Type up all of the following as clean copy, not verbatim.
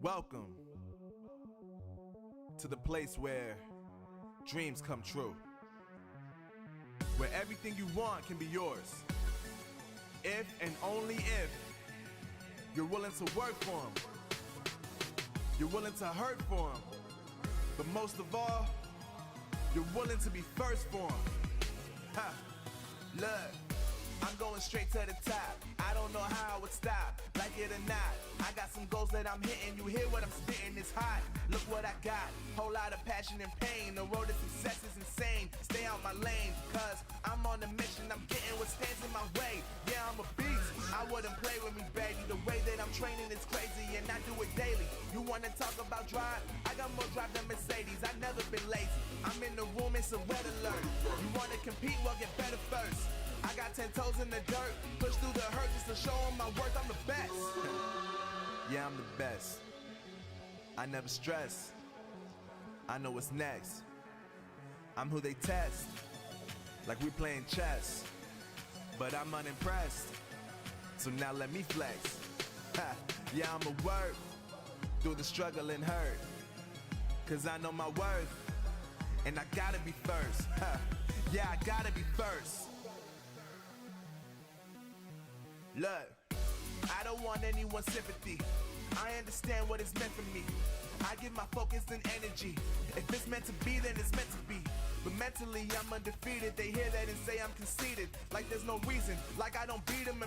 Welcome to the place where dreams come true, where everything you want can be yours, if and only if you're willing to work for them, you're willing to hurt for them, but most of all, you're willing to be first for them. Ha! Look, I'm going straight to the top. I don't know how I would stop, like it or not. I got some goals that I'm hitting. You hear what I'm spitting, it's hot. Look what I got, whole lot of passion and pain. The road to success is insane. Stay out my lane, cause I'm on a mission. I'm getting what stands in my way. Yeah, I'm a beast, I wouldn't play with me, baby. The way that I'm training is crazy and I do it daily. You wanna talk about drive? I got more drive than Mercedes. I never been lazy. I'm in the room, it's a red alert. You wanna compete? Well, get better first. I got 10 toes in the dirt, push through the hurt just to show them my worth. I'm the best. Yeah, I'm the best. I never stress. I know what's next. I'm who they test, like we playing chess. But I'm unimpressed, so now let me flex. Ha. Yeah, I'ma work through the struggle and hurt, cause I know my worth, and I gotta be first. Ha. Yeah, I gotta be first. Look, I don't want anyone's sympathy. I understand what it's meant for me. I give my focus and energy. If it's meant to be, then it's meant to be. But mentally, I'm undefeated. They hear that and say I'm conceited. Like there's no reason. Like I don't beat them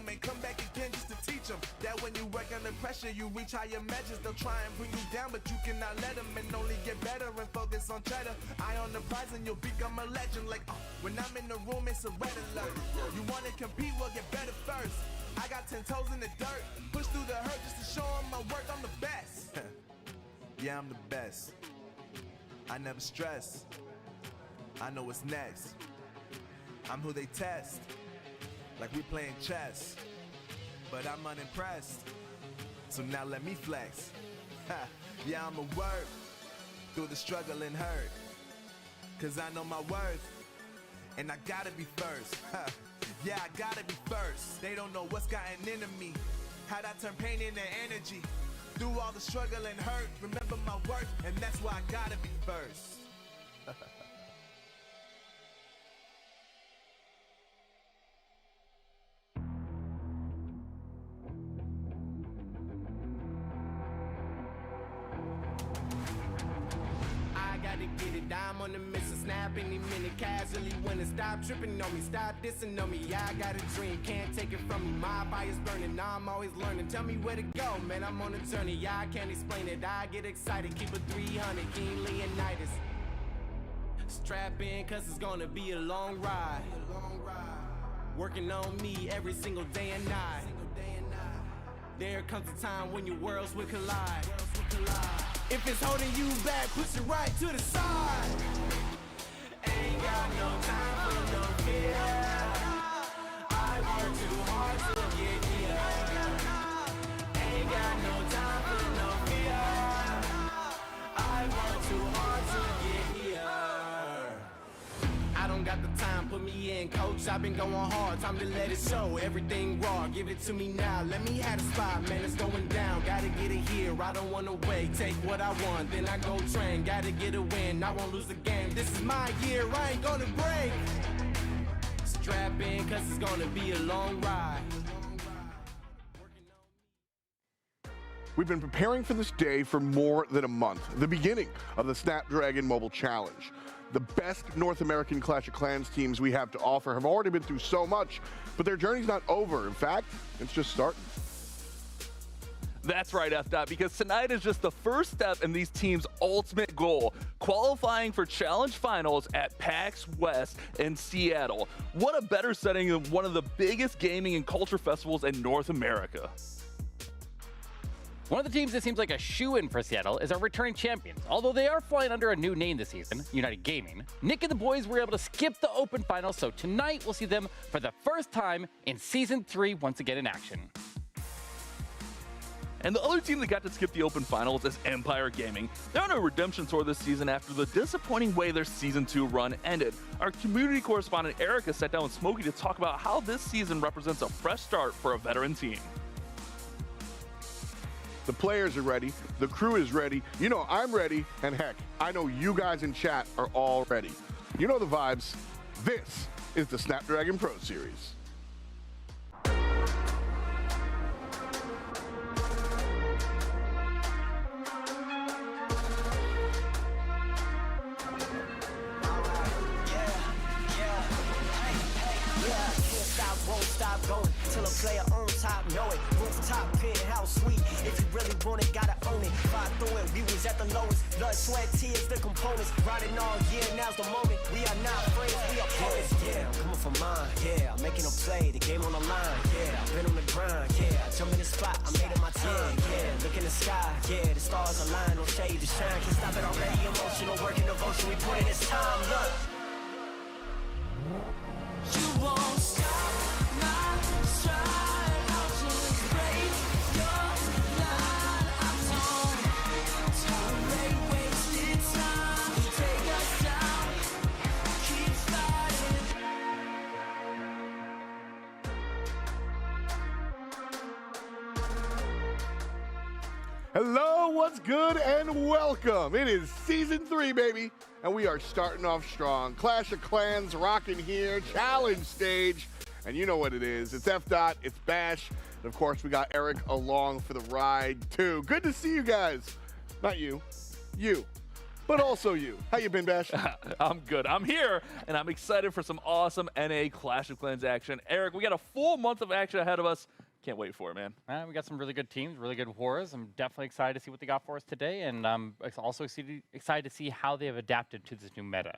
and come back again just to teach them that when you work under pressure, you reach higher measures. They'll try and bring you down, but you cannot let them, and only get better and focus on cheddar. Eye on the prize and you'll become a legend. Like when I'm in the room, it's a red alert. You wanna compete? Well, get better first. I got 10 toes in the dirt, push through the hurt just to show them my worth. I'm the best. Yeah, I'm the best. I never stress. I know what's next. I'm who they test, like we playing chess. But I'm unimpressed, so now let me flex. Ha. Yeah, I'ma work through the struggle and hurt, cause I know my worth, and I gotta be first. Ha. Yeah, I gotta be first. They don't know what's gotten into me, how'd I turn pain into energy. Through all the struggle and hurt, remember my worth, and that's why I gotta be first. Get it, I'm on the mission, snap any minute, casually winning. Stop tripping on me, stop dissing on me. Yeah, I got a dream, can't take it from me. My fire's burning, I'm always learning. Tell me where to go, man, I'm on a journey. Yeah, I can't explain it, I get excited. Keep it 300, King Leonidas. Strap in, cause it's gonna be a long ride. Working on me every single day and night. There comes a time when your worlds will collide. If it's holding you back, push it right to the side. Ain't got no time for no fear. I work too hard to get here. Ain't got no time for no fear. I work too hard to get here. I don't got the time, put me in, coach. I've been going hard, time to let it show. Everything raw, give it to me now. Let me have the spot, man, it's going down. Gotta get it here, I don't wanna wait. Take what I want, then I go train. Gotta get a win, I won't lose the game. This is my year, I ain't gonna break. Strap in, cause it's gonna be a long ride. We've been preparing for this day for more than a month, the beginning of the Snapdragon Mobile Challenge. The best North American Clash of Clans teams we have to offer have already been through so much, but their journey's not over. In fact, it's just starting. That's right, F. Because tonight is just the first step in these teams' ultimate goal, qualifying for Challenge Finals at PAX West in Seattle. What a better setting than one of the biggest gaming and culture festivals in North America. One of the teams that seems like a shoo-in for Seattle is our returning champions. Although they are flying under a new name this season, United Gaming, Nick and the boys were able to skip the Open Finals, so tonight we'll see them for the first time in Season 3 once again in action. And the other team that got to skip the Open Finals is Empire Gaming. They're on a redemption tour this season after the disappointing way their Season 2 run ended. Our community correspondent Erica sat down with Smokey to talk about how this season represents a fresh start for a veteran team. The players are ready. The crew is ready. You know I'm ready. And heck, I know you guys in chat are all ready. You know the vibes. This is the Snapdragon Pro Series. Going till a player on top, know it. Rooftop, penthouse suite. If you really want it, gotta own it. Fight through it, we was at the lowest. Blood, sweat, tears, the components. Riding all year, now's the moment. We are not friends, we are opponents. Yeah, I'm coming for mine. Yeah, I'm making a play, the game on the line. Yeah, I've been on the grind. Yeah, I jump in the spot, I made it my time. Yeah, look in the sky. Yeah, the stars align, no shade to shine. Can't stop it already. Emotional work and devotion. We put in this time. Look. You won't stop. Hello, what's good, and welcome. It is Season 3, baby, and we are starting off strong. Clash of Clans rocking here, challenge stage, and you know what it is. It's F-Dot, it's Bash, and of course we got Eric along for the ride, too. Good to see you guys. Not you, but also you. How you been, Bash? I'm good. I'm here, and I'm excited for some awesome NA Clash of Clans action. Eric, we got a full month of action ahead of us. Can't wait for it, man. We got some really good teams, really good wars. I'm definitely excited to see what they got for us today, and I'm also excited to see how they have adapted to this new meta.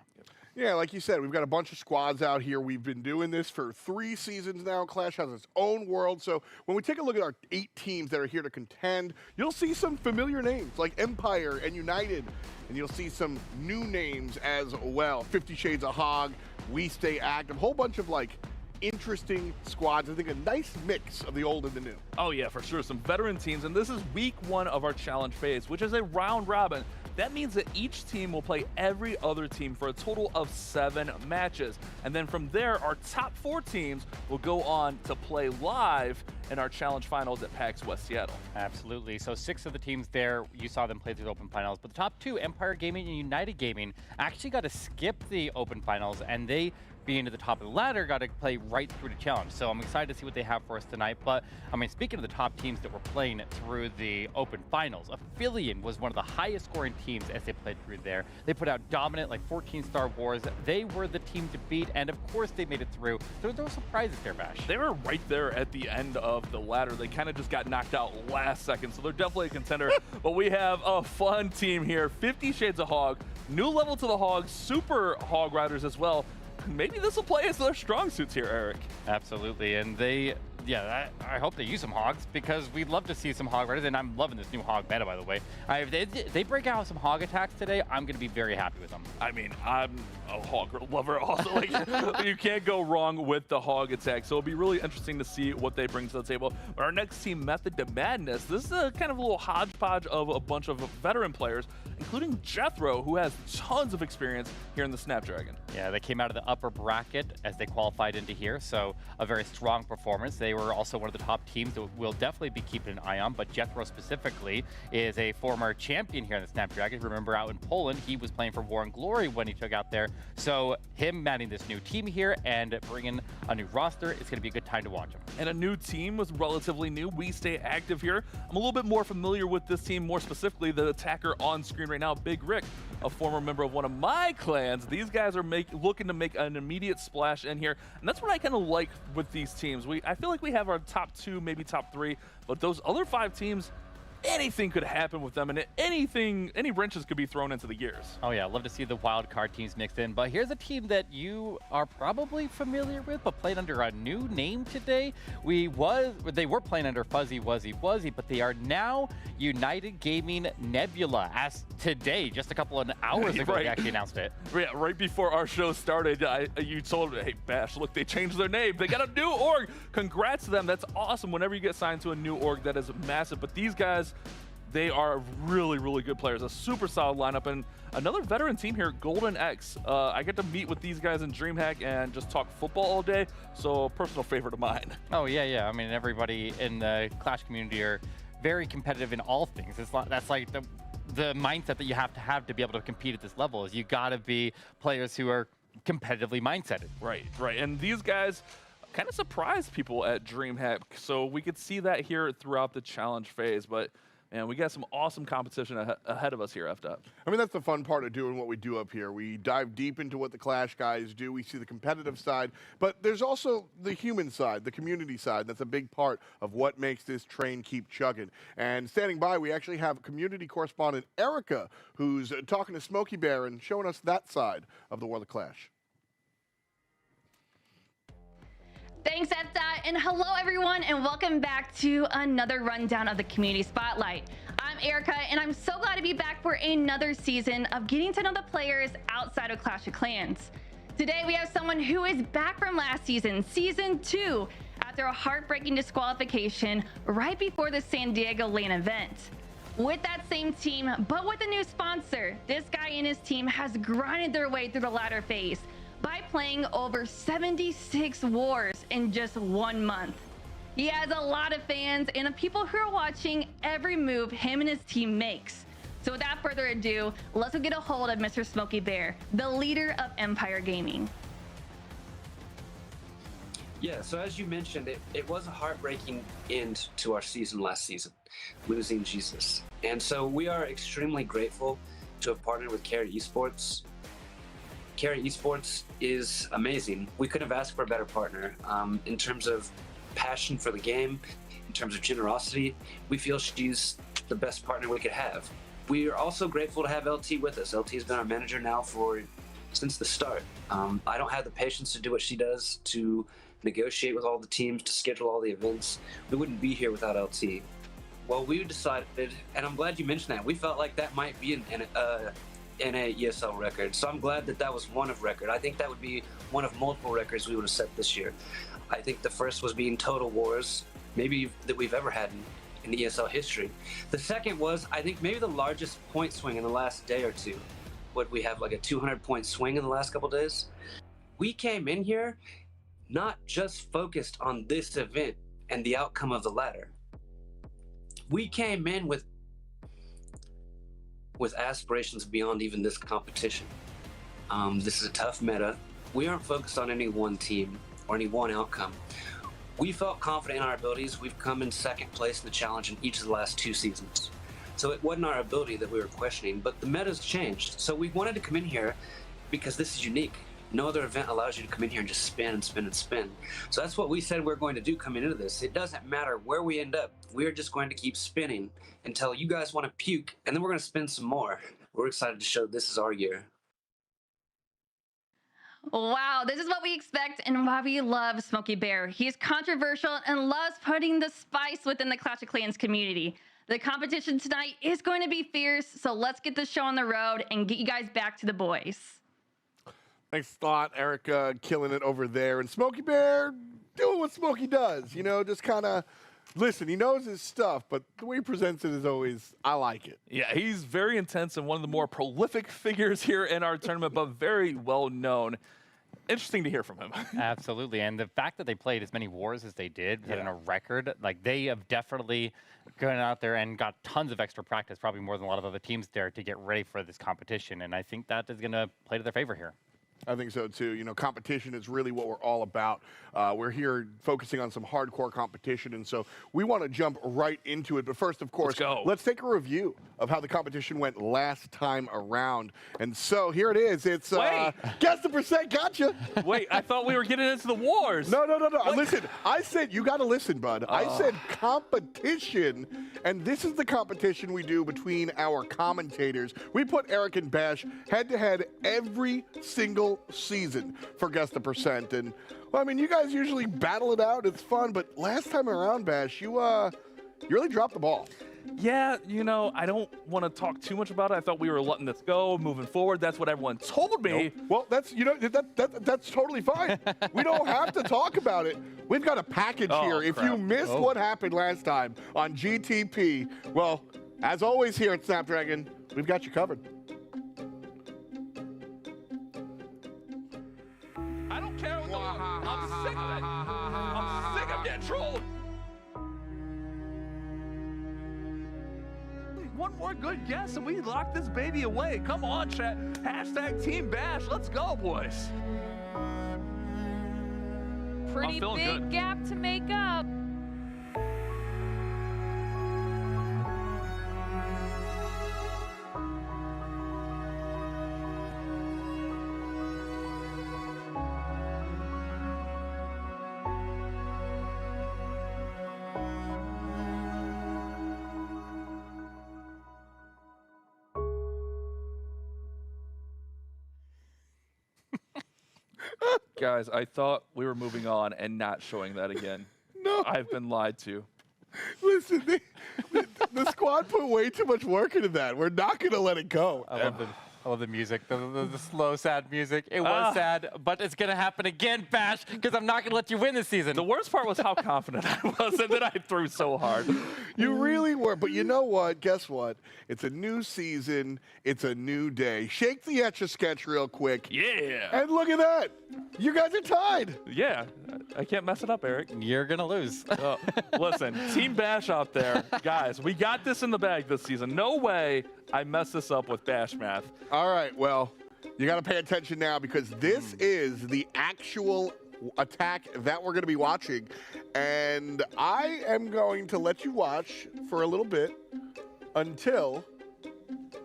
Yeah, like you said, we've got a bunch of squads out here. We've been doing this for 3 seasons now. Clash has its own world. So when we take a look at our 8 teams that are here to contend, you'll see some familiar names like Empire and United, and you'll see some new names as well. 50 Shades of Hog, We Stay Active, a whole bunch of like interesting squads. I think a nice mix of the old and the new. Oh yeah, for sure. Some veteran teams, and this is week 1 of our challenge phase, which is a round robin. That means that each team will play every other team for a total of 7 matches. And then from there, our top 4 teams will go on to play live in our challenge finals at PAX West Seattle. Absolutely. So 6 of the teams there, you saw them play through the open finals. But the top 2, Empire Gaming and United Gaming, actually got to skip the open finals, and they, being at the top of the ladder, got to play right through the challenge. So I'm excited to see what they have for us tonight. But I mean, speaking of the top teams that were playing through the open finals, Aphelion was one of the highest scoring teams as they played through there. They put out dominant, like 14-star wars. They were the team to beat, and of course they made it through. There were no surprises there, Bash. They were right there at the end of the ladder. They kind of just got knocked out last second, so they're definitely a contender. But we have a fun team here. 50 Shades of Hog, new level to the Hog, super Hog Riders as well. Maybe this will play as their strong suits here, Eric. Absolutely, and they, yeah, I hope they use some hogs, because we'd love to see some hog riders, and I'm loving this new hog meta, by the way. If they break out some hog attacks today, I'm going to be very happy with them. I mean, I'm a hog lover also. Like, you can't go wrong with the hog attack, so it'll be really interesting to see what they bring to the table. Our next team, Method to Madness, this is a kind of a little hodgepodge of a bunch of veteran players, including Jethro, who has tons of experience here in the Snapdragon. Yeah, they came out of the upper bracket as they qualified into here, so a very strong performance. They were also one of the top teams that we'll definitely be keeping an eye on, but Jethro specifically is a former champion here in the Snapdragon. Remember, out in Poland, he was playing for War and Glory when he took out there. So him manning this new team here and bringing a new roster, it's going to be a good time to watch him. And a new team was relatively new. We Stay Active here. I'm a little bit more familiar with this team, more specifically the attacker on screen right now, Big Rick, a former member of one of my clans. These guys are looking to make an immediate splash in here, and that's what I kind of like with these teams. I feel like we have our top 2, maybe top 3, but those other 5 teams, anything could happen with them, and any wrenches could be thrown into the gears. Oh yeah, love to see the wild card teams mixed in. But here's a team that you are probably familiar with, but played under a new name today. They were playing under Fuzzy Wuzzy Wuzzy, but they are now United Gaming Nebula. As today, just a couple of hours ago, Right. they actually announced it. Yeah, right before our show started, you told me, hey, Bash, look, they changed their name. They got a new org. Congrats to them. That's awesome. Whenever you get signed to a new org, that is massive. But these guys, they are really, really good players. A super solid lineup. And another veteran team here, Golden X. I get to meet with these guys in DreamHack and just talk football all day. So, personal favorite of mine. Oh, yeah. I mean, everybody in the Clash community are very competitive in all things. That's like the mindset that you have to be able to compete at this level. Is you got to be players who are competitively mindseted. Right. And these guys kind of surprised people at DreamHack, so we could see that here throughout the challenge phase. But man, we got some awesome competition ahead of us here, FDUP. I mean, that's the fun part of doing what we do up here. We dive deep into what the Clash guys do. We see the competitive side, but there's also the human side, the community side. That's a big part of what makes this train keep chugging. And standing by, we actually have community correspondent Erica, who's talking to Smokey Bear and showing us that side of the world of Clash. Thanks, FDOT, and hello everyone, and welcome back to another rundown of the Community Spotlight. I'm Erica, and I'm so glad to be back for another season of getting to know the players outside of Clash of Clans. Today we have someone who is back from last season, Season 2, after a heartbreaking disqualification right before the San Diego LAN event. With that same team, but with a new sponsor, this guy and his team has grinded their way through the ladder phase by playing over 76 wars in just 1 month. He has a lot of fans and the people who are watching every move him and his team makes. So without further ado, let's go get a hold of Mr. Smokey Bear, the leader of Empire Gaming. Yeah, so as you mentioned, it was a heartbreaking end to our season last season, losing Jesus. And so we are extremely grateful to have partnered with Carrot Esports. Carrot Esports is amazing. We couldn't have asked for a better partner. In terms of passion for the game, in terms of generosity, we feel she's the best partner we could have. We are also grateful to have LT with us. LT has been our manager now since the start. I don't have the patience to do what she does, to negotiate with all the teams, to schedule all the events. We wouldn't be here without LT. Well, we decided, and I'm glad you mentioned that, we felt like that might be an ESL record. So I'm glad that was one of record. I think that would be one of multiple records we would have set this year. I think the first was being total wars, maybe that we've ever had in ESL history. The second was, I think, maybe the largest point swing in the last day or two. Would we have like a 200-point swing in the last couple days? We came in here not just focused on this event and the outcome of the ladder. We came in with aspirations beyond even this competition. This is a tough meta. We aren't focused on any one team or any one outcome. We felt confident in our abilities. We've come in second place in the challenge in each of the last 2 seasons. So it wasn't our ability that we were questioning, but the meta's changed. So we wanted to come in here because this is unique. No other event allows you to come in here and just spin and spin and spin. So that's what we said we're going to do coming into this. It doesn't matter where we end up. We're just going to keep spinning until you guys want to puke, and then we're going to spin some more. We're excited to show this is our year. Wow, this is what we expect and why we love Smokey Bear. He's controversial and loves putting the spice within the Clash of Clans community. The competition tonight is going to be fierce, so let's get the show on the road and get you guys back to the boys. Thanks a lot, Erica, killing it over there. And Smokey Bear doing what Smokey does, you know, just kind of, listen, he knows his stuff, but the way he presents it is always, I like it. Yeah, he's very intense and one of the more prolific figures here in our tournament, but very well known. Interesting to hear from him. Absolutely, and the fact that they played as many wars as they did, setting a record, like they have definitely gone out there and got tons of extra practice, probably more than a lot of other teams there, to get ready for this competition, and I think that is going to play to their favor here. I think so too. You know, competition is really what we're all about. We're here focusing on some hardcore competition, and so we want to jump right into it. But first, of course, let's take a review of how the competition went last time around. And so here it is. It's guess the percent. Gotcha. Wait, I thought we were getting into the wars. No. Listen, I said you got to listen, bud. I said competition, and this is the competition we do between our commentators. We put Eric and Bash head-to-head every single season for Guess the Percent. And, well, I mean, you guys usually battle it out. It's fun. But last time around, Bash, you really dropped the ball. Yeah, you know, I don't want to talk too much about it. I thought we were letting this go, moving forward. That's what everyone told me. Nope. Well, that's, you know, that's totally fine. We don't have to talk about it. We've got a package here. If you missed what happened last time on GTP, well, as always here at Snapdragon, we've got you covered. I don't care what I'm sick of it. I'm sick of getting trolled. one more good guess and we lock this baby away. Come on, chat. Hashtag Team Bash. Let's go, boys. Pretty feeling big good. gap to make up. Guys, I thought we were moving on and not showing that again. No. I've been lied to. Listen, the squad put way too much work into that. We're not going to let it go. I love the music, the slow, sad music. It was sad, but it's going to happen again, Bash, because I'm not going to let you win this season. The worst part was how confident I was and that I threw so hard. You really were. But you know what? Guess what? It's a new season. It's a new day. Shake the Etch-a-Sketch real quick. Yeah. And look at that. You guys are tied. Yeah. I can't mess it up, Eric. You're going to lose. Listen, Team Bash out there, guys, we got this in the bag this season. No way I mess this up with Bash math. All right. Well, you got to pay attention now because this is the actual attack that we're going to be watching. And I am going to let you watch for a little bit until...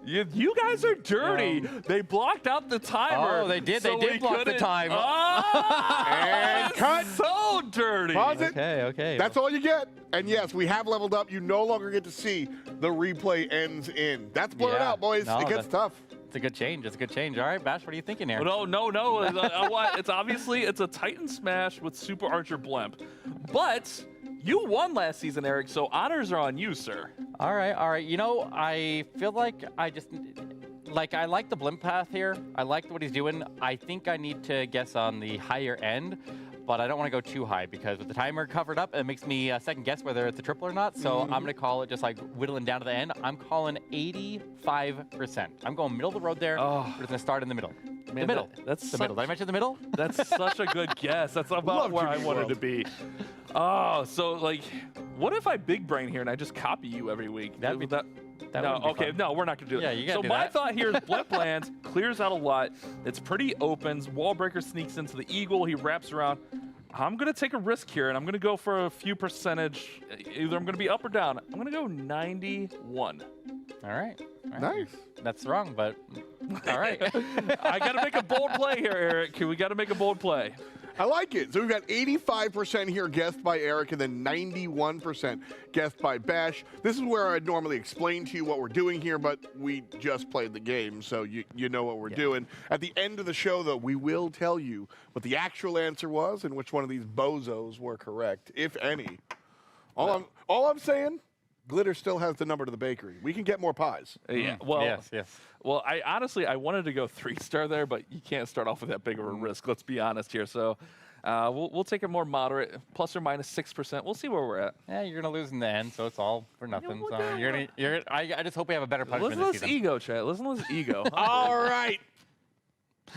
You guys are dirty. They blocked out the timer. Oh, they did. So They did block the couldn't- time. Oh, And cut. So dirty. Pause it. Okay. That's all you get. And yes, we have leveled up. You no longer get to see the replay ends in. That's blurred Yeah. out, boys. No, it gets tough. It's a good change. It's a good change. All right, Bash, what are you thinking here? No. What? It's obviously it's a Titan Smash with Super Archer Blimp, but you won last season, Eric. So honors are on you, sir. All right. You know, I feel like I like the blimp path here. I like what he's doing. I think I need to guess on the higher end, but I don't want to go too high because with the timer covered up, it makes me second guess whether it's a triple or not. So I'm going to call it just like whittling down to the end. I'm calling 85%. I'm going middle of the road there. Oh. We're going to start in the middle. Man, the middle. that's the middle. Did I mention the middle? That's such a good guess. That's about Love where I Jimmy wanted World. to be. Oh, so like, what if I big brain here and I just copy you every week? That'd be- Would that no, wouldn't be okay, fun. no, we're not gonna do that. Yeah, you gotta so do my that. thought here is Blimp lands, clears out a lot. It's pretty open. Wallbreaker sneaks into the Eagle. He wraps around. I'm gonna take a risk here, and I'm gonna go for a few percentage. Either I'm gonna be up or down. I'm gonna go 91. All right. Nice. That's wrong, but all right. I gotta make a bold play here, Eric. We gotta make a bold play. I like it. So we've got 85% here guessed by Eric and then 91% guessed by Bash. This is where I'd normally explain to you what we're doing here, but we just played the game, so you know what we're doing. At the end of the show, though, we will tell you what the actual answer was and which one of these bozos were correct, if any. All I'm saying, Glitter still has the number to the bakery. We can get more pies. Yeah. Well. yes. Well, I honestly wanted to go 3-star there, but you can't start off with that big of a risk. Let's be honest here. So we'll take a more moderate, plus or minus 6%. We'll see where we're at. Yeah, you're gonna lose in the end, so it's all for nothing. what So the- I just hope we have a better punishment Listen to this this season. ego, chat. Listen to this ego. All right.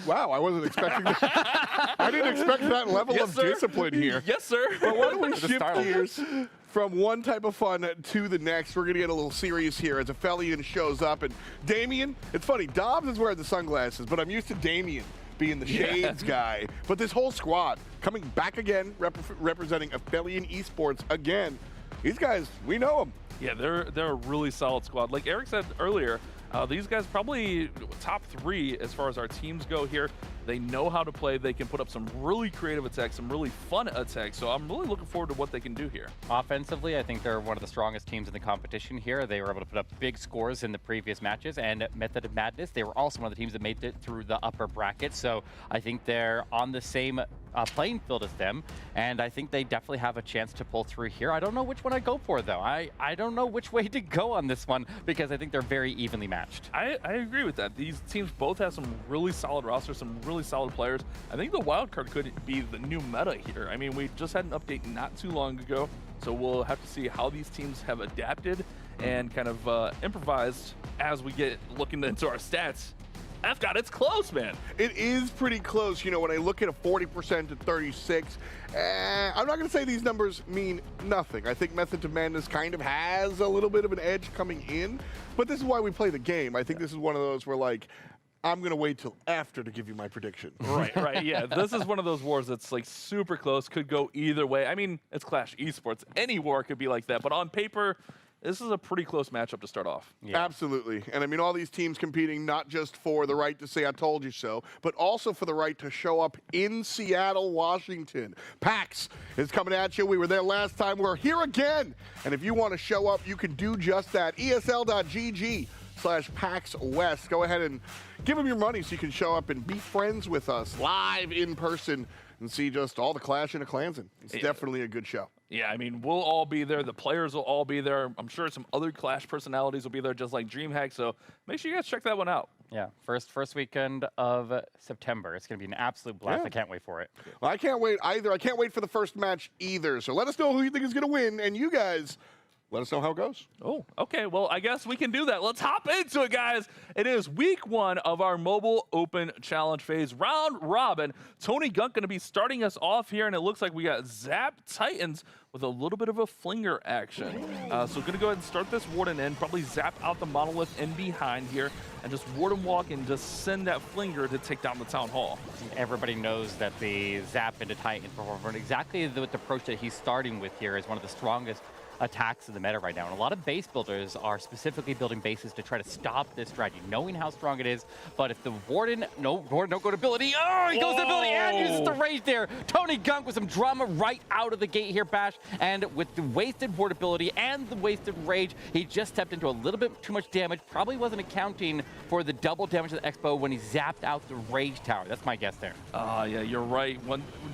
Wow, I wasn't expecting that. I didn't expect that level Yes, of sir. discipline here. Yes, sir. But why don't we Just shift startled. gears from one type of fun to the next? We're going to get a little serious here as Aphelion shows up. And Damien, it's funny, Dobbs is wearing the sunglasses, but I'm used to Damien being the shades guy. But this whole squad coming back again, representing Aphelion Esports again. These guys, we know them. Yeah, they're a really solid squad. Like Eric said earlier, these guys probably top 3 as far as our teams go here. They know how to play. They can put up some really creative attacks, some really fun attacks. So I'm really looking forward to what they can do here. Offensively, I think they're one of the strongest teams in the competition here. They were able to put up big scores in the previous matches, and Method of Madness, they were also one of the teams that made it through the upper bracket. So I think they're on the same playing field as them, and I think they definitely have a chance to pull through here. I don't know which one I go for, though. I don't know which way to go on this one because I think they're very evenly matched. I agree with that. These teams both have some really solid rosters, some really solid players. I think the wild card could be the new meta here. I mean, we just had an update not too long ago, so we'll have to see how these teams have adapted and kind of improvised as we get looking into our stats. FDOT, it's close, man. It is pretty close. You know, when I look at a 40% to 36, I'm not going to say these numbers mean nothing. I think Method to Madness kind of has a little bit of an edge coming in, but this is why we play the game. I think this is one of those where, like, I'm going to wait till after to give you my prediction. Right, yeah. This is one of those wars that's like super close, could go either way. I mean, it's Clash Esports. Any war could be like that, but on paper, this is a pretty close matchup to start off. Yeah. Absolutely. And I mean, all these teams competing not just for the right to say I told you so, but also for the right to show up in Seattle, Washington. PAX is coming at you. We were there last time. We're here again. And if you want to show up, you can do just that. ESL.gg/PAX West. Go ahead and give them your money so you can show up and be friends with us live in person and see just all the Clash in a Klansman. It's definitely a good show. Yeah, I mean, we'll all be there. The players will all be there. I'm sure some other Clash personalities will be there, just like DreamHack. So make sure you guys check that one out. Yeah, first weekend of September. It's going to be an absolute blast. Yeah. I can't wait for it. Well, I can't wait either. I can't wait for the first match either. So let us know who you think is going to win, and you guys let us know how it goes. Oh, okay. Well, I guess we can do that. Let's hop into it, guys. It is week 1 of our Mobile Open Challenge phase, round robin. Tony Gunk going to be starting us off here, and it looks like we got Zap Titans with a little bit of a flinger action. So going to go ahead and start this Warden in, probably zap out the Monolith in behind here, and just Warden walk and just send that flinger to take down the Town Hall. Everybody knows that the Zap into Titans performance, exactly the approach that he's starting with here, is one of the strongest attacks in the meta right now. And a lot of base builders are specifically building bases to try to stop this strategy, knowing how strong it is. But if the Warden, no go to ability. Oh, he goes to ability and uses the rage there. Tony Gunk with some drama right out of the gate here, Bash. And with the wasted ward ability and the wasted rage, he just stepped into a little bit too much damage. Probably wasn't accounting for the double damage of the Expo when he zapped out the rage tower. That's my guess there. Yeah, you're right.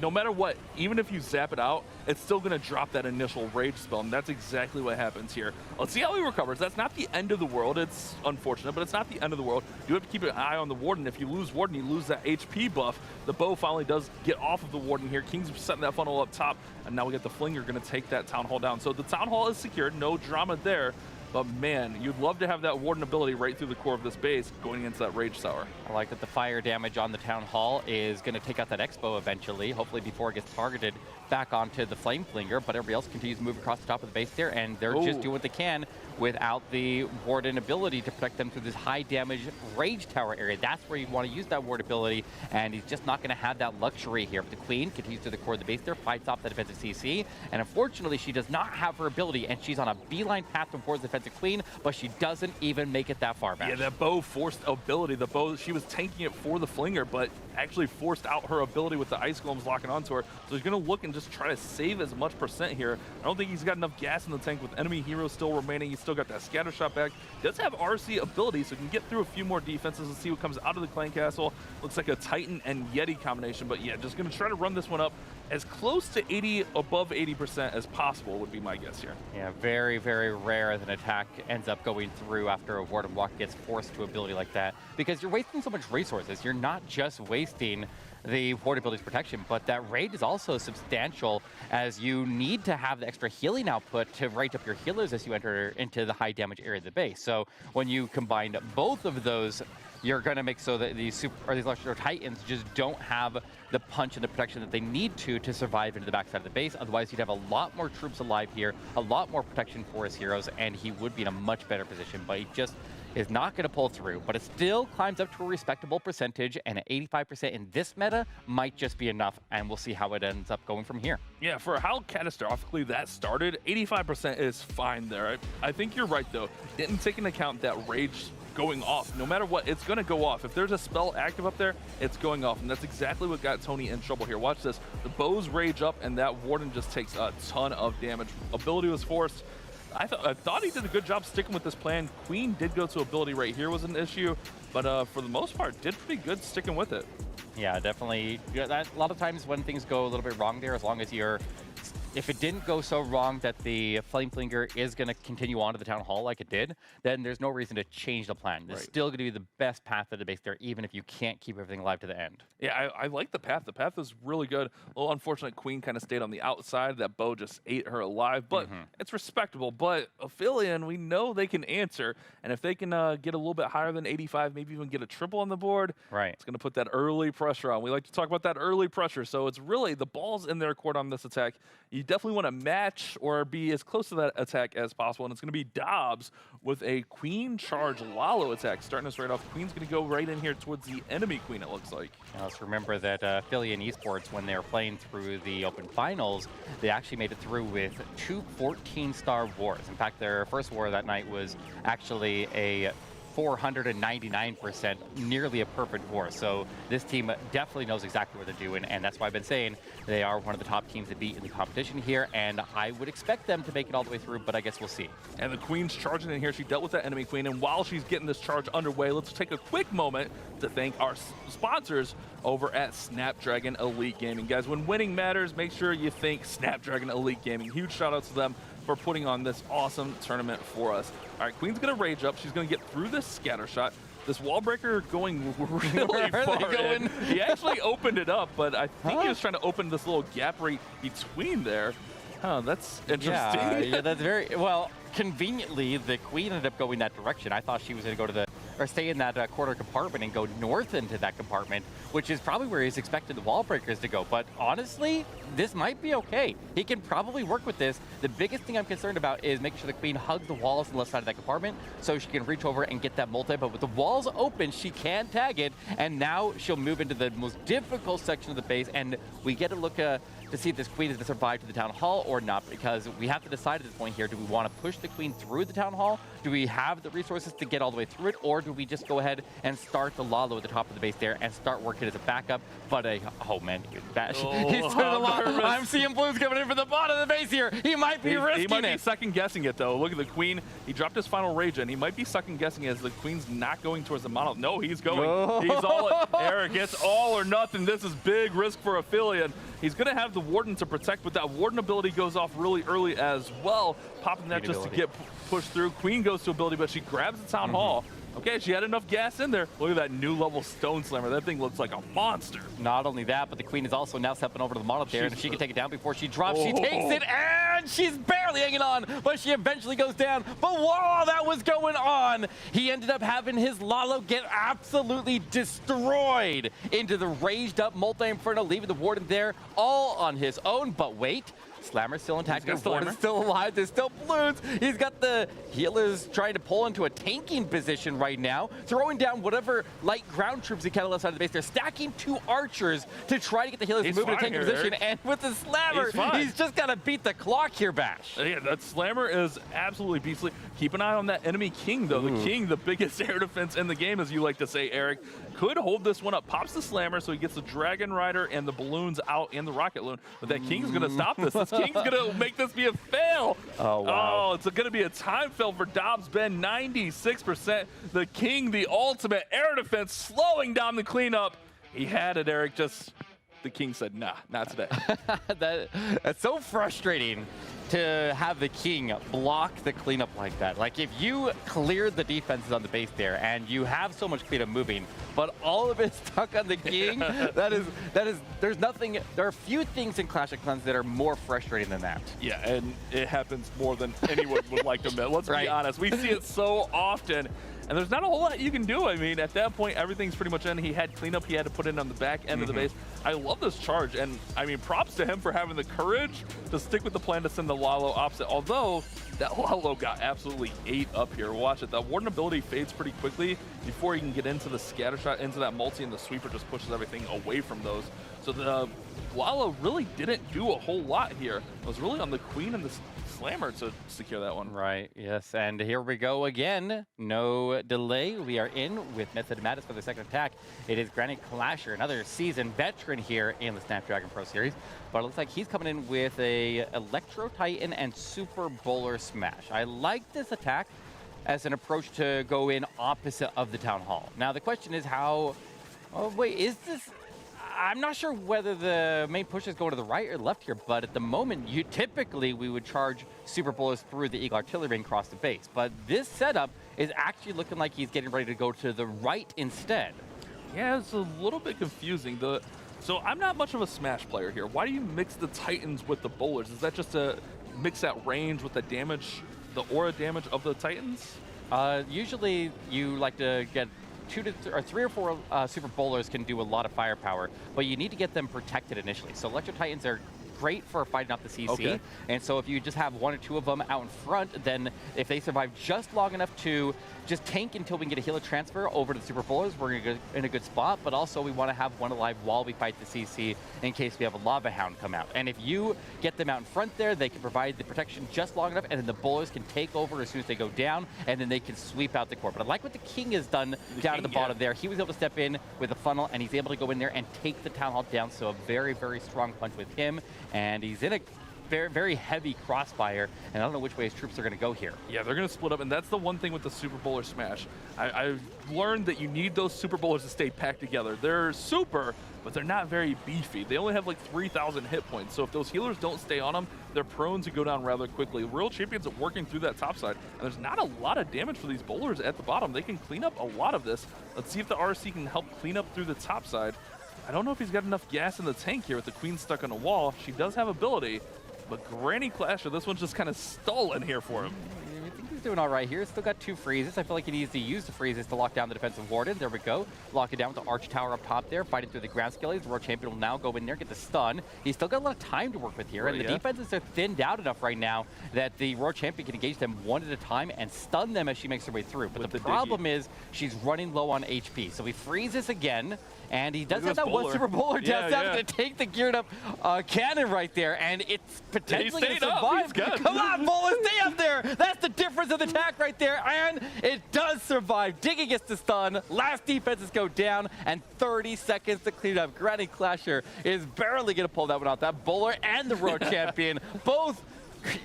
No matter what, even if you zap it out, it's still going to drop that initial rage spell, and that's exactly what happens here. Let's see how he recovers. That's not the end of the world. It's unfortunate, but it's not the end of the world. You have to keep an eye on the Warden. If you lose Warden, you lose that HP buff. The bow finally does get off of the Warden here. King's setting that funnel up top, and now we get the Flinger going to take that Town Hall down. So the Town Hall is secured. No drama there. But man, you'd love to have that Warden ability right through the core of this base going into that Rage Tower. I like that the fire damage on the Town Hall is going to take out that Expo eventually, hopefully before it gets targeted back onto the Flame Flinger, but everybody else continues to move across the top of the base there, and they're just doing what they can without the Warden ability to protect them through this high damage Rage Tower area. That's where you want to use that Ward ability, and he's just not going to have that luxury here. But the Queen continues to the core of the base there, fights off the defensive CC, and unfortunately she does not have her ability, and she's on a beeline path towards the defensive Queen, but she doesn't even make it that far back. Yeah, that bow forced ability. The bow, she was tanking it for the Flinger, but actually forced out her ability with the Ice Golems locking onto her. So he's going to look and just try to save as much percent here. I don't think he's got enough gas in the tank with enemy heroes still remaining. He's still got that scatter shot back. He does have RC ability, so he can get through a few more defenses and see what comes out of the Clan Castle. Looks like a Titan and Yeti combination, but yeah, just going to try to run this one up as close to 80, above 80% as possible would be my guess here. Yeah, very, very rare that an attack ends up going through after a Warden Walk gets forced to ability like that, because you're wasting so much resources. You're not just wasting the Ward ability's protection, but that rate is also substantial, as you need to have the extra healing output to rate up your healers as you enter into the high damage area of the base. So when you combine both of those, you're going to make so that these Electro Titans just don't have the punch and the protection that they need to survive into the backside of the base. Otherwise, you'd have a lot more troops alive here, a lot more protection for his heroes, and he would be in a much better position. But he just is not going to pull through. But it still climbs up to a respectable percentage, and at 85% in this meta might just be enough, and we'll see how it ends up going from here. Yeah, for how catastrophically that started, 85% is fine there. I think you're right, though. Didn't take into account that rage going off. No matter what, it's going to go off. If there's a spell active up there, it's going off, and that's exactly what got Tony in trouble here. Watch this. The bows rage up, and that Warden just takes a ton of damage. Ability was forced. I thought he did a good job sticking with this plan. Queen did go to ability right here was an issue, but for the most part, did pretty good sticking with it. Yeah, definitely. A lot of times when things go a little bit wrong there, as long as you're if it didn't go so wrong that the Flame Flinger is going to continue on to the Town Hall like it did, then there's no reason to change the plan. It's still going to be the best path to the base there, even if you can't keep everything alive to the end. Yeah, I like the path. The path is really good. A little unfortunate, Queen kind of stayed on the outside. That bow just ate her alive, but it's respectable. But Aphelion, we know they can answer, and if they can get a little bit higher than 85, maybe even get a triple on the board, it's going to put that early pressure on. We like to talk about that early pressure, so it's really the ball's in their court on this attack. You definitely want to match or be as close to that attack as possible, and it's going to be Dobbs with a Queen charge Lalo attack, starting us right off. Queen's going to go right in here towards the enemy Queen, it looks like. Now, let's remember that Aphelion Esports, when they were playing through the Open Finals, they actually made it through with 2 14-star wars. In fact, their first war that night was actually a 499%, nearly a perfect war. So this team definitely knows exactly what they're doing, and that's why I've been saying they are one of the top teams to beat in the competition here, and I would expect them to make it all the way through, but I guess we'll see. And the Queen's charging in here. She dealt with that enemy Queen, and while she's getting this charge underway, let's take a quick moment to thank our sponsors over at Snapdragon Elite Gaming. Guys, when winning matters, make sure you thank Snapdragon Elite Gaming. Huge shout out to them for putting on this awesome tournament for us. All right, Queen's going to rage up. She's going to get through this scatter shot. This wall breaker going really far in. He actually opened it up, but I think he was trying to open this little gap right between there. Oh, that's interesting. Yeah, that's very, well, conveniently, the Queen ended up going that direction. I thought she was going to go to the, or stay in that quarter compartment and go north into that compartment, which is probably where he's expected the wall breakers to go. But honestly, this might be okay. He can probably work with this. The biggest thing I'm concerned about is making sure the Queen hugs the walls on the left side of that compartment so she can reach over and get that multi. But with the walls open, she can tag it, and now she'll move into the most difficult section of the base, and we get to look to see if this Queen is going to survive to the Town Hall or not, because we have to decide at this point here, do we want to push the Queen through the Town Hall? Do we have the resources to get all the way through it, or do we just go ahead and start the Lalo at the top of the base there and start working as a backup? But oh man, I'm seeing blues coming in for the bottom of the base here. He might be risking it. He might be second guessing it though. Look at the Queen. He dropped his final rage in. He might be second guessing it as the Queen's not going towards the mono. No, he's going. He's all in. Eric, it's all or nothing. This is big risk for Aphelion. He's going to have the Warden to protect, but that Warden ability goes off really early as well. Popping that just to get pushed through. Queen goes to ability, but she grabs the Town Hall. Okay, she had enough gas in there. Look at that new level Stone Slammer. That thing looks like a monster. Not only that, but the Queen is also now stepping over to the monolith there, and if she can take it down before she drops, she takes it, and she's barely hanging on, but she eventually goes down. But while that was going on, he ended up having his Lalo get absolutely destroyed into the raged up Multi-Inferno, leaving the Warden there all on his own. But wait, Slammer's still intact. The Warden's still alive. There's still balloons. He's got the healers trying to pull into a tanking position right now, throwing down whatever light ground troops he can left side of the base. They're stacking 2 archers to try to get the healers to move into a tanking position. And with the Slammer, he's just got to beat the clock here, Bash. Yeah, that Slammer is absolutely beastly. Keep an eye on that enemy King, though. The King, the biggest air defense in the game, as you like to say, Eric, could hold this one up. Pops the Slammer, so he gets the Dragon Rider and the balloons out and the Rocket Loon. But that King's going to stop this. This King's going to make this be a fail. Oh, wow. Oh, it's going to be a time fail for Dobbs Ben, 96%. The King, the ultimate air defense, slowing down the cleanup. He had it, Eric, just the King said, nah, not today. That's so frustrating to have the King block the cleanup like that. Like, if you cleared the defenses on the base there and you have so much cleanup moving, but all of it's stuck on the King, there's nothing, there are few things in Clash of Clans that are more frustrating than that. Yeah, and it happens more than anyone would like to admit. Let's be honest. We see it so often. And there's not a whole lot you can do. I mean, at that point, everything's pretty much in. He had cleanup he had to put in on the back end of the base. I love this charge, and I mean, props to him for having the courage to stick with the plan to send the Lalo opposite. Although, that Lalo got absolutely ate up here. Watch it. That Warden ability fades pretty quickly before he can get into the scatter shot, into that multi, and the sweeper just pushes everything away from those. So the Lalo really didn't do a whole lot here. It was really on the Queen and the Slammer to secure that one. Right, yes, and here we go again. No delay. We are in with Method Madness for the second attack. It is Granny Clasher, another seasoned veteran here in the Snapdragon Pro Series. But it looks like he's coming in with a Electro Titan and Super Bowler Smash. I like this attack as an approach to go in opposite of the Town Hall. Now the question is how, oh wait, is this, I'm not sure whether the main push is going to the right or left here, but at the moment, typically we would charge Super Bowlers through the Eagle Artillery and cross the base. But this setup is actually looking like he's getting ready to go to the right instead. Yeah, it's a little bit confusing. So I'm not much of a Smash player here. Why do you mix the Titans with the Bowlers? Is that just to mix that range with the damage, the aura damage of the Titans? Usually you like to get 3 or 4 Super Bowlers can do a lot of firepower, but you need to get them protected initially. So Electro Titans are great for fighting off the CC, okay. And so if you just have 1 or 2 of them out in front, then if they survive just long enough to just tank until we can get a healer transfer over to the Super Bowlers, we're in a good spot, but also we want to have one alive while we fight the CC in case we have a Lava Hound come out. And if you get them out in front there, they can provide the protection just long enough, and then the Bowlers can take over as soon as they go down, and then they can sweep out the core. But I like what the King has done down at the bottom there. He was able to step in with a funnel, and he's able to go in there and take the Town Hall down, so a very, very strong punch with him. And he's in a very, very heavy crossfire, and I don't know which way his troops are going to go here. Yeah, they're going to split up, and that's the one thing with the Super Bowler Smash. I've learned that you need those Super Bowlers to stay packed together. They're super, but they're not very beefy. They only have like 3,000 hit points, so if those healers don't stay on them, they're prone to go down rather quickly. Real Champions are working through that top side, and there's not a lot of damage for these Bowlers at the bottom. They can clean up a lot of this. Let's see if the RC can help clean up through the top side. I don't know if he's got enough gas in the tank here with the Queen stuck on a wall. She does have ability, but Granny Clasher, this one's just kind of stolen here for him. I think he's doing all right here. Still got 2 freezes. I feel like he needs to use the freezes to lock down the defensive warden. There we go. Lock it down with the Arch Tower up top there, fighting through the ground skellies. The World Champion will now go in there, get the stun. He's still got a lot of time to work with here, and the defenses are thinned out enough right now that the World Champion can engage them one at a time and stun them as she makes her way through. But the problem is she's running low on HP. So he freezes again, and he does have that one Super Bowler down. That's going to take the geared up cannon right there, and it's potentially going to survive. Come on, Bowler, stay up there. That's the difference of the attack right there, and it does survive. Diggy gets the stun. Last defenses go down, and 30 seconds to clean up. Granny Clasher is barely going to pull that one out. That Bowler and the World Champion both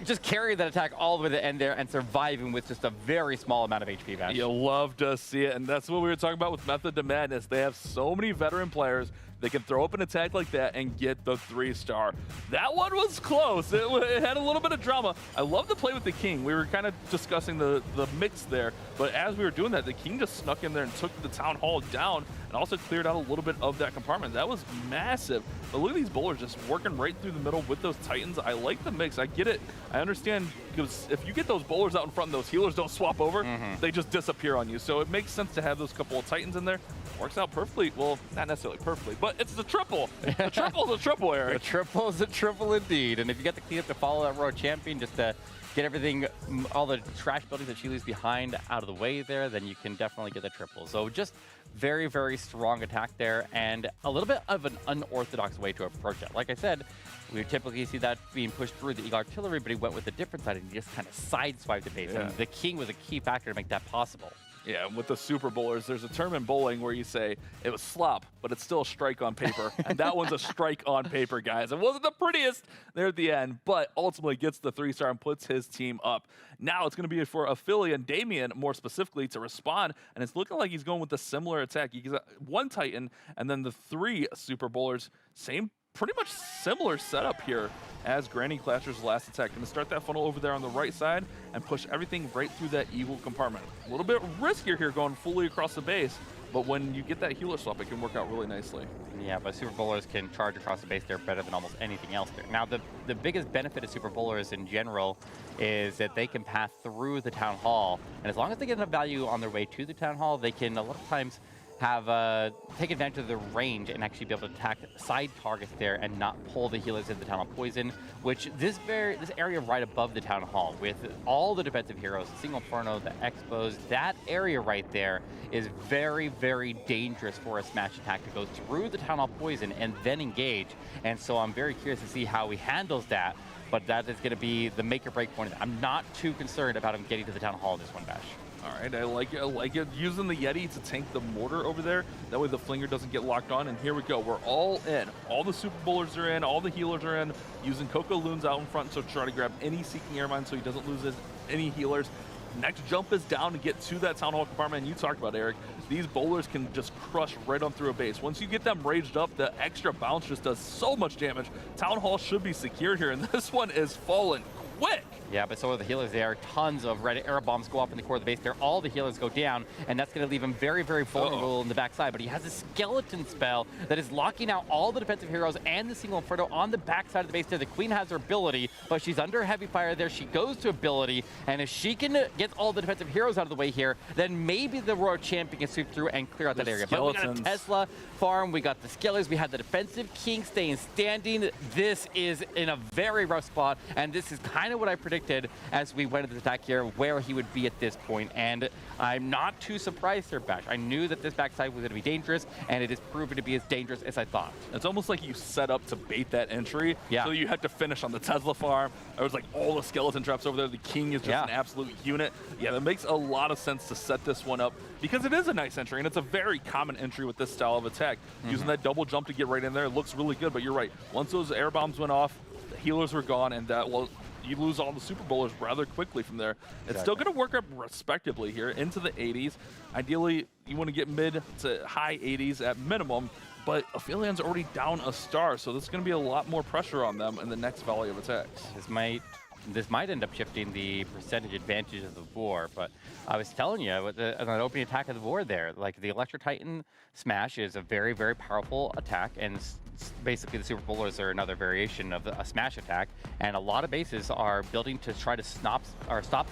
just carry that attack all the way to the end there and surviving with just a very small amount of HP bash. You love to see it, and that's what we were talking about with Method to Madness. They have so many veteran players. They can throw up an attack like that and get the 3-star. That one was close. It had a little bit of drama. I love the play with the King. We were kind of discussing the mix there, but as we were doing that, the King just snuck in there and took the Town Hall down and also cleared out a little bit of that compartment. That was massive. But look at these Bowlers just working right through the middle with those Titans. I like the mix. I get it. I understand, because if you get those Bowlers out in front and those healers don't swap over, they just disappear on you. So it makes sense to have those couple of Titans in there. Works out perfectly. Well, not necessarily perfectly, but it's the triple. The triple's a triple, Eric. The triple's a triple indeed. And if you get the cleanup to follow that World Champion, just to get everything, all the trash buildings that she leaves behind out of the way there, then you can definitely get the triple. So just very, very strong attack there, and a little bit of an unorthodox way to approach it. Like I said, we typically see that being pushed through the Eagle Artillery, but he went with a different side and he just kind of sideswiped the base. And the King was a key factor to make that possible. Yeah, with the Super Bowlers, there's a term in bowling where you say it was slop, but it's still a strike on paper. And that one's a strike on paper, guys. It wasn't the prettiest there at the end, but ultimately gets the 3-star and puts his team up. Now it's going to be for Ophelia and Damien, more specifically, to respond. And it's looking like he's going with a similar attack. He's got 1 Titan and then the 3 Super Bowlers. Same, pretty much similar setup here as Granny Clasher's last attack. Going to start that funnel over there on the right side and push everything right through that Eagle compartment. A little bit riskier here going fully across the base, but when you get that healer swap, it can work out really nicely. Yeah, but Super Bowlers can charge across the base there better than almost anything else there. Now, the biggest benefit of Super Bowlers in general is that they can pass through the Town Hall, and as long as they get enough value on their way to the Town Hall, they can a lot of times have take advantage of the range and actually be able to attack side targets there and not pull the healers into the Town Hall Poison, which this area right above the Town Hall with all the defensive heroes, the Single Inferno, the Expos, that area right there is very, very dangerous for a smash attack to go through the Town Hall Poison and then engage. And so I'm very curious to see how he handles that, but that is going to be the make or break point. I'm not too concerned about him getting to the Town Hall this one, Bash. All right, I like it. Using the Yeti to tank the mortar over there. That way the Flinger doesn't get locked on. And here we go. We're all in. All the Super Bowlers are in. All the healers are in. Using Coco Loons out in front, so try to grab any Seeking Airmine so he doesn't lose any healers. next jump is down to get to that Town Hall compartment. And you talked about, Eric, these bowlers can just crush right on through a base. Once you get them raged up, the extra bounce just does so much damage. Town Hall should be secured here, and this one is falling quick. Yeah, but so are the healers there. Tons of red arrow bombs go off in the core of the base there. All the healers go down, and that's going to leave him very, very vulnerable in the backside. But he has a skeleton spell that is locking out all the defensive heroes and the single Inferno on the backside of the base there. The Queen has her ability, but she's under heavy fire there. She goes to ability, and if she can get all the defensive heroes out of the way here, then maybe the Royal Champion can sweep through and clear out that area. But we got a Tesla farm, we got the Skillers, we had the defensive King staying standing. This is in a very rough spot, and this is kind of what I predicted as we went into the attack here, where he would be at this point. And I'm not too surprised here, Bash. I knew that this backside was going to be dangerous, and it is proven to be as dangerous as I thought. It's almost like you set up to bait that entry, yeah. So you had to finish on the Tesla farm. There was like all the skeleton traps over there. The King is just an absolute unit. Yeah, that makes a lot of sense to set this one up because it is a nice entry, and it's a very common entry with this style of attack. Using that double jump to get right in there, it looks really good, but you're right. Once those air bombs went off, the healers were gone, and that, well, you lose all the Super Bowlers rather quickly from there. It's still going to work up respectively here into the 80s. Ideally, you want to get mid to high 80s at minimum, but Aphelions are already down a star, so there's going to be a lot more pressure on them in the next volley of attacks. This might end up shifting the percentage advantage of the board, but I was telling you with an opening attack of the board there, like the Electro Titan Smash is a very, very powerful attack, and basically the Super Bowlers are another variation of a Smash attack, and a lot of bases are building to try to stop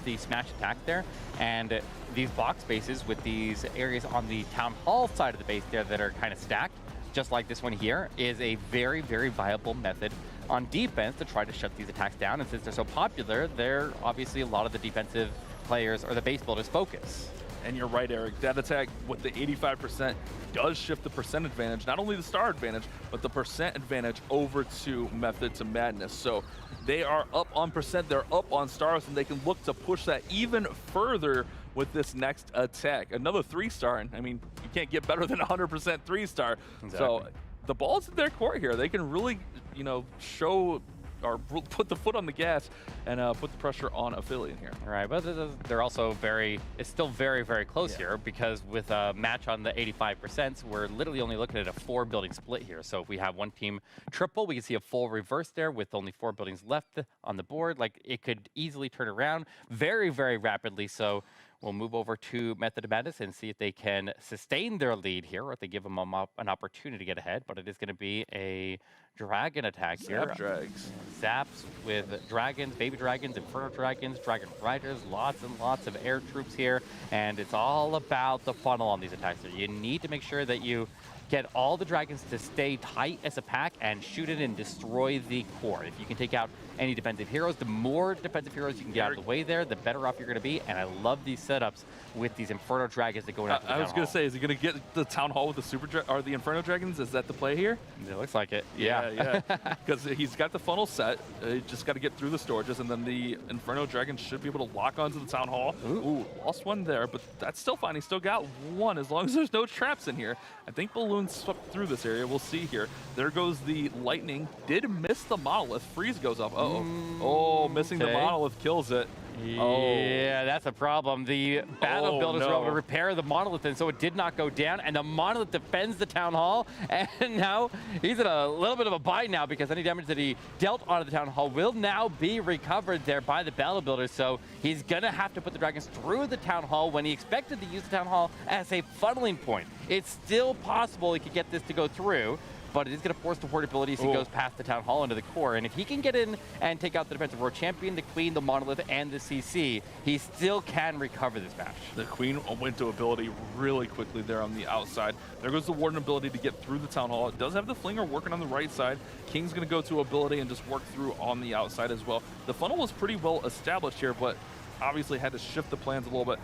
the Smash attack there, and these box bases with these areas on the Town Hall side of the base there that are kind of stacked, just like this one here, is a very, very viable method on defense to try to shut these attacks down. And since they're so popular, they're obviously a lot of the defensive players or the base builders' focus. And you're right, Eric. That attack with the 85% does shift the percent advantage, not only the star advantage, but the percent advantage over to Method to Madness. So they are up on percent, they're up on stars, and they can look to push that even further with this next attack. Another 3-star, and I mean, you can't get better than 100% 3-star. Exactly. So the ball's in their court here. They can really, you know, show or put the foot on the gas and put the pressure on Aphelion here. Right, but they're also it's still very, very close here, because with a match on the 85%, we're literally only looking at a 4-building split here. So if we have one team triple, we can see a full reverse there with only 4 buildings left on the board. Like, it could easily turn around very, very rapidly. So we'll move over to Method of Madness and see if they can sustain their lead here, or if they give them an opportunity to get ahead. But it is going to be a dragon attack here. Drags. Zaps with dragons, baby dragons, inferno dragons, dragon riders, lots and lots of air troops here. And it's all about the funnel on these attacks. So you need to make sure that you get all the dragons to stay tight as a pack and shoot it and destroy the core. If you can take out any defensive heroes, the more defensive heroes you can get out of the way there, the better off you're going to be. And I love these setups with these Inferno Dragons that go into the Town Hall. I was going to say, is he going to get the Town Hall with the or the Inferno Dragons? Is that the play here? It looks like it. Yeah. Because he's got the funnel set. He just got to get through the storages, and then the Inferno Dragons should be able to lock onto the Town Hall. Ooh, lost one there, but that's still fine. He still got one, as long as there's no traps in here. I think Balloon swept through this area. We'll see here. There goes the Lightning. Did miss the Monolith. Freeze goes off. Oh, missing the Monolith kills it. Yeah, that's a problem. The battle builders were able to repair the Monolith, and so it did not go down, and the Monolith defends the Town Hall, and now he's in a little bit of a bind now, because any damage that he dealt onto the Town Hall will now be recovered there by the battle builders, so he's going to have to put the dragons through the Town Hall when he expected to use the Town Hall as a funneling point. It's still possible he could get this to go through, but it is going to force the portability as he goes past the Town Hall into the core. And if he can get in and take out the defensive World Champion, the Queen, the Monolith, and the CC, he still can recover this match. The Queen went to ability really quickly there on the outside. There goes the Warden ability to get through the Town Hall. It does have the Flinger working on the right side. King's going to go to ability and just work through on the outside as well. The funnel was pretty well established here, but obviously had to shift the plans a little bit.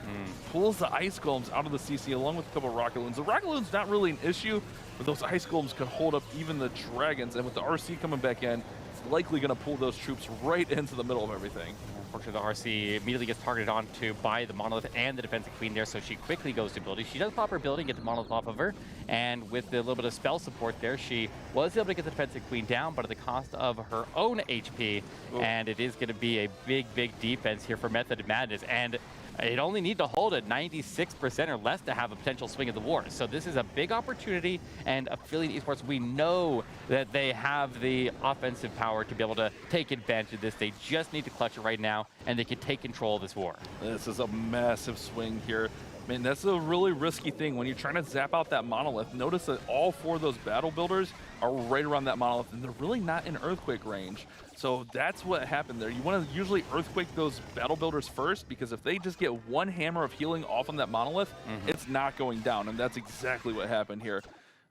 Pulls the Ice Golems out of the CC along with a couple of Rocket Loons. The Rocket Loon's not really an issue, but those Ice Golems could hold up even the Dragons, and with the RC coming back in, it's likely going to pull those troops right into the middle of everything. Unfortunately, the RC immediately gets targeted onto by the Monolith and the defensive Queen there, so she quickly goes to ability. She does pop her ability and get the Monolith off of her, and with a little bit of spell support there, she was able to get the defensive Queen down, but at the cost of her own HP, and it is going to be a big, big defense here for Method of Madness. And It only need to hold at 96% or less to have a potential swing of the war. So this is a big opportunity, and Affiliate Esports, we know that they have the offensive power to be able to take advantage of this. They just need to clutch it right now, and they can take control of this war. This is a massive swing here. I mean, that's a really risky thing when you're trying to zap out that monolith. Notice that all 4 of those battle builders are right around that monolith, and they're really not in earthquake range. So that's what happened there. You want to usually earthquake those battle builders first, because if they just get one hammer of healing off on that monolith, it's not going down, and that's exactly what happened here.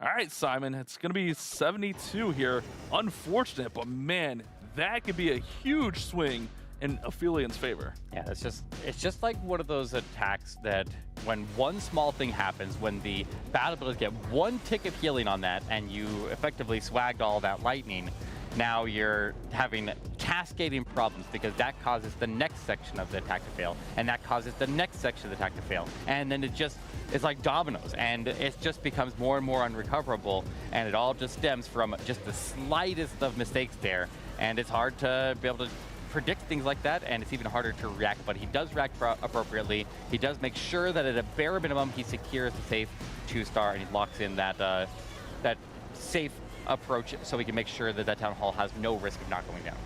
All right, Simon, it's going to be 72 here. Unfortunate, but man, that could be a huge swing in Aphelian's favor. Yeah, it's just like one of those attacks that when one small thing happens, when the battle builders get one tick of healing on that, and you effectively swagged all that lightning, now you're having cascading problems, because that causes the next section of the attack to fail, and that causes the next section of the attack to fail, and then it's like dominoes, and it just becomes more and more unrecoverable, and it all just stems from just the slightest of mistakes there, and it's hard to be able to predict things like that, and it's even harder to react, but he does react appropriately. He does make sure that at a bare minimum he secures the safe 2-star, and he locks in that that safe approach, so we can make sure that that town hall has no risk of not going down.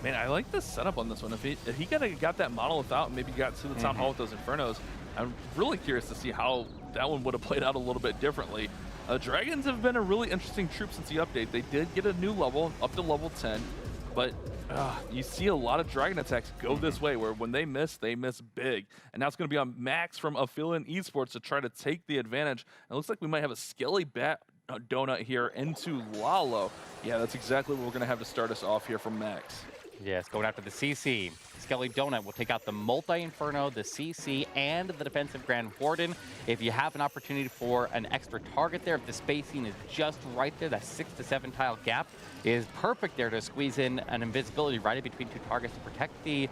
Man, I like the setup on this one. If he got that monolith out and maybe got to the town hall with those Infernos, I'm really curious to see how that one would have played out a little bit differently. Dragons have been a really interesting troop since the update. They did get a new level, up to level 10, but you see a lot of Dragon attacks go this way, where when they miss big. And now it's going to be on Max from Affiliate Esports to try to take the advantage. And it looks like we might have a Skelly Bat donut here into Lalo. Yeah, that's exactly what we're going to have to start us off here from Max. Yes, going after the CC. Skelly Donut will take out the Multi-Inferno, the CC, and the defensive Grand Warden. If you have an opportunity for an extra target there, if the spacing is just right there, that 6 to 7 tile gap is perfect there to squeeze in an invisibility right in between 2 targets to protect the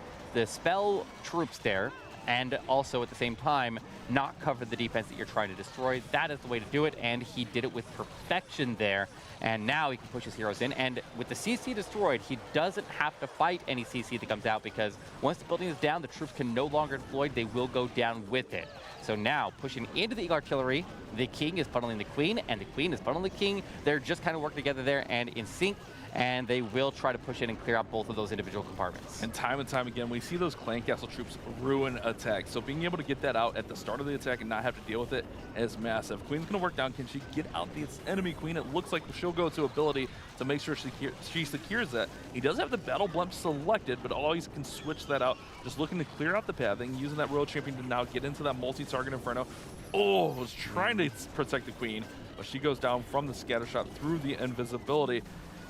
spell troops there, and also at the same time not cover the defense that you're trying to destroy. That is the way to do it, and he did it with perfection there. And now he can push his heroes in, and with the CC destroyed, he doesn't have to fight any CC that comes out, because once the building is down, the troops can no longer deploy, they will go down with it. So now, pushing into the Eagle Artillery, the King is funneling the Queen, and the Queen is funneling the King. They're just kind of working together there and in sync, and they will try to push in and clear out both of those individual compartments. And time again, we see those Clan Castle troops ruin attacks. So being able to get that out at the start of the attack and not have to deal with it is massive. Queen's going to work down. Can she get out the enemy Queen? It looks like she'll go to ability to make sure she secures that. He does have the Battle Blimp selected, but always can switch that out. Just looking to clear out the pathing, using that Royal Champion to now get into that multi-target Inferno. Oh, was trying to protect the Queen, but she goes down from the Scattershot through the invisibility.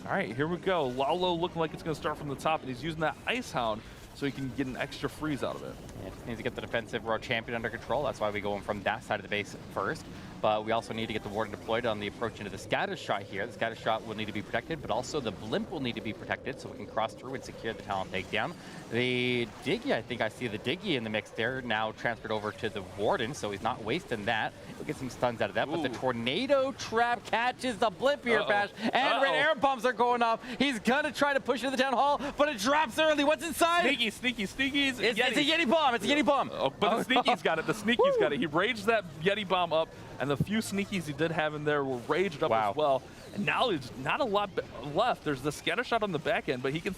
All right, here we go. Lalo looking like it's going to start from the top, and he's using that Ice Hound so he can get an extra freeze out of it. Yeah, just needs to get the defensive Royal Champion under control. That's why we go in from that side of the base first. But we also need to get the Warden deployed on the approach into the Scatter Shot here. The Scatter Shot will need to be protected, but also the Blimp will need to be protected so we can cross through and secure the talent takedown. The Diggy, I think I see the Diggy in the mix there, now transferred over to the Warden, so he's not wasting that. He'll get some stuns out of that, but the Tornado Trap catches the Blimp here, Bash, and red air bombs are going off. He's gonna try to push into the Town Hall, but it drops early. What's inside? Sneakies. It's a Yeti Bomb. It's a Yeti Bomb. But the Sneaky's got it. The Sneaky's got it. He raged that Yeti Bomb up, and the few Sneakies he did have in there were raged up as well. And now there's not a lot left. There's the Scatter Shot on the back end, but he can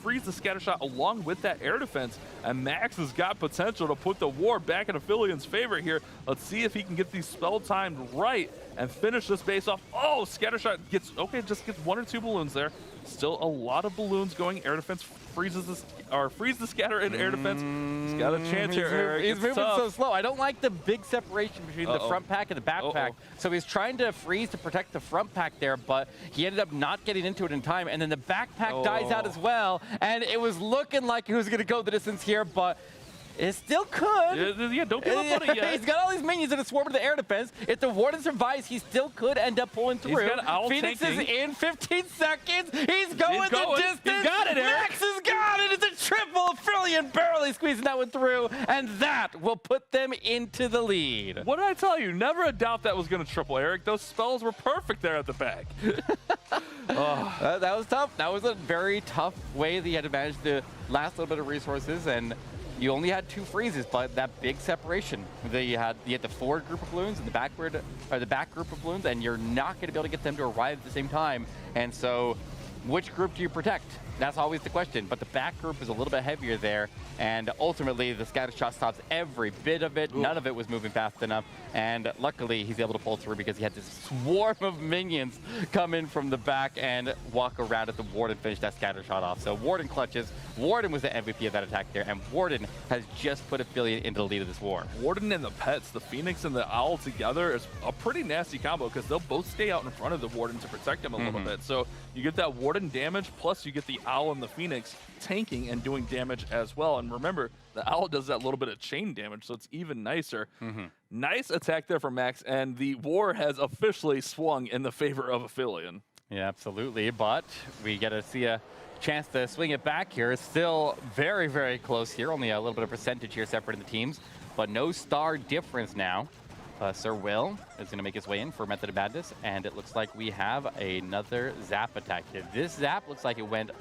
freeze the Scatter Shot along with that air defense. And Max has got potential to put the war back in Affiliate's favor here. Let's see if he can get these spell timed right and finish this base off. Oh, Scatter Shot gets, okay, just gets 1 or 2 balloons there. Still a lot of balloons going. Air defense freezes this, or freeze the scatter in air defense. He's got a chance here, Eric. He's moving so slow. I don't like the big separation between the front pack and the back pack. So he's trying to freeze to protect the front pack there, but he ended up not getting into it in time. And then the back pack dies out as well. And it was looking like he was going to go the distance here, but it still could. Yeah, don't give up on it yet. He's got all these minions that have swarmed to the air defense. If the Warden survives, he still could end up pulling through. He's got Owl Phoenix tanking. is in 15 seconds. He's going the distance. He's got it, Eric. Max has got it. It's a triple. Affiliate barely squeezing that one through, and that will put them into the lead. What did I tell you? Never a doubt that was going to triple, Eric. Those spells were perfect there at the back. That was tough. That was a very tough way that he had to manage the last little bit of resources, and you only had 2 freezes, but that big separation. You had the forward group of balloons and the back group of balloons, and you're not going to be able to get them to arrive at the same time. And so, which group do you protect? That's always the question. But the back group is a little bit heavier there, and ultimately the scatter shot stops every bit of it. Ooh. None of it was moving fast enough, and luckily he's able to pull through because he had this swarm of minions come in from the back and walk around at the ward and finish that scatter shot off. So Warden clutches. Warden was the MVP of that attack there, and Warden has just put Affiliate into the lead of this war. Warden and the pets, the Phoenix and the Owl together, is a pretty nasty combo because they'll both stay out in front of the Warden to protect him a little bit. So you get that Warden damage, plus you get the Owl and the Phoenix tanking and doing damage as well. And remember, the Owl does that little bit of chain damage, so it's even nicer. Nice attack there from Max, and the war has officially swung in the favor of Aphelion. Yeah, absolutely, but we get to see a chance to swing it back here. It's still very, very close here, only a little bit of percentage here separating the teams, but no star difference now. Sir Will is going to make his way in for Method of Madness, and it looks like we have another zap attack here. This zap looks like it went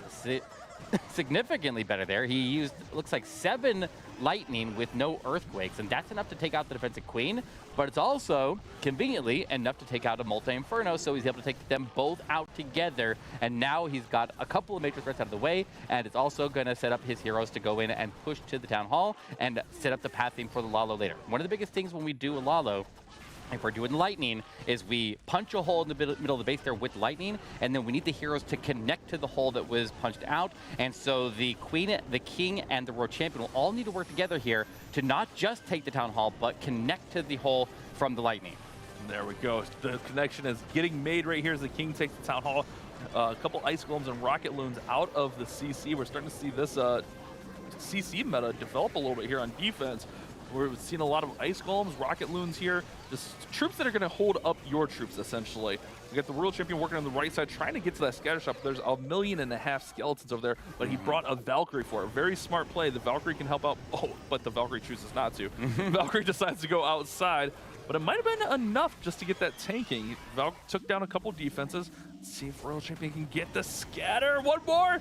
significantly better there. He used, looks like 7 lightning with no earthquakes, and that's enough to take out the defensive queen, but it's also conveniently enough to take out a multi-inferno, so he's able to take them both out together, and now he's got a couple of major threats out of the way, and it's also going to set up his heroes to go in and push to the town hall and set up the pathing for the Lalo later. One of the biggest things when we do a Lalo, if we're doing lightning, is we punch a hole in the middle of the base there with lightning, and then we need the heroes to connect to the hole that was punched out. And so the queen, the king, and the world champion will all need to work together here to not just take the town hall, but connect to the hole from the lightning. There we go. The connection is getting made right here as the king takes the town hall. A couple ice golems and rocket loons out of the CC. We're starting to see this CC meta develop a little bit here on defense. We're seeing a lot of ice golems, rocket loons here, just troops that are going to hold up your troops, essentially. We got the world champion working on the right side, trying to get to that scatter shot. There's 1.5 million skeletons over there, but he brought a Valkyrie for it. Very smart play. The Valkyrie can help out. Oh, but the Valkyrie chooses not to. Valkyrie decides to go outside, but it might have been enough just to get that tanking. Valk took down a couple defenses. Let's see if Royal Champion can get the scatter. One more.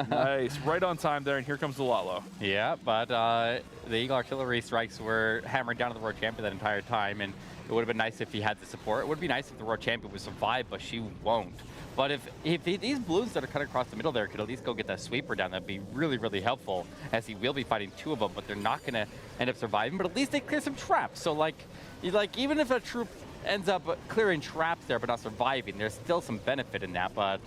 Nice. Right on time there, and here comes the Lalo. Yeah, but the Eagle artillery strikes were hammering down to the World Champion that entire time, and it would have been nice if he had the support. It would be nice if the World Champion would survive, but she won't. But if these balloons that are cut across the middle there could at least go get that sweeper down, that'd be really, really helpful, as he will be fighting 2 of them, but they're not going to end up surviving. But at least they clear some traps. So, like even if a troop ends up clearing traps there but not surviving, there's still some benefit in that. But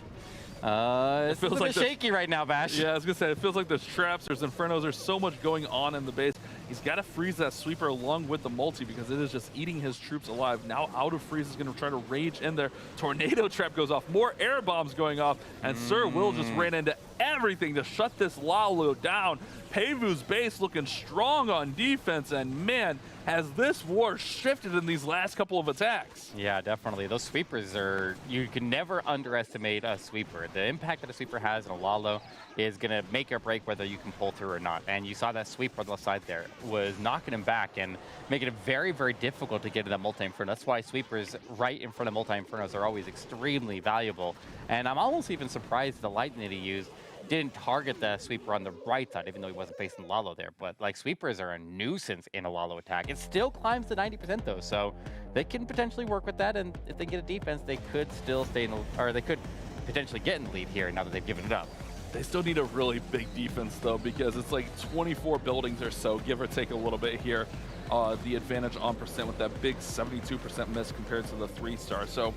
it's a little bit shaky right now, Bash. Yeah, I was going to say, it feels like there's traps, there's infernos, there's so much going on in the base. He's got to freeze that sweeper along with the multi because it is just eating his troops alive. Now out of freeze is going to try to rage in there. Tornado trap goes off. More air bombs going off. And Sir Will just ran into everything to shut this Lalo down. Pevu's base looking strong on defense. And man, has this war shifted in these last couple of attacks. Yeah, definitely. Those sweepers are, you can never underestimate a sweeper. The impact that a sweeper has in a Lalo is going to make or break whether you can pull through or not. And you saw that sweeper on the left side there was knocking him back and making it very, very difficult to get to that multi-inferno. That's why sweepers right in front of multi-infernos are always extremely valuable. And I'm almost even surprised the lightning that he used didn't target the sweeper on the right side, even though he wasn't facing Lalo there. But like, sweepers are a nuisance in a Lalo attack. It still climbs to 90% though, so they can potentially work with that. And if they get a defense, they could still stay in the, or they could potentially get in the lead here now that they've given it up. They still need a really big defense though, because it's like 24 buildings or so, give or take a little bit here. The advantage on percent with that big 72% miss compared to the 3-star. So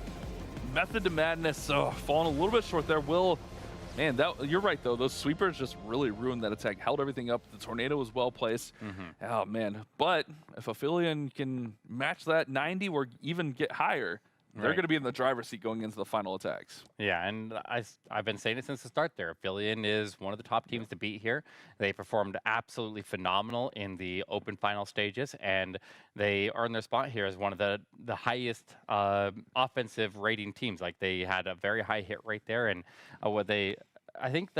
Method to Madness falling a little bit short there. Man, you're right though. Those sweepers just really ruined that attack. Held everything up. The tornado was well placed. Oh man! But if Aphelion can match that 90 or even get higher, they're going to be in the driver's seat going into the final attacks. Yeah, and I've been saying it since the start there. Aphelion is one of the top teams to beat here. They performed absolutely phenomenal in the open final stages, and they earned their spot here as one of the highest offensive rating teams. Like, they had a very high hit rate there, and I think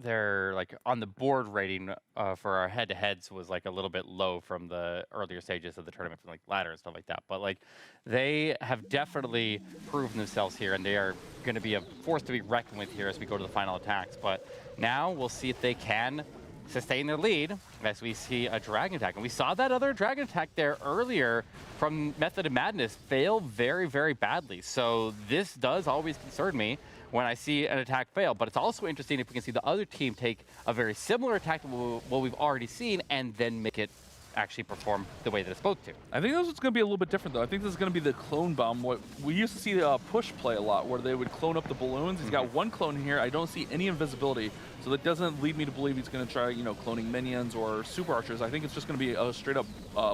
their like on the board rating for our head-to-heads was like a little bit low from the earlier stages of the tournament, from like ladder and stuff like that. But like, they have definitely proven themselves here, and they are going to be a force to be reckoned with here as we go to the final attacks. But now we'll see if they can sustain their lead as we see a Dragon attack. And we saw that other Dragon attack there earlier from Method of Madness fail very, very badly. So this does always concern me when I see an attack fail. But it's also interesting if we can see the other team take a very similar attack to what we've already seen and then make it actually perform the way that it's supposed to. I think this is going to be a little bit different, though. I think this is going to be the clone bomb. What we used to see push play a lot, where they would clone up the balloons. He's got one clone here. I don't see any invisibility, so that doesn't lead me to believe he's going to try, cloning minions or super archers. I think it's just going to be a straight up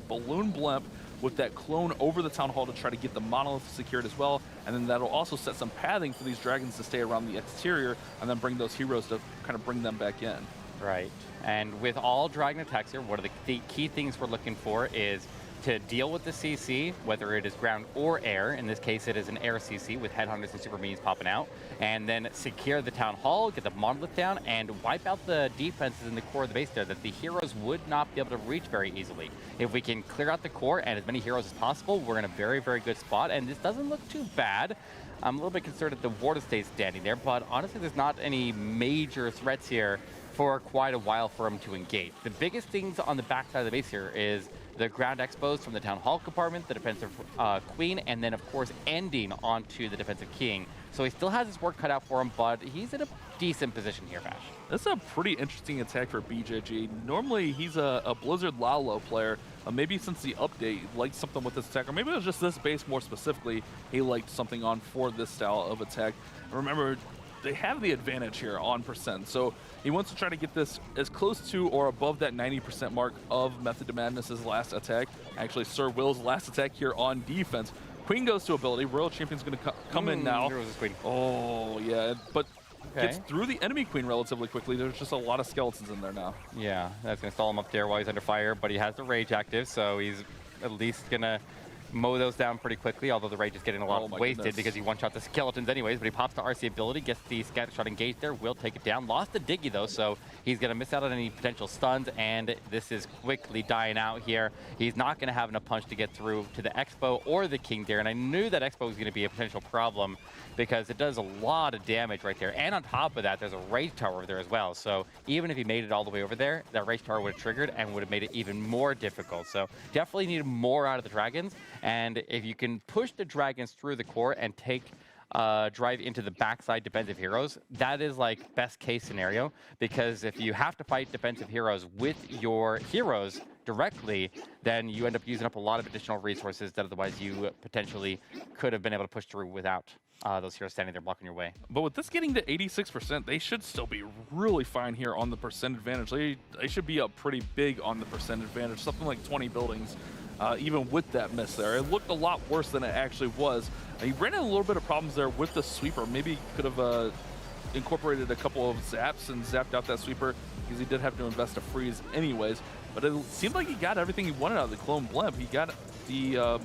balloon blimp with that clone over the town hall to try to get the monolith secured as well, and then that'll also set some pathing for these dragons to stay around the exterior, and then bring those heroes to kind of bring them back in. Right. And with all Dragon attacks here, one of the key things we're looking for is to deal with the CC, whether it is ground or air. In this case, it is an air CC with headhunters and super minions popping out. And then secure the town hall, get the monolith down, and wipe out the defenses in the core of the base there that the heroes would not be able to reach very easily. If we can clear out the core and as many heroes as possible, we're in a very, very good spot. And this doesn't look too bad. I'm a little bit concerned that the warden stays standing there, but honestly, there's not any major threats here for quite a while for him to engage. The biggest things on the backside of the base here is the ground expos from the town hall compartment, the defensive queen, and then of course ending onto the defensive king. So he still has his work cut out for him, but he's in a decent position here, Vash. This is a pretty interesting attack for BJG. Normally he's a Blizzard Lalo player. Maybe since the update, he liked something with this attack, or maybe it was just this base more specifically, he liked something on for this style of attack. Remember, they have the advantage here on percent, so he wants to try to get this as close to or above that 90% mark of Method to Madness's last attack. Actually, Sir Will's last attack here on defense. Queen goes to ability. Royal Champion's going to come in now. Here was his queen. Oh, yeah, but gets through the enemy queen relatively quickly. There's just a lot of skeletons in there now. Yeah, that's going to stall him up there while he's under fire, but he has the rage active, so he's at least going to mow those down pretty quickly, although the rage is getting a lot wasted because he one-shot the skeletons anyways, but he pops the RC ability, gets the scatter shot engaged there, will take it down. Lost the Diggy though, so he's going to miss out on any potential stuns, and this is quickly dying out here. He's not going to have enough punch to get through to the Expo or the King there, and I knew that Expo was going to be a potential problem because it does a lot of damage right there, and on top of that, there's a rage tower over there as well, so even if he made it all the way over there, that rage tower would have triggered and would have made it even more difficult. So definitely needed more out of the dragons. And if you can push the dragons through the core and take drive into the backside defensive heroes, that is like best case scenario, because if you have to fight defensive heroes with your heroes directly, then you end up using up a lot of additional resources that otherwise you potentially could have been able to push through without those heroes standing there blocking your way. But with this getting to 86%, they should still be really fine here on the percent advantage. They should be up pretty big on the percent advantage, something like 20 buildings. Even with that miss there, it looked a lot worse than it actually was. He ran into a little bit of problems there with the sweeper. Maybe he could have incorporated a couple of zaps and zapped out that sweeper, because he did have to invest a freeze anyways. But it seemed like he got everything he wanted out of the clone blimp. He got the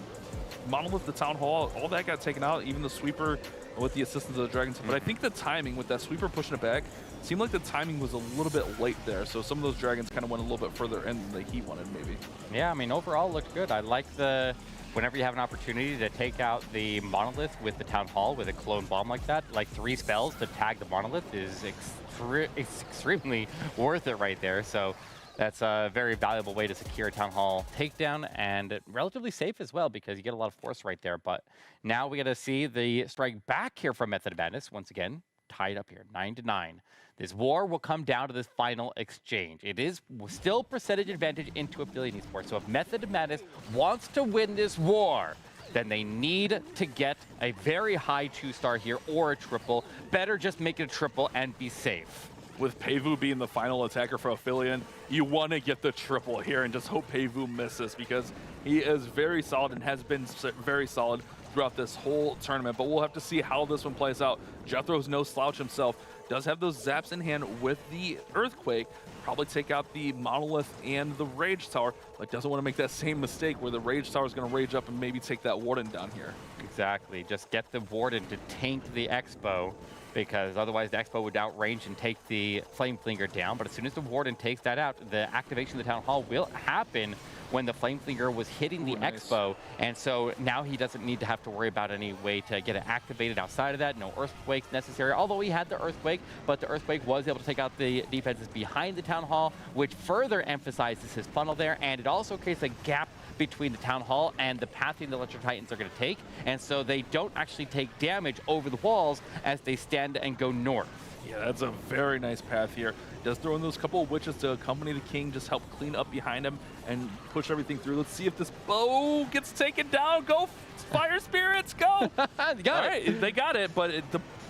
monolith, the town hall, all that got taken out, even the sweeper with the assistance of the dragons. But I think the timing with that sweeper pushing it back seemed like the timing was a little bit late there. So some of those dragons kind of went a little bit further in than he wanted, maybe. Yeah, I mean, overall it looked good. I like whenever you have an opportunity to take out the monolith with the town hall with a clone bomb like that, like 3 spells to tag the monolith is extremely worth it right there. So that's a very valuable way to secure a town hall takedown, and relatively safe as well because you get a lot of force right there. But now we got to see the strike back here from Method of Madness once again, tied up here 9-9. This war will come down to this final exchange. It is still percentage advantage into Affiliate Esports. So if Method of Madness wants to win this war, then they need to get a very high 2-star here or a triple. Better just make it a triple and be safe. With Peivu being the final attacker for Aphelion, you want to get the triple here and just hope Peivu misses, because he is very solid and has been very solid throughout this whole tournament. But we'll have to see how this one plays out. Jethro's no slouch himself. Does have those zaps in hand with the Earthquake. Probably take out the Monolith and the Rage Tower, but doesn't want to make that same mistake where the Rage Tower is going to rage up and maybe take that Warden down here. Exactly. Just get the Warden to tank the Expo because otherwise the Expo would outrange and take the Flame Flinger down. But as soon as the Warden takes that out, the activation of the Town Hall will happen when the Flame Flinger was hitting the Expo. And so now he doesn't need to have to worry about any way to get it activated outside of that. No Earthquakes necessary, although he had the Earthquake, but the Earthquake was able to take out the defenses behind the Town Hall, which further emphasizes his funnel there. And it also creates a gap between the Town Hall and the pathing the Electro Titans are going to take. And so they don't actually take damage over the walls as they stand and go north. Yeah, that's a very nice path here. Does throw in those couple of witches to accompany the king, just help clean up behind him and push everything through. Let's see if this bow gets taken down. Go, Fire Spirits, go! They got it, but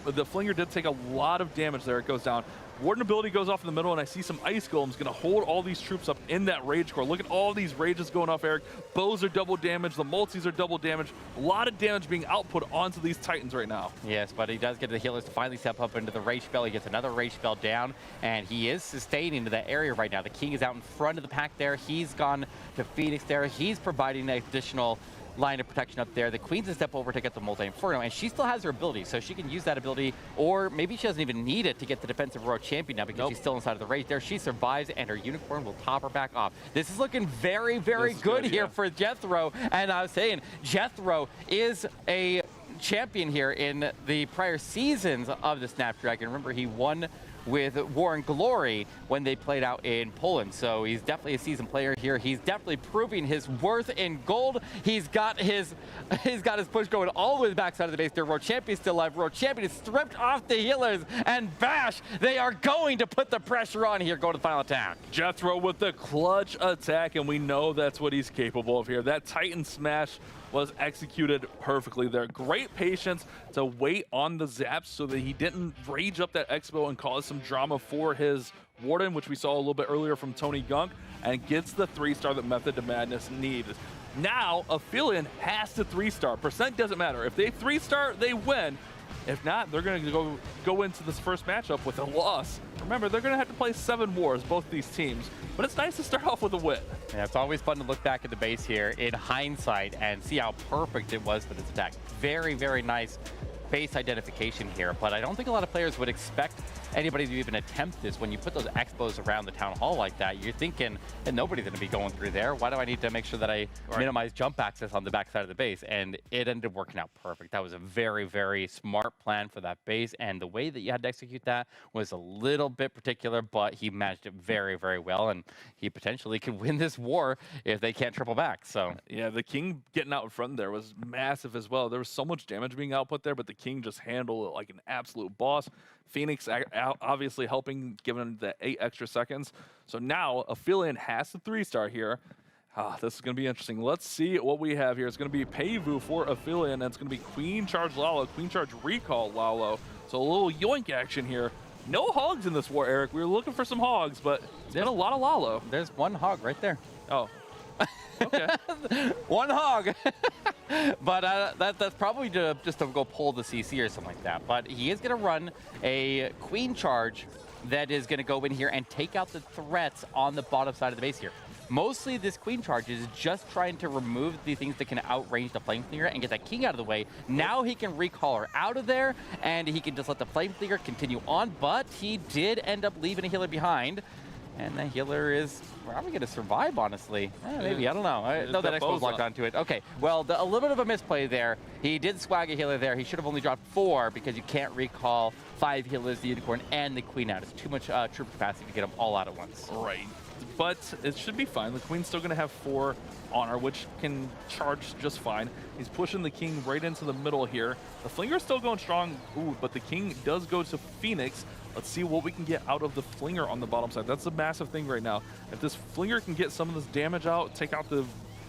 the Flinger did take a lot of damage there. It goes down. Warden ability goes off in the middle, and I see some Ice Golems going to hold all these troops up in that Rage Core. Look at all these Rages going off, Eric. Bows are double damage. The multis are double damage. A lot of damage being output onto these Titans right now. Yes, but he does get the healers to finally step up into the Rage Spell. He gets another Rage Spell down, and he is sustaining that area right now. The King is out in front of the pack there. He's gone to Phoenix there. He's providing an additional line of protection up there. The Queen's a step over to get the Multi-Inferno, and she still has her ability, so she can use that ability, or maybe she doesn't even need it to get the defensive row champion now because she's still inside of the rage there. She survives, and her Unicorn will top her back off. This is looking very, very good here for Jethro, and I was saying, Jethro is a champion here in the prior seasons of the Snapdragon. Remember, he won with War and Glory when they played out in Poland. So he's definitely a seasoned player here. He's definitely proving his worth in gold. He's got his push going all the way to the backside of the base there. Road Champion still alive. Road Champion is stripped off the healers, and Bash, they are going to put the pressure on here. Go to the final attack. Jethro with the clutch attack, and we know that's what he's capable of here. That Titan Smash was executed perfectly there. Great patience to wait on the zaps so that he didn't rage up that Expo and cause some drama for his Warden, which we saw a little bit earlier from Tony Gunk, and gets the 3-star that Method to Madness needs. Now, Aphelion has to 3-star. Percent doesn't matter. If they 3-star, they win. If not, they're going to go into this first matchup with a loss. Remember, they're going to have to play 7 wars, both these teams. But it's nice to start off with a win. Yeah, it's always fun to look back at the base here in hindsight and see how perfect it was for this attack. Very, very nice base identification here, but I don't think a lot of players would expect anybody to even attempt this. When you put those Expos around the Town Hall like that, you're thinking, and nobody's going to be going through there. Why do I need to make sure that I minimize jump access on the backside of the base? And it ended up working out perfect. That was a very, very smart plan for that base, and the way that you had to execute that was a little bit particular, but he managed it very, very well, and he potentially could win this war if they can't triple back. So yeah, the King getting out in front there was massive as well. There was so much damage being output there, but the King just handled it like an absolute boss. Phoenix obviously helping, giving him the 8 extra seconds. So now Aphelion has the 3-star here. This is going to be interesting. Let's see what we have here. It's going to be Peivu for Aphelion, and it's going to be Queen Charge Lalo, Queen Charge Recall Lalo. So a little yoink action here. No hogs in this war, Eric. We were looking for some hogs, but it's been a lot of Lalo. There's one hog right there. Oh. Okay. One hog. But that's probably just to go pull the CC or something like that. But he is going to run a Queen Charge that is going to go in here and take out the threats on the bottom side of the base here. Mostly this Queen Charge is just trying to remove the things that can outrange the Flame Flinger and get that King out of the way. Now he can recall her out of there, and he can just let the Flame Flinger continue on, but he did end up leaving a healer behind. And the healer is probably going to survive, honestly. Maybe, I don't know. No, that Expo's locked onto it. Okay, well, a little bit of a misplay there. He did swag a healer there. He should have only dropped 4 because you can't recall 5 healers, the Unicorn, and the Queen out. It's too much troop capacity to get them all out at once. Right. But it should be fine. The Queen's still going to have 4 honor, which can charge just fine. He's pushing the King right into the middle here. The Flinger's still going strong, but the King does go to Phoenix. Let's see what we can get out of the Flinger on the bottom side. That's a massive thing right now. If this Flinger can get some of this damage out, take out the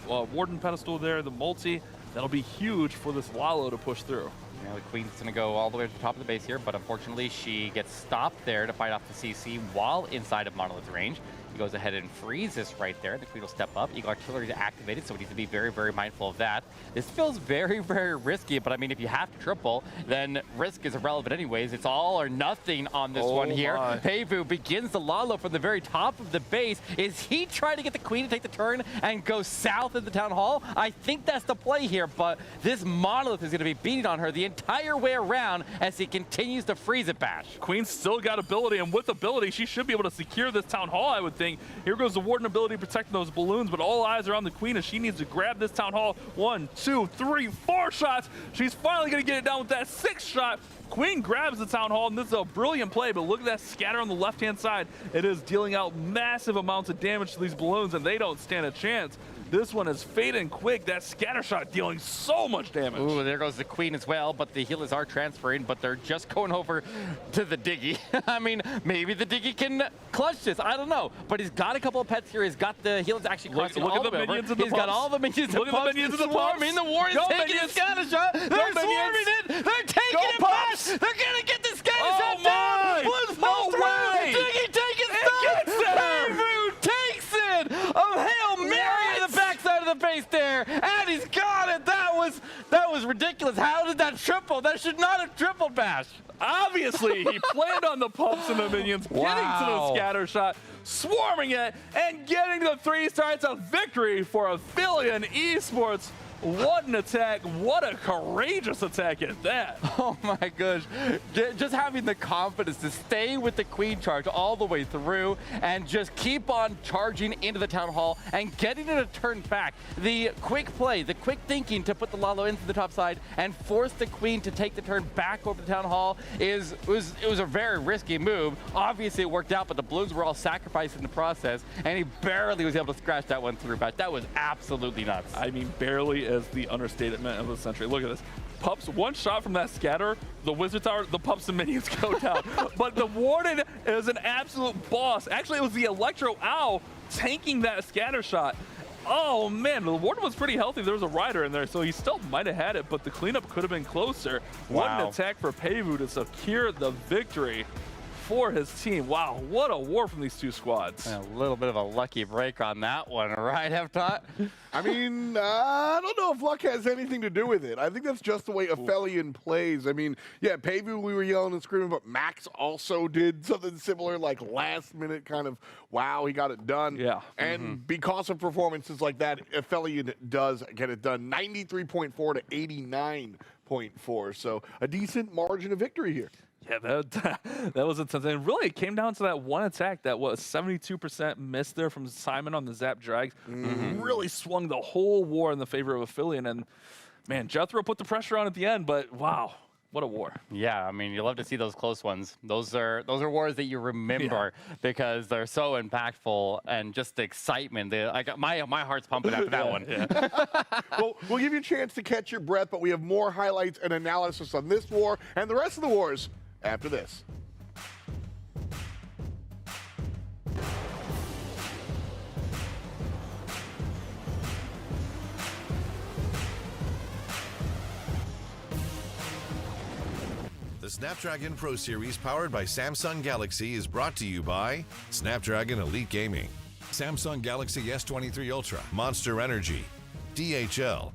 Warden pedestal there, the multi, that'll be huge for this Lalo to push through. Yeah, the Queen's going to go all the way to the top of the base here, but unfortunately she gets stopped there to fight off the CC while inside of Monolith range. He goes ahead and freezes right there. The queen will step up. Eagle Artillery is activated, so we need to be very, very mindful of that. This feels very, very risky, but I mean, if you have to triple, then risk is irrelevant anyways. It's all or nothing on this one here. Peivu begins the Lalo from the very top of the base. Is he trying to get the queen to take the turn and go south of the town hall? I think that's the play here, but this Monolith is going to be beating on her the entire way around as he continues to freeze it, Bash. Queen's still got ability, and with ability, she should be able to secure this town hall, I would think. Here goes the Warden ability protecting those balloons, but all eyes are on the Queen as she needs to grab this town hall. 1, 2, 3, 4 shots. She's finally going to get it down with that 6th shot. Queen grabs the town hall, and this is a brilliant play, but look at that scatter on the left-hand side. It is dealing out massive amounts of damage to these balloons, and they don't stand a chance. This one is fading quick. That scatter shot dealing so much damage. Ooh, there goes the Queen as well, but the healers are transferring, but they're just going over to the Diggy. I mean, maybe the Diggy can clutch this. I don't know. But he's got a couple of pets here. He's got the healers actually crossing look all at the over. minions in the He's got all the minions Look at the minions in the swarming. The Warden's taking minions. the scatter shot. They're swarming it. They're taking it back. They're going to get the scatter shot down. Blue's no way. Diggy taking stuff. Peivu takes it. Oh, Hail Mary in the backside of the base there. And he's got it. That was ridiculous. How did that triple? That should not have tripled, Bash. Obviously, he planned on the pumps and the minions, getting to the scatter shot, swarming it, and getting the 3 stars. It's a victory for Aphelion Esports. What an attack. What a courageous attack at that. Oh my gosh. Just having the confidence to stay with the Queen charge all the way through and just keep on charging into the town hall and getting it to turn back. The quick play, the quick thinking to put the Lalo into the top side and force the Queen to take the turn back over the town hall was a very risky move. Obviously it worked out, but the balloons were all sacrificed in the process, and he barely was able to scratch that one through. But that was absolutely nuts. I mean, barely is the understatement of the century. Look at this. Pups, one shot from that scatter, the Wizard Tower, the Pups and minions go down. But the Warden is an absolute boss. Actually, it was the Electro Owl tanking that scatter shot. Oh man, the Warden was pretty healthy. There was a rider in there, so he still might have had it, but the cleanup could have been closer. Wow. What an attack for Peivu to secure the victory for his team. Wow, what a war from these two squads. A little bit of a lucky break on that one, right, Heftot? I mean, I don't know if luck has anything to do with it. I think that's just the way Aphelion plays. I mean, yeah, Peivu, we were yelling and screaming, but Max also did something similar, like last minute kind of, wow, he got it done. Yeah. And because of performances like that, Aphelion does get it done. 93.4 to 89.4. So a decent margin of victory here. Yeah, that was intense. And really, it came down to that one attack that was 72% missed there from Simon on the Zap Drags. Really swung the whole war in the favor of Aphelion. And, man, Jethro put the pressure on at the end, but wow, what a war. Yeah, I mean, you love to see those close ones. Those are wars that you remember because they're so impactful and just the excitement. My heart's pumping after that one. Well, we'll give you a chance to catch your breath, but we have more highlights and analysis on this war and the rest of the wars after this. The Snapdragon Pro Series powered by Samsung Galaxy is brought to you by Snapdragon Elite Gaming, Samsung Galaxy S23 Ultra, Monster Energy, DHL,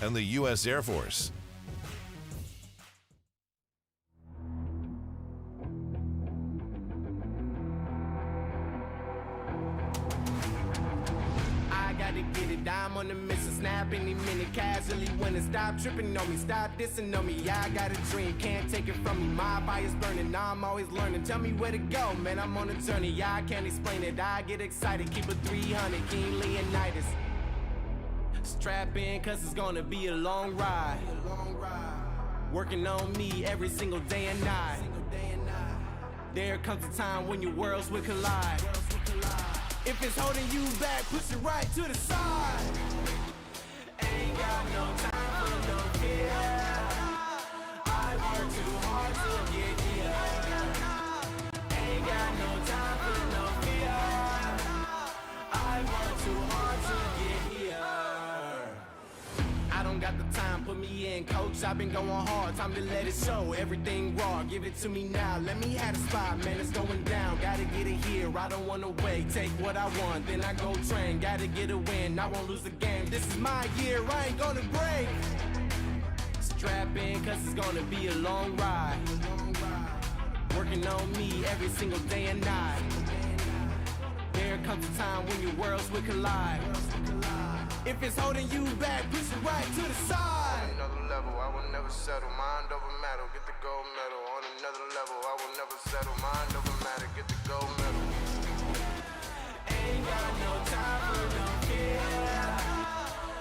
and the U.S. Air Force. Get it, I'm on the mission, snap any minute, casually winning. Stop tripping on me, stop dissing on me. Yeah, I got a dream, can't take it from me. My fire's burning, now I'm always learning. Tell me where to go, man, I'm on a journey. Yeah, I can't explain it, I get excited. Keep it 300, King Leonidas. Strap in, cause it's gonna be a long ride. Working on me every single day and night. There comes a time when your worlds will collide. If it's holding you back, push it right to the side. Ain't got no time for no fear. I work too hard to get here. Ain't got no time for no fear. I work too hard to get here. I don't got the time, put me in, coach, I've been going hard, time to let it show. Everything raw, give it to me now. Let me have the spot, man, it's going down. Gotta get it here, I don't wanna wait. Take what I want, then I go train. Gotta get a win, I won't lose the game. This is my year, I ain't gonna break. Strap in, cause it's gonna be a long ride. Working on me every single day and night. There comes a time when your worlds will collide. If it's holding you back, push it right to the side. On another level, I will never settle. Mind over matter, get the gold medal. On another level, I will never settle. Mind over matter, get the gold medal. Ain't got no time for no fear.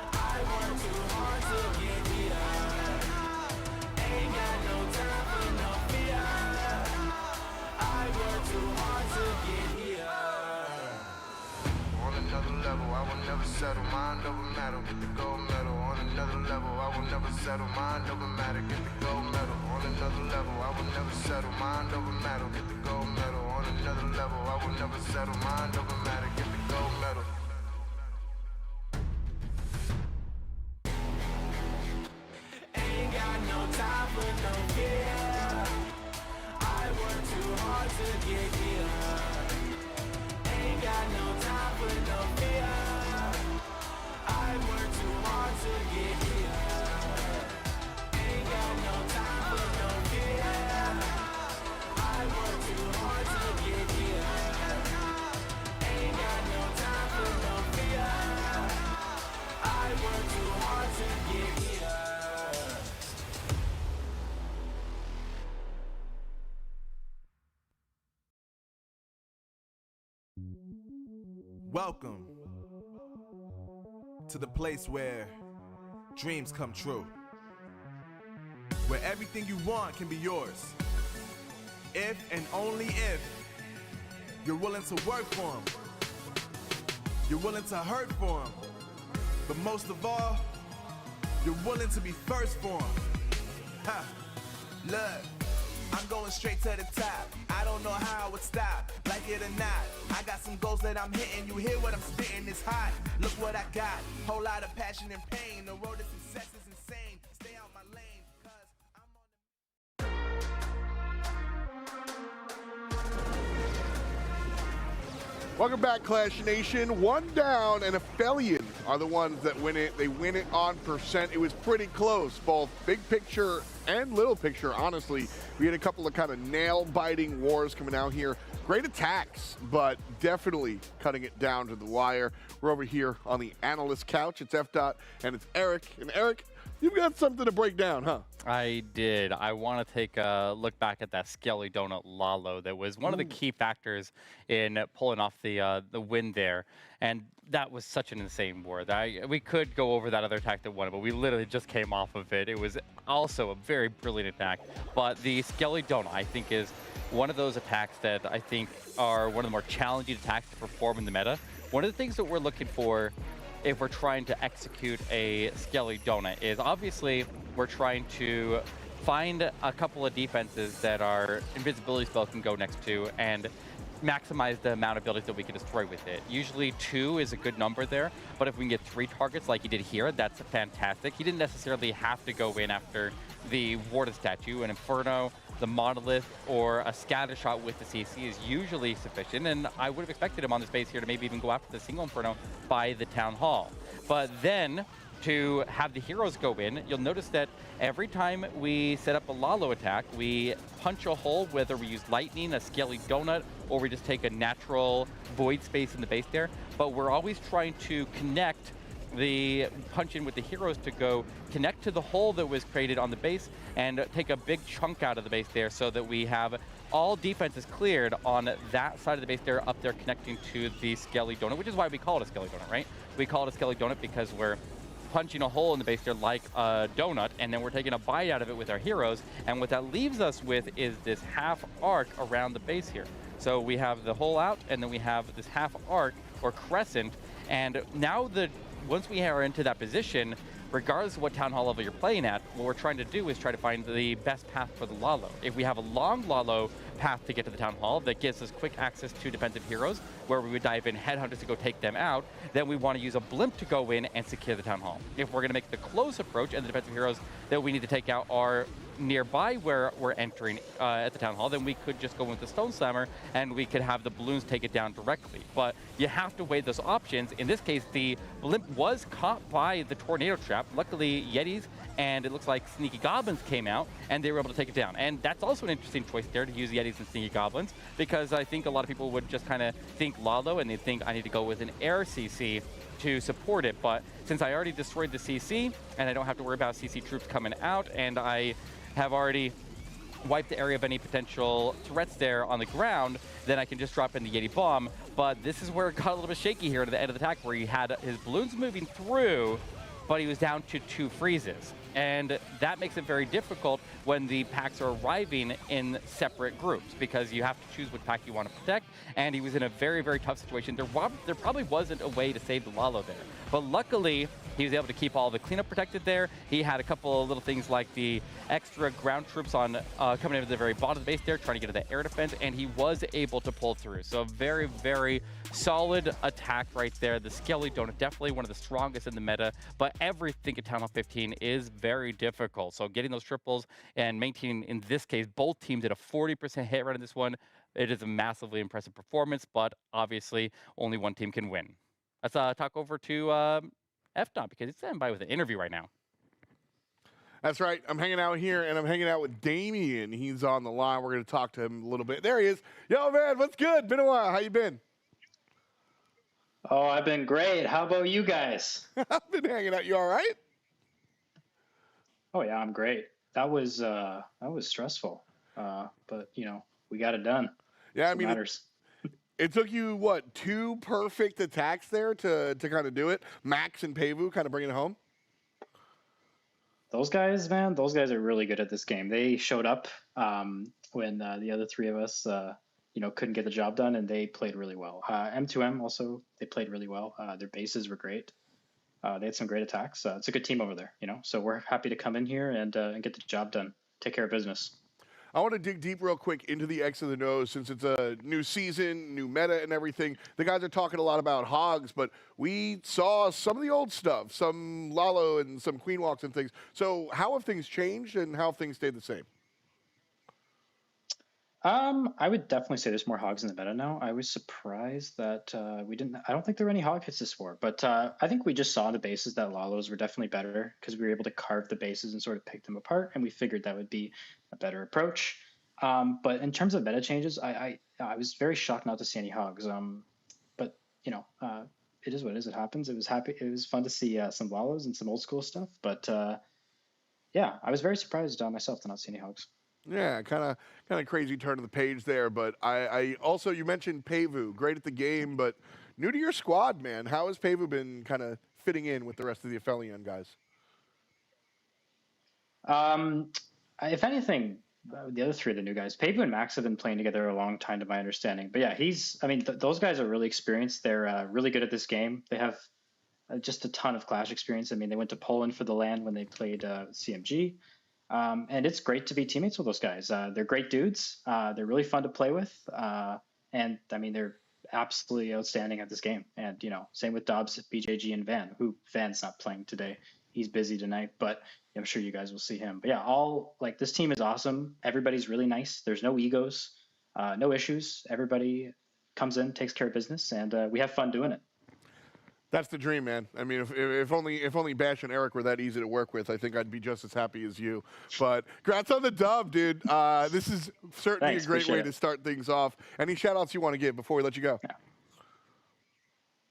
I work too hard to get here. Ain't got no time for no fear. I work too hard to get here. On another level, I will never settle. Mind over matter, get the gold medal. On another level, I will never settle. Mind over matter, get the gold medal. On another level, I will never settle. Mind over matter, get the gold medal. On another level, I will never settle. Mind over matter, get the gold medal. Ain't got no time for no fear. I work too hard to get here. Ain't got no time for no fear. I work too hard to get here. Ain't got no time for no fear. I work too hard to get here. Ain't got no time for no fear. I work too hard to get here. Welcome to the place where dreams come true, where everything you want can be yours, if and only if you're willing to work for them, you're willing to hurt for them, but most of all, you're willing to be first for them. Ha! Look, I'm going straight to the top. I don't know how it would stop, like it or not. I got some goals that I'm hitting. You hear what I'm spitting? It's hot. Look what I got. Whole lot of passion and pain. The road to success is insane. Stay out my lane, cause I'm on Welcome back, Clash Nation. One down, and Aphelion are the ones that win it. They win it on percent. It was pretty close, both big picture and little picture, honestly. We had a couple of kind of nail-biting wars coming out here. Great attacks, but definitely cutting it down to the wire. We're over here on the analyst couch. It's F-Dot, and it's Eric. And Eric, you've got something to break down, huh? I did. I want to take a look back at that Skelly Donut Lalo that was one of the key factors in pulling off the win there. And that was such an insane war. We could go over that other attack that won it, but we literally just came off of it. It was also a very brilliant attack. But the Skelly Donut, I think, is one of those attacks that I think are one of the more challenging attacks to perform in the meta. One of the things that we're looking for if we're trying to execute a Skelly Donut is obviously we're trying to find a couple of defenses that our invisibility spell can go next to and maximize the amount of abilities that we can destroy with it. Usually 2 is a good number there, but if we can get 3 targets like he did here, that's fantastic. He didn't necessarily have to go in after the Warden statue. An Inferno, the Monolith, or a scatter shot with the CC is usually sufficient, and I would have expected him on this base here to maybe even go after the single Inferno by the Town Hall. But then, to have the heroes go in, you'll notice that every time we set up a Lalo attack, we punch a hole, whether we use Lightning, a Skelly Donut, or we just take a natural void space in the base there. But we're always trying to connect the punch in with the heroes to go connect to the hole that was created on the base and take a big chunk out of the base there so that we have all defenses cleared on that side of the base there up there connecting to the Skelly Donut, which is why we call it a Skelly Donut, right? We call it a Skelly Donut because we're punching a hole in the base there like a donut, and then we're taking a bite out of it with our heroes, and what that leaves us with is this half arc around the base here. So we have the hole out, and then we have this half arc or crescent, and now once we are into that position, regardless of what town hall level you're playing at, what we're trying to do is try to find the best path for the Lalo. If we have a long Lalo path to get to the town hall that gives us quick access to defensive heroes, where we would dive in headhunters to go take them out, then we want to use a blimp to go in and secure the town hall. If we're going to make the close approach and the defensive heroes that we need to take out are nearby where we're entering at the town hall, then we could just go with the Stone Slammer and we could have the balloons take it down directly. But you have to weigh those options. In this case, the blimp was caught by the tornado trap. Luckily, Yetis and it looks like Sneaky Goblins came out and they were able to take it down. And that's also an interesting choice there to use Yetis and Sneaky Goblins, because I think a lot of people would just kind of think Lalo and they think I need to go with an air CC to support it. But since I already destroyed the CC and I don't have to worry about CC troops coming out, and I have already wiped the area of any potential threats there on the ground, then I can just drop in the Yeti bomb. But this is where it got a little bit shaky here at the end of the attack, where he had his balloons moving through, but he was down to 2 freezes. And that makes it very difficult when the packs are arriving in separate groups, because you have to choose which pack you want to protect. And he was in a very, very tough situation. There probably wasn't a way to save the Lalo there. But luckily, he was able to keep all the cleanup protected there. He had a couple of little things like the extra ground troops on coming into the very bottom of the base there, trying to get to the air defense, and he was able to pull through. So very, very solid attack right there. The Skelly Donut, definitely one of the strongest in the meta, but everything at Town Hall 15 is very difficult. So getting those triples and maintaining, in this case, both teams at a 40% hit rate in this one, it is a massively impressive performance, but obviously only one team can win. Let's talk over to F-Dot, because he's standing by with an interview right now. That's right. I'm hanging out here, and I'm hanging out with Damien. He's on the line. We're going to talk to him a little bit. There he is. Yo, man, what's good? Been a while. How you been? Oh, I've been great. How about you guys? I've been hanging out. You all right? Oh, yeah, I'm great. That was stressful, but, you know, we got it done. Yeah, I mean, matters. It took you, what, 2 perfect attacks there to kind of do it? Max and Pevu kind of bringing it home? Those guys, man, those guys are really good at this game. They showed up when the other 3 of us, couldn't get the job done, and they played really well. M2M also, they played really well. Their bases were great. They had some great attacks. It's a good team over there, so we're happy to come in here and get the job done, take care of business. I want to dig deep real quick into the X of the nose, since it's a new season, new meta and everything. The guys are talking a lot about hogs, but we saw some of the old stuff, some Lalo and some Queen Walks and things. So how have things changed and how have things stayed the same? I would definitely say there's more hogs in the meta now. I was surprised that I don't think there were any hog hits this war, but I think we just saw in the bases that Lalos were definitely better, because we were able to carve the bases and sort of pick them apart, and we figured that would be a better approach. But in terms of meta changes, I was very shocked not to see any hogs. But it is what it is. It happens. It was fun to see some Lalos and some old school stuff. But yeah, I was very surprised myself to not see any hogs. Yeah, kind of crazy turn of the page there. But I also, you mentioned Pevu, great at the game, but new to your squad, man. How has Pevu been kind of fitting in with the rest of the Aphelion guys? If anything, the other 3 of the new guys, Pevu and Max, have been playing together a long time, to my understanding. But yeah, those guys are really experienced. They're really good at this game. They have just a ton of Clash experience. They went to Poland for the LAN when they played CMG. And it's great to be teammates with those guys. They're great dudes. They're really fun to play with. And they're absolutely outstanding at this game. And, same with Dobbs, BJG, and Van's not playing today. He's busy tonight, but I'm sure you guys will see him. But yeah, this team is awesome. Everybody's really nice. There's no egos, no issues. Everybody comes in, takes care of business, and we have fun doing it. That's the dream, man. If only Bash and Eric were that easy to work with, I think I'd be just as happy as you. But congrats on the dub, dude. This is certainly a great way to start things off. Any shout-outs you want to give before we let you go?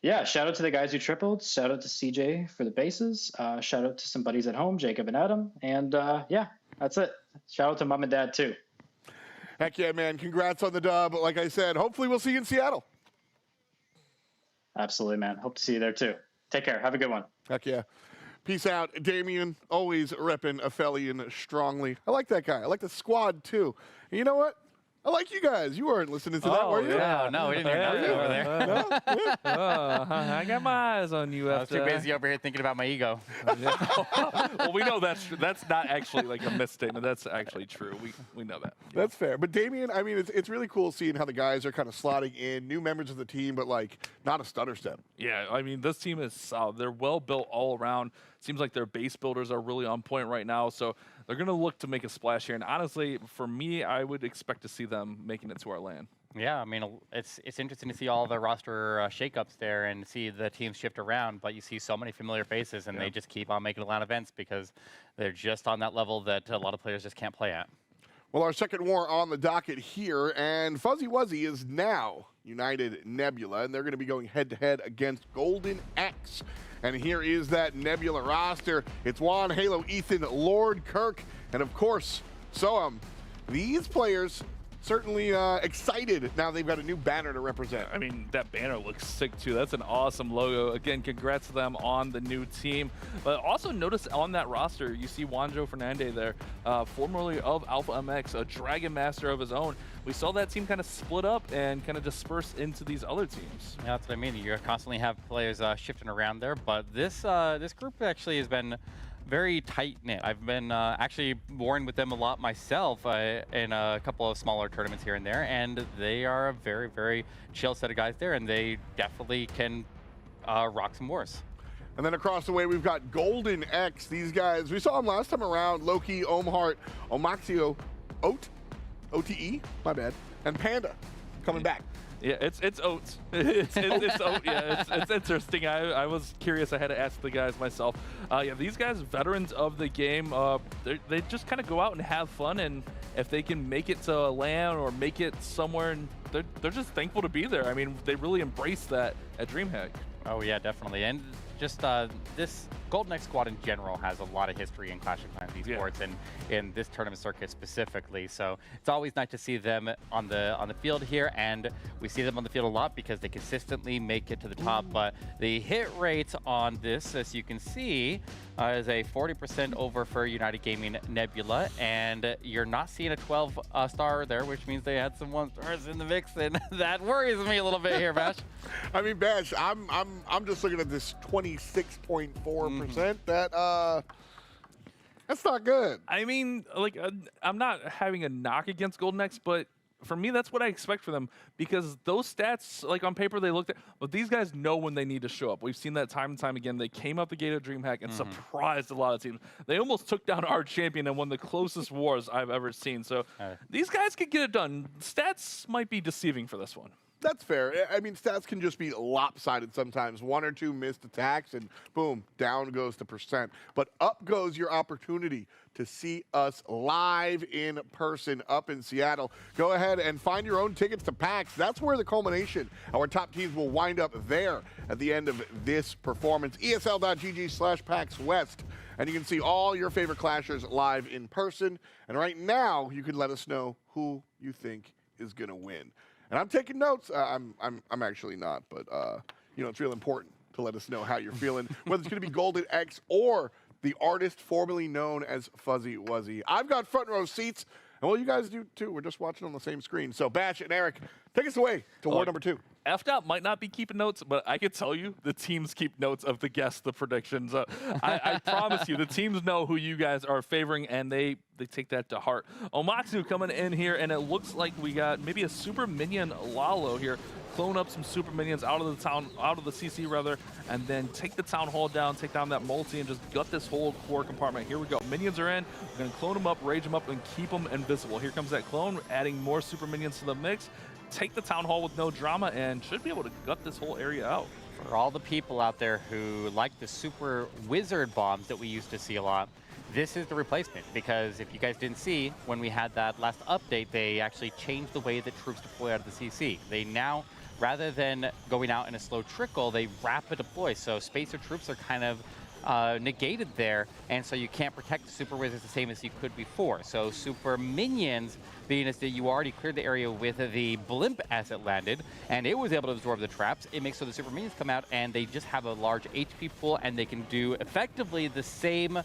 Yeah, shout out to the guys who tripled. Shout out to CJ for the bases. Shout out to some buddies at home, Jacob and Adam. And yeah, that's it. Shout out to mom and dad, too. Heck yeah, man. Congrats on the dub. Like I said, hopefully we'll see you in Seattle. Absolutely, man. Hope to see you there, too. Take care. Have a good one. Heck yeah. Peace out. Damien, always repping Aphelion strongly. I like that guy. I like the squad, too. And you know what? I like you guys. You weren't listening to that, were you? No, we didn't hear nothing over there. I got my eyes on you. I was too busy over here thinking about my ego. Well, we know that's not actually like a misstatement. That's actually true. We know that. That's fair. But Damien, I mean, it's really cool seeing how the guys are kind of slotting in, new members of the team, but like not a stutter step. Yeah, I mean, this team is solid. They're well built all around. Seems like their base builders are really on point right now, so they're going to look to make a splash here. And honestly, for me, I would expect to see them making it to our LAN. Yeah, I mean, it's interesting to see all the roster shakeups there and see the teams shift around, but you see so many familiar faces, and they just keep on making LAN events because they're just on that level that a lot of players just can't play at. Well, our second war on the docket here, and Fuzzy Wuzzy is now United Nebula, and they're going to be going head-to-head against Golden X. And here is that Nebula roster. It's Juan, Halo, Ethan, Lord, Kirk, and of course, Soam. These players certainly excited now they've got a new banner to represent. I mean, that banner looks sick too. That's an awesome logo. Again, congrats to them on the new team. But also notice on that roster, you see Juanjo Fernandez there, formerly of Alpha MX, a Dragon Master of his own. We saw that team kind of split up and kind of disperse into these other teams. Yeah, that's what I mean. You constantly have players shifting around there, but this group actually has been very tight-knit. I've been actually warring with them a lot myself in a couple of smaller tournaments here and there, and they are a very, very chill set of guys there, and they definitely can rock some wars. And then across the way, we've got Golden X. These guys, we saw them last time around. Loki, Omheart, Omaxio, OTE, my bad, and Panda coming back. Yeah, it's oats. it's oat. Yeah, it's interesting. I was curious. I had to ask the guys myself. Yeah, these guys, veterans of the game, they just kind of go out and have fun. And if they can make it to a LAN or make it somewhere, and they're just thankful to be there. I mean, they really embrace that at DreamHack. Oh yeah, definitely. And just this Golden X squad in general has a lot of history in Clash of Clans esports and in this tournament circuit specifically. So it's always nice to see them on the field here, and we see them on the field a lot because they consistently make it to the top. But the hit rate on this, as you can see, is a 40% over for United Gaming Nebula, and you're not seeing a 12-star there, which means they had some 1-stars in the mix, and that worries me a little bit here, Bash. I mean, Bash, I'm just looking at this 26.4%. That's not good. I mean, like, I'm not having a knock against Golden X, but for me, that's what I expect for them, because those stats, like on paper, they looked at, but these guys know when they need to show up. We've seen that time and time again. They came up the gate of DreamHack and surprised a lot of teams. They almost took down our champion in one of the closest wars I've ever seen. So these guys could get it done. Stats might be deceiving for this one. That's fair. I mean, stats can just be lopsided sometimes. 1 or 2 missed attacks, and boom, down goes the percent. But up goes your opportunity to see us live in person up in Seattle. Go ahead and find your own tickets to PAX. That's where the culmination, our top teams will wind up there at the end of this performance. ESL.gg/PAX West. And you can see all your favorite Clashers live in person. And right now, you can let us know who you think is going to win. And I'm taking notes. I'm actually not, but you know, it's real important to let us know how you're feeling, whether it's going to be Golden X or the artist formerly known as Fuzzy Wuzzy. I've got front row seats, and well, you guys do too. We're just watching on the same screen. So Bash and Eric, take us away to war number 2. FDOT might not be keeping notes, but I can tell you the teams keep notes of the guests, the predictions. I promise you, the teams know who you guys are favoring, and they take that to heart. Omaxu coming in here, and it looks like we got maybe a super minion Lalo here. Clone up some super minions out of the CC rather, and then take the town hall down, take down that multi, and just gut this whole core compartment. Here we go. Minions are in. We're gonna clone them up, rage them up, and keep them invisible. Here comes that clone, adding more super minions to the mix. Take the town hall with no drama, and should be able to gut this whole area out. For all the people out there who like the super wizard bombs that we used to see a lot, this is the replacement, because if you guys didn't see, when we had that last update, they actually changed the way that troops deploy out of the CC. They now, rather than going out in a slow trickle, they rapid deploy. So spacer troops are kind of negated there, and so you can't protect the super wizards the same as you could before. So super minions, being as that you already cleared the area with the blimp as it landed, and it was able to absorb the traps, it makes so the super minions come out and they just have a large HP pool, and they can do effectively the same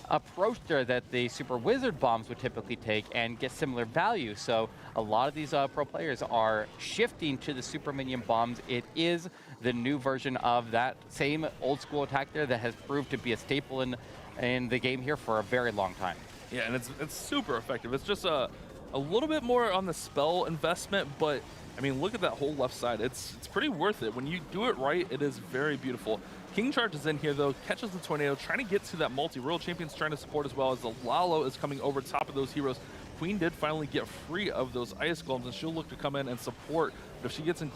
approach there that the Super Wizard bombs would typically take and get similar value. So a lot of these pro players are shifting to the Super Minion bombs. It is the new version of that same old school attack there that has proved to be a staple in the game here for a very long time. Yeah, and it's super effective. It's just a little bit more on the spell investment, but I mean, look at that whole left side. It's pretty worth it. When you do it right, it is very beautiful. King charges in here, though, catches the tornado, trying to get to that multi. Royal Champion's trying to support as well as the Lalo is coming over top of those heroes. Queen did finally get free of those ice golems, and she'll look to come in and support. But if she gets in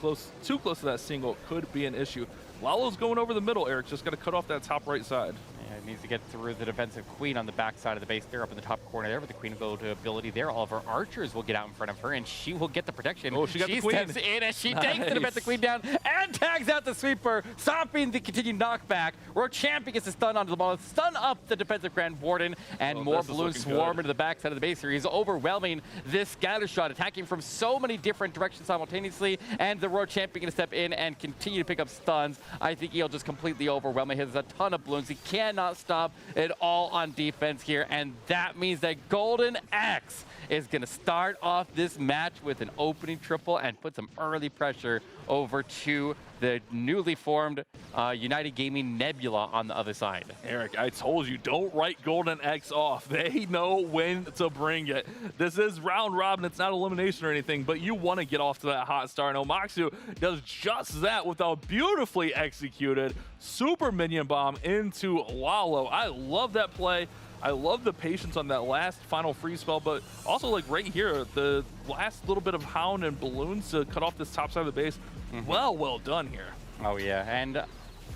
too close to that single, it could be an issue. Lalo's going over the middle, Eric. Just got to cut off that top right side. Yeah, it needs to get through the defensive Queen on the back side of the base there, up in the top corner there, but the Queen will go to ability there. All of her archers will get out in front of her, and she will get the protection. Oh, she got the Queen. Steps in, and she takes the defensive Queen down and tags out the sweeper, stopping the continued knockback. Royal Champion gets a stun onto the ball, stun up the defensive Grand Warden, and more balloons swarm into the back side of the base here. He's overwhelming this scatter shot, attacking from so many different directions simultaneously, and the Royal Champion going to step in and continue to pick up stuns. I think he'll just completely overwhelm it. He has a ton of balloons. He cannot stop it all on defense here, and that means that Golden X is going to start off this match with an opening triple and put some early pressure over to the newly formed United Gaming Nebula on the other side. Eric, I told you, don't write Golden X off. They know when to bring it. This is round robin. It's not elimination or anything, but you want to get off to that hot start. And Omaksu does just that with a beautifully executed Super Minion Bomb into Lalo. I love that play. I love the patience on that last final free spell, but also like right here, the last little bit of Hound and Balloons to cut off this top side of the base. Well done here. Oh yeah, and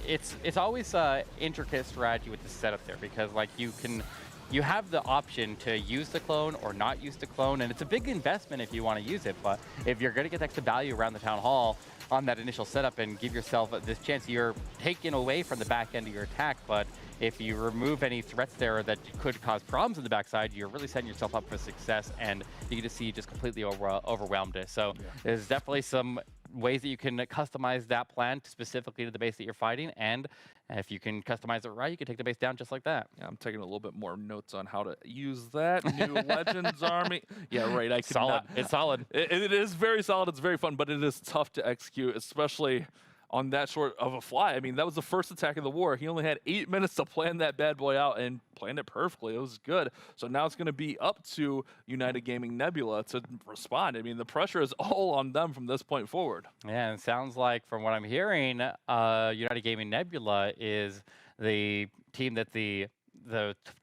it's always intricate strategy with the setup there, because like you have the option to use the clone or not use the clone, and it's a big investment if you want to use it, but if you're going to get extra value around the Town Hall on that initial setup and give yourself this chance, you're taking away from the back end of your attack, but if you remove any threats there that could cause problems in the backside, you're really setting yourself up for success, and you can just see you just completely overwhelmed it. So there's definitely some ways that you can customize that plan specifically to the base that you're fighting, and if you can customize it right, you can take the base down just like that. Yeah, I'm taking a little bit more notes on how to use that new Legends Army. Yeah, right. I solid. It's solid. It is very solid. It's very fun, but it is tough to execute, especially on that short of a fly. I mean, that was the first attack of the war. He only had 8 minutes to plan that bad boy out and planned it perfectly. It was good. So now it's going to be up to United Gaming Nebula to respond. I mean, the pressure is all on them from this point forward. Yeah, and it sounds like from what I'm hearing, United Gaming Nebula is the team that the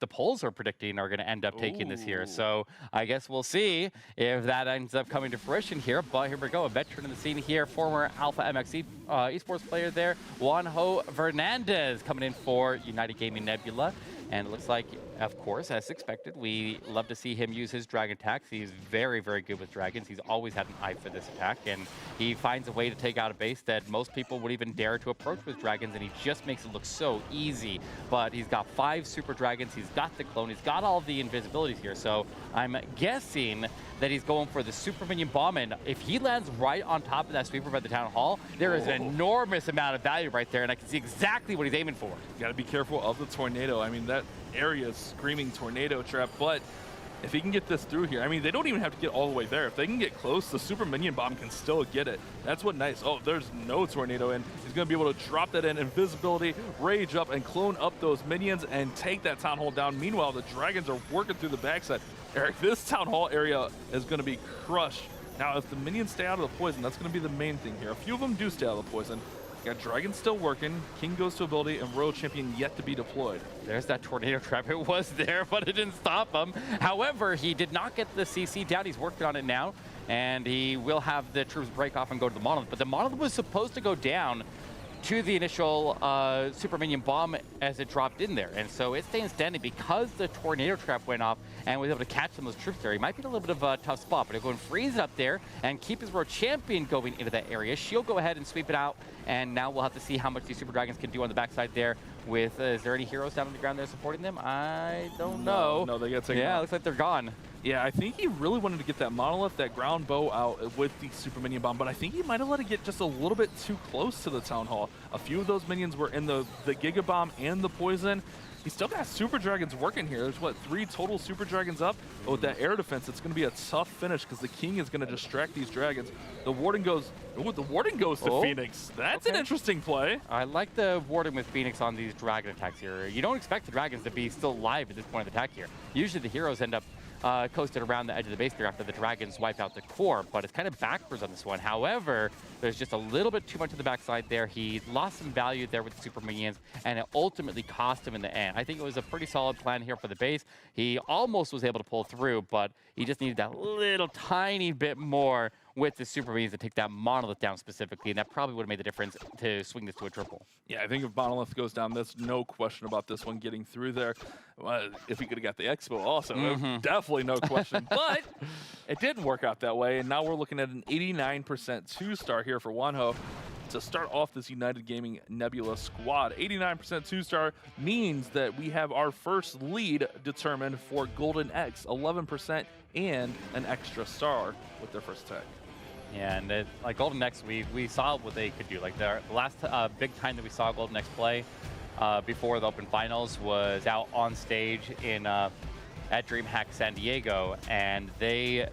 polls are predicting are going to end up taking this here. So I guess we'll see if that ends up coming to fruition here. But here we go, a veteran in the scene here, former Alpha MXC esports player there, Juanjo Fernandez coming in for United Gaming Nebula. And it looks like, of course, as expected, we love to see him use his dragon attacks. He's very, very good with dragons. He's always had an eye for this attack, and he finds a way to take out a base that most people would even dare to approach with dragons, and he just makes it look so easy. But he's got 5 super dragons. He's got the clone. He's got all the invisibilities here. So I'm guessing that he's going for the Super Minion Bomb, and if he lands right on top of that sweeper by the Town Hall, there is an enormous amount of value right there, and I can see exactly what he's aiming for. You got to be careful of the tornado. I mean, that area is screaming tornado trap, but if he can get this through here, I mean, they don't even have to get all the way there. If they can get close, the Super Minion Bomb can still get it. That's what nice. Oh, there's no tornado, and he's going to be able to drop that in, invisibility, rage up, and clone up those minions and take that Town Hall down. Meanwhile, the dragons are working through the backside. Eric, this Town Hall area is going to be crushed. Now, if the minions stay out of the poison, that's going to be the main thing here. A few of them do stay out of the poison. Got Dragon still working, King goes to ability, and Royal Champion yet to be deployed. There's that tornado trap. It was there, but it didn't stop him. However, he did not get the CC down. He's working on it now, and he will have the troops break off and go to the Monolith. But the Monolith was supposed to go down to the initial Super Minion Bomb as it dropped in there. And so it's staying standing because the tornado trap went off and was able to catch some of those troops there. He might be in a little bit of a tough spot, but he'll go and freeze it up there and keep his Royal Champion going into that area. She'll go ahead and sweep it out, and now we'll have to see how much these Super Dragons can do on the backside there with, is there any heroes down on the ground there supporting them? I don't know. No, they got taken Yeah, out. it looks like they're gone. Yeah, I think he really wanted to get that Monolith, that ground bow out with the Super Minion Bomb, but I think he might have let it get just a little bit too close to the Town Hall. A few of those minions were in the Giga Bomb and the poison. He's still got Super Dragons working here. There's, what, 3 total Super Dragons up? But with that air defense, it's going to be a tough finish because the King is going to distract these Dragons. The Warden goes to Phoenix. That's an interesting play. I like the Warden with Phoenix on these Dragon attacks here. You don't expect the Dragons to be still alive at this point of the attack here. Usually the heroes end up coasted around the edge of the base there after the Dragons wipe out the core, but it's kind of backwards on this one. However, there's just a little bit too much to the backside there. He lost some value there with the Super Minions, and it ultimately cost him in the end. I think it was a pretty solid plan here for the base. He almost was able to pull through, but he just needed that little tiny bit more with the Super Minions to take that Monolith down specifically, and that probably would have made the difference to swing this to a triple. Yeah, I think if Monolith goes down, there's no question about this one getting through there. If he could have got the Expo also, definitely no question. But it didn't work out that way, and now we're looking at an 89% 2-star here for Wonho to start off this United Gaming Nebula squad. 89% 2-star means that we have our first lead determined for Golden X, 11% and an extra star with their first tech. Yeah, and like Golden X, we saw what they could do. Like the last big time that we saw Golden X play before the Open Finals was out on stage in at DreamHack San Diego, and they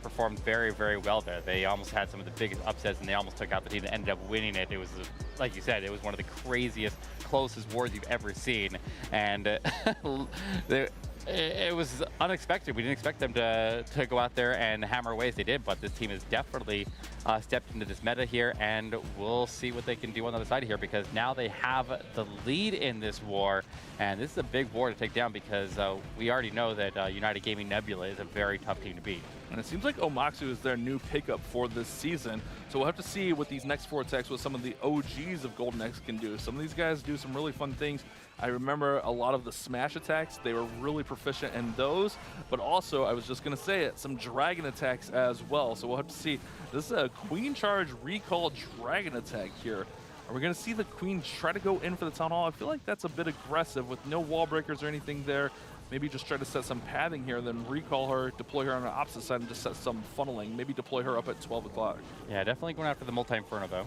performed very, very well there. They almost had some of the biggest upsets, and they almost took out the team that ended up winning it. It was, like you said, it was one of the craziest, closest wars you've ever seen, and it was unexpected. We didn't expect them to go out there and hammer away as they did, but this team has definitely stepped into this meta here, and we'll see what they can do on the other side here, because now they have the lead in this war, and this is a big war to take down because we already know that United Gaming Nebula is a very tough team to beat. And it seems like Omaksu is their new pickup for this season. So we'll have to see with these next 4 attacks what some of the OGs of Golden X can do. Some of these guys do some really fun things. I remember a lot of the smash attacks. They were really proficient in those. But also, I was just going to say it, some dragon attacks as well. So we'll have to see. This is a Queen Charge Recall Dragon attack here. Are we going to see the Queen try to go in for the Town Hall? I feel like that's a bit aggressive with no wall breakers or anything there. Maybe just try to set some pathing here, then recall her, deploy her on the opposite side, and just set some funneling. Maybe deploy her up at 12 o'clock. Yeah, definitely going after the Multi-Inferno, though.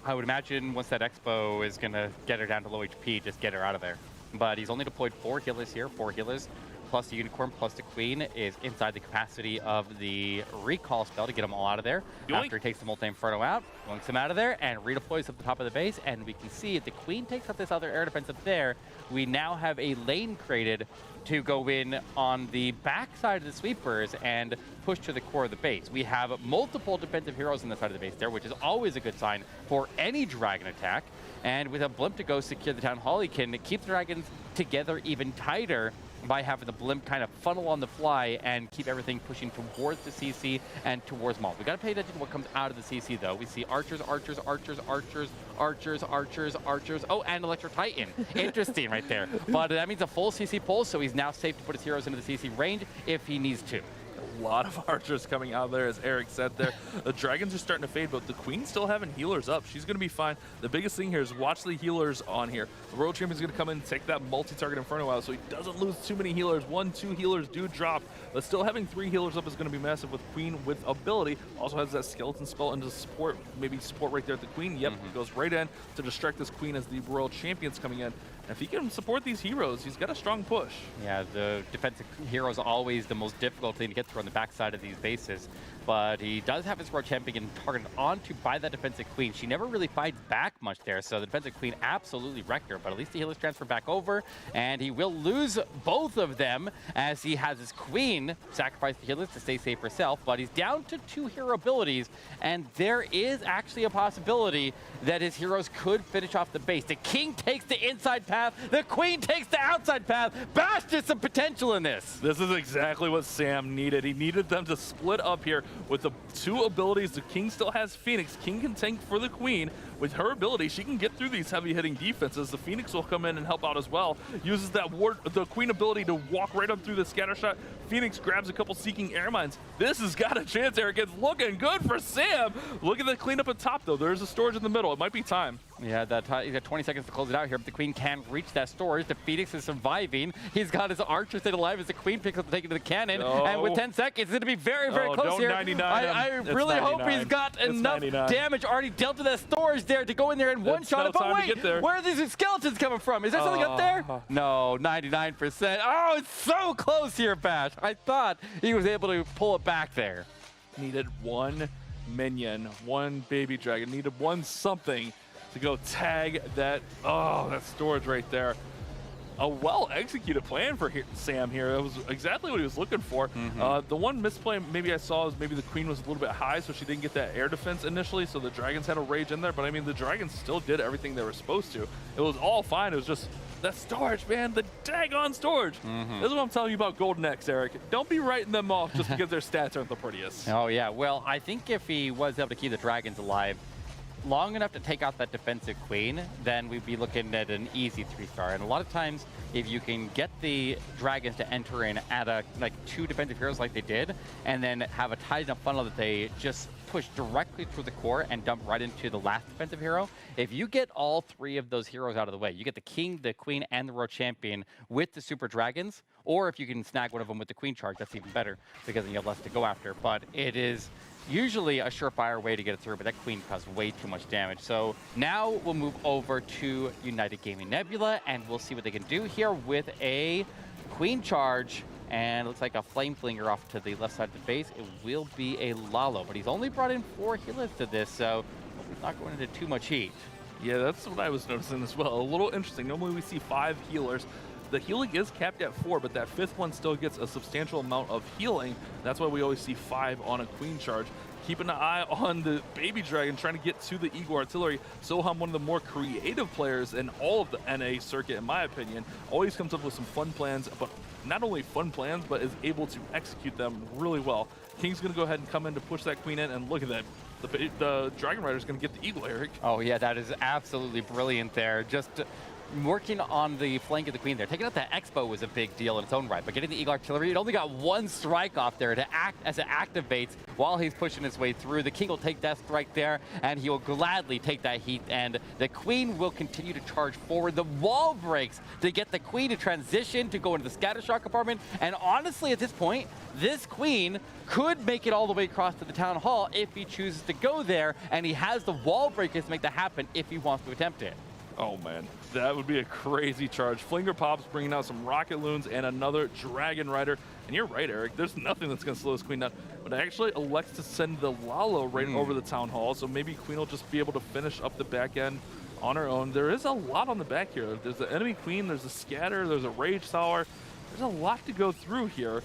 I would imagine once that Expo is going to get her down to low HP, just get her out of there. But he's only deployed 4 healers here, 4 healers, plus the Unicorn, plus the Queen is inside the capacity of the recall spell to get them all out of there. After he takes the Multi-Inferno out, yoinks them out of there, and redeploys at the top of the base. And we can see if the Queen takes out this other air defense up there, we now have a lane created to go in on the backside of the sweepers and push to the core of the base. We have multiple defensive heroes on the side of the base there, which is always a good sign for any dragon attack. And with a blimp to go secure the Town Hall, he can keep the dragons together even tighter by having the blimp kind of funnel on the fly and keep everything pushing towards the CC and towards Maul. We got to pay attention to what comes out of the CC, though. We see archers, archers, archers, archers, archers, archers, archers. Oh, and Electro Titan. Interesting right there. But that means a full CC pull, so he's now safe to put his heroes into the CC range if he needs to. A lot of archers coming out there, as Eric said there. The dragons are starting to fade, but the Queen's still having healers up. She's going to be fine. The biggest thing here is watch the healers on here. The World Champion's going to come in and take that multi-target Inferno out so he doesn't lose too many healers. 1, 2 healers do drop, but still having 3 healers up is going to be massive with Queen with ability. Also has that skeleton spell into support, maybe support right there at the Queen. Yep, goes right in to distract this Queen as the World Champion's coming in. If he can support these heroes, he's got a strong push. Yeah, the defensive hero is always the most difficult thing to get through on the backside of these bases. But he does have his World Champion targeted onto by that defensive Queen. She never really fights back much there, so the defensive Queen absolutely wrecked her. But at least the healers transfer back over, and he will lose both of them as he has his Queen sacrifice the healers to stay safe herself. But he's down to 2 hero abilities, and there is actually a possibility that his heroes could finish off the base. The King takes the inside path. The Queen takes the outside path. Bash, there's some potential in this. This is exactly what Sam needed. He needed them to split up here with the 2 abilities. The King still has Phoenix. King can tank for the Queen. With her ability, she can get through these heavy-hitting defenses. The Phoenix will come in and help out as well. Uses that the Queen ability to walk right up through the scatter shot. Phoenix grabs a couple Seeking Air Mines. This has got a chance, Eric. It's looking good for Sam. Look at the cleanup at top, though. There's a storage in the middle. It might be time. Yeah, he's got 20 seconds to close it out here, but the Queen can't reach that storage. The Phoenix is surviving. He's got his Archer stayed alive as the Queen picks up the take to the cannon. No. And with 10 seconds, it's going to be very, very close don't here. 99 I him. really It's hope 99. he's got It's enough 99. damage already dealt to that storage there to go in there and one-shot it. no But time to wait, get there. where are these skeletons coming from? Is there something up there? No, 99%. Oh, it's so close here, Bash. I thought he was able to pull it back there. Needed one minion, one baby dragon, needed one something to go tag that, that storage right there. A well-executed plan for Sam here. That was exactly what he was looking for. The one misplay maybe I saw is maybe the Queen was a little bit high, so she didn't get that air defense initially, so the Dragons had a rage in there, but I mean, the Dragons still did everything they were supposed to. It was all fine. It was just that storage, man, the daggone storage. This is what I'm telling you about Golden X, Eric. Don't be writing them off just because their stats aren't the prettiest. Oh, yeah. Well, I think if he was able to keep the Dragons alive long enough to take out that defensive Queen, then we'd be looking at an easy 3-star. And a lot of times, if you can get the Dragons to enter in at like 2 defensive heroes like they did, and then have a tight enough funnel that they just push directly through the core and dump right into the last defensive hero, if you get all 3 of those heroes out of the way, you get the King, the Queen, and the World Champion with the Super Dragons, or if you can snag one of them with the Queen charge, that's even better, because then you have less to go after. But it is usually a surefire way to get it through, but that Queen caused way too much damage. So now we'll move over to United Gaming Nebula, and we'll see what they can do here with a Queen charge. And it looks like a Flame Flinger off to the left side of the base. It will be a Lalo, but he's only brought in 4 healers to this, so he's not going into too much heat. Yeah, that's what I was noticing as well. A little interesting. Normally we see 5 healers. The healing is capped at 4, but that 5th one still gets a substantial amount of healing. That's why we always see 5 on a Queen charge. Keeping an eye on the Baby Dragon, trying to get to the Eagle Artillery. Soham, one of the more creative players in all of the NA circuit, in my opinion, always comes up with some fun plans, but not only fun plans, but is able to execute them really well. King's going to go ahead and come in to push that Queen in, and look at that. The Dragon Rider's going to get the Eagle, Eric. Oh, yeah, that is absolutely brilliant there. Just working on the flank of the Queen there. Taking out that Expo was a big deal in its own right, but getting the Eagle Artillery, it only got 1 strike off there to act as it activates while he's pushing his way through. The King will take that strike there, and he will gladly take that heat, and the Queen will continue to charge forward. The wall breaks to get the Queen to transition to go into the Scattershot compartment, and honestly, at this point, this Queen could make it all the way across to the Town Hall if he chooses to go there, and he has the wall breakers to make that happen if he wants to attempt it. Oh, man. That would be a crazy charge. Flinger Pops bringing out some Rocket Loons and another Dragon Rider. And you're right, Eric. There's nothing that's going to slow this Queen down. But actually elects to send the Lalo right over the Town Hall. So maybe Queen will just be able to finish up the back end on her own. There is a lot on the back here. There's the enemy Queen. There's a Scatter. There's a Rage Tower. There's a lot to go through here.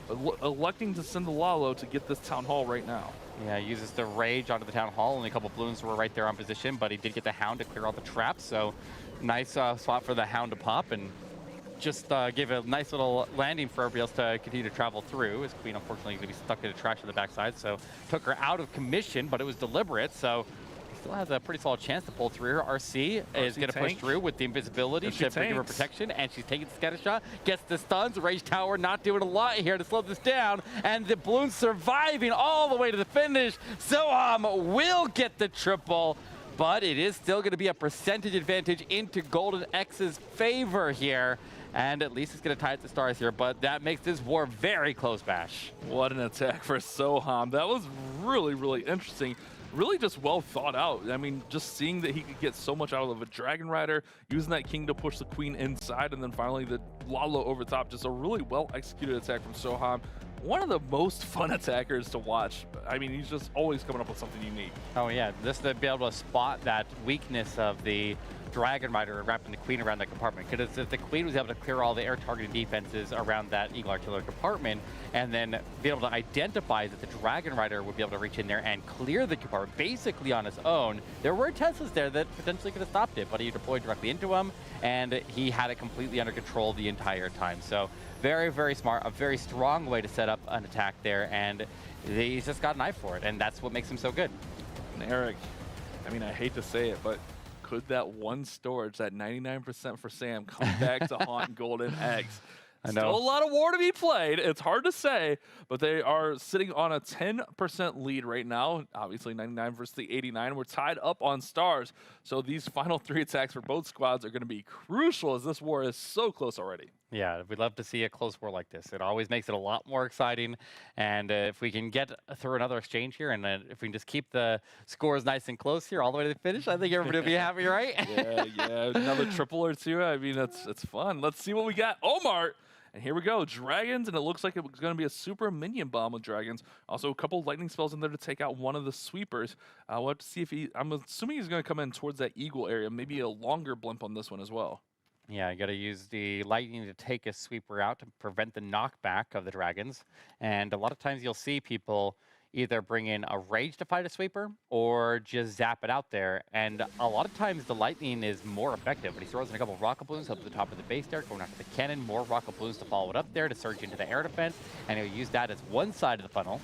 Electing to send the Lalo to get this Town Hall right now. Yeah, he uses the Rage onto the Town Hall. Only a couple balloons were right there on position, but he did get the Hound to clear all the traps. So nice spot for the Hound to pop and just give a nice little landing for everybody else to continue to travel through. His Queen, unfortunately, is going to be stuck in the trash on the backside, so took her out of commission, but it was deliberate. So he still has a pretty solid chance to pull through. RC is going to push through with the invisibility to give her protection, and she's taking the scatter shot, gets the stuns. Rage Tower not doing a lot here to slow this down, and the balloon surviving all the way to the finish. Soham will get the triple, but it is still going to be a percentage advantage into Golden X's favor here. And at least it's going to tie it to stars here, but that makes this war very close, Bash. What an attack for Soham. That was really, really interesting. Really just well thought out. I mean, just seeing that he could get so much out of a Dragon Rider, using that King to push the Queen inside, and then finally the Lalo over top. Just a really well executed attack from Soham. One of the most fun attackers to watch. I mean, he's just always coming up with something unique. Oh yeah, just to be able to spot that weakness of the Dragon Rider and wrapping the Queen around that compartment. Because if the Queen was able to clear all the air targeting defenses around that Eagle Artillery compartment, and then be able to identify that the Dragon Rider would be able to reach in there and clear the compartment basically on his own, there were Teslas there that potentially could have stopped it, but he deployed directly into him, and he had it completely under control the entire time. So very, very smart, a very strong way to set up an attack there, and he's just got an eye for it, and that's what makes him so good. And Eric, I mean, I hate to say it, but could that one storage, that 99% for Sam, come back to haunt Golden Eggs? I know. Still a lot of war to be played. It's hard to say, but they are sitting on a 10% lead right now. Obviously, 99 versus the 89. We're tied up on stars. So these final 3 attacks for both squads are going to be crucial as this war is so close already. Yeah, we'd love to see a close war like this. It always makes it a lot more exciting. And if we can get through another exchange here, and if we can just keep the scores nice and close here all the way to the finish, I think everybody will be happy, right? Yeah. Another triple or two. I mean, it's fun. Let's see what we got. Omar. And here we go, Dragons, and it looks like it was going to be a super minion bomb with Dragons. Also, a couple lightning spells in there to take out one of the sweepers. We'll have to see if I'm assuming he's going to come in towards that eagle area, maybe a longer blimp on this one as well. Yeah, you got to use the lightning to take a sweeper out to prevent the knockback of the Dragons. And a lot of times you'll see people either bring in a rage to fight a sweeper or just zap it out there. And a lot of times the lightning is more effective, but he throws in a couple of rocket balloons up at the top of the base there, going after the cannon, more rocket balloons to follow it up there to surge into the air defense, and he'll use that as one side of the funnel.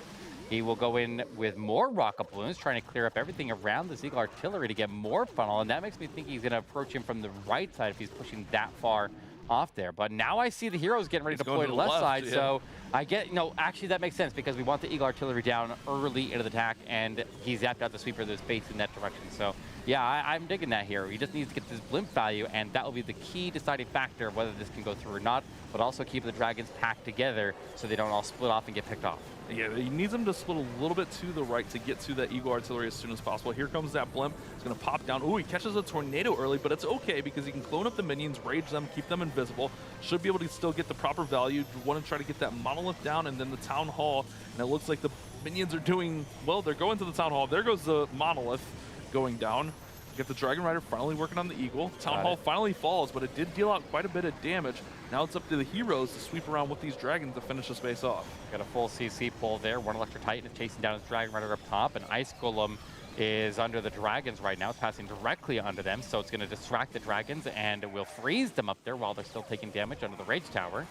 He will go in with more rocket balloons, trying to clear up everything around the Eagle artillery to get more funnel, and that makes me think he's going to approach him from the right side if he's pushing that far off there. But now I see the heroes getting ready to deploy to the left side, yeah. so I get, actually that makes sense because we want the Eagle artillery down early into the attack, and he zapped out the sweeper that's facing that direction. So yeah, I'm digging that here. He just needs to get this blimp value, and that will be the key deciding factor of whether this can go through or not, but also keep the Dragons packed together so they don't all split off and get picked off. Yeah, he needs them to split a little bit to the right to get to that Eagle artillery as soon as possible. Here comes that blimp. It's going to pop down. Ooh, he catches a tornado early, but it's okay because he can clone up the minions, rage them, keep them invisible. Should be able to still get the proper value. You want to try to get that monolith down and then the town hall. And it looks like the minions are doing, well, they're going to the town hall. There goes the monolith going down. Get the Dragon Rider finally working on the Eagle. Town Hall finally falls, but it did deal out quite a bit of damage. Now it's up to the heroes to sweep around with these dragons to finish the space off. Got a full CC pull there. One Electro Titan is chasing down his Dragon Rider up top, and Ice Golem is under the Dragons right now. It's passing directly under them, so it's going to distract the Dragons, and it will freeze them up there while they're still taking damage under the Rage Tower.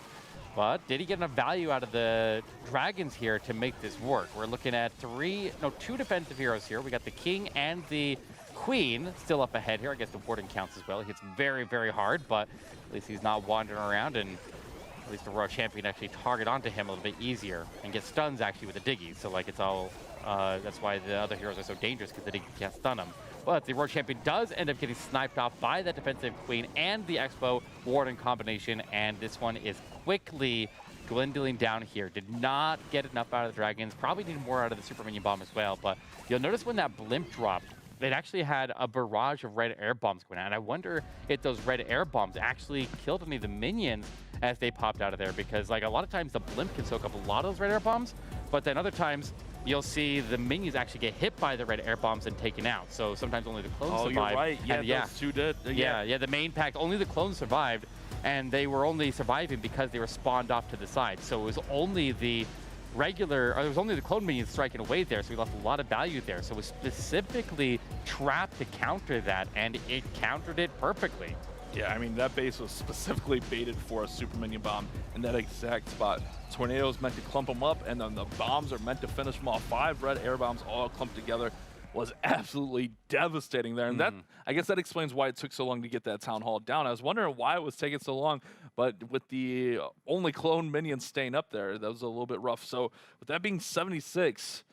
But did he get enough value out of the Dragons here to make this work? We're looking at two defensive heroes here. We got the King and the Queen still up ahead here. I guess the Warden counts as well. He hits very, very hard, but at least he's not wandering around, and at least the Royal Champion actually target onto him a little bit easier and get stuns actually with the Diggy. So like it's all, that's why the other heroes are so dangerous, because the Diggy can't stun them. But the Royal Champion does end up getting sniped off by that defensive Queen and the Expo Warden combination, and this one is quickly dwindling down here. Did not get enough out of the Dragons. Probably need more out of the Super Minion Bomb as well, but you'll notice when that blimp dropped, it actually had a barrage of red air bombs going out, and I wonder if those red air bombs actually killed any of the minions as they popped out of there, because like a lot of times the blimp can soak up a lot of those red air bombs, but then other times you'll see the minions actually get hit by the red air bombs and taken out. So sometimes only the clones survive. You're right. Yeah, those two did. Yeah, the main pack, only the clones survived, and they were only surviving because they were spawned off to the side. So it was only the there was only the clone minions striking away there, so we lost a lot of value there. So it was specifically trapped to counter that, and it countered it perfectly. Yeah, I mean, that base was specifically baited for a Super Minion Bomb in that exact spot. Tornado's meant to clump them up, and then the bombs are meant to finish them off. 5 red air bombs all clumped together was absolutely devastating there. And that, I guess that explains why it took so long to get that Town Hall down. I was wondering why it was taking so long, but with the only clone minions staying up there, that was a little bit rough. So with that being 76,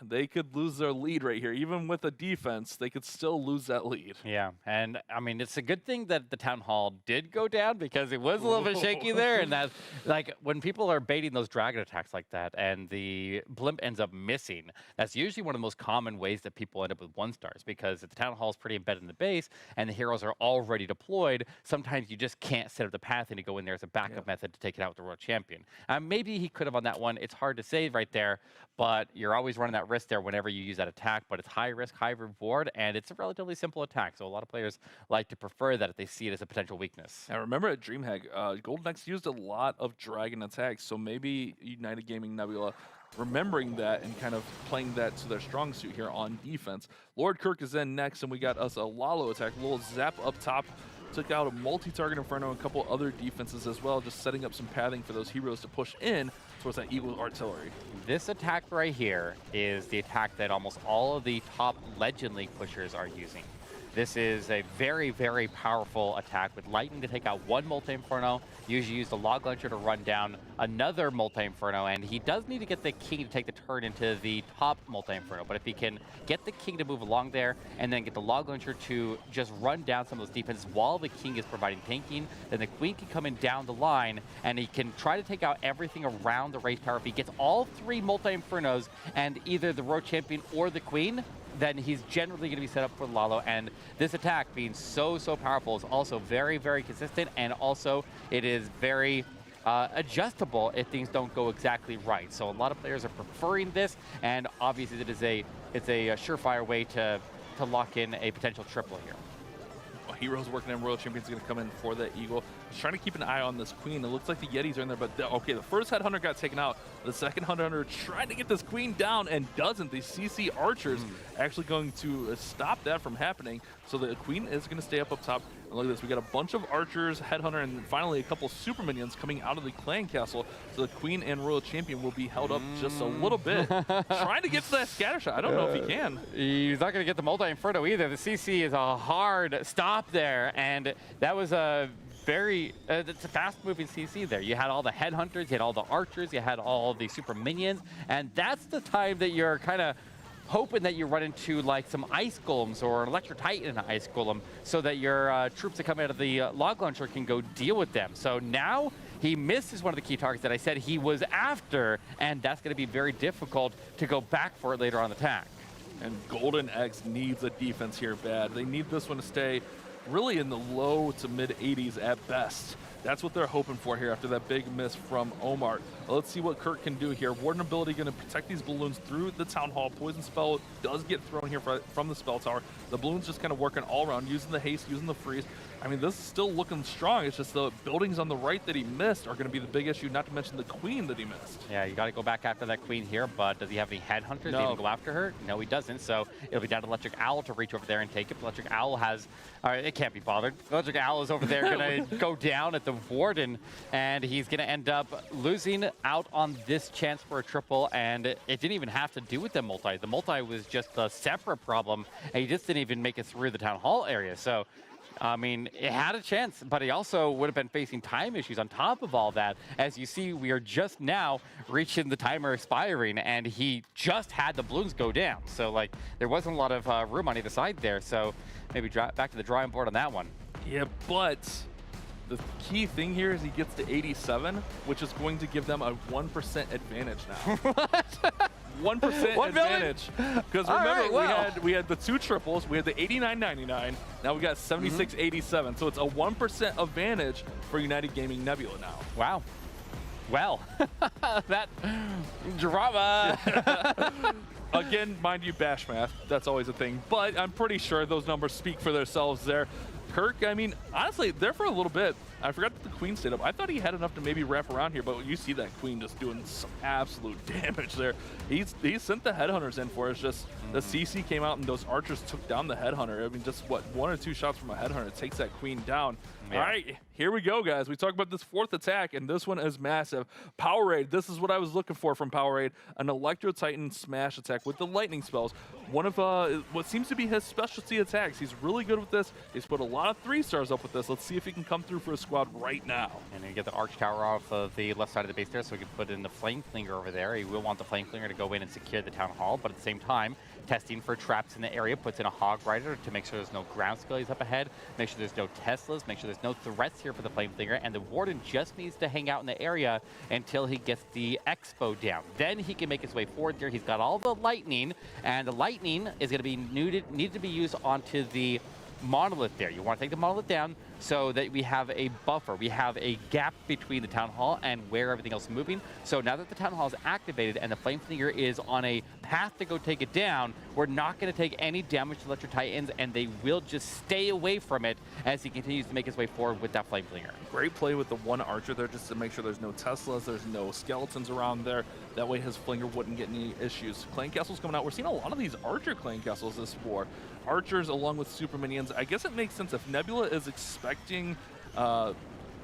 they could lose their lead right here. Even with a defense, they could still lose that lead. Yeah, and I mean, it's a good thing that the Town Hall did go down, because it was a little bit shaky there. And that, like, when people are baiting those dragon attacks like that and the blimp ends up missing, that's usually one of the most common ways that people end up with 1-stars, because if the Town Hall is pretty embedded in the base and the heroes are already deployed, sometimes you just can't set up the path and you go in there as a backup method to take it out with the World Champion. Maybe he could have on that one. It's hard to say right there, but you're always running that risk there whenever you use that attack, but it's high risk, high reward, and it's a relatively simple attack. So a lot of players like to prefer that if they see it as a potential weakness. I remember at DreamHack, Golden X used a lot of dragon attacks, so maybe United Gaming Nebula remembering that and kind of playing that to their strong suit here on defense. Lord Kirk is in next, and we got us a Lalo attack, a little zap up top. Took out a multi-target Inferno and a couple other defenses as well, just setting up some pathing for those heroes to push in towards that Eagle artillery. This attack right here is the attack that almost all of the top Legend League pushers are using. This is a very, very powerful attack with Lightning to take out one Multi-Inferno. Usually use the Log Launcher to run down another Multi-Inferno, and he does need to get the King to take the turn into the top Multi-Inferno. But if he can get the King to move along there and then get the Log Launcher to just run down some of those defenses while the King is providing tanking, then the Queen can come in down the line and he can try to take out everything around the race tower. If he gets all three Multi-Infernos and either the Road Champion or the Queen, then he's generally going to be set up for Lalo. And this attack being so powerful is also very, very consistent, and also it is very adjustable if things don't go exactly right. So a lot of players are preferring this, and obviously it's a surefire way to lock in a potential triple here. Heroes working in Royal Champion's going to come in for the Eagle. He's trying to keep an eye on this Queen. It looks like the Yetis are in there, but okay, the first Headhunter got taken out. The second Headhunter trying to get this Queen down and doesn't. The CC Archers actually going to stop that from happening. So the Queen is going to stay up top. And look at this. We got a bunch of Archers, Headhunter, and finally a couple Super Minions coming out of the Clan Castle. So the Queen and Royal Champion will be held up just a little bit. Trying to get to that scatter shot. I don't know if he can. He's not going to get the Multi-Inferno either. The CC is a hard stop there, and that was a very it's a fast-moving CC there. You had all the Headhunters, you had all the Archers, you had all the Super Minions, and that's the time that you're kind of hoping that you run into like some Ice Golems or an Electro Titan and an Ice Golem so that your troops that come out of the Log Launcher can go deal with them. So now he misses one of the key targets that I said he was after, and that's going to be very difficult to go back for it later on the attack. And Golden Eggs needs a defense here bad. They need this one to stay really in the low to mid 80s at best. That's what they're hoping for here after that big miss from Omar. Let's see what Kirk can do here. Warden ability going to protect these balloons through the Town Hall. Poison spell does get thrown here from the spell tower. The balloons just kind of working all around, using the haste, using the freeze. I mean, this is still looking strong. It's just the buildings on the right that he missed are going to be the big issue, not to mention the Queen that he missed. Yeah, you got to go back after that Queen here, but does he have any Headhunters to even go after her? No, he doesn't, so it'll be down to Electric Owl to reach over there and take it. Electric Owl has, it can't be bothered. Electric Owl is over there going to go down at the Warden, and he's going to end up losing out on this chance for a triple, and it didn't even have to do with the multi. The multi was just a separate problem, and he just didn't even make it through the Town Hall area. So I mean, it had a chance, but he also would have been facing time issues on top of all that. As you see, we are just now reaching the timer expiring, and he just had the balloons go down. So, like, there wasn't a lot of room on either side there. So maybe back to the drawing board on that one. Yeah, but the key thing here is he gets to 87, which is going to give them a 1% advantage now. What? 1% advantage. Because remember, right, we had the two triples, we had the 89.99, now we got 76.87. So it's a 1% advantage for United Gaming Nebula now. Wow. Well, that drama. Again, mind you, bash math, that's always a thing. But I'm pretty sure those numbers speak for themselves there. Kirk, I mean, honestly, there for a little bit. I forgot that the Queen stayed up. I thought he had enough to maybe wrap around here, but you see that Queen just doing some absolute damage there. He sent the Headhunters in for it. It's just the CC came out and those Archers took down the Headhunter. I mean, just what, 1 or 2 shots from a Headhunter takes that Queen down. Yeah. All right, here we go, guys. We talked about this fourth attack, and this one is massive. Powerade, this is what I was looking for from Powerade. An Electro Titan smash attack with the lightning spells. One of what seems to be his specialty attacks. He's really good with this. He's put a lot of 3-stars up with this. Let's see if he can come through for a squad right now. And then you get the Arch Tower off of the left side of the base there, so we can put in the Flame Flinger over there. He will want the Flame Flinger to go in and secure the Town Hall, but at the same time, testing for traps in the area, puts in a Hog Rider to make sure there's no ground skellies up ahead, make sure there's no Teslas, make sure there's no threats here for the Flame Flinger, and the Warden just needs to hang out in the area until he gets the Expo down. Then he can make his way forward there. He's got all the Lightning, and the Lightning is going to be needed to be used onto the Monolith there. You want to take the Monolith down so that we have a buffer. We have a gap between the Town Hall and where everything else is moving. So now that the Town Hall is activated and the Flame Flinger is on a path to go take it down, we're not going to take any damage to Electro Titans, and they will just stay away from it as he continues to make his way forward with that Flame Flinger. Great play with the one Archer there just to make sure there's no Teslas, there's no skeletons around there. That way his Flinger wouldn't get any issues. Clan Castles coming out. We're seeing a lot of these Archer Clan Castles this war. Archers along with Super Minions. I guess it makes sense if Nebula is expecting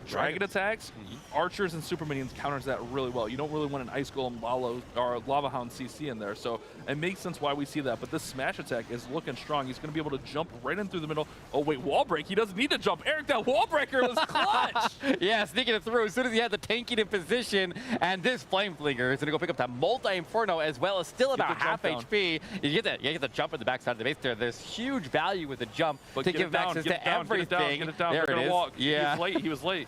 dragon attacks, archers and super minions counters that really well. You don't really want an ice golem or lava hound CC in there, so it makes sense why we see that. But this smash attack is looking strong. He's going to be able to jump right in through the middle. Oh wait, wall break. He doesn't need to jump. Eric, that wall breaker was clutch. Yeah, sneaking it through as soon as he had the tanking in position, and this flame flinger is going to go pick up that multi inferno as well as still about half HP. You get that. You get the jump at the backside of the base there. There's huge value with the jump to give access to everything. Get it down. There They're it is. Walk. Yeah, He was late.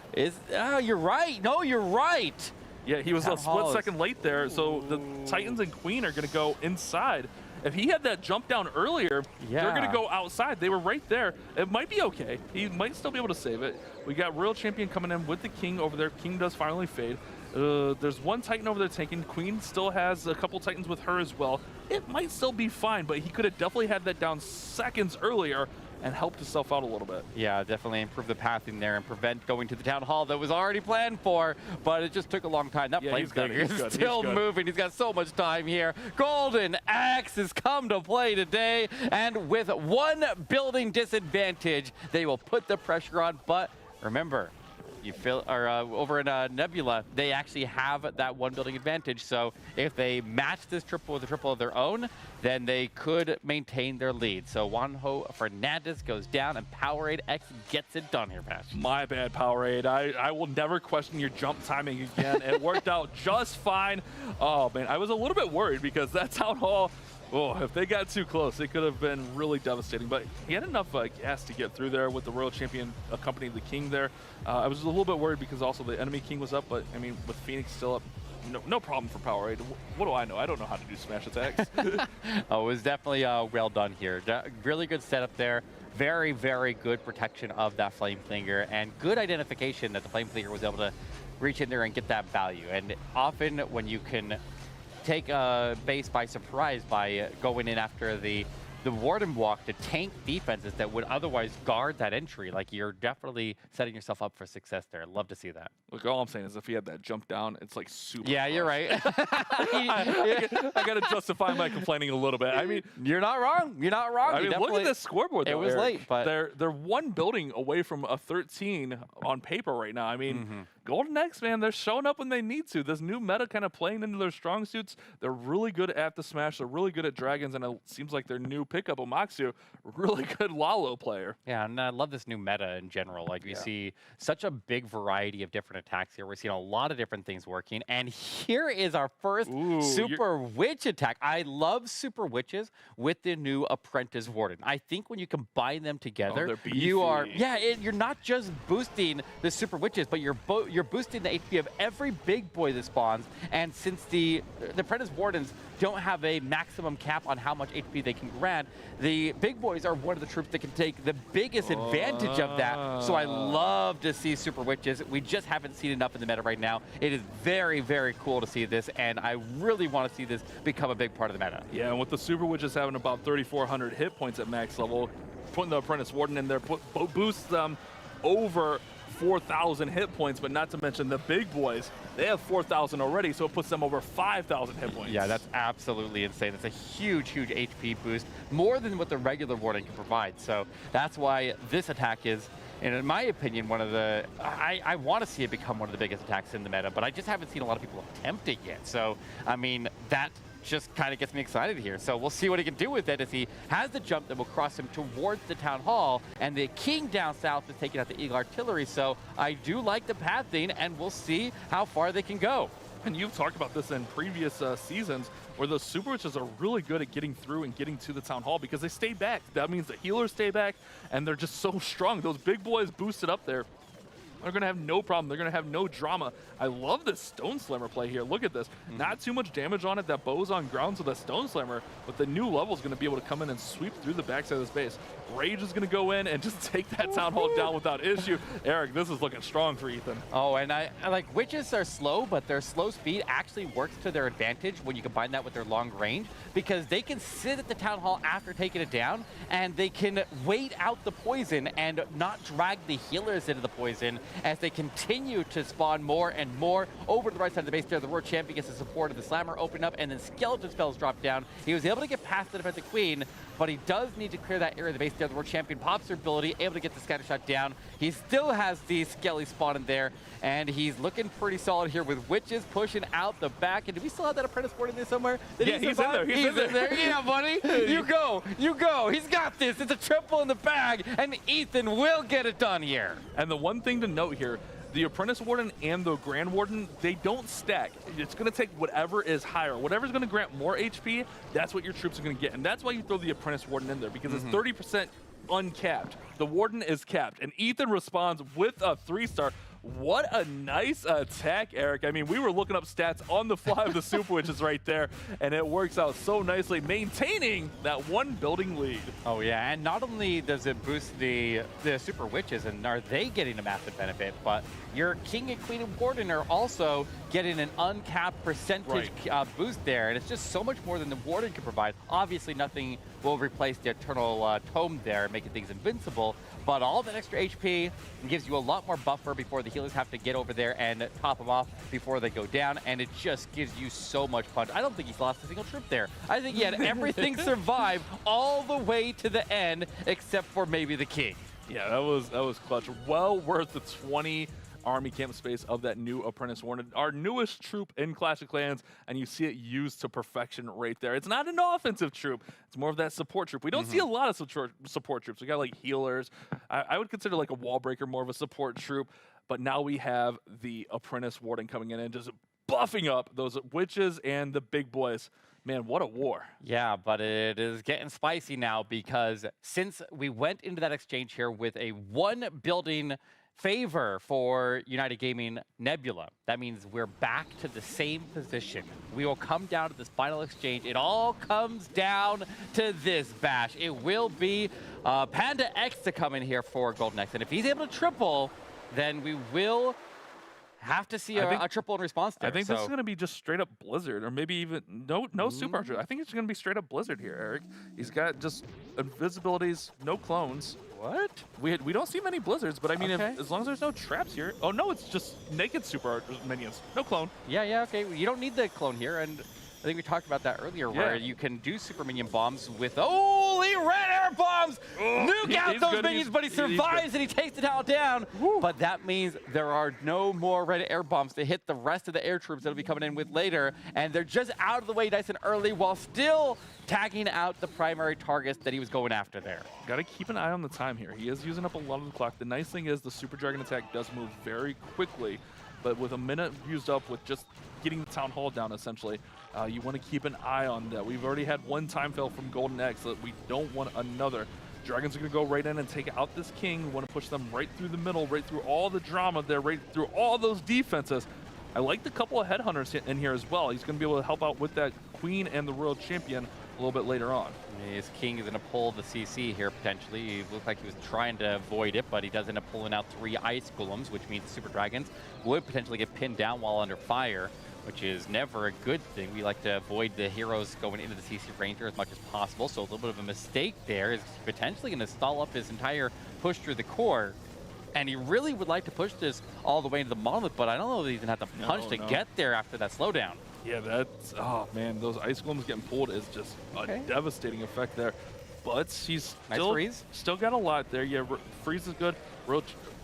Oh, you're right. No, you're right. Yeah, he was a split second late there, so the Titans and Queen are going to go inside. If he had that jump down earlier, they're going to go outside. They were right there. It might be okay. He might still be able to save it. We got Royal Champion coming in with the King over there. King does finally fade. There's one Titan over there tanking. Queen still has a couple Titans with her as well. It might still be fine, but he could have definitely had that down seconds earlier and helped himself out a little bit. Yeah, definitely improve the pathing there and prevent going to the town hall that was already planned for, but it just took a long time. That flame flinger is still moving. He's got so much time here. Golden Axe has come to play today, and with one building disadvantage, they will put the pressure on, but remember, you feel, over in Nebula, they actually have that one building advantage. So if they match this triple with a triple of their own, then they could maintain their lead. So Juanjo Fernandez goes down, and Powerade X gets it done here, Pash. My bad, Powerade. I will never question your jump timing again. It worked out just fine. Oh, man, I was a little bit worried because that town hall, if they got too close, it could have been really devastating. But he had enough gas to get through there with the Royal Champion accompanying the King there. I was a little bit worried because also the enemy King was up, but I mean, with Phoenix still up, no problem for Powerade. What do I know? I don't know how to do smash attacks. Oh, it was definitely well done here. Really good setup there. Very, very good protection of that flame flinger, and good identification that the flame flinger was able to reach in there and get that value. And often when you can take a base by surprise by going in after the Warden walk to tank defenses that would otherwise guard that entry, like, you're definitely setting yourself up for success there. I'd love to see that. Look, all I'm saying is if he had that jump down, it's like super Yeah, you're right. I got to justify my complaining a little bit. I mean, you're not wrong. You're not wrong. I mean, look at this scoreboard, though, It was Eric. late, but they're one building away from a 13 on paper right now. I mean, Golden X, man, they're showing up when they need to. This new meta kind of playing into their strong suits. They're really good at the smash. They're really good at dragons, and it seems like their new pickup, Omaxu, really good Lalo player. Yeah, and I love this new meta in general. Like, we see such a big variety of different attacks here. We're seeing a lot of different things working, and here is our first Super Witch attack. I love Super Witches with the new Apprentice Warden. I think when you combine them together, you are, you're not just boosting the Super Witches, but you're boosting the HP of every big boy that spawns. And since the Apprentice Wardens don't have a maximum cap on how much HP they can grant, the big boys are one of the troops that can take the biggest advantage of that. So I love to see Super Witches. We just haven't seen enough in the meta right now. It is very, very cool to see this, and I really want to see this become a big part of the meta. Yeah, and with the Super Witches having about 3,400 hit points at max level, putting the Apprentice Warden in there boosts them over 4,000 hit points, but not to mention the big boys. They have 4,000 already, so it puts them over 5,000 hit points. Yeah, that's absolutely insane. It's a huge, huge HP boost, more than what the regular Warden can provide. So that's why this attack is, and in my opinion, one of the, I want to see it become one of the biggest attacks in the meta, but I just haven't seen a lot of people attempt it yet. So, I mean, that just kind of gets me excited here. So we'll see what he can do with it as he has the jump that will cross him towards the town hall, and the King down south is taking out the Eagle Artillery. So I do like the pathing, and we'll see how far they can go. And you've talked about this in previous seasons where those Super Witches are really good at getting through and getting to the town hall because they stay back. That means the healers stay back, and they're just so strong. Those big boys boosted up there, they're going to have no problem. They're going to have no drama. I love this Stone Slammer play here. Look at this. Not too much damage on it. That bow's on ground, so the Stone Slammer with the new level is going to be able to come in and sweep through the backside of this base. Rage is going to go in and just take that town hall down without issue. Eric, this is looking strong for Ethan. Oh, and I like, witches are slow, but their slow speed actually works to their advantage when you combine that with their long range, because they can sit at the town hall after taking it down, and they can wait out the poison and not drag the healers into the poison as they continue to spawn more and more over to the right side of the base there. The Royal Champion gets the support of the Slammer open up, and then Skeleton Spells drop down. He was able to get past the defensive Queen, but he does need to clear that area of the base there. The world champion pops their ability, able to get the scatter shot down. He still has the Skelly spawn in there, and he's looking pretty solid here with Witches pushing out the back. And do we still have that apprentice board in there somewhere? Did Yeah, he's in there. He's in there. Yeah, buddy. You go. You go. He's got this. It's a triple in the bag, and Ethan will get it done here. And the one thing to note here, the Apprentice Warden and the Grand Warden, they don't stack. It's going to take whatever is higher. Whatever's going to grant more HP, that's what your troops are going to get. And that's why you throw the Apprentice Warden in there, because it's 30% uncapped. The Warden is capped. And Ethan responds with a 3-star. What a nice attack, Eric. I mean, we were looking up stats on the fly of the Super Witches right there, and it works out so nicely, maintaining that one building lead. Oh, yeah, and not only does it boost the Super Witches, and are they getting a massive benefit, but your King and Queen and Warden are also getting an uncapped percentage boost there, and it's just so much more than the Warden can provide. Obviously, nothing will replace the Eternal Tome there, making things invincible, but all that extra HP gives you a lot more buffer before the healers have to get over there and top them off before they go down, and it just gives you so much punch. I don't think he's lost a single troop there. I think he had everything survive all the way to the end, except for maybe the King. Yeah, that was clutch. Well worth the 20 army camp space of that new Apprentice Warden, our newest troop in Clash of Clans, and you see it used to perfection right there. It's not an offensive troop, it's more of that support troop. We don't see a lot of support troops. We got like healers. I would consider like a wall breaker more of a support troop, but now we have the Apprentice Warden coming in and just buffing up those witches and the big boys. Man, what a war. Yeah, but it is getting spicy now, because since we went into that exchange here with a 1 building favor for United Gaming Nebula, that means we're back to the same position. We will come down to this final exchange. It all comes down to this, Bash. It will be Panda X to come in here for Golden X, and if he's able to triple, then we will have to see a triple in response there. I think this is going to be just straight up Blizzard, or maybe even no Superarcher. I think it's going to be straight up Blizzard here, Eric. He's got just invisibilities, no clones. What? We don't see many Blizzards, but I mean, as long as there's no traps here. Oh no, it's just naked Super minions, no clone. Yeah, okay. You don't need the clone here, and I think we talked about that earlier, where you can do super minion bombs with holy red air bombs. Nuke out those minions, but he survives and he takes it all down. But that means there are no more red air bombs to hit the rest of the air troops that'll be coming in with later, and they're just out of the way nice and early while still tagging out the primary targets that he was going after there. Got to keep an eye on the time here. He is using up a lot of the clock. The nice thing is the Super Dragon attack does move very quickly, but with a minute used up with just getting the Town Hall down, essentially, you want to keep an eye on that. We've already had one time fail from Golden X, so we don't want another. Dragons are going to go right in and take out this King. We want to push them right through the middle, right through all the drama there, right through all those defenses. I like the couple of Headhunters in here as well. He's going to be able to help out with that Queen and the Royal Champion a little bit later on. His King is going to pull the CC here, potentially. He looked like he was trying to avoid it, but he does end up pulling out 3 Ice Golems, which means the Super Dragons would potentially get pinned down while under fire, which is never a good thing. We like to avoid the heroes going into the CC Ranger as much as possible, so a little bit of a mistake there is potentially going to stall up his entire push through the core. And he really would like to push this all the way into the Monolith, but I don't know that he's going to have to punch to get there after that slowdown. Yeah, that's, oh man, those Ice Golems getting pulled is just a devastating effect there. But he's still got a lot there. Yeah, freeze is good. Royal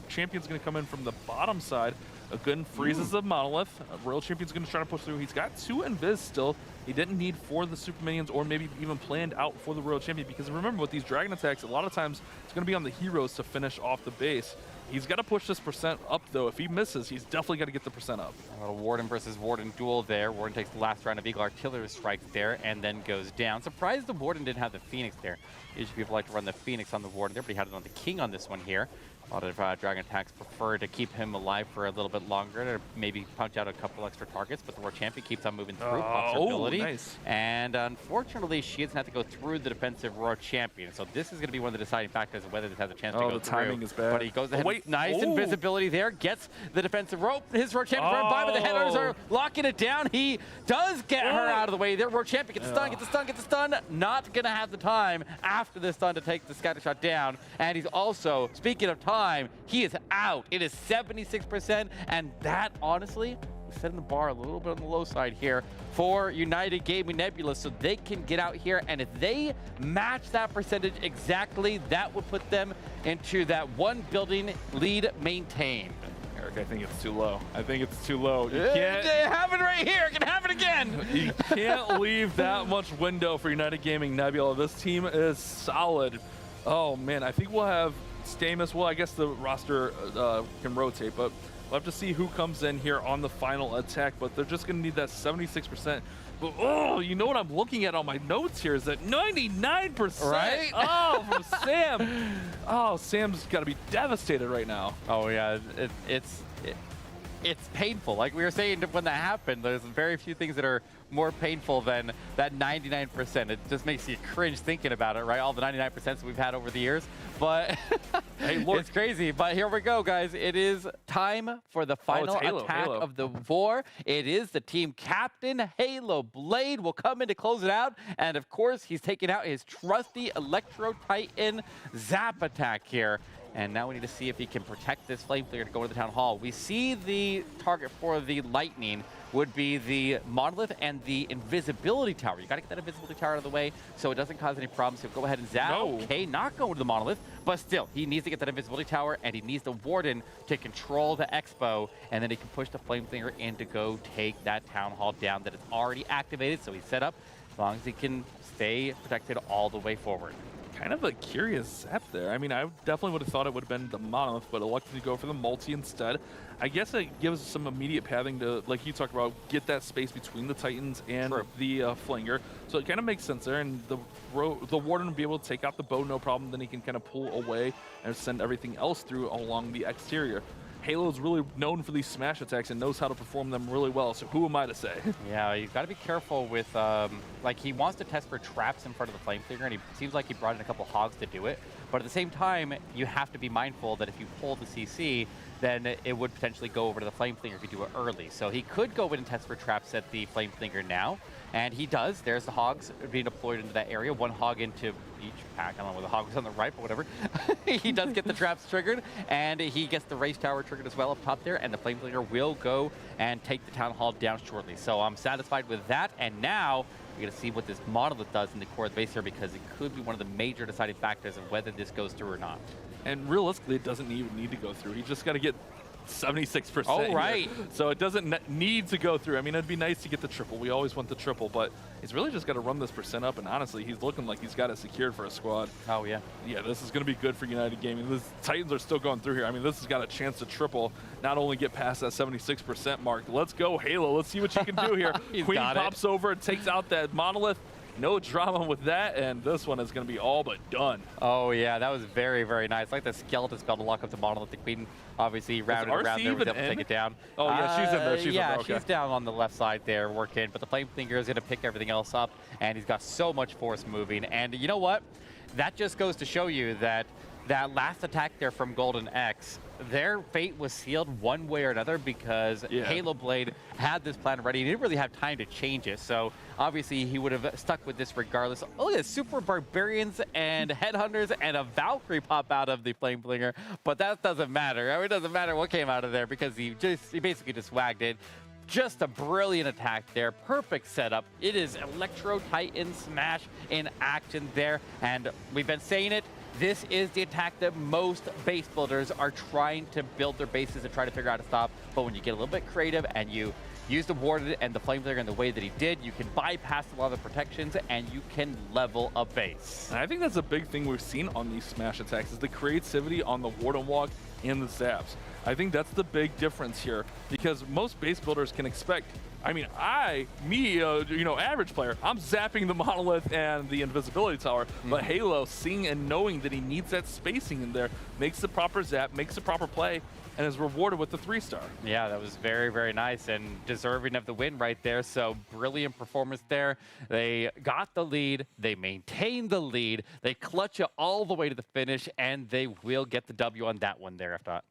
Champion's going to come in from the bottom side. A good freezes the Monolith. Royal Champion's going to try to push through. He's got 2 Invis still. He didn't need 4 of the Super Minions, or maybe even planned out for the Royal Champion, because remember, with these Dragon attacks, a lot of times it's going to be on the heroes to finish off the base. He's got to push this percent up, though. If he misses, he's definitely got to get the percent up. A little Warden versus Warden duel there. Warden takes the last round of Eagle Artillery strikes there and then goes down. Surprised the Warden didn't have the Phoenix there. Usually people like to run the Phoenix on the Warden there, but he had it on the King on this one here. A lot of Dragon attacks prefer to keep him alive for a little bit longer, to maybe punch out a couple extra targets, but the World Champion keeps on moving through, pops her ability. Nice. And unfortunately, she doesn't have to go through the defensive World Champion. So this is going to be one of the deciding factors of whether this has a chance to go through. The timing is bad. But he goes ahead, nice invisibility there, gets the defensive rope. His World Champion right by, but the Headhunters are locking it down. He does get her out of the way. Their World Champion gets the stun, gets the stun, gets the stun. Not going to have the time after the stun to take the scatter shot down. And he's also, speaking of time, he is out. It is 76%, and that honestly setting the bar a little bit on the low side here for United Gaming Nebula so they can get out here. And if they match that percentage exactly, that would put them into that 1 building lead maintained. Eric, I think it's too low. I think it's too low. You can't have it right here. It can happen again. You can't leave that much window for United Gaming Nebula. This team is solid. Oh, man. I think we'll have Stamus. Well, I guess the roster can rotate, but we'll have to see who comes in here on the final attack. But they're just going to need that 76%. But, oh, you know what I'm looking at on my notes here is that 99%. Right? Oh, from Sam. Oh, Sam's got to be devastated right now. Oh, yeah. It's painful. Like we were saying when that happened, there's very few things that are more painful than that 99%. It just makes you cringe thinking about it, right? All the 99% that we've had over the years. But hey, look. It's crazy. But here we go, guys. It is time for the final attack of the war. It is the team captain, Halo Blade, will come in to close it out. And of course, he's taking out his trusty Electro Titan Zap attack here. And now we need to see if he can protect this flame flicker to go to the town hall. We see the target for the lightning would be the monolith and the invisibility tower. You got to get that invisibility tower out of the way so it doesn't cause any problems. So go ahead and zap. No. Okay, not going to the monolith, but still, he needs to get that invisibility tower and he needs the warden to control the expo, and then he can push the flame flicker in to go take that town hall down that is already activated. So he's set up as long as he can stay protected all the way forward. Kind of a curious zap there. I mean, I definitely would have thought it would have been the monolith, but elected to go for the multi instead. I guess it gives some immediate pathing to, like you talked about, get that space between the Titans and the flinger. So it kind of makes sense there, and the warden will be able to take out the bow no problem. Then he can kind of pull away and send everything else through along the exterior. Halo is really known for these smash attacks and knows how to perform them really well, so who am I to say? Yeah, you've got to be careful with, like, he wants to test for traps in front of the flame flicker, and he seems like he brought in a couple hogs to do it. But at the same time, you have to be mindful that if you pull the CC, then it would potentially go over to the flame flicker if you do it early. So he could go in and test for traps at the flame flicker now, and he does. There's the hogs being deployed into that area. 1 hog into each pack. I don't know where the hog was on the right, but whatever. He does get the traps triggered, and he gets the race tower triggered as well up top there, and the flame flicker will go and take the town hall down shortly. So I'm satisfied with that, and now we're going to see what this monolith does in the core of the base here, because it could be one of the major deciding factors of whether this goes through or not. And realistically, it doesn't even need to go through. He just got to get 76%. Oh, right. Here. So it doesn't need to go through. I mean, it'd be nice to get the triple. We always want the triple, but he's really just got to run this percent up, and honestly, he's looking like he's got it secured for a squad. Oh, yeah. Yeah, this is going to be good for United Gaming. The Titans are still going through here. I mean, this has got a chance to triple, not only get past that 76% mark. Let's go, Halo. Let's see what you can do here. Queen pops over, takes out that monolith. No drama with that, and this one is going to be all but done. Oh, yeah, that was very, very nice. Like the skeleton spell to lock up the monolith. The Queen obviously rounded around there, was able to take it down. Oh, yeah, she's in there. She's in there. Okay. She's down on the left side there working, but the flame flicker is going to pick everything else up, and he's got so much force moving. And you know what? That just goes to show you that that last attack there from Golden X, their fate was sealed one way or another, because Halo Blade had this plan ready. He didn't really have time to change it, so obviously he would have stuck with this regardless. Oh, look at Super Barbarians and Headhunters and a Valkyrie pop out of the Flame Flinger, but that doesn't matter. I mean, it doesn't matter what came out of there, because he basically just wagged it. Just a brilliant attack there. Perfect setup. It is Electro Titan Smash in action there, and we've been saying it. This is the attack that most base builders are trying to build their bases and try to figure out how to stop. But when you get a little bit creative and you use the warden and the flame flicker in the way that he did, you can bypass a lot of the protections and you can level a base. And I think that's a big thing we've seen on these smash attacks, is the creativity on the warden walk and the zaps. I think that's the big difference here, because most base builders can expect, I mean, average player, I'm zapping the monolith and the invisibility tower, but Halo, seeing and knowing that he needs that spacing in there, makes the proper zap, makes the proper play, and is rewarded with the 3-star. Yeah, that was very, very nice and deserving of the win right there. So brilliant performance there. They got the lead, they maintained the lead, they clutch it all the way to the finish, and they will get the W on that one there, if not.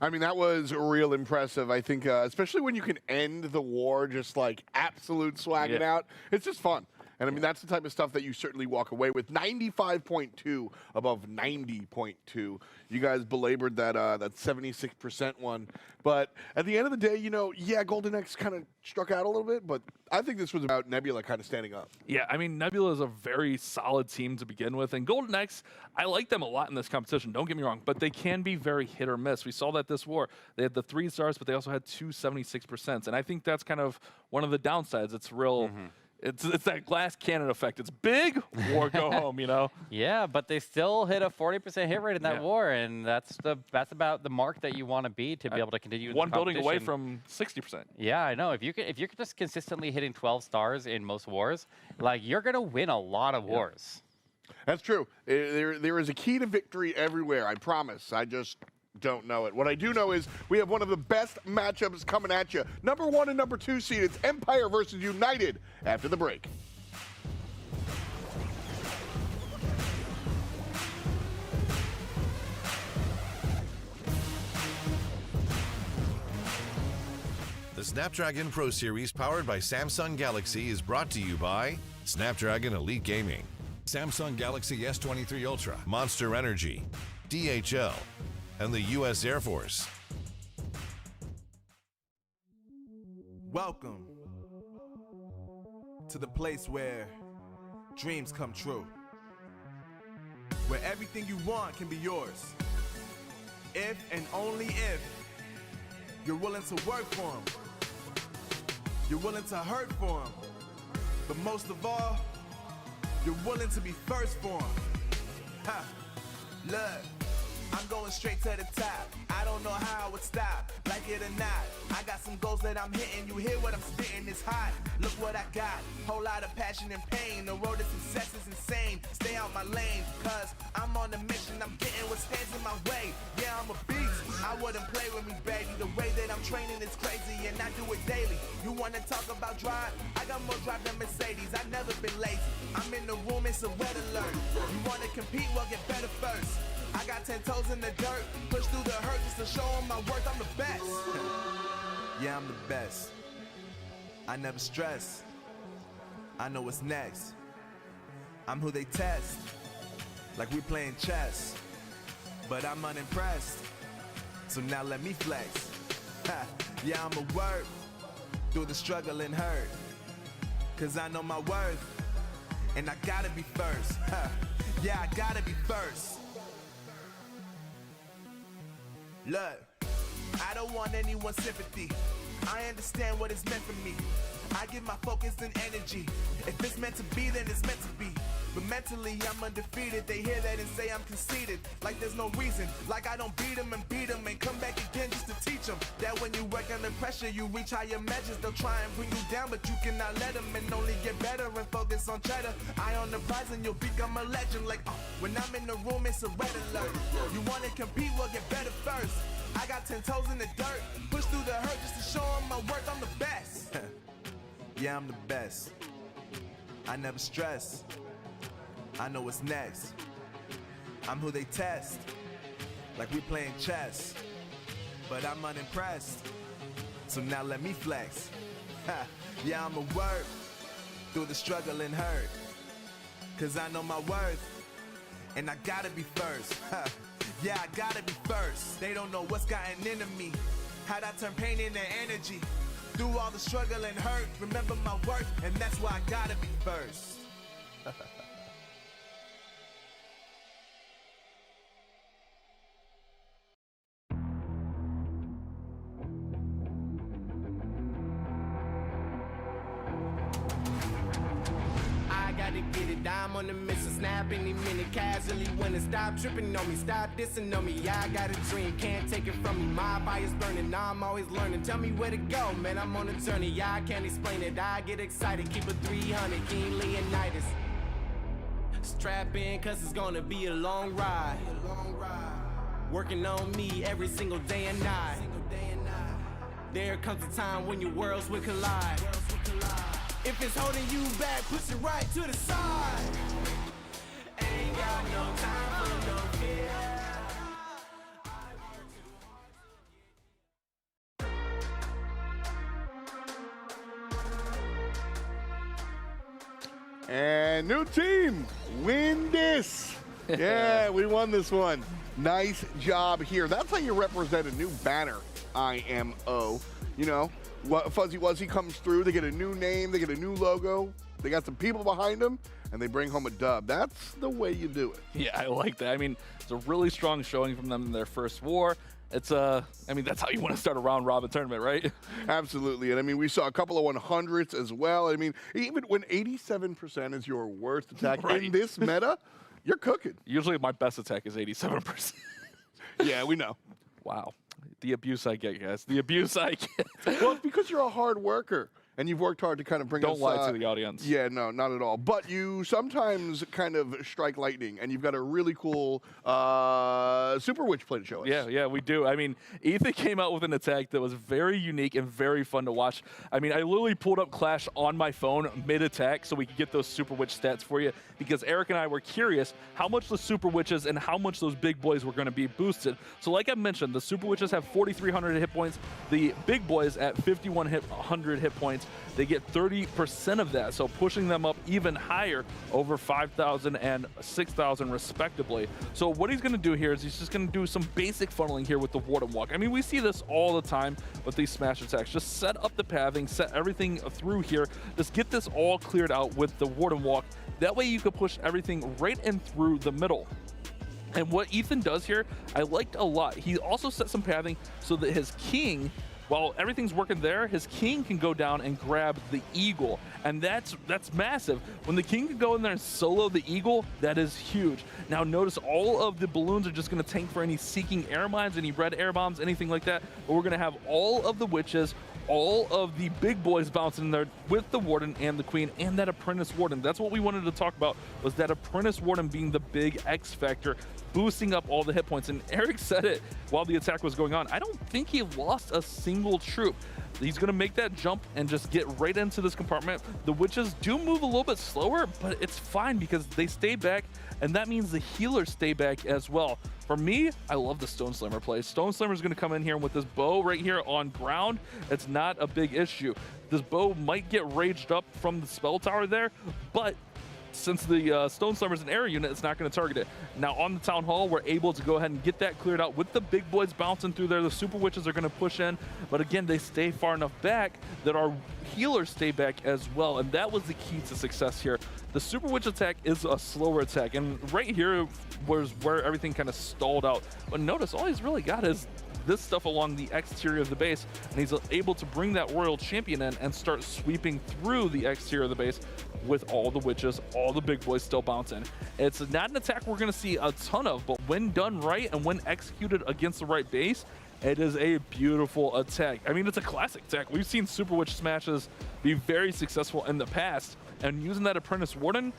I mean, that was real impressive. I think, especially when you can end the war just like absolute swagging out. It's just fun. And I mean, that's the type of stuff that you certainly walk away with. 95.2 above 90.2. You guys belabored that 76% one. But at the end of the day, you know, yeah, Golden X kind of struck out a little bit, but I think this was about Nebula kind of standing up. Yeah, I mean, Nebula is a very solid team to begin with. And Golden X, I like them a lot in this competition, don't get me wrong, but they can be very hit or miss. We saw that this war. They had the 3 stars, but they also had 2 76%. And I think that's kind of one of the downsides. It's real... It's that glass cannon effect. It's big or go home, you know? Yeah, but they still hit a 40% hit rate in that war, and that's about the mark that you want to be able to continue. One building away from 60%. Yeah, I know. If you're just consistently hitting 12 stars in most wars, like you're gonna win a lot of wars. That's true. There is a key to victory everywhere. I promise. I just don't know it. What I do know is we have one of the best matchups coming at you. Number 1 and number 2 seed. It's Empire versus United after the break. The Snapdragon Pro Series powered by Samsung Galaxy is brought to you by Snapdragon Elite Gaming, Samsung Galaxy S23 Ultra, Monster Energy, DHL, and the U.S. Air Force. Welcome to the place where dreams come true, where everything you want can be yours, if and only if you're willing to work for them, you're willing to hurt for them, but most of all, you're willing to be first for them. Ha! Look, I'm going straight to the top. I don't know how I would stop, like it or not. I got some goals that I'm hitting. You hear what I'm spitting? It's hot. Look what I got. Whole lot of passion and pain. The road to success is insane. Stay out my lane, cause I'm on a mission. I'm getting what stands in my way. Yeah, I'm a beast. I wouldn't play with me, baby. The way that I'm training is crazy, and I do it daily. You wanna talk about drive? I got more drive than Mercedes. I've never been lazy. I'm in the room, it's a red alert. You wanna compete? Well, get better first. I got 10 toes in the dirt, push through the hurt just to show them my worth. I'm the best. Yeah, I'm the best. I never stress. I know what's next. I'm who they test, like we playing chess. But I'm unimpressed, so now let me flex. Yeah, I'ma work through the struggle and hurt, cause I know my worth, and I gotta be first. Yeah, I gotta be first. Look, I don't want anyone's sympathy. I understand what it's meant for me. I give my focus and energy. If it's meant to be, then it's meant to be. But mentally, I'm undefeated. They hear that and say I'm conceited. Like there's no reason. Like I don't beat them and come back again just to teach them that when you work under pressure, you reach higher measures. They'll try and bring you down, but you cannot let them, and only get better and focus on cheddar. Eye on the prize and you'll become a legend. Like, when I'm in the room, it's a red alert. You wanna compete, well, get better first. I got 10 toes in the dirt, push through the hurt just to show them my worth. I'm the best. Yeah, I'm the best. I never stress. I know what's next. I'm who they test, like we playing chess. But I'm unimpressed, so now let me flex. Yeah, I'ma work through the struggle and hurt, cause I know my worth, and I gotta be first. Yeah, I gotta be first. They don't know what's gotten into me, how'd I turn pain into energy. Through all the struggle and hurt, remember my worth, and that's why I gotta be first. Get it, I'm on the mission, snap any minute, casually winning. Stop tripping on me, stop dissing on me. Yeah, I got a dream, can't take it from me. My fire's burning, now I'm always learning. Tell me where to go, man, I'm on a journey. Yeah, I can't explain it, I get excited. Keep a 300, King Leonidas. Strap in, cause it's gonna be a long ride. Working on me every single day and night. There comes a time when your worlds will collide. If it's holding you back, push it right to the side. Ain't got no time for no fear. And new team, win this. Yeah, we won this one. Nice job here. That's how you represent a new banner, IMO. You know, Fuzzy Wuzzy comes through, they get a new name, they get a new logo, they got some people behind them, and they bring home a dub. That's the way you do it. Yeah, I like that. I mean, it's a really strong showing from them in their first war. It's I mean, that's how you want to start a round robin tournament, right? Absolutely. And I mean, we saw a couple of 100s as well. I mean, even when 87% is your worst attack in this meta, you're cooking. Usually my best attack is 87%. Yeah, we know. Wow. The abuse I get, guys. The abuse I get. Well, it's because you're a hard worker. And you've worked hard to kind of bring us... Don't lie to the audience. Yeah, no, not at all. But you sometimes kind of strike lightning, and you've got a really cool Super Witch play to show us. Yeah, we do. I mean, Ethan came out with an attack that was very unique and very fun to watch. I mean, I literally pulled up Clash on my phone mid-attack so we could get those Super Witch stats for you, because Eric and I were curious how much the Super Witches and how much those big boys were going to be boosted. So like I mentioned, the Super Witches have 4,300 hit points. The big boys at 5,100 hit points. They get 30% of that, so pushing them up even higher, over 5,000 and 6,000 respectively. So what he's going to do here is he's just going to do some basic funneling here with the Warden Walk. I mean, we see this all the time with these smash attacks. Just set up the pathing, set everything through here. Just get this all cleared out with the Warden Walk. That way you can push everything right in through the middle. And what Ethan does here, I liked a lot. He also set some pathing so that his king, while everything's working there, his king can go down and grab the eagle. And that's massive. When the king can go in there and solo the eagle, that is huge. Now notice all of the balloons are just going to tank for any seeking air mines, any red air bombs, anything like that. But we're going to have all of the witches, all of the big boys bouncing in there with the warden and the queen and that apprentice warden. That's what we wanted to talk about, was that apprentice warden being the big X factor, boosting up all the hit points. And Eric said it while the attack was going on. I don't think he lost a single troop. He's going to make that jump and just get right into this compartment. The witches do move a little bit slower, but it's fine because they stay back, and that means the healers stay back as well. For me, I love the Stone Slammer play. Stone Slammer is going to come in here with this bow right here on ground. It's not a big issue. This bow might get raged up from the spell tower there, but since the Stone Slammer is an area unit, it's not going to target it. Now on the Town Hall, we're able to go ahead and get that cleared out with the big boys bouncing through there. The Super Witches are going to push in, but again, they stay far enough back that our healers stay back as well, and that was the key to success here. The Super Witch attack is a slower attack, and right here was where everything kind of stalled out. But notice, all he's really got is this stuff along the exterior of the base, and he's able to bring that Royal Champion in and start sweeping through the exterior of the base with all the witches, all the big boys still bouncing. It's not an attack we're going to see a ton of, but when done right and when executed against the right base, it is a beautiful attack. I mean, it's a classic attack. We've seen Super Witch smashes be very successful in the past, and using that Apprentice Warden,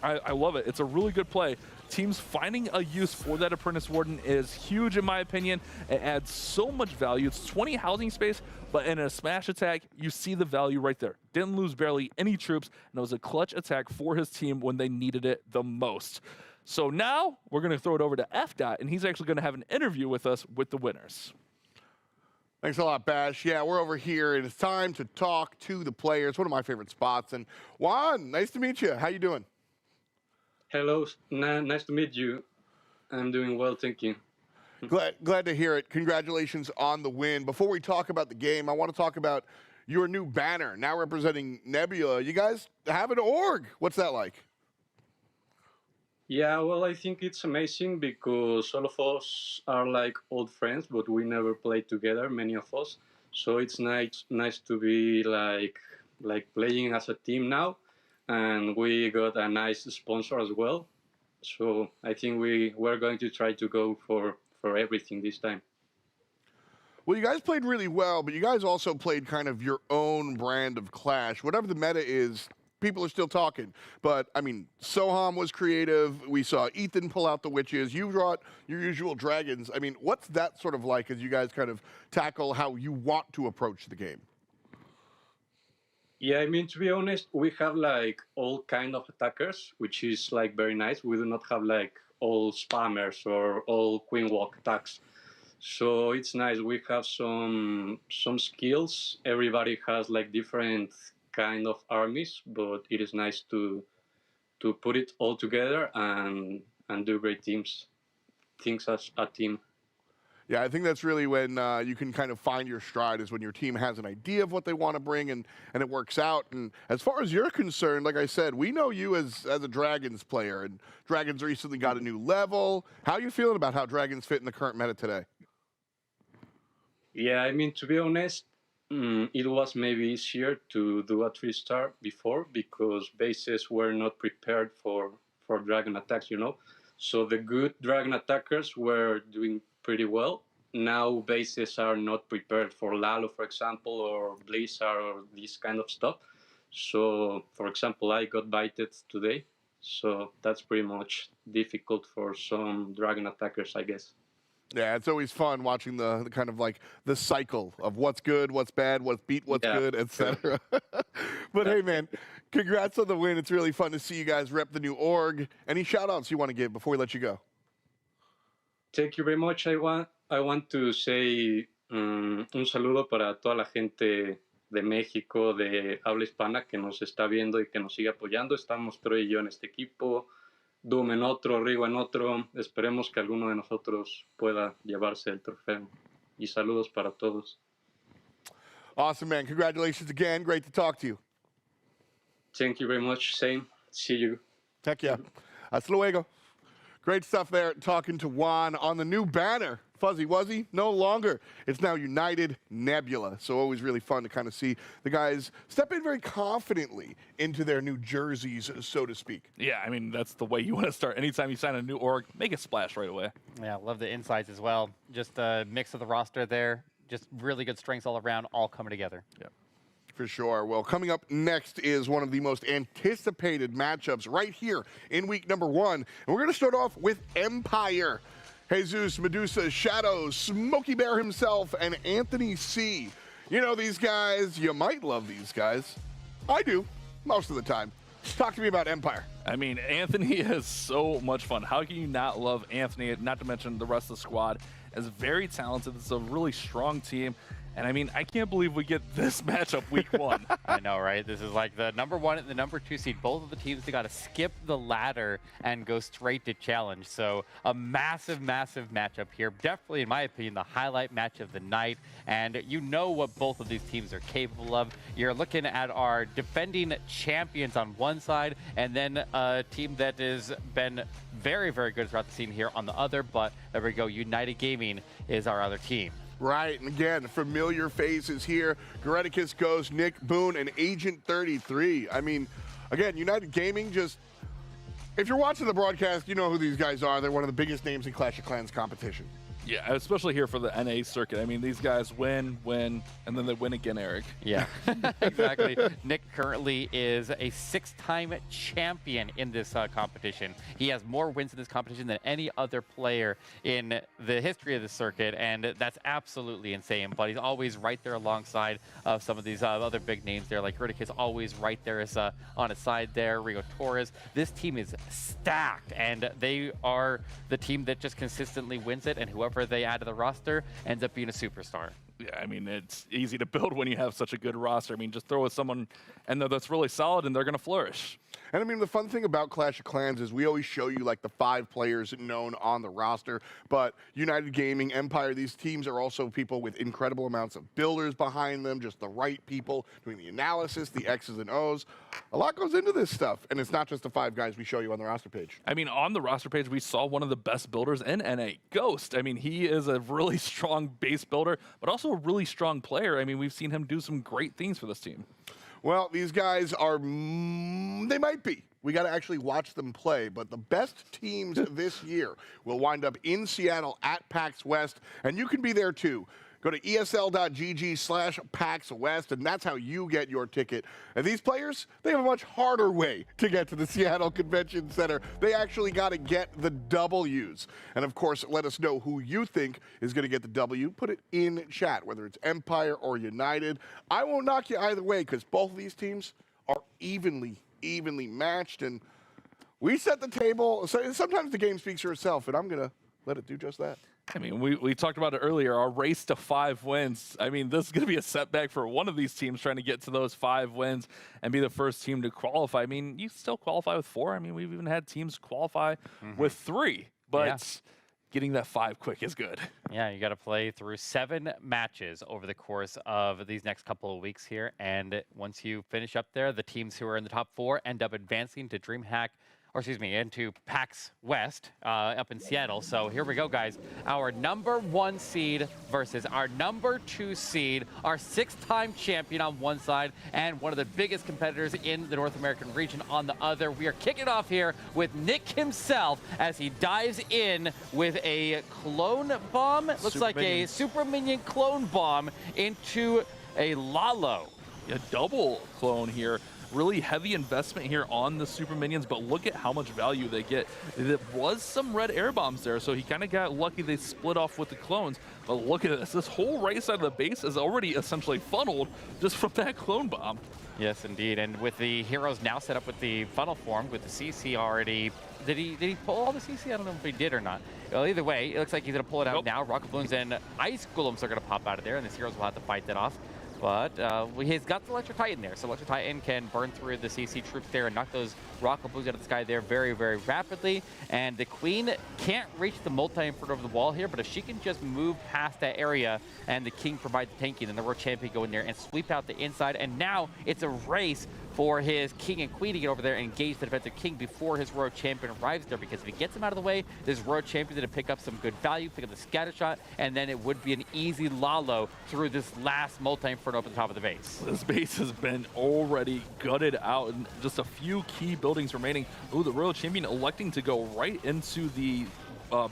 I love it. It's a really good play. Teams finding a use for that Apprentice Warden is huge in my opinion. It adds so much value. It's 20 housing space, but in a smash attack, you see the value right there. Didn't lose barely any troops, and it was a clutch attack for his team when they needed it the most. So now we're going to throw it over to F-Dot, and he's actually going to have an interview with us with the winners. Thanks a lot, Bash. Yeah, we're over here, and it's time to talk to the players. One of my favorite spots. And Juan, nice to meet you. How you doing? Hello, nice to meet you. I'm doing well, thank you. Glad to hear it. Congratulations on the win. Before we talk about the game, I want to talk about your new banner, now representing Nebula. You guys have an org. What's that like? Yeah, well, I think it's amazing because all of us are like old friends, but we never played together, many of us. So it's nice to be like playing as a team now. And we got a nice sponsor as well. So I think we're going to try to go for everything this time. Well, you guys played really well, but you guys also played kind of your own brand of Clash. Whatever the meta is, people are still talking. But, I mean, Soham was creative. We saw Ethan pull out the witches. You brought your usual dragons. I mean, what's that sort of like as you guys kind of tackle how you want to approach the game? Yeah, I mean, to be honest, we have like all kind of attackers, which is like very nice. We do not have like all spammers or all queen walk attacks. So it's nice. We have some skills. Everybody has like different kind of armies, but it is nice to to put it all together and do great things as a team. Yeah, I think that's really when you can kind of find your stride, is when your team has an idea of what they want to bring and it works out. And as far as you're concerned, like I said, we know you as a Dragons player, and Dragons recently got a new level. How are you feeling about how Dragons fit in the current meta today? Yeah, I mean, to be honest, it was maybe easier to do a 3-star before because bases were not prepared for dragon attacks, you know. So the good dragon attackers were doing pretty well. Now bases are not prepared for Lalo, for example, or Blizzard or this kind of stuff. So, for example, I got bited today. So that's pretty much difficult for some dragon attackers, I guess. Yeah, it's always fun watching the kind of like the cycle of what's good, what's bad, what's beat, what's good, etc. But hey, man, congrats on the win. It's really fun to see you guys rep the new org. Any shout-outs you want to give before we let you go? Thank you very much. I want to say un saludo para toda la gente de México, de habla hispana, que nos está viendo y que nos sigue apoyando. Estamos Troy y yo en este equipo, Doom en otro, Rigo en otro. Esperemos que alguno de nosotros pueda llevarse el trofeo. Y saludos para todos. Awesome, man. Congratulations again. Great to talk to you. Thank you very much. Same. See you. Heck yeah. Hasta luego. Great stuff there, talking to Juan on the new banner. Fuzzy Wuzzy, no longer. It's now United Nebula. So always really fun to kind of see the guys step in very confidently into their new jerseys, so to speak. Yeah, I mean, that's the way you want to start. Anytime you sign a new org, make a splash right away. Yeah, love the insights as well. Just a mix of the roster there. Just really good strengths all around, all coming together. Yeah. For sure. Well, coming up next is one of the most anticipated matchups right here in week number 1. And we're going to start off with Empire. Jesus, Medusa, Shadows, Smokey Bear himself, and Anthony C. You know these guys. You might love these guys. I do, most of the time. Talk to me about Empire. I mean, Anthony is so much fun. How can you not love Anthony, not to mention the rest of the squad? Is very talented. It's a really strong team. And I mean, I can't believe we get this matchup week 1. I know, right? This is like the number 1 and the number 2 seed. Both of the teams, they got to skip the ladder and go straight to challenge. So a massive, massive matchup here. Definitely, in my opinion, the highlight match of the night. And you know what both of these teams are capable of. You're looking at our defending champions on one side, and then a team that has been very, very good throughout the scene here on the other. But there we go. United Gaming is our other team. Right, and again, familiar faces here. Goreticus Ghost, Nick Boone, and Agent 33. I mean, again, United Gaming just, if you're watching the broadcast, you know who these guys are. They're one of the biggest names in Clash of Clans competition. Yeah, especially here for the NA circuit. I mean, these guys win, and then they win again, Eric. Yeah, exactly. Nick currently is a 6-time champion in this competition. He has more wins in this competition than any other player in the history of the circuit, and that's absolutely insane. But he's always right there alongside of some of these other big names there, like Riddick is always right there as, on his side there, Rigo Torres. This team is stacked, and they are the team that just consistently wins it, and whoever they add to the roster ends up being a superstar. Yeah, I mean, it's easy to build when you have such a good roster. I mean, just throw with someone and that's really solid, and they're going to flourish. And I mean, the fun thing about Clash of Clans is we always show you like the 5 players known on the roster, but United Gaming, Empire, these teams are also people with incredible amounts of builders behind them, just the right people doing the analysis, the X's and O's. A lot goes into this stuff, and it's not just the 5 guys we show you on the roster page. I mean, on the roster page, we saw one of the best builders in NA, Ghost. I mean, he is a really strong base builder, but also a really strong player. I mean, we've seen him do some great things for this team. Well, these guys are, they might be. We got to actually watch them play, but the best teams this year will wind up in Seattle at PAX West, and you can be there too. Go to esl.gg/PAX West, and that's how you get your ticket. And these players, they have a much harder way to get to the Seattle Convention Center. They actually got to get the W's. And of course, let us know who you think is going to get the W. Put it in chat, whether it's Empire or United. I won't knock you either way, because both of these teams are evenly matched. And we set the table. So sometimes the game speaks for itself, and I'm going to let it do just that. I mean, we talked about it earlier, our race to 5 wins. I mean, this is going to be a setback for one of these teams trying to get to those 5 wins and be the first team to qualify. I mean, you still qualify with 4. I mean, we've even had teams qualify with 3, but getting that 5 quick is good. Yeah, you got to play through 7 matches over the course of these next couple of weeks here. And once you finish up there, the teams who are in the top 4 end up advancing to into PAX West up in Seattle. So here we go, guys. Our number 1 seed versus our number 2 seed, our 6-time champion on one side, and one of the biggest competitors in the North American region on the other. We are kicking off here with Nick himself as he dives in with a clone bomb. It looks like a Super Minion clone bomb into a Lalo. A double clone here. Really heavy investment here on the Super Minions, but look at how much value they get. There was some red air bombs there, so he kind of got lucky they split off with the clones. But look at this. This whole right side of the base is already essentially funneled just from that clone bomb. Yes, indeed. And with the heroes now set up with the funnel formed, with the CC already... Did he pull all the CC? I don't know if he did or not. Well, either way, it looks like he's going to pull it out now. Rocket balloons and ice golems are going to pop out of there, and the heroes will have to fight that off. But he's got the Electro Titan there, so Electro Titan can burn through the CC troops there and knock those rocket balloons out of the sky there very, very rapidly. And the Queen can't reach the multi-inferno over the wall here, but if she can just move past that area and the King provide the tanking, then the World Champion go in there and sweep out the inside. And now it's a race for his King and Queen to get over there and engage the defensive King before his Royal Champion arrives there, because if he gets him out of the way, this Royal Champion is going to pick up some good value, pick up the scatter shot, and then it would be an easy Lalo through this last multi-inferno up at the top of the base. This base has been already gutted out, and just a few key buildings remaining. Ooh, the Royal Champion electing to go right into the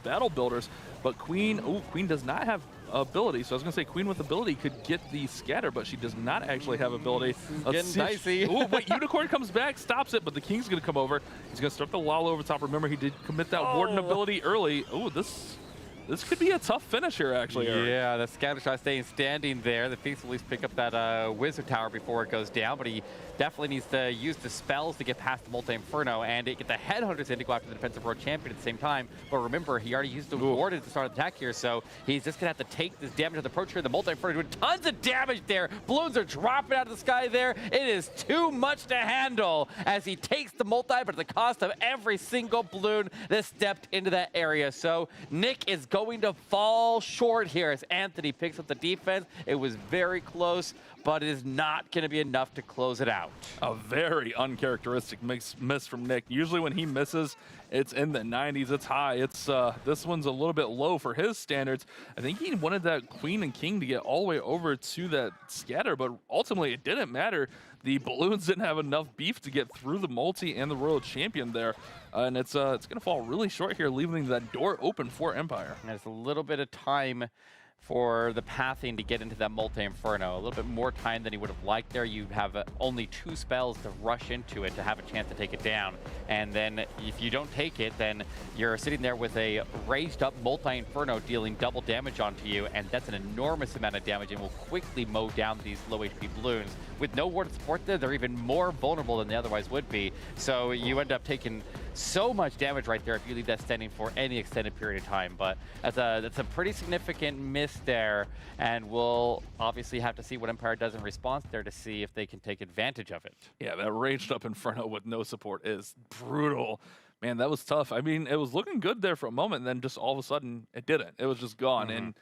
battle builders, but Queen does not have ability, so I was going to say Queen with ability could get the scatter, but she does not actually have ability. Getting dicey. Oh, wait, Unicorn comes back, stops it, but the King's going to come over. He's going to start the Lalo over top. Remember, he did commit that Warden ability early. Oh, this could be a tough finish here, actually, Eric. Yeah, the scatter shot staying standing there. The Phoenix will at least pick up that Wizard Tower before it goes down, but he definitely needs to use the spells to get past the Multi-Inferno and get the Headhunters in to go after the defensive World Champion at the same time. But remember, he already used the Warden at the start of the attack here, so he's just going to have to take this damage on the approach here. The Multi-Inferno doing tons of damage there. Balloons are dropping out of the sky there. It is too much to handle as he takes the multi, but at the cost of every single balloon that stepped into that area. So Nick is going to fall short here as Anthony picks up the defense. It was very close, but it is not going to be enough to close it out. A very uncharacteristic miss from Nick. Usually when he misses, it's in the 90s. It's high. It's this one's a little bit low for his standards. I think he wanted that Queen and King to get all the way over to that scatter, but ultimately it didn't matter. The balloons didn't have enough beef to get through the multi and the Royal Champion there. And it's going to fall really short here, leaving that door open for Empire. And it's a little bit of time for the pathing to get into that Multi-Inferno. A little bit more time than he would have liked there. You have only 2 spells to rush into it to have a chance to take it down. And then if you don't take it, then you're sitting there with a raised up Multi-Inferno dealing double damage onto you, and that's an enormous amount of damage and will quickly mow down these low HP balloons. With no Warden support there, they're even more vulnerable than they otherwise would be. So you end up taking so much damage right there if you leave that standing for any extended period of time. But that's a pretty significant miss there, and we'll obviously have to see what Empire does in response there to see if they can take advantage of it. Yeah, that raged up Inferno with no support is brutal. Man, that was tough. I mean, it was looking good there for a moment, and then just all of a sudden it didn't. It was just gone. And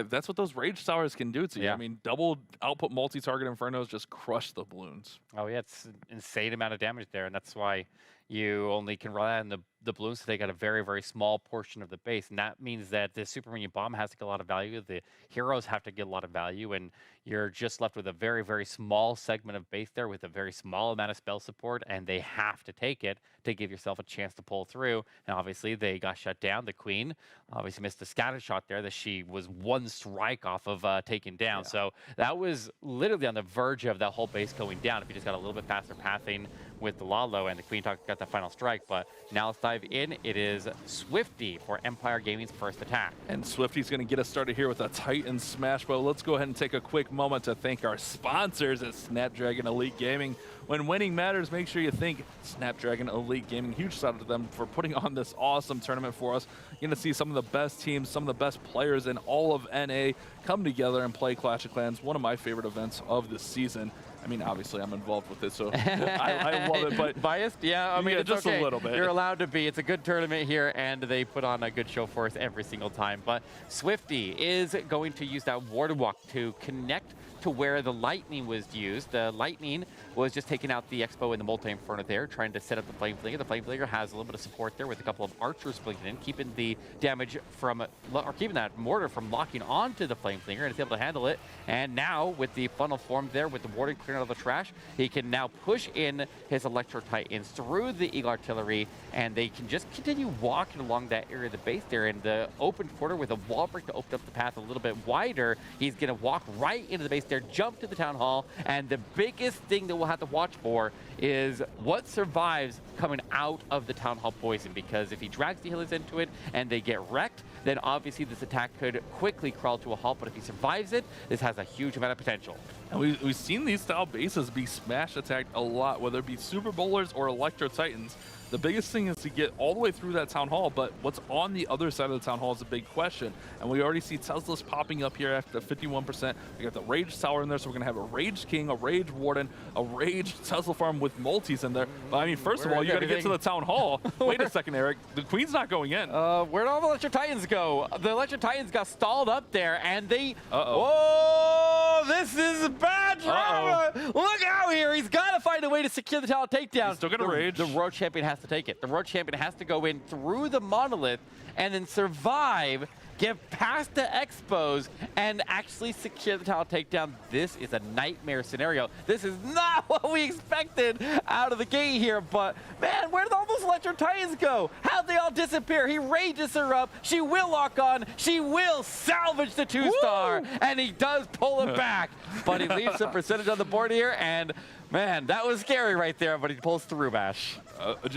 that's what those Rage Towers can do to you. I mean, double output multi-target Infernos just crush the balloons. Oh yeah, it's an insane amount of damage there, and that's why you only can rely on the balloons to take out a very, very small portion of the base. And that means that the Super Minion Bomb has to get a lot of value, the heroes have to get a lot of value, and you're just left with a very, very small segment of base there with a very small amount of spell support, and they have to take it to give yourself a chance to pull through. And obviously they got shut down. The Queen obviously missed a scatter shot there that she was one strike off of taking down. So that was literally on the verge of that whole base going down if you just got a little bit faster pathing with the Lalo, and the Queen got the final strike. But now let's dive in. It is Swifty for Empire Gaming's first attack. And Swifty's going to get us started here with a Titan smash, but let's go ahead and take a quick moment to thank our sponsors at Snapdragon Elite Gaming. When winning matters, make sure you think Snapdragon Elite Gaming. Huge shout out to them for putting on this awesome tournament for us. You're going to see some of the best teams, some of the best players in all of NA come together and play Clash of Clans, one of my favorite events of the season. I mean, obviously, I'm involved with it, so I love it. But biased? Yeah, I mean, yeah, it's just okay. a little bit. You're allowed to be. It's a good tournament here, and they put on a good show for us every single time. But Swifty is going to use that Ward Walk to connect to where the Lightning was used. The Lightning was just taking out the Expo and the Multi-Inferno there, trying to set up the Flame Flinger. The Flame Flinger has a little bit of support there with a couple of archers blinking in, keeping the damage from, or keeping that mortar from locking onto the Flame Flinger, and it's able to handle it. And now, with the funnel formed there, with the Warden clearing out of the trash, he can now push in his Electro Titans through the Eagle Artillery, and they can just continue walking along that area of the base there. In the open quarter with a wall break to open up the path a little bit wider, he's going to walk right into the base there, jump to the Town Hall, and the biggest thing that we'll have to watch for is what survives coming out of the Town Hall poison, because if he drags the healers into it and they get wrecked, then obviously this attack could quickly crawl to a halt, but if he survives it, this has a huge amount of potential. And we've seen these style bases be smash attacked a lot, whether it be Super Bowlers or Electro Titans. The biggest thing is to get all the way through that Town Hall, but what's on the other side of the Town Hall is a big question. And we already see Teslas popping up here after 51%. We got the Rage Tower in there, so we're going to have a Rage King, a Rage Warden, a Rage Tesla Farm with multis in there. But I mean, first of all, you got to get to the Town Hall. Wait a second, Eric. The Queen's not going in. Where'd all the Electro Titans go? The Electro Titans got stalled up there, and they... Uh-oh. Whoa! This is bad drama! Look out here! He's got to find a way to secure the Tower takedown. He's still going to rage. The Road Champion has to take it. The Road Champion has to go in through the Monolith and then survive, get past the Expos, and actually secure the Tower takedown. This is a nightmare scenario. This is not what we expected out of the gate here, but man, where did all those Electro Titans go? How'd they all disappear? He rages her up. She will lock on. She will salvage the 2-star, and he does pull it back, but he leaves some percentage on the board here, and man, that was scary right there, but he pulls through, Bash.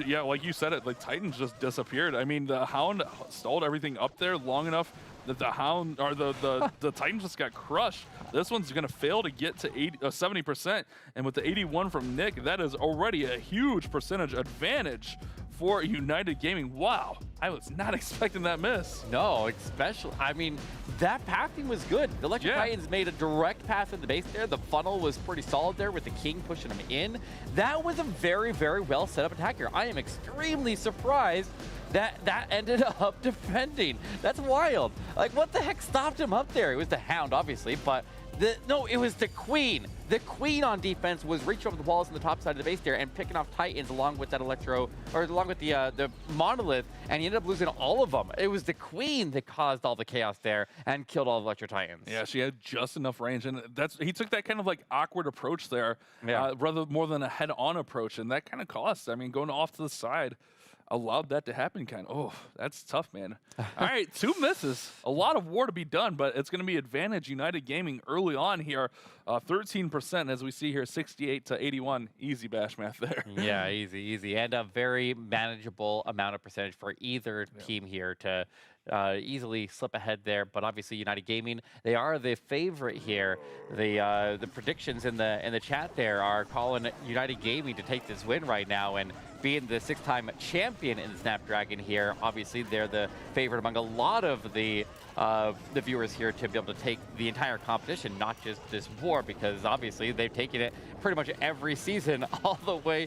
Yeah, like you said it, like Titans just disappeared. I mean, the Hound stalled everything up there long enough that the Hound, or the Titans just got crushed. This one's going to fail to get to 70%, and with the 81 from Nick, that is already a huge percentage advantage for United Gaming. Wow, I was not expecting that miss. No, especially, I mean, that pathing was good. The Electro Titans made a direct path in the base there. The funnel was pretty solid there with the King pushing him in. That was a very, very well set up attack here. I am extremely surprised that ended up defending. That's wild. Like, what the heck stopped him up there? It was the Hound, obviously, but no, it was the Queen. The Queen on defense was reaching over the walls on the top side of the base there and picking off Titans along with that Electro, or along with the Monolith, and he ended up losing all of them. It was the Queen that caused all the chaos there and killed all the Electro Titans. Yeah, she had just enough range, and he took that kind of like awkward approach there, rather more than a head-on approach, and that kind of cost. I mean, going off to the side allowed that to happen kind of. Oh, that's tough, man. All right, 2 misses. A lot of war to be done, but it's going to be advantage United Gaming early on here. 13% as we see here, 68 to 81. Easy Bash math there. Yeah, easy. And a very manageable amount of percentage for either team here to easily slip ahead there. But obviously United Gaming, they are the favorite here. The predictions in the chat there are calling United Gaming to take this win right now, and being the 6-time champion in the Snapdragon here, obviously they're the favorite among a lot of the viewers here to be able to take the entire competition, not just this war, because obviously they've taken it pretty much every season all the way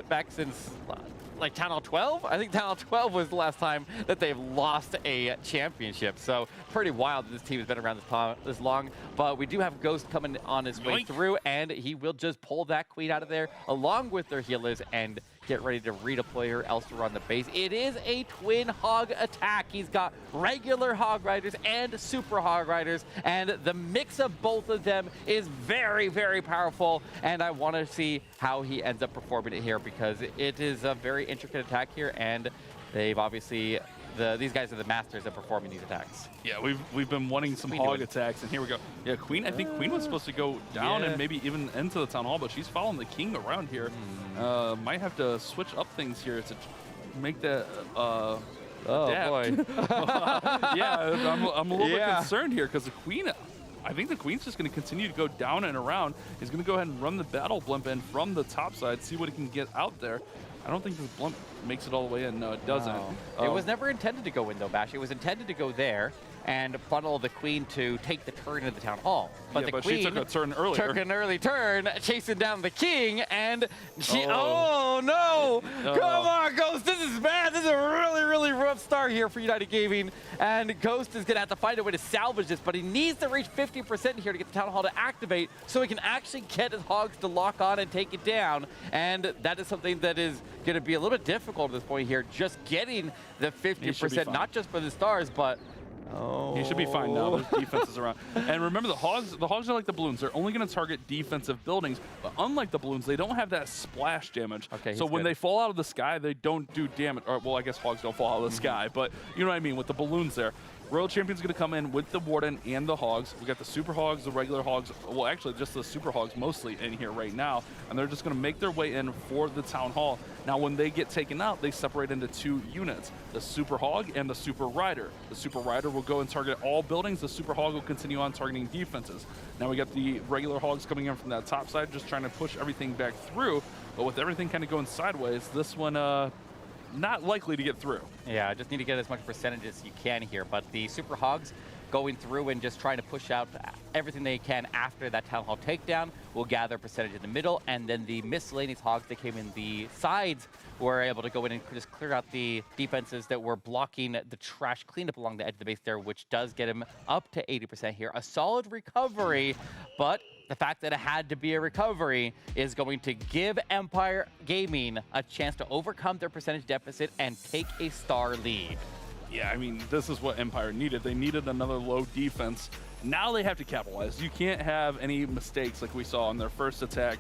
back since like Town Hall 12? I think Town Hall 12 was the last time that they've lost a championship. So pretty wild that this team has been around this long. But we do have Ghost coming on his way through, and he will just pull that Queen out of there along with their healers and get ready to redeploy her elsewhere on the base. It is a twin hog attack. He's got regular hog riders and super hog riders, and the mix of both of them is very, very powerful, and I want to see how he ends up performing it here, because it is a very intricate attack here, and they've obviously these guys are the masters of performing these attacks. Yeah, we've been wanting some Queen hog doing? attacks, and here we go. Yeah, Queen. I think Queen was supposed to go down and maybe even into the town hall, but she's following the king around here. Might have to switch up things here to make that. Oh adapt. boy. Yeah, I'm a little bit concerned here because the Queen. I think the Queen's just going to continue to go down and around. He's going to go ahead and run the battle blimp in from the top side, see what he can get out there. I don't think this blimp makes it all the way in. No, it doesn't. No. It was never intended to go in, though, Bash. It was intended to go there and funnel the Queen to take the turn into the town hall. But the Queen she took a turn earlier. Took an early turn, chasing down the King, and she. Oh no! Come on, Ghost. This is bad. This is a really, really rough start here for United Gaming, and Ghost is gonna have to find a way to salvage this. But he needs to reach 50% here to get the town hall to activate, so he can actually get his hogs to lock on and take it down. And that is something that is gonna be a little bit difficult at this point here. Just getting the 50%, not just for the stars, but. Oh. He should be fine now. There's defenses around. And remember, the hogs are like the balloons. They're only going to target defensive buildings. But unlike the balloons, they don't have that splash damage. Okay, so when they fall out of the sky, they don't do damage. Or, well, I guess hogs don't fall out of the sky. But you know what I mean with the balloons there. Royal Champion's going to come in with the Warden and the Hogs. We got the Super Hogs, the regular Hogs. Well, actually, just the Super Hogs mostly in here right now. And they're just going to make their way in for the Town Hall. Now, when they get taken out, they separate into 2 units, the Super Hog and the Super Rider. The Super Rider will go and target all buildings. The Super Hog will continue on targeting defenses. Now, we got the regular Hogs coming in from that top side, just trying to push everything back through. But with everything kind of going sideways, this one, not likely to get through. Yeah, just need to get as much percentage as you can here. But the Super Hogs going through and just trying to push out everything they can after that Town Hall takedown will gather percentage in the middle. And then the miscellaneous Hogs that came in the sides were able to go in and just clear out the defenses that were blocking the trash cleanup along the edge of the base there, which does get him up to 80% here. A solid recovery, but the fact that it had to be a recovery is going to give Empire Gaming a chance to overcome their percentage deficit and take a star lead. Yeah, I mean, this is what Empire needed. They needed another low defense. Now they have to capitalize. You can't have any mistakes like we saw on their first attack,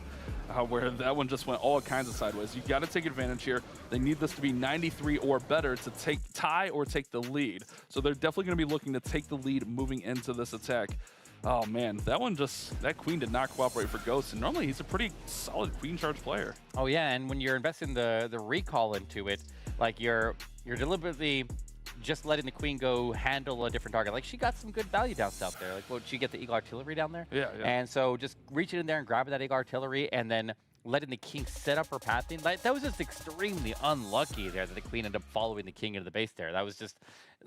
where that one just went all kinds of sideways. You got to take advantage here. They need this to be 93 or better to tie or take the lead. So they're definitely going to be looking to take the lead moving into this attack. Oh man, that Queen did not cooperate for Ghost, and normally he's a pretty solid Queen charge player. Oh yeah, and when you're investing the recall into it, like you're deliberately just letting the Queen go handle a different target. Like she got some good value down south there. Like what, she get the Eagle Artillery down there? Yeah. And so just reaching in there and grabbing that Eagle Artillery and then letting the King set up her pathing. That was just extremely unlucky there that the Queen ended up following the King into the base there. That was just,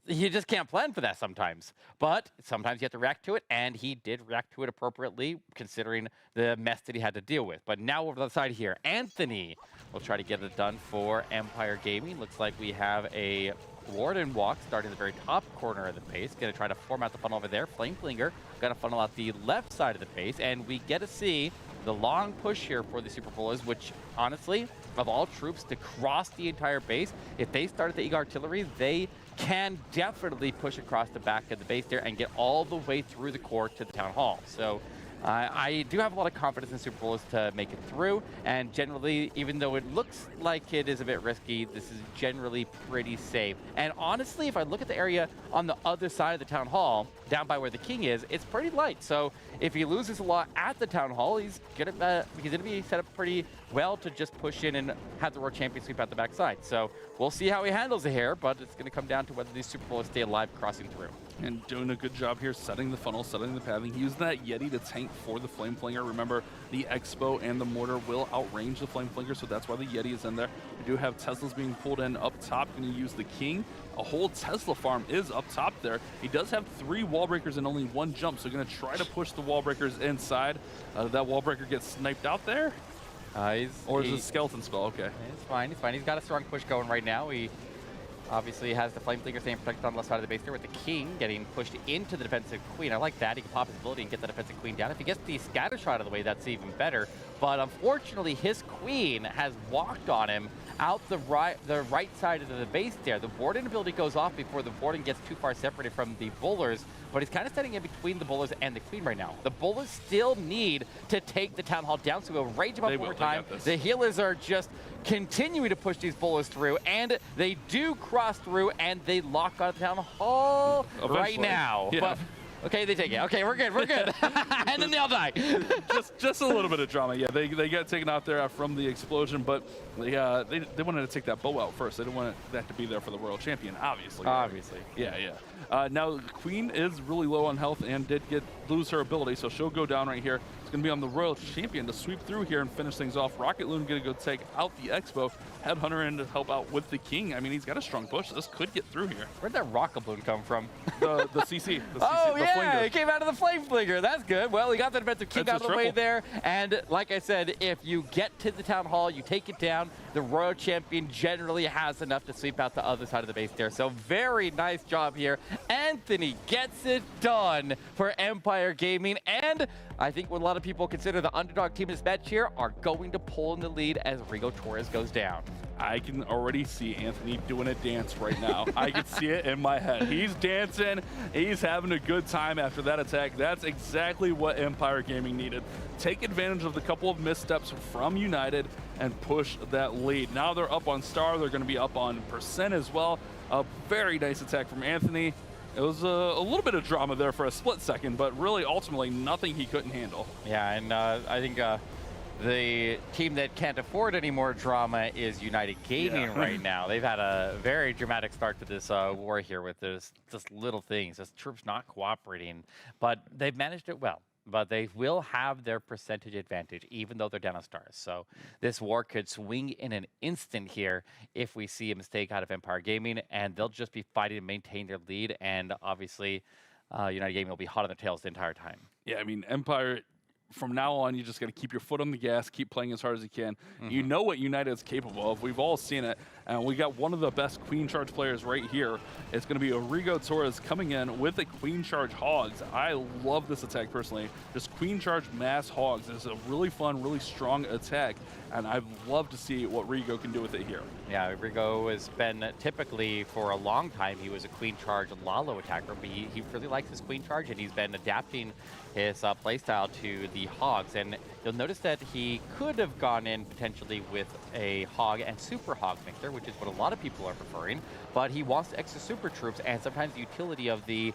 you just can't plan for that sometimes. But sometimes you have to react to it, and he did react to it appropriately considering the mess that he had to deal with. But now over to the side here, Anthony will try to get it done for Empire Gaming. Looks like we have a Warden walk starting at the very top corner of the base. Going to try to form out the funnel over there. Flameflinger going to funnel out the left side of the base, and we get to see the long push here for the Super Bowlers, which honestly, of all troops to cross the entire base, if they start at the Eagle Artillery, they can definitely push across the back of the base there and get all the way through the core to the Town Hall. So I do have a lot of confidence in Super Bowlers to make it through, and generally, even though it looks like it is a bit risky, this is generally pretty safe. And honestly, if I look at the area on the other side of the Town Hall, down by where the King is, it's pretty light. So if he loses a lot at the Town Hall, he's gonna be set up pretty well to just push in and have the Royal Champion sweep out the backside. So we'll see how he handles it here, but it's gonna come down to whether these Super Bowlers stay alive crossing through. And doing a good job here, setting the funnel, setting the pathing. He used that Yeti to tank for the Flameflinger. Remember, the Expo and the Mortar will outrange the Flameflinger, so that's why the Yeti is in there. We do have Teslas being pulled in up top. Going to use the King. A whole Tesla farm is up top there. He does have 3 wall breakers and only 1 jump, so going to try to push the wall breakers inside. That wall breaker gets sniped out there? Or is it a skeleton spell? Okay. It's fine. He's fine. He's got a strong push going right now. He obviously has the Flameflinger staying protected on the left side of the base there with the King getting pushed into the defensive Queen. I like that. He can pop his ability and get the defensive Queen down. If he gets the scatter shot out of the way, that's even better. but unfortunately his queen has walked on him out the right side of the base there. The Warden ability goes off before the Warden gets too far separated from the bowlers, but he's kind of standing in between the bowlers and the queen right now. The bowlers still need to take the Town Hall down, so we'll rage them up one more time. The healers are just continuing to push these bowlers through, and they do cross through, and they lock on the Town Hall right now. Yeah. But okay, they take it. Okay, we're good, we're good. And then they all die. just a little bit of drama. Yeah, they got taken out there from the explosion, but they wanted to take that bow out first. They didn't want that to be there for the Royal Champion, obviously. Obviously. Yeah. Now, Queen is really low on health and did lose her ability, so she'll go down right here. It's going to be on the Royal Champion to sweep through here and finish things off. Rocket Loon going to go take out the Expo. Headhunter in to help out with the King. I mean, he's got a strong push. This could get through here. Where'd that Rocket Balloon come from? The CC. Oh, the yeah, flinger. it came out of the Flame Flinger. That's good. Well, he got the defensive King out of the way there. And like I said, if you get to the Town Hall, you take it down, the Royal Champion generally has enough to sweep out the other side of the base there. So very nice job here. Anthony gets it done for Empire Gaming. And I think what a lot of people consider the underdog team in this match here are going to pull in the lead as Rigo Torres goes down. I can already see Anthony doing a dance right now. I can see it in my head. He's dancing. He's having a good time after that attack. That's exactly what Empire Gaming needed. Take advantage of the couple of missteps from United and push that lead. Now they're up on Star. They're going to be up on Percent as well. A very nice attack from Anthony. It was a little bit of drama there for a split second, but really ultimately nothing he couldn't handle. Yeah, and I think the team that can't afford any more drama is United Gaming right now. They've had a very dramatic start to this war here with this just little things, just troops not cooperating, but they've managed it well. But they will have their percentage advantage, even though they're down on stars. So this war could swing in an instant here if we see a mistake out of Empire Gaming, and they'll just be fighting to maintain their lead. And obviously, United Gaming will be hot on their tails the entire time. Yeah, I mean, Empire, from now on, you just got to keep your foot on the gas, keep playing as hard as you can. You know what United is capable of. We've all seen it. And we got one of the best Queen Charge players right here. It's going to be Rigo Torres coming in with the Queen Charge Hogs. I love this attack personally. Just Queen Charge Mass Hogs is a really fun, really strong attack. And I'd love to see what Rigo can do with it here. Yeah, Rigo has been typically, for a long time, he was a Queen Charge Lalo attacker, but he really likes his Queen Charge, and he's been adapting his playstyle to the Hogs. And you'll notice that he could have gone in potentially with a Hog and Super Hog mixer, which is what a lot of people are preferring, but he wants extra Super Troops, and sometimes the utility of the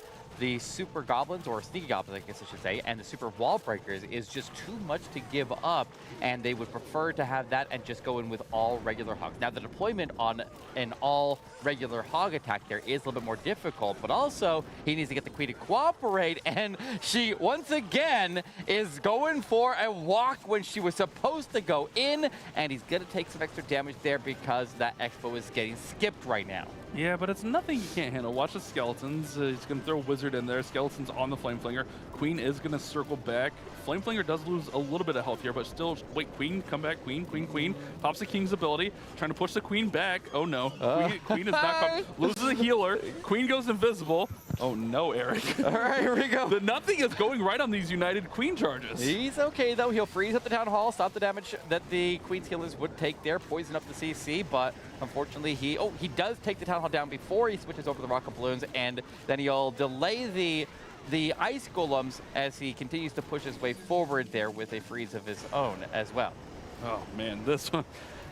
Super Goblins, or Sneaky Goblins, I guess I should say, and the Super Wall Breakers is just too much to give up, and they would prefer to have that and just go in with all regular Hogs. Now, the deployment on an all regular Hog attack there is a little bit more difficult, but also he needs to get the Queen to cooperate, and she, once again, is going for a walk when she was supposed to go in, and he's going to take some extra damage there because that Expo is getting skipped right now. Yeah, but it's nothing you can't handle. Watch the Skeletons. He's going to throw Wizard in there. Skeletons on the Flame Flinger. Queen is going to circle back. Flame Flinger does lose a little bit of health here, but still, wait, Queen, come back, Queen. Pops the King's ability, trying to push the Queen back. Oh no, Queen is not coming. Loses a healer. Queen goes invisible. Oh no, Eric. All right, here we go. Nothing is going right on these United Queen charges. He's okay though. He'll freeze up the Town Hall, stop the damage that the Queen's healers would take there, poison up the CC, but unfortunately he does take the Town Hall down before he switches over the Rocket Balloons, and then he'll delay the Ice Golems as he continues to push his way forward there with a freeze of his own as well. Oh man, this one.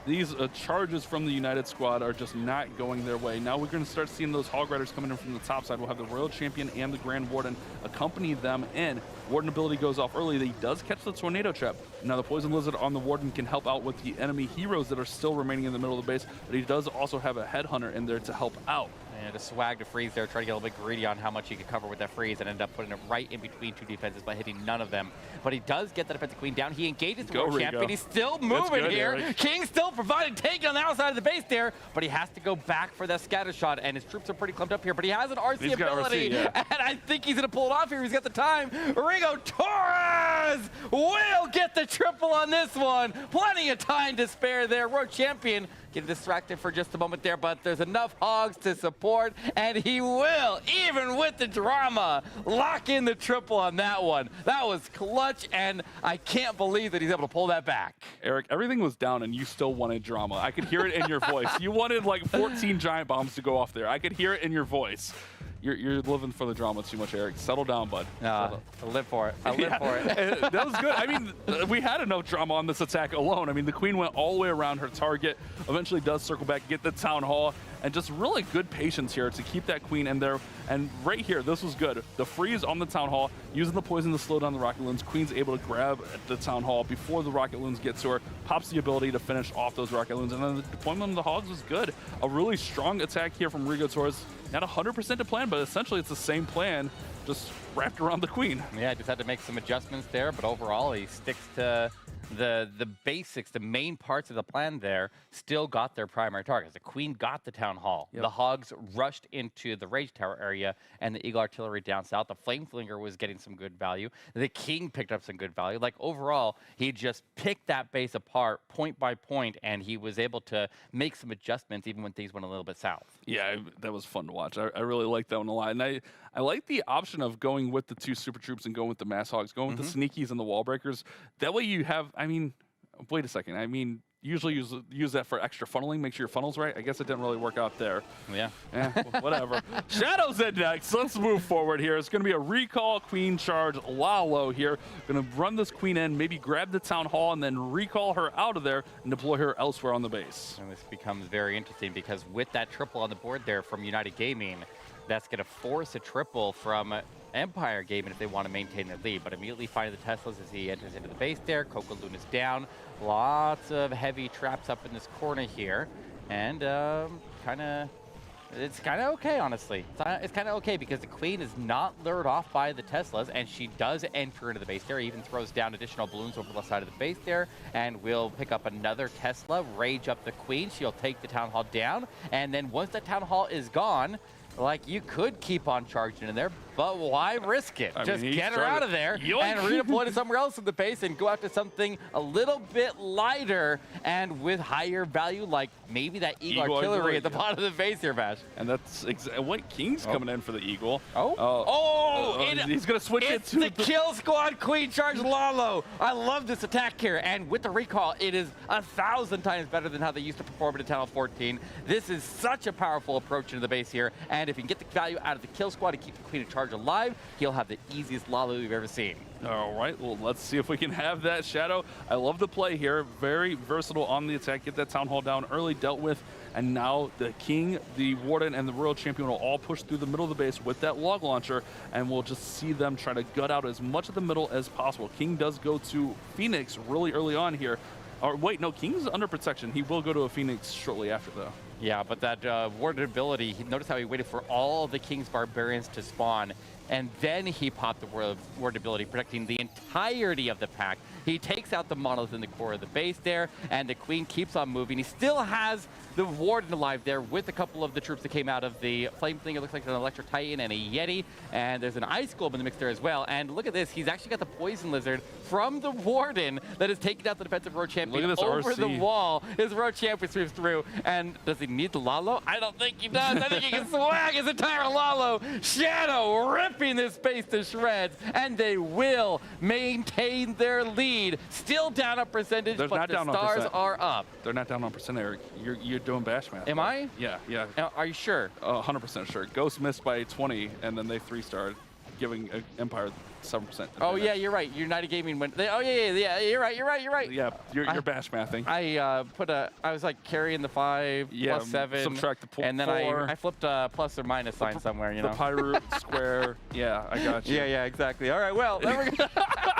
These charges from the United squad are just not going their way. Now we're going to start seeing those Hog Riders coming in from the top side. We'll have the Royal Champion and the Grand Warden accompany them in. Warden ability goes off early. He does catch the Tornado Trap. Now the Poison Lizard on the Warden can help out with the enemy heroes that are still remaining in the middle of the base, but he does also have a Headhunter in there to help out. And a swag to freeze there, try to get a little bit greedy on how much he could cover with that freeze, and end up putting it right in between two defenses by hitting none of them. But he does get the defensive Queen down. He engages the World Champion. He's still moving here. Eric. King still providing taking on the outside of the base there, but he has to go back for that scatter shot, and his troops are pretty clumped up here, but he has an RC ability, and I think he's going to pull it off here. He's got the time. Rigo Diego Torres will get the triple on this one. Plenty of time to spare there. World champion getting distracted for just a moment there, but there's enough hogs to support, and he will, even with the drama, lock in the triple on that one. That was clutch, and I can't believe that he's able to pull that back. Eric, everything was down, and you still wanted drama. I could hear it in your voice. You wanted like 14 giant bombs to go off there. I could hear it in your voice. You're living for the drama too much, Eric. Settle down, bud. I live for it. I live for it. That was good. I mean, we had enough drama on this attack alone. I mean, the queen went all the way around her target, eventually does circle back, get the town hall, and just really good patience here to keep that queen in there. And right here, this was good. The freeze on the town hall, using the poison to slow down the rocket loons. Queen's able to grab at the town hall before the rocket loons get to her, pops the ability to finish off those rocket loons, and then the deployment of the hogs was good. A really strong attack here from Rigo Torres. Not 100% to plan, but essentially it's the same plan, just wrapped around the queen. Yeah, just had to make some adjustments there, but overall he sticks to the basics, the main parts of the plan there. Still got their primary targets. The queen got the town hall. Yep. The hogs rushed into the rage tower area, and the eagle artillery down south. The flame flinger was getting some good value. The king picked up some good value. Like overall, he just picked that base apart point by point, and he was able to make some adjustments even when things went a little bit south. Yeah, that was fun to watch. I really liked that one a lot. And I like the option of going with the 2 super troops and going with the mass hogs, going with the sneakies and the wall breakers. That way you have, I mean, wait a second. I mean, usually use that for extra funneling, make sure your funnel's right. I guess it didn't really work out there. Yeah. Whatever. Shadow's in next. Let's move forward here. It's going to be a recall queen charge Lalo here. Going to run this queen in, maybe grab the town hall, and then recall her out of there and deploy her elsewhere on the base. And this becomes very interesting because with that triple on the board there from United Gaming, that's going to force a triple from Empire Gaming if they want to maintain their lead. But immediately finding the Teslas as he enters into the base there. Coco Luna's down. Lots of heavy traps up in this corner here. And it's kind of okay, honestly. It's kind of okay because the queen is not lured off by the Teslas, and she does enter into the base there. Even throws down additional balloons over the left side of the base there, and will pick up another Tesla, rage up the queen. She'll take the town hall down, and then once the town hall is gone, like, you could keep on charging in there, but why risk it? Just get her out of there and redeploy to somewhere else in the base and go after something a little bit lighter and with higher value, like maybe that Eagle artillery at the bottom of the base here, Bash. And that's what King's coming in for the Eagle. He's going to switch it to the kill squad queen charge Lalo. I love this attack here, and with the recall, it is 1,000 times better than how they used to perform it in Town 14. This is such a powerful approach into the base here, and if you can get the value out of the kill squad and keep the queen in charge alive, he'll have the easiest Lalo you've ever seen. All right, well, let's see if we can have that, Shadow. I love the play here. Very versatile on the attack. Get that town hall down early, dealt with, and now the king, the warden, and the royal champion will all push through the middle of the base with that log launcher, and we'll just see them try to gut out as much of the middle as possible. King does go to Phoenix really early on here. Or wait, no, King's under protection. He will go to a Phoenix shortly after, though. Yeah, but that warded ability, notice how he waited for all the King's Barbarians to spawn, and then he popped the ward ability, protecting the entirety of the pack. He takes out the monolith in the core of the base there, and the queen keeps on moving. He still has the warden alive there with a couple of the troops that came out of the flame thing. It looks like an electric titan and a yeti, and there's an ice globe in the mix there as well. And look at this, he's actually got the poison lizard from the warden that has taken out the defensive road champion over the wall. His road champion sweeps through, and does he need the Lalo? I don't think he does. I think he can swag his entire Lalo. Shadow ripping this base to shreds, and they will maintain their lead. Still down a percentage, but the stars are up. They're not down on percent, Eric. You're doing bash math. Am I? Yeah. Are you sure? 100% sure. Ghost missed by 20, and then they 3-starred, giving Empire 7%. Oh yeah, you're right. United Gaming went. Yeah. You're right. Yeah, you're bash mathing. I was like carrying the 5 plus 7. Subtract the 4. And then I flipped a plus or minus sign somewhere. You know. The Pyroot square. Yeah, I got you. Yeah, exactly. All right. Well, then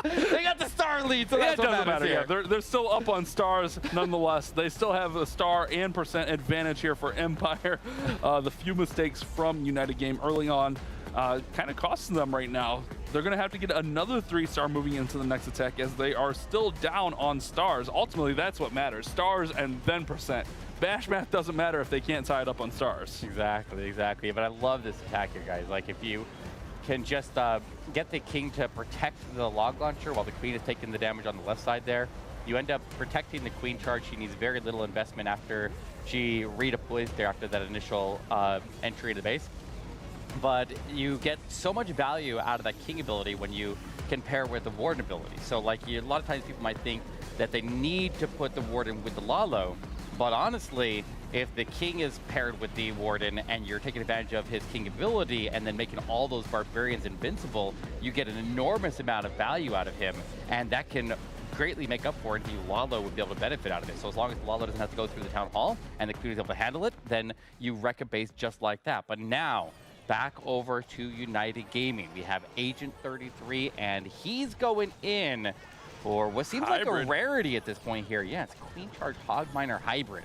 they got the star lead, so that's what doesn't matter. Yeah, they're still up on stars nonetheless. They still have a star and percent advantage here for Empire. The few mistakes from United Game early on kind of costing them right now. They're going to have to get another 3-star moving into the next attack as they are still down on stars. Ultimately, that's what matters. Stars and then percent. Bash math doesn't matter if they can't tie it up on stars. Exactly. But I love this attack here, guys. Like, if you can just get the king to protect the log launcher while the queen is taking the damage on the left side there. You end up protecting the queen charge. She needs very little investment after she redeploys there after that initial entry to the base. But you get so much value out of that king ability when you compare with the warden ability. So like a lot of times people might think that they need to put the warden with the Lalo, but honestly, if the king is paired with the warden and you're taking advantage of his king ability and then making all those barbarians invincible, you get an enormous amount of value out of him, and that can greatly make up for it. The Lalo would be able to benefit out of it. So as long as the Lalo doesn't have to go through the town hall and the queen is able to handle it, then you wreck a base just like that. But now, back over to United Gaming. We have Agent 33, and he's going in for what seems like a rarity at this point here. Yeah, it's Queen Charge Hog Miner Hybrid.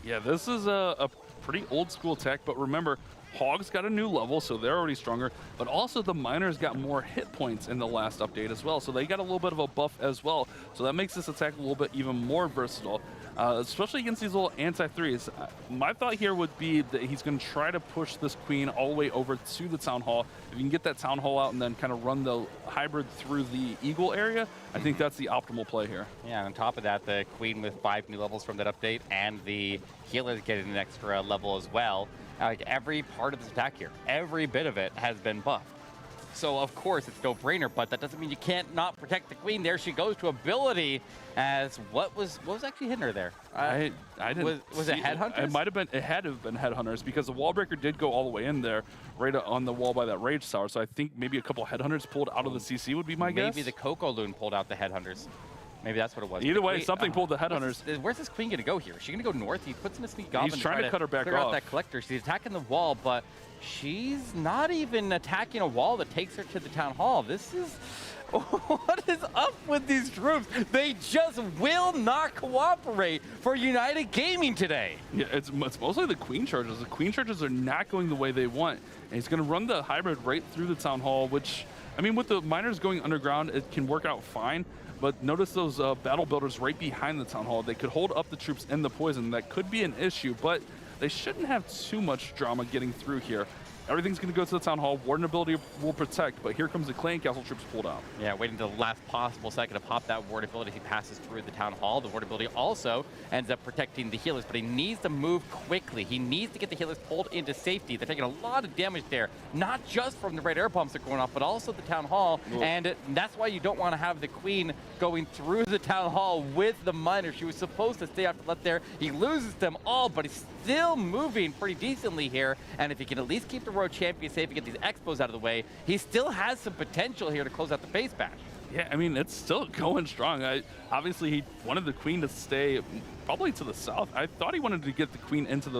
Yeah, this is a pretty old school tech, but remember, Hogs got a new level, so they're already stronger, but also the Miners got more hit points in the last update as well, so they got a little bit of a buff as well, so that makes this attack a little bit even more versatile, especially against these little anti-threes. My thought here would be that he's going to try to push this queen all the way over to the Town Hall. If you can get that Town Hall out and then kind of run the hybrid through the Eagle area, I think that's the optimal play here. Yeah, and on top of that, the queen with 5 new levels from that update, and the healers getting an extra level as well. Like every part of this attack here, every bit of it has been buffed. So of course it's no brainer, but that doesn't mean you can't not protect the queen. There she goes to ability. As what was actually hitting her there? I didn't. Was it Headhunters? It might have been. It had to have been Headhunters because the wall breaker did go all the way in there, right on the wall by that rage tower. So I think maybe a couple Headhunters pulled out of the CC would be my guess. Maybe the Coco Loon pulled out the Headhunters. Maybe that's what it was. Either way, something pulled the Headhunters. Where's this queen going to go here? Is she going to go north? He puts in a sneak goblin. He's trying to cut her back clear off. Out that collector. She's attacking the wall, but she's not even attacking a wall that takes her to the town hall. This is... What is up with these troops? They just will not cooperate for United Gaming today. Yeah, it's mostly the queen charges. The queen charges are not going the way they want. And he's going to run the hybrid right through the town hall, which, I mean, with the miners going underground, it can work out fine. But notice those battle builders right behind the town hall. They could hold up the troops in the poison. That could be an issue, but they shouldn't have too much drama getting through here. Everything's going to go to the town hall. Warden ability will protect, but here comes the clan castle troops pulled out. Yeah, waiting to the last possible second to pop that ward ability. He passes through the town hall. The ward ability also ends up protecting the healers, but he needs to move quickly. He needs to get the healers pulled into safety. They're taking a lot of damage there, not just from the red air pumps that are going off, but also the town hall. Ooh. And that's why you don't want to have the queen going through the town hall with the miners. She was supposed to stay after left there. He loses them all, but he's still moving pretty decently here. And if he can at least keep the road champion safe and get these expos out of the way, he still has some potential here to close out the base bash. Yeah, I mean, it's still going strong. Obviously, he wanted the queen to stay probably to the south. I thought he wanted to get the queen into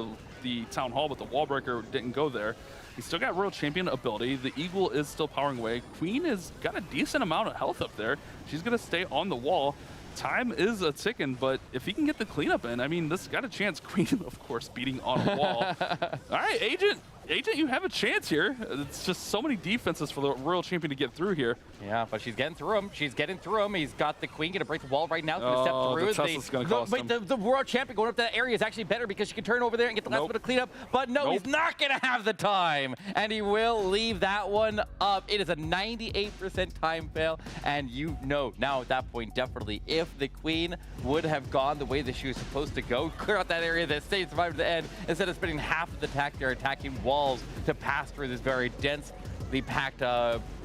the town hall, but the wall breaker didn't go there. He's still got royal champion ability. The eagle is still powering away. Queen has got a decent amount of health up there. She's going to stay on the wall. Time is a ticking, but if he can get the cleanup in, I mean, this got a chance. Queen, of course, beating on a wall. All right, Agent, you have a chance here. It's just so many defenses for the royal champion to get through here. Yeah, but she's getting through him. She's getting through him. He's got the queen going to break the wall right now. He's going to step through. The Tesla's going to cost him. The royal champion going up that area is actually better because she can turn over there and get the last bit of cleanup. But no, he's not going to have the time. And he will leave that one up. It is a 98% time fail. And you know now at that point, definitely, if the queen would have gone the way that she was supposed to go, clear out that area that stayed survived to the end, instead of spending half of the attack there attacking walls to pass through this very densely packed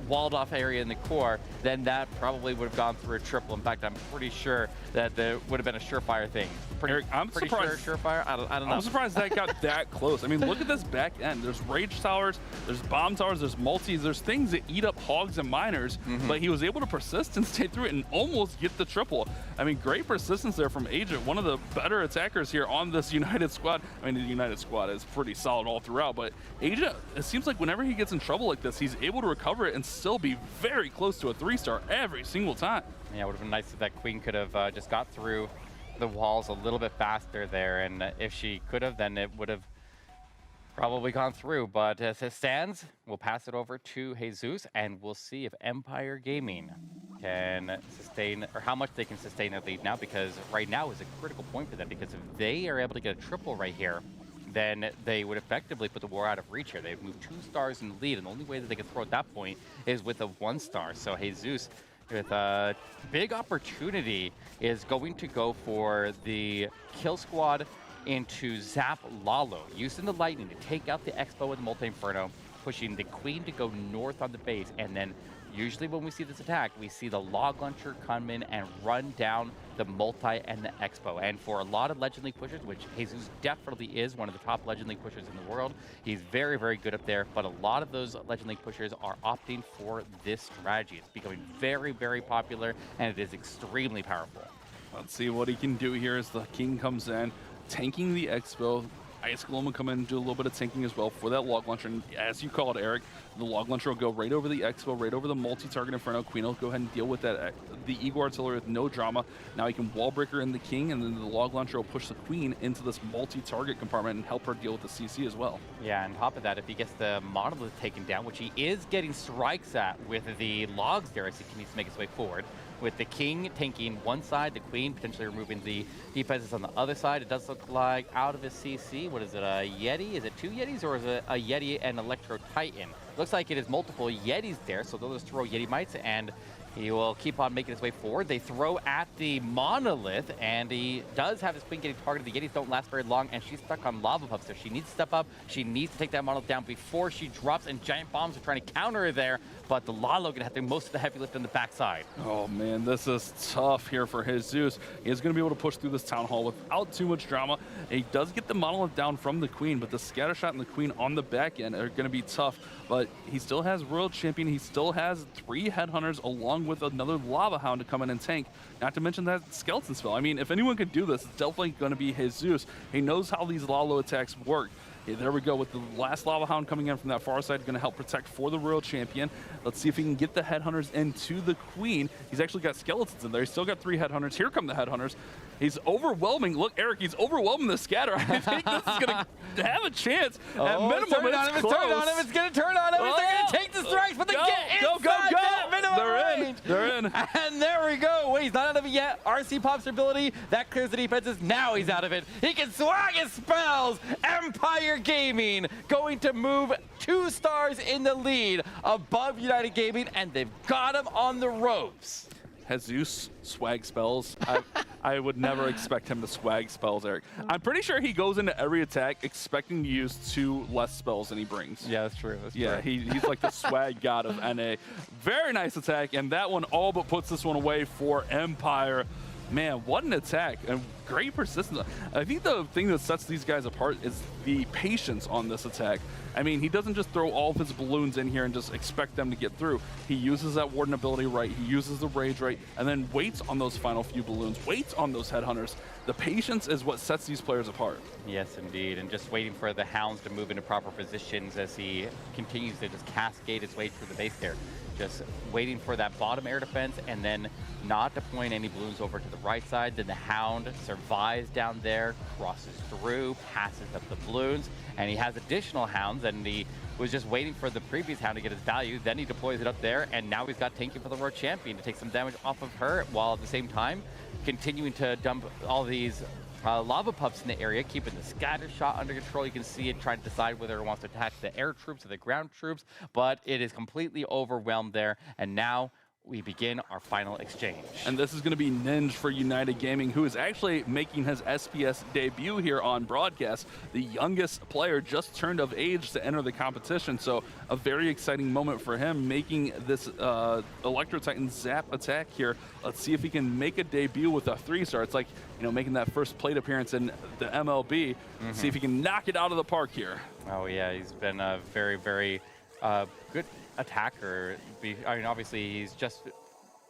walled off area in the core, then that probably would have gone through a triple. In fact, I'm pretty sure that there would have been a surefire thing. Eric, I'm surprised. Sure, surefire? I don't know. I'm surprised that got that close. I mean, look at this back end. There's rage towers, there's bomb towers, there's multis, there's things that eat up hogs and miners, but he was able to persist and stay through it and almost get the triple. I mean, great persistence there from Agent, one of the better attackers here on this United squad. I mean, the United squad is pretty solid all throughout, but Agent, it seems like whenever he gets in trouble like this, he's able to recover it and still be very close to a 3-star every single time. Yeah, it would have been nice if that queen could have just got through the walls a little bit faster there, and if she could have, then it would have probably gone through. But as it stands, we'll pass it over to Jesus, and we'll see if Empire Gaming can sustain, or how much they can sustain their lead now, because right now is a critical point for them, because if they are able to get a triple right here, then they would effectively put the war out of reach here. They've moved 2 stars in the lead, and the only way that they can throw at that point is with a 1 star. So Jesus, with a big opportunity, is going to go for the kill squad into Zap Lalo, using the lightning to take out the Expo with the Multi-Inferno, pushing the Queen to go north on the base, and then usually when we see this attack, we see the Log Launcher come in and run down the Multi and the Expo. And for a lot of Legend League pushers, which Jesus definitely is one of the top Legend League pushers in the world, he's very, very good up there, but a lot of those Legend League pushers are opting for this strategy. It's becoming very, very popular, and it is extremely powerful. Let's see what he can do here as the King comes in, tanking the Expo. Ice Golem will come in and do a little bit of tanking as well for that Log Launcher. And as you called, Eric, the Log Launcher will go right over the Expo, right over the multi-target Inferno. Queen will go ahead and deal with that, the Eagle Artillery with no drama. Now he can Wall Breaker in the King, and then the Log Launcher will push the Queen into this multi-target compartment and help her deal with the CC as well. Yeah, and on top of that, if he gets the Monolith taken down, which he is getting strikes at with the Logs there as he needs to make his way forward, with the King tanking one side, the Queen potentially removing the defenses on the other side. It does look like out of his CC, what is it, a Yeti? Is it 2 Yetis, or is it a Yeti and Electro Titan? Looks like it is multiple Yetis there, so they'll just throw Yeti Mites, and he will keep on making his way forward. They throw at the Monolith, and he does have his Queen getting targeted. The Yetis don't last very long, and she's stuck on Lava Puff, so she needs to step up. She needs to take that Monolith down before she drops, and Giant Bombs are trying to counter her there, but the Lalo gonna have to do most of the heavy lift on the backside. Oh man, this is tough here for Jesus. He is gonna be able to push through this Town Hall without too much drama. He does get the Monolith down from the Queen, but the Scatter Shot and the Queen on the back end are gonna be tough. But he still has Royal Champion. He still has 3 Headhunters along with another Lava Hound to come in and tank. Not to mention that Skeleton spell. I mean, if anyone could do this, it's definitely gonna be Jesus. He knows how these Lalo attacks work. Okay, there we go with the last Lava Hound coming in from that far side, going to help protect for the Royal Champion. Let's see if he can get the Headhunters into the Queen. He's actually got Skeletons in there. He's still got 3 Headhunters. Here come the Headhunters. He's overwhelming. Look, Eric, he's overwhelming the Scatter. I think this is going to have a chance. At minimum, it's turn on him, close. It's turn on him. It's going to turn on him. They're going to take the strikes, but they get inside that minimum range. They're in. And there we go. Wait, he's not out of it yet. RC pops ability. That clears the defenses. Now he's out of it. He can swag his spells. Empire Gaming going to move 2 stars in the lead above United Gaming, and they've got him on the ropes. Jesus swag spells. I would never expect him to swag spells, Eric. I'm pretty sure he goes into every attack expecting to use 2 less spells than he brings. Yeah, that's true. That's true. He's like the swag god of NA. Very nice attack, and that one all but puts this one away for Empire. Man, what an attack, and great persistence. I think the thing that sets these guys apart is the patience on this attack. I mean, he doesn't just throw all of his balloons in here and just expect them to get through. He uses that Warden ability right, he uses the Rage right, and then waits on those final few balloons, waits on those Headhunters. The patience is what sets these players apart. Yes, indeed, and just waiting for the Hounds to move into proper positions as he continues to just cascade his way through the base there. Just waiting for that bottom air defense, and then not deploying any balloons over to the right side. Then the Hound survives down there, crosses through, passes up the balloons, and he has additional Hounds, and he was just waiting for the previous Hound to get his value. Then he deploys it up there, and now he's got tanking for the Royal Champion to take some damage off of her, while at the same time continuing to dump all these lava puffs in the area, keeping the scatter shot under control. You can see it trying to decide whether it wants to attack the air troops or the ground troops, but it is completely overwhelmed there. And now we begin our final exchange. And this is going to be Ninja for United Gaming, who is actually making his SPS debut here on broadcast. The youngest player just turned of age to enter the competition, so a very exciting moment for him, making this Electro Titan Zap attack here. Let's see if he can make a debut with a 3-star. It's like, you know, making that first plate appearance in the MLB. See if he can knock it out of the park here. Oh yeah, he's been a very, very good attacker. I mean, obviously he's just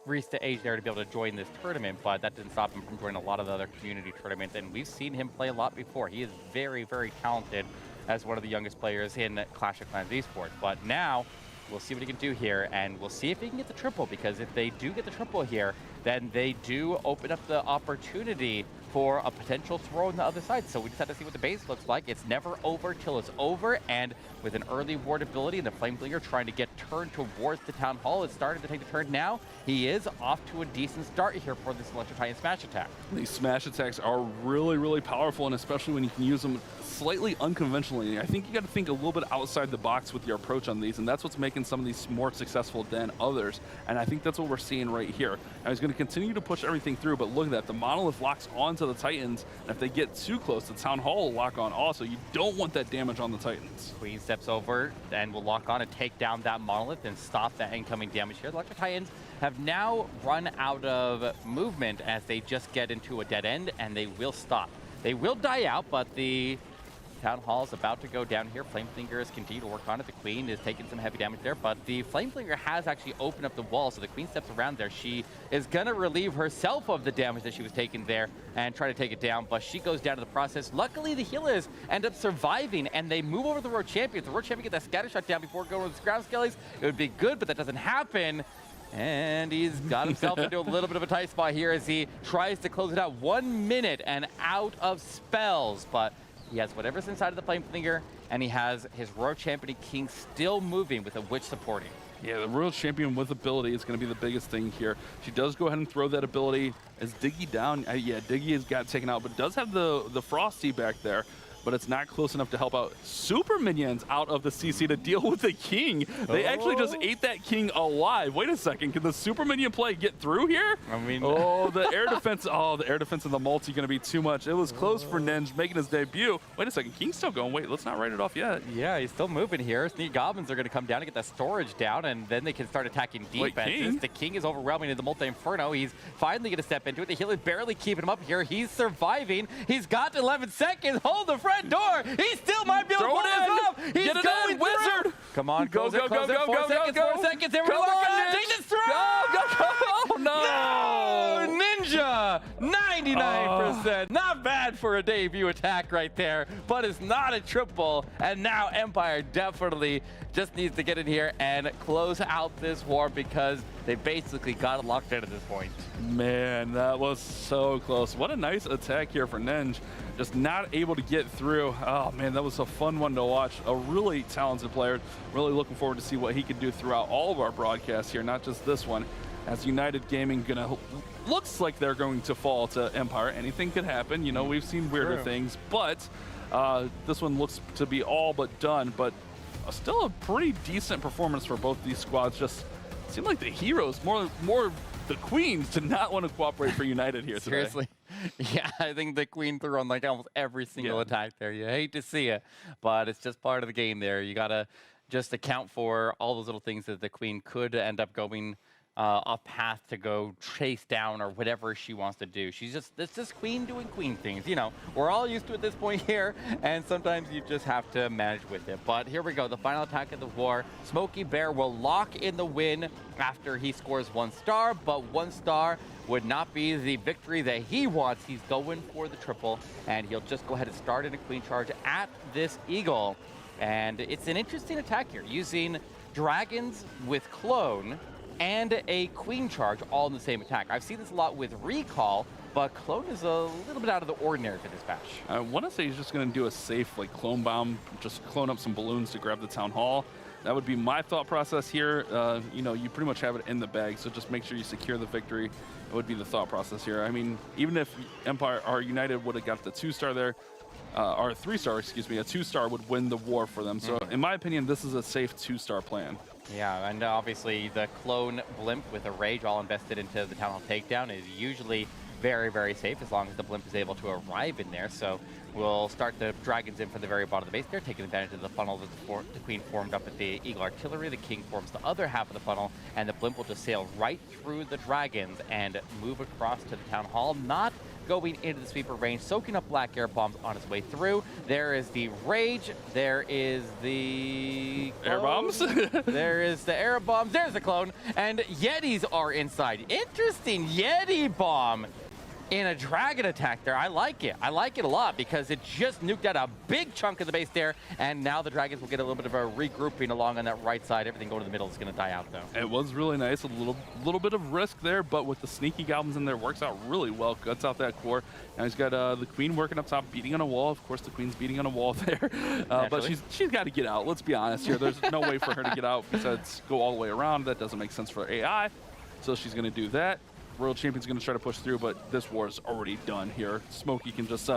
reached the age there to be able to join this tournament, but that didn't stop him from joining a lot of the other community tournaments, and we've seen him play a lot before. He is very, very talented as one of the youngest players in Clash of Clans esports, but now we'll see what he can do here, and we'll see if he can get the triple, because if they do get the triple here, then they do open up the opportunity for a potential throw on the other side. So we just have to see what the base looks like. It's never over till it's over, and with an early ward ability and the Flameflinger trying to get turned towards the Town Hall, it's starting to take the turn now. He is off to a decent start here for this Electro Titan smash attack. These smash attacks are really, really powerful, and especially when you can use them slightly unconventionally. I think you got to think a little bit outside the box with your approach on these, and that's what's making some of these more successful than others. And I think that's what we're seeing right here. Now he's going to continue to push everything through, but look at that. The Monolith locks onto the Titans, and if they get too close, the Town Hall will lock on also. You don't want that damage on the Titans. Queen steps over and will lock on and take down that Monolith and stop that incoming damage here. The Electro Titans have now run out of movement as they just get into a dead end, and they will stop. They will die out, but the Town Hall is about to go down here. Flameflinger is continuing to work on it. The Queen is taking some heavy damage there, but the Flameflinger has actually opened up the wall, so the Queen steps around there. She is going to relieve herself of the damage that she was taking there and try to take it down, but she goes down to the process. Luckily, the healers end up surviving, and they move over the Road Champion. If the Road Champion get that scatter shot down before going with the ground skellies, it would be good, but that doesn't happen. And he's got himself into a little bit of a tight spot here as he tries to close it out. 1 minute and out of spells, but he has whatever's inside of the Flameflinger, and he has his Royal Champion King still moving with a Witch supporting. Yeah, the Royal Champion with ability is going to be the biggest thing here. She does go ahead and throw that ability as Diggy down. Yeah, Diggy has got taken out, but does have the Frosty back there. But it's not close enough to help out Super Minions out of the CC to deal with the King. They actually just ate that King alive. Wait a second, can the Super Minion play get through here? I mean, oh, the air defense. Oh, the air defense and the multi going to be too much. It was close for Ninja making his debut. Wait a second, King's still going. Wait, let's not write it off yet. Yeah, he's still moving here. Sneak Goblins are going to come down and get that storage down, and then they can start attacking defenses. The King is overwhelming in the multi-inferno. He's finally going to step into it. The healer barely keeping him up here. He's surviving. He's got 11 seconds. Hold the front door. He still might be able to pull this off. He's going Wizard. Come on, go, close it, close it. 4 seconds, 4 seconds. Everyone Come on, on, take this throw. Oh, no. No, Ninja, 99%. Not bad for a debut attack right there, but it's not a triple. And now Empire definitely just needs to get in here and close out this war because they basically got it locked in at this point. Man, that was so close. What a nice attack here for Ninja. Just not able to get through. Oh man, that was a fun one to watch. A really talented player. Really looking forward to see what he can do throughout all of our broadcasts here, not just this one. As United Gaming looks like they're going to fall to Empire. Anything could happen. You know, we've seen weirder things, but this one looks to be all but done. But still a pretty decent performance for both these squads. Just seemed like the heroes, more the Queens, did not want to cooperate for United here today. Seriously. Yeah, I think the Queen threw on like almost every single attack there. You hate to see it, but it's just part of the game there. You got to just account for all those little things that the Queen could end up going off path to go chase down or whatever she wants to do. It's just Queen doing Queen things. You know, we're all used to it at this point here, and sometimes you just have to manage with it. But here we go, the final attack of the war. Smokey Bear will lock in the win after he scores 1 star, but 1 star would not be the victory that he wants. He's going for the triple, and he'll just go ahead and start in a Queen charge at this Eagle. And it's an interesting attack here, using dragons with clone and a Queen charge all in the same attack. I've seen this a lot with Recall, but Clone is a little bit out of the ordinary for this patch. I want to say he's just going to do a safe, like, Clone Bomb, just clone up some balloons to grab the Town Hall. That would be my thought process here. You know, you pretty much have it in the bag, so just make sure you secure the victory. It would be the thought process here. I mean, even if Empire or United would have got the 2-star there, or a 3-star, excuse me, a 2-star would win the war for them. So in my opinion, this is a safe 2-star plan. Yeah, and obviously the clone blimp with a rage all invested into the Town Hall takedown is usually very, very safe as long as the blimp is able to arrive in there. So we'll start the dragons in from the very bottom of the base. They're taking advantage of the funnel that the Queen formed up at the Eagle Artillery. The King forms the other half of the funnel, and the blimp will just sail right through the dragons and move across to the Town Hall, not going into the sweeper range, soaking up black air bombs on its way through. There is the rage. There is the air bombs. There is the air bombs. There's the clone. And Yetis are inside. Interesting Yeti bomb. in a dragon attack there. I like it. I like it a lot because it just nuked out a big chunk of the base there, and now the dragons will get a little bit of a regrouping along on that right side. Everything going to the middle is going to die out, though. It was really nice. A little bit of risk there, but with the sneaky goblins in there, works out really well. Cuts out that core. Now he's got the queen working up top, beating on a wall. Of course, the queen's beating on a wall there, but she's got to get out. Let's be honest here. There's no way for her to get out besides go all the way around. That doesn't make sense for AI, so she's going to do that. World Champion's going to try to push through, but this war is already done here. Smokey can just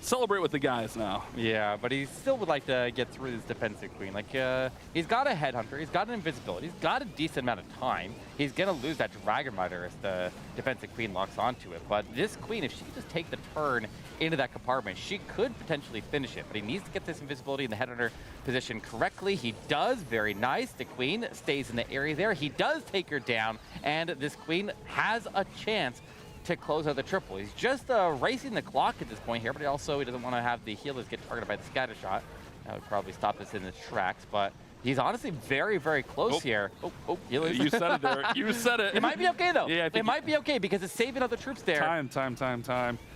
celebrate with the guys now. Yeah, but he still would like to get through this defensive queen. Like, he's got a headhunter, he's got an invisibility, he's got a decent amount of time. He's going to lose that dragon rider as the defensive queen locks onto it. But this queen, if she could just take the turn into that compartment, she could potentially finish it. But he needs to get this invisibility in the headhunter position correctly. He does, very nice. The queen stays in the area there. He does take her down, and this queen has a chance to close out the triple. He's just racing the clock at this point here, but he doesn't want to have the healers get targeted by the scatter shot. That would probably stop this in its tracks, but he's honestly very, very close here. Healers. You said it there. You said it. It might be okay, though. Yeah, it might be okay because it's saving other troops there. Time.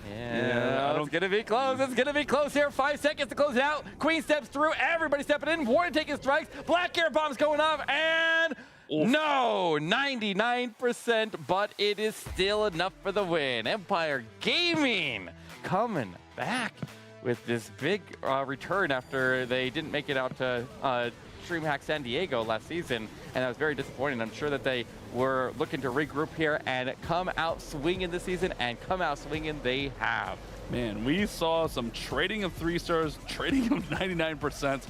Yeah, it's going to be close. It's going to be close here. 5 seconds to close it out. Queen steps through. Everybody stepping in. Warden taking strikes. Black air bombs going off, and no, 99%, but it is still enough for the win. Empire Gaming coming back with this big return after they didn't make it out to DreamHack San Diego last season, and that was very disappointing. I'm sure that they were looking to regroup here and come out swinging this season, and come out swinging they have. Man, we saw some trading of 3 stars, trading of 99%.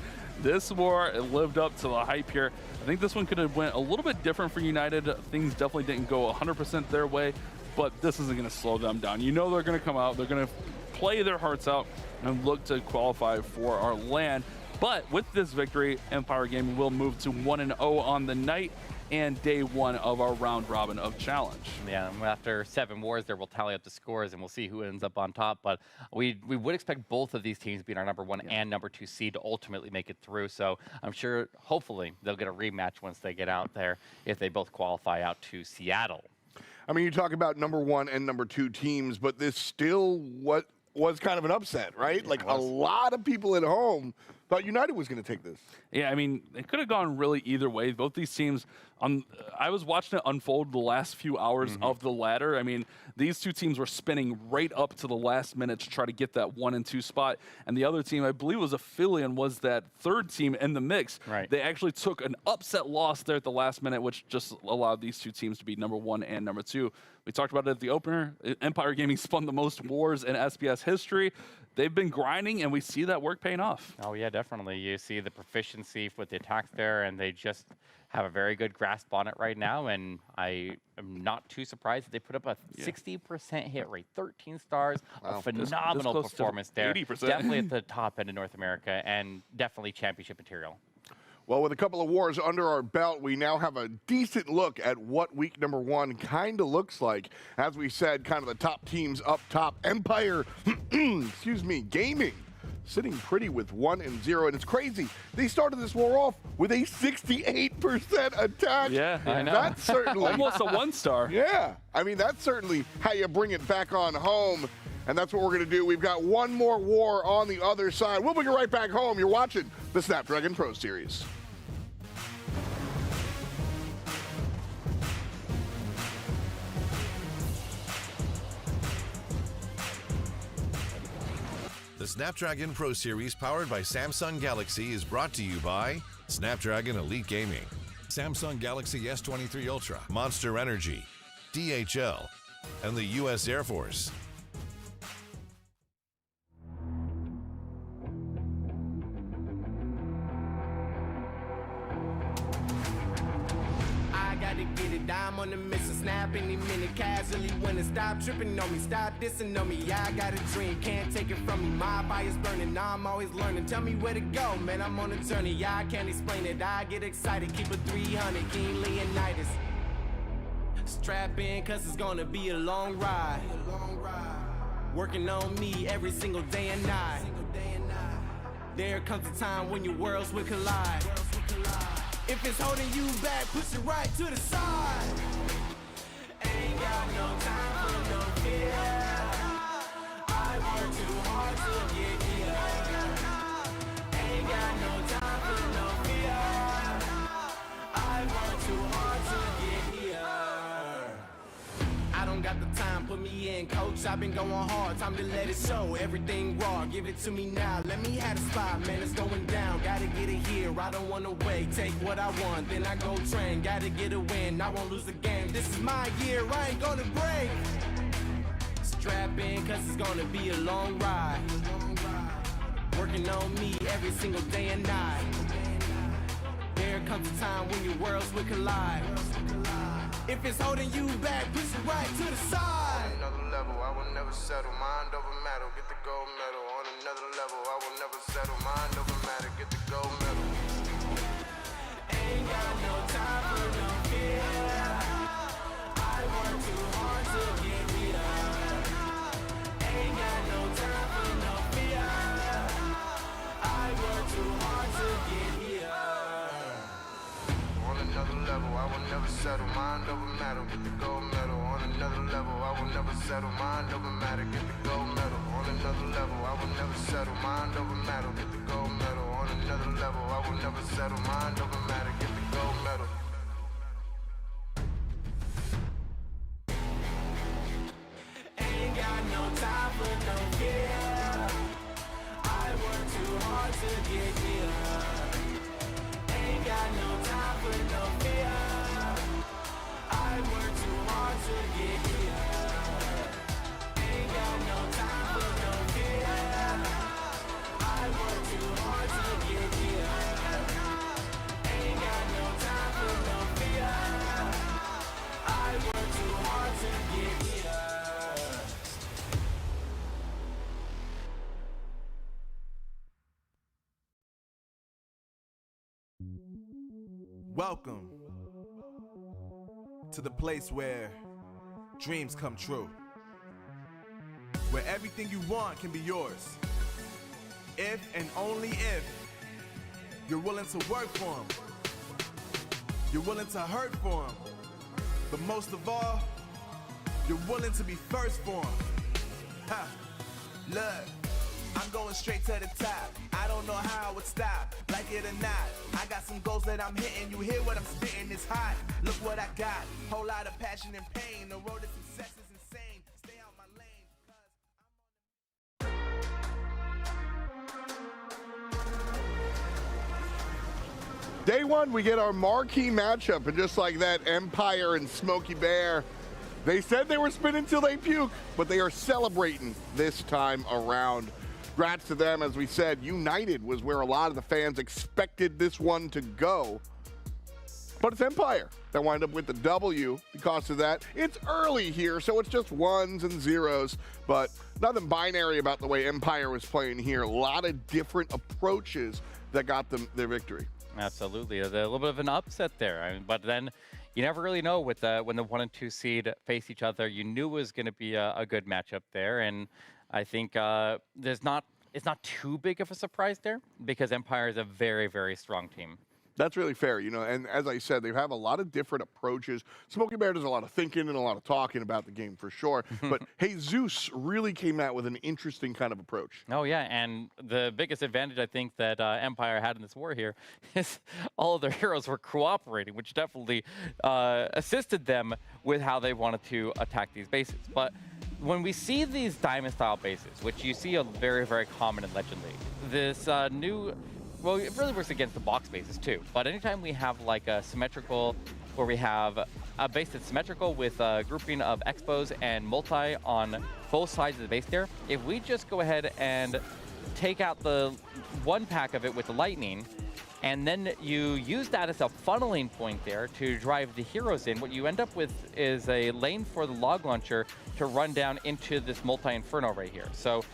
This war lived up to the hype here. I think this one could have went a little bit different for United. Things definitely didn't go 100% their way, but this isn't going to slow them down. You know they're going to come out. They're going to play their hearts out and look to qualify for our LAN. But with this victory, Empire Gaming will move to 1-0 on the night and day 1 of our round robin of challenge. Yeah, after 7 wars there, we'll tally up the scores and we'll see who ends up on top. But we would expect both of these teams being our number 1 and number 2 seed to ultimately make it through. So I'm sure, hopefully, they'll get a rematch once they get out there if they both qualify out to Seattle. I mean, you talk about number 1 and number 2 teams, but this still was kind of an upset, right? Like, a lot of people at home thought United was going to take this. Yeah, I mean, it could have gone really either way. Both these teams, I was watching it unfold the last few hours of the ladder. I mean, these 2 teams were spinning right up to the last minute to try to get that 1 and 2 spot. And the other team, I believe was Aphelion, was that 3rd team in the mix. Right. They actually took an upset loss there at the last minute, which just allowed these 2 teams to be number 1 and number 2. We talked about it at the opener. Empire Gaming spun the most wars in SBS history. They've been grinding, and we see that work paying off. Oh, yeah, definitely. You see the proficiency with the attacks there, and they just have a very good grasp on it right now, and I am not too surprised that they put up a 60% hit rate, 13 stars, a phenomenal performance there. 80%. Definitely at the top end of North America, and definitely championship material. Well, with a couple of wars under our belt, we now have a decent look at what week number 1 kind of looks like. As we said, kind of the top teams up top. Empire, Gaming, sitting pretty with 1-0, and it's crazy. They started this war off with a 68% attack. Yeah, I know. That's certainly almost a 1-star. Yeah, I mean, that's certainly how you bring it back on home. And that's what we're going to do. We've got one more war on the other side. We'll bring you right back home. You're watching the Snapdragon Pro Series. The Snapdragon Pro Series, powered by Samsung Galaxy, is brought to you by Snapdragon Elite Gaming, Samsung Galaxy S23 Ultra, Monster Energy, DHL, and the U.S. Air Force. Get it, I'm on the mission, snap any minute, casually winning. Stop tripping on me, stop dissing on me. Yeah, I got a dream, can't take it from me. My fire's burning, I'm always learning. Tell me where to go, man, I'm on a journey. Yeah, I can't explain it, I get excited. Keep it 300, King Leonidas. Strap in, cause it's gonna be a long ride. Working on me every single day and night. There comes a time when your worlds will collide. If it's holding you back, push it right to the side. Ain't got no time for no fear. got the time, put me in, coach. I've been going hard, time to let it show. Everything raw, give it to me now. Let me have the spot, man, it's going down. Gotta get it here, I don't wanna wait. Take what I want, then I go train. Gotta get a win, I won't lose the game. This is my year, I ain't gonna break. Strap in, cause it's gonna be a long ride. Working on me every single day and night. There comes a time when your worlds will collide. If it's holding you back, push it right to the side. On another level, I will never settle. Mind over matter, get the gold medal. On another level, I will never settle. Mind over matter, get the gold medal. Ain't got no time for no fear. I work too hard to get here. Ain't got no time for no fear. I work too hard to get here. On another level, I will never settle. Mind over matter, get the gold medal. On another level, I will never settle. Mind over matter, get the gold medal. On another level, I will never settle. Mind over matter, get the gold medal. On another level, I will never settle. Mind over matter, get the gold medal. Ain't got no time for no fear. I work too hard to get here. Ain't got no time for no fear. I work too hard to get here. Ain't got no time for no fear. I work too hard to get here. Ain't got no time for no fear. I work too hard to get here. Welcome to the place where dreams come true. Where everything you want can be yours. If and only if you're willing to work for them. You're willing to hurt for them. But most of all, you're willing to be first for them. Ha! Look, I'm going straight to the top. I don't know how I would stop, like it or not. I got some goals that I'm hitting. You hear what I'm spitting? It's hot. Look what I got. Whole lot of passion and pain. The road to success is insane. Stay out my lane, 'cause Day one, we get our marquee matchup, and just like that, Empire and Smokey Bear, they said they were spinning till they puke, but they are celebrating this time around. Congrats to them. As we said, United was where a lot of the fans expected this one to go. But it's Empire that wind up with the W because of that. It's early here, so it's just ones and zeros, but nothing binary about the way Empire was playing here. A lot of different approaches that got them their victory. Absolutely. A little bit of an upset there. But then you never really know with when the 1 and 2 seed face each other. You knew it was going to be a good matchup there. And I think it's not too big of a surprise there because Empire is a very, very strong team. That's really fair, you know, and as I said, they have a lot of different approaches. Smokey Bear does a lot of thinking and a lot of talking about the game for sure, but Jesus really came out with an interesting kind of approach. Oh, yeah, and the biggest advantage I think that Empire had in this war here is all of their heroes were cooperating, which definitely assisted them with how they wanted to attack these bases. But when we see these diamond-style bases, which you see are very, very common in Legend League, this well, it really works against the box bases too. But anytime we have like a symmetrical, where we have a base that's symmetrical with a grouping of expos and multi on both sides of the base there, if we just go ahead and take out the one pack of it with the lightning, and then you use that as a funneling point there to drive the heroes in, what you end up with is a lane for the log launcher to run down into this multi-inferno right here. So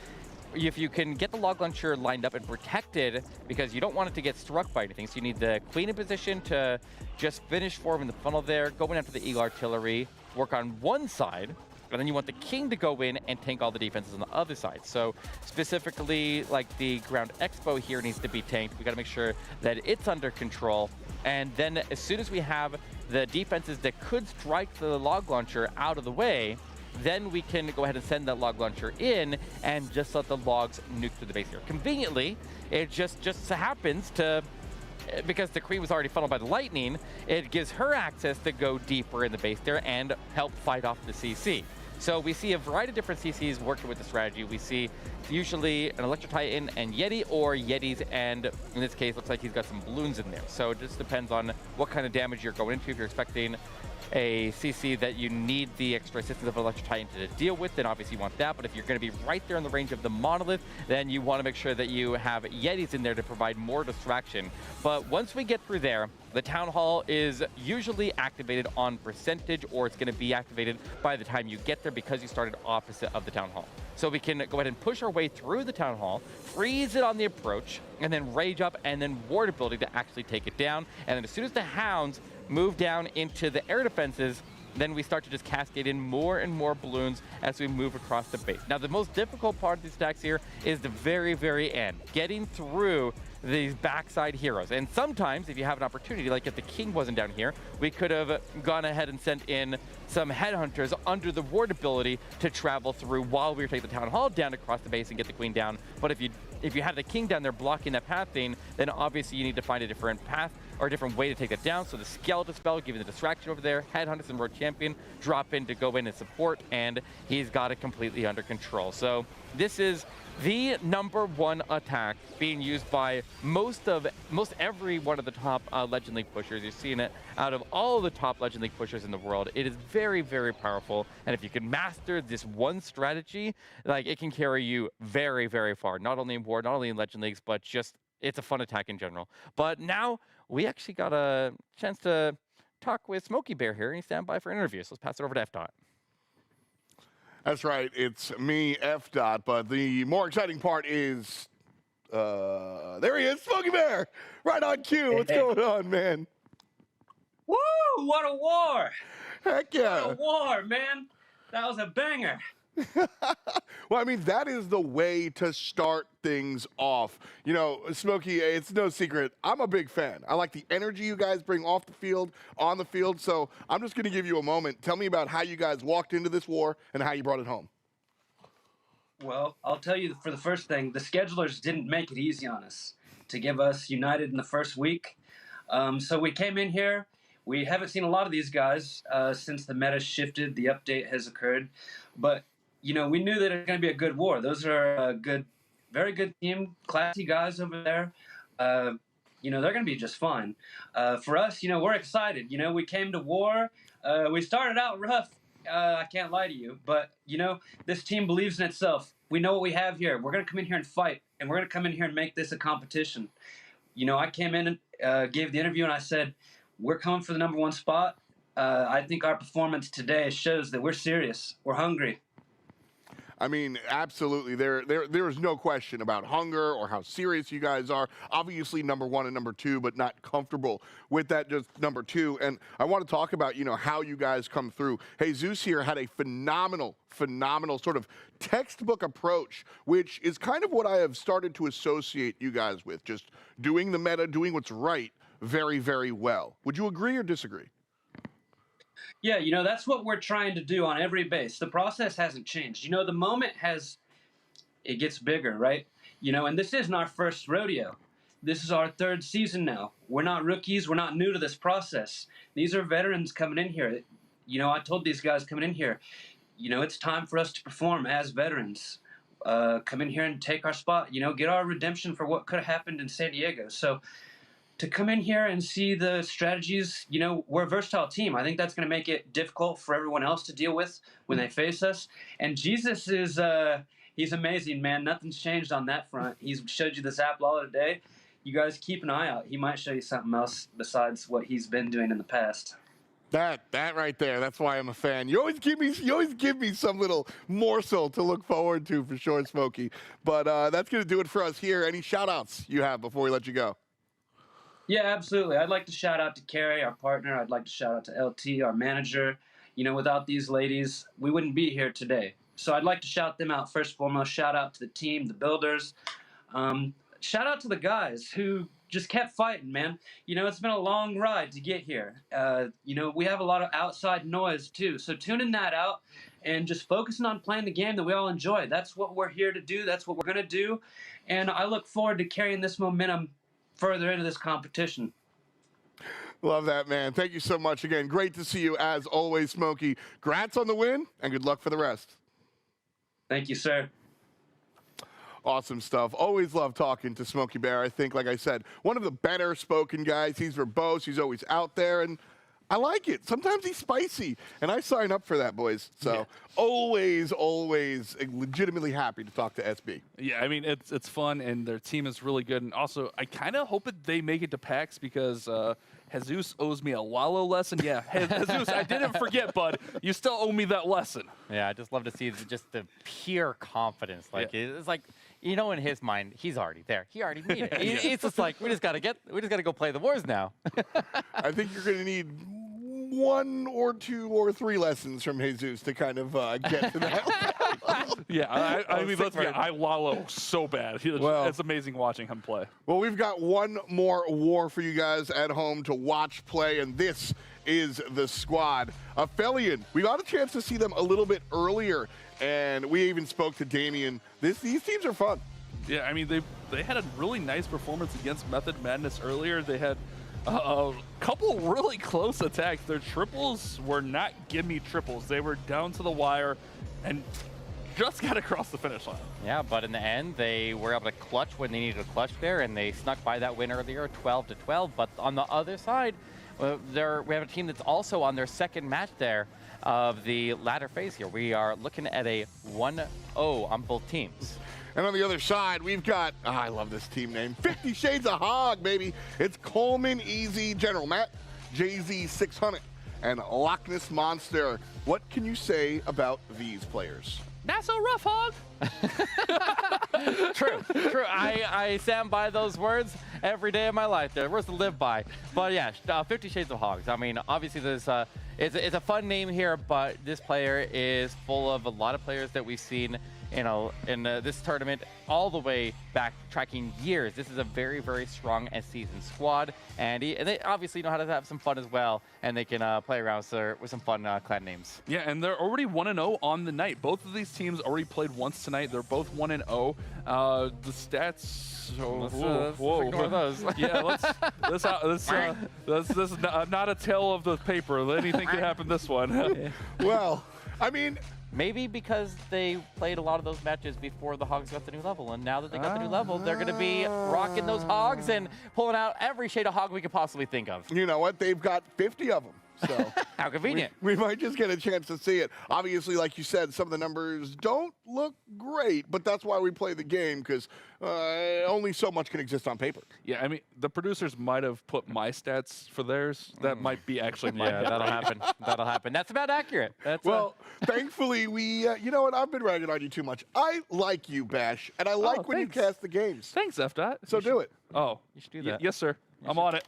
if you can get the log launcher lined up and protected, because you don't want it to get struck by anything, so you need the queen in position to just finish forming the funnel there, going after the Eagle Artillery, work on one side, and then you want the king to go in and tank all the defenses on the other side. So specifically, like the ground expo here needs to be tanked. We got to make sure that it's under control. And then as soon as we have the defenses that could strike the log launcher out of the way, then we can go ahead and send that log launcher in and just let the logs nuke through the base here. Conveniently, it just happens to, because the queen was already funneled by the lightning, it gives her access to go deeper in the base there and help fight off the CC. So we see a variety of different CCs working with the strategy. We see usually an Electro Titan and Yeti, or Yetis, and in this case, looks like he's got some balloons in there. So it just depends on what kind of damage you're going into. If you're expecting a CC that you need the extra assistance of Electro Titan to deal with, then obviously you want that. But if you're going to be right there in the range of the Monolith, then you want to make sure that you have Yetis in there to provide more distraction. But once we get through there, the Town Hall is usually activated on percentage, or it's going to be activated by the time you get there because you started opposite of the Town Hall. So we can go ahead and push our way through the Town Hall, freeze it on the approach, and then rage up, and then ward ability to actually take it down. And then as soon as the Hounds move down into the air defenses, then we start to just cascade in more and more balloons as we move across the base. Now, the most difficult part of these attacks here is the very, very end, getting through these backside heroes. And sometimes, if you have an opportunity, like if the king wasn't down here, we could have gone ahead and sent in some headhunters under the ward ability to travel through while we were taking the Town Hall down across the base and get the queen down. But if you have the king down there blocking that pathing, then obviously you need to find a different path or a different way to take it down. So the skeleton spell, giving the distraction over there, headhunters and road champion drop in to go in and support, and he's got it completely under control. So this is the #1 attack being used by most every one of the top Legend League pushers. You're seeing it out of all the top Legend League pushers in the world. It is very, very powerful, and if you can master this one strategy, like, it can carry you very, very far. Not only in War, not only in Legend Leagues, but just it's a fun attack in general. But now we actually got a chance to talk with Smokey Bear here, and he's standing by for an interview. So let's pass it over to F. That's right, it's me, F. But the more exciting part is, there he is, Smokey Bear, right on cue. What's going on, man? Woo! What a war! Heck yeah! What a war, man! That was a banger. Well, I mean, that is the way to start things off. You know, Smokey, it's no secret, I'm a big fan. I like the energy you guys bring off the field, on the field, so I'm just going to give you a moment. Tell me about how you guys walked into this war and how you brought it home. Well, I'll tell you, for the first thing, the schedulers didn't make it easy on us to give us United in the first week. So we came in here. We haven't seen a lot of these guys since the meta shifted, the update has occurred. But, you know, we knew that it was going to be a good war. Those are a good, very good team, classy guys over there. You know, they're going to be just fine. For us, you know, we're excited. You know, we came to war. We started out rough. I can't lie to you. But, you know, this team believes in itself. We know what we have here. We're going to come in here and fight. And we're going to come in here and make this a competition. You know, I came in and gave the interview, and I said, we're coming for the #1 spot. I think our performance today shows that we're serious. We're hungry. I mean, absolutely. There is no question about hunger or how serious you guys are. Obviously, #1 and #2, but not comfortable with that, just #2. And I want to talk about, you know, how you guys come through. Jesus here had a phenomenal sort of textbook approach, which is kind of what I have started to associate you guys with, just doing the meta, doing what's right very, very well. Would you agree or disagree? Yeah, you know, that's what we're trying to do on every base. The process hasn't changed. You know, the moment it gets bigger, right? You know, and this isn't our first rodeo. This is our 3rd season now. We're not rookies. We're not new to this process. These are veterans coming in here. You know, I told these guys coming in here, you know, it's time for us to perform as veterans. Come in here and take our spot, you know, get our redemption for what could have happened in San Diego. So to come in here and see the strategies, you know, we're a versatile team. I think that's going to make it difficult for everyone else to deal with when they face us. And Jesus is, he's amazing, man. Nothing's changed on that front. He's showed you this app law today. You guys keep an eye out. He might show you something else besides what he's been doing in the past. That right there, that's why I'm a fan. You always give me some little morsel to look forward to for sure, Smokey. But that's going to do it for us here. Any shout-outs you have before we let you go? Yeah, absolutely. I'd like to shout out to Carrie, our partner. I'd like to shout out to LT, our manager. You know, without these ladies, we wouldn't be here today. So I'd like to shout them out first and foremost. Shout out to the team, the builders. Shout out to the guys who just kept fighting, man. You know, it's been a long ride to get here. You know, we have a lot of outside noise too. So tuning that out and just focusing on playing the game that we all enjoy. That's what we're here to do. That's what we're going to do. And I look forward to carrying this momentum further into this competition. Love that, man. Thank you so much again. Great to see you as always, Smokey. Congrats on the win, and good luck for the rest. Thank you, sir. Awesome stuff. Always love talking to Smokey Bear. I think, like I said, one of the better spoken guys. He's verbose. He's always out there, and I like it. Sometimes he's spicy, and I sign up for that, boys. So always legitimately happy to talk to SB. Yeah, I mean, it's fun, and their team is really good. And also, I kind of hope that they make it to PAX because Jesus owes me a Wallow lesson. Yeah, Jesus, I didn't forget, bud. You still owe me that lesson. Yeah, I just love to see just the pure confidence. Like it's like, you know, in his mind, he's already there. He already made it. It's just like we just gotta go play the wars now. I think you're gonna need 1 or 2 or 3 lessons from Jesus to kind of get to that. Yeah, I mean, I wallow so bad. It's amazing watching him play. Well, we've got one more war for you guys at home to watch play, and this is the squad. Aphelion, we got a chance to see them a little bit earlier, and we even spoke to Damien. These teams are fun. Yeah, I mean, they had a really nice performance against Method Madness earlier. They had a couple really close attacks. Their triples were not gimme triples. They were down to the wire and just got across the finish line. Yeah, but in the end, they were able to clutch when they needed a clutch there, and they snuck by that win earlier, 12-12. But on the other side, we have a team that's also on their second match there of the latter phase here. We are looking at a 1-0 on both teams. And on the other side, we've got, I love this team name, 50 Shades of Hog, baby. It's Coleman, Easy, General Matt, Jay-Z 600, and Loch Ness Monster. What can you say about these players? Not so rough, Hog. True. I stand by those words every day of my life. They're words to live by. But yeah, 50 Shades of Hogs. I mean, obviously there's it's a fun name here, but this player is full of a lot of players that we've seen, you know, in this tournament all the way back, tracking years. This is a very, very strong and seasoned squad, and they obviously know how to have some fun as well, and they can play around with some fun clan names. Yeah, and they're already 1-0 on the night. Both of these teams already played once tonight. They're both 1-0. The stats. Let's ignore those. Yeah, this is not a tale of the paper. Anything could happen this one. Well, I mean, maybe because they played a lot of those matches before the Hogs got the new level, and now that they got the new level, they're going to be rocking those Hogs and pulling out every shade of Hog we could possibly think of. You know what? They've got 50 of them. So how convenient. We might just get a chance to see it. Obviously, like you said, some of the numbers don't look great, but that's why we play the game, because only so much can exist on paper. Yeah, I mean, the producers might have put my stats for theirs. That might be actually my Yeah, that'll happen. That'll happen. That's about accurate. Well, thankfully, you know what? I've been ragging on you too much. I like you, Bash, and I like when you cast the games. Thanks, F-Dot. So do it. Oh, you should do that. Yes, sir. I'm on it.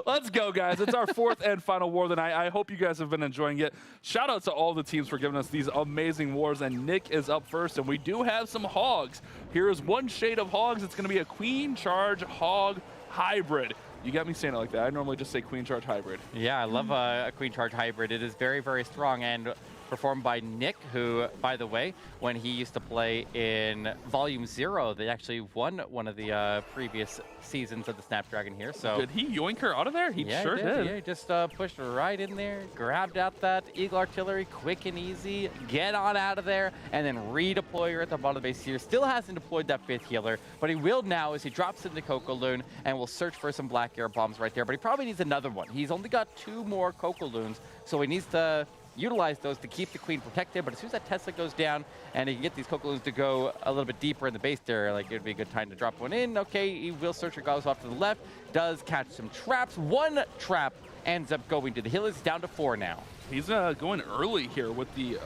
Let's go, guys. It's our 4th and final war of the night. I hope you guys have been enjoying it. Shout out to all the teams for giving us these amazing wars. And Nick is up first, and we do have some Hogs. Here is one shade of Hogs. It's going to be a Queen Charge Hog hybrid. You got me saying it like that. I normally just say Queen Charge hybrid. Yeah, I love a Queen Charge hybrid. It is very, very strong, and performed by Nick, who, by the way, when he used to play in Volume 0, they actually won one of the previous seasons of the Snapdragon here. So did he yoink her out of there? He sure did. Yeah, he just pushed right in there, grabbed out that Eagle Artillery, quick and easy, get on out of there, and then redeploy her at the bottom of the base here. Still hasn't deployed that 5th healer, but he will now as he drops into Coco Loon and will search for some black air bombs right there, but he probably needs another one. He's only got 2 more Coco Loons, so he needs to utilize those to keep the Queen protected, but as soon as that Tesla goes down and he can get these Coco Loons to go a little bit deeper in the base there, like it would be a good time to drop one in. Okay, he will search regardless off to the left, does catch some traps. 1 trap ends up going to the healers, down to 4 now. He's going early here with the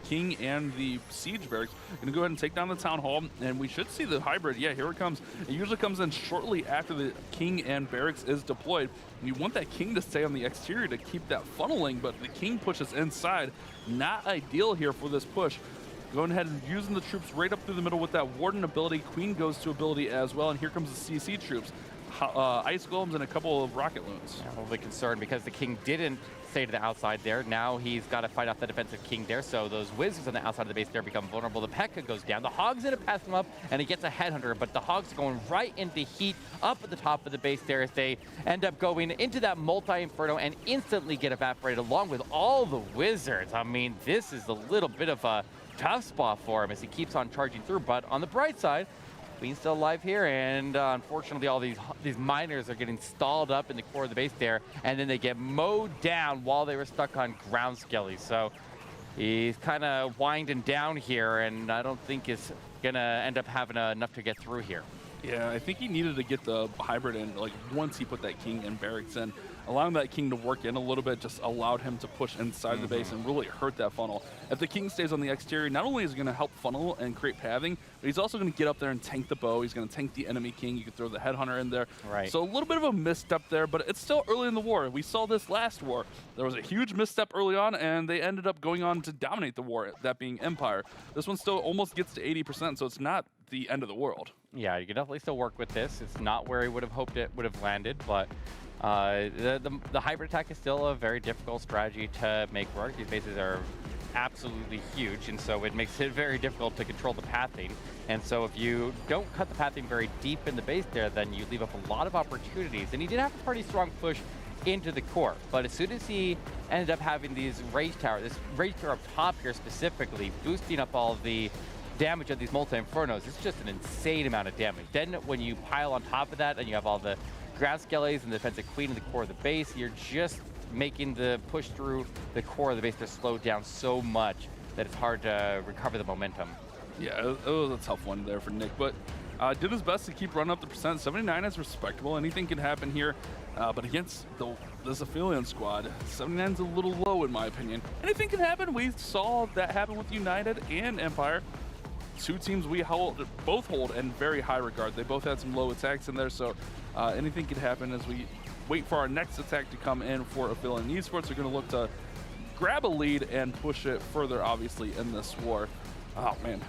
King and the Siege Barracks. Going to go ahead and take down the Town Hall, and we should see the hybrid. Yeah, here it comes. It usually comes in shortly after the King and Barracks is deployed. And you want that King to stay on the exterior to keep that funneling, but the King pushes inside. Not ideal here for this push. Going ahead and using the troops right up through the middle with that Warden ability. Queen goes to ability as well, and here comes the CC troops. ice golems and a couple of rocket loons. I'm a little bit concerned because the king didn't stay to the outside there. Now he's got to fight off the defensive king there, so those wizards on the outside of the base there become vulnerable. The P.E.K.K.A goes down. The Hog's going to pass him up, and he gets a headhunter, but the Hog's going right into heat up at the top of the base there as they end up going into that multi-inferno and instantly get evaporated along with all the wizards. I mean, this is a little bit of a tough spot for him as he keeps on charging through, but on the bright side, Queen's still alive here, and unfortunately all these miners are getting stalled up in the core of the base there, and then they get mowed down while they were stuck on ground skellies. So he's kind of winding down here, and I don't think is going to end up having enough to get through here. Yeah, I think he needed to get the hybrid in, like, once he put that king and barracks in. Allowing that king to work in a little bit just allowed him to push inside the base and really hurt that funnel. If the king stays on the exterior, not only is he going to help funnel and create pathing, but he's also going to get up there and tank the bow. He's going to tank the enemy king. You can throw the headhunter in there. Right. So a little bit of a misstep there, but it's still early in the war. We saw this last war. There was a huge misstep early on, and they ended up going on to dominate the war, that being Empire. This one still almost gets to 80%, so it's not the end of the world. Yeah, you can definitely still work with this. It's not where he would have hoped it would have landed, but the hybrid attack is still a very difficult strategy to make work. These bases are absolutely huge, and so it makes it very difficult to control the pathing. And so if you don't cut the pathing very deep in the base there, then you leave up a lot of opportunities. And he did have a pretty strong push into the core, but as soon as he ended up having these rage tower, this rage tower up top here specifically, boosting up all the damage of these multi-infernos, it's just an insane amount of damage. Then when you pile on top of that and you have all the ground skellies and the defensive queen in the core of the base, you're just making the push through the core of the base to slow down so much that it's hard to recover the momentum. Yeah, it was a tough one there for Nick, but did his best to keep running up the percent. 79 is respectable. Anything can happen here, but against this Aphelion squad, 79 is a little low in my opinion. Anything can happen. We saw that happen with United and Empire. Two teams we both hold in very high regard. They both had some low attacks in there, so anything could happen as we wait for our next attack to come in for Aphelion Esports. They're going to look to grab a lead and push it further, obviously, in this war. Oh, man.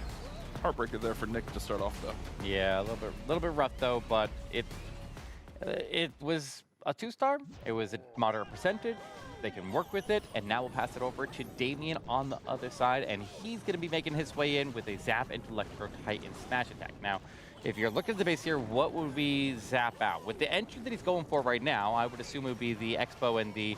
Heartbreaker there for Nick to start off, though. Yeah, a little bit rough, though, but it was a 2-star. It was a moderate percentage. They can work with it, and now we'll pass it over to Damien on the other side, and he's going to be making his way in with a Zap into Electro Titan Smash attack. Now, if you're looking at the base here, what would we zap out? With the entry that he's going for right now, I would assume it would be the Expo and the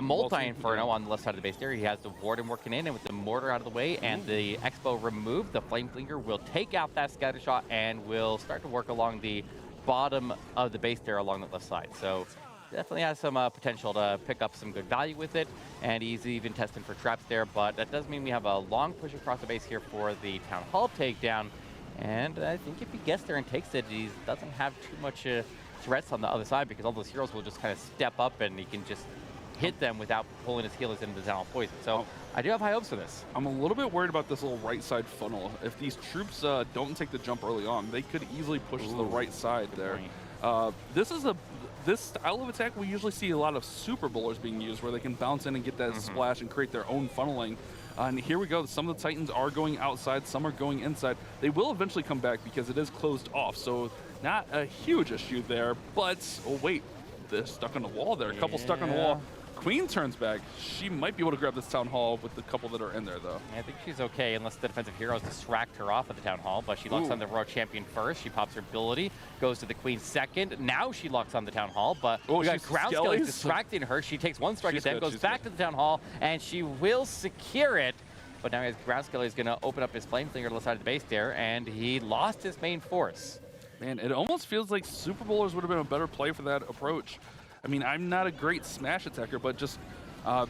multi-inferno on the left side of the base there. He has the Warden working in, and with the mortar out of the way and the Expo removed, the Flame Flinger will take out that scatter shot and will start to work along the bottom of the base there along the left side. So definitely has some potential to pick up some good value with it, and he's even testing for traps there, but that does mean we have a long push across the base here for the Town Hall takedown, and I think if he gets there and takes it, he doesn't have too much threats on the other side because all those heroes will just kind of step up and he can just hit them without pulling his healers into the Town Hall poison. So I do have high hopes for this. I'm a little bit worried about this little right side funnel. If these troops don't take the jump early on, they could easily push to the right side there. This style of attack, we usually see a lot of super bowlers being used where they can bounce in and get that splash and create their own funneling. And here we go. Some of the Titans are going outside, some are going inside. They will eventually come back because it is closed off, so not a huge issue there. But, oh wait, they're stuck on the wall there. A couple stuck on the wall. Queen turns back. She might be able to grab this Town Hall with the couple that are in there, though. Yeah, I think she's okay unless the defensive heroes distract her off of the Town Hall, but she locks on the Royal Champion first. She pops her ability, goes to the Queen second. Now she locks on the Town Hall, but we got ground skellies distracting her. She takes one strike at them, goes back to the Town Hall, and she will secure it. But now his ground skelly is going to open up his Flame Flinger to the side of the base there, and he lost his main force. Man, it almost feels like Super Bowlers would have been a better play for that approach. I mean, I'm not a great smash attacker, but just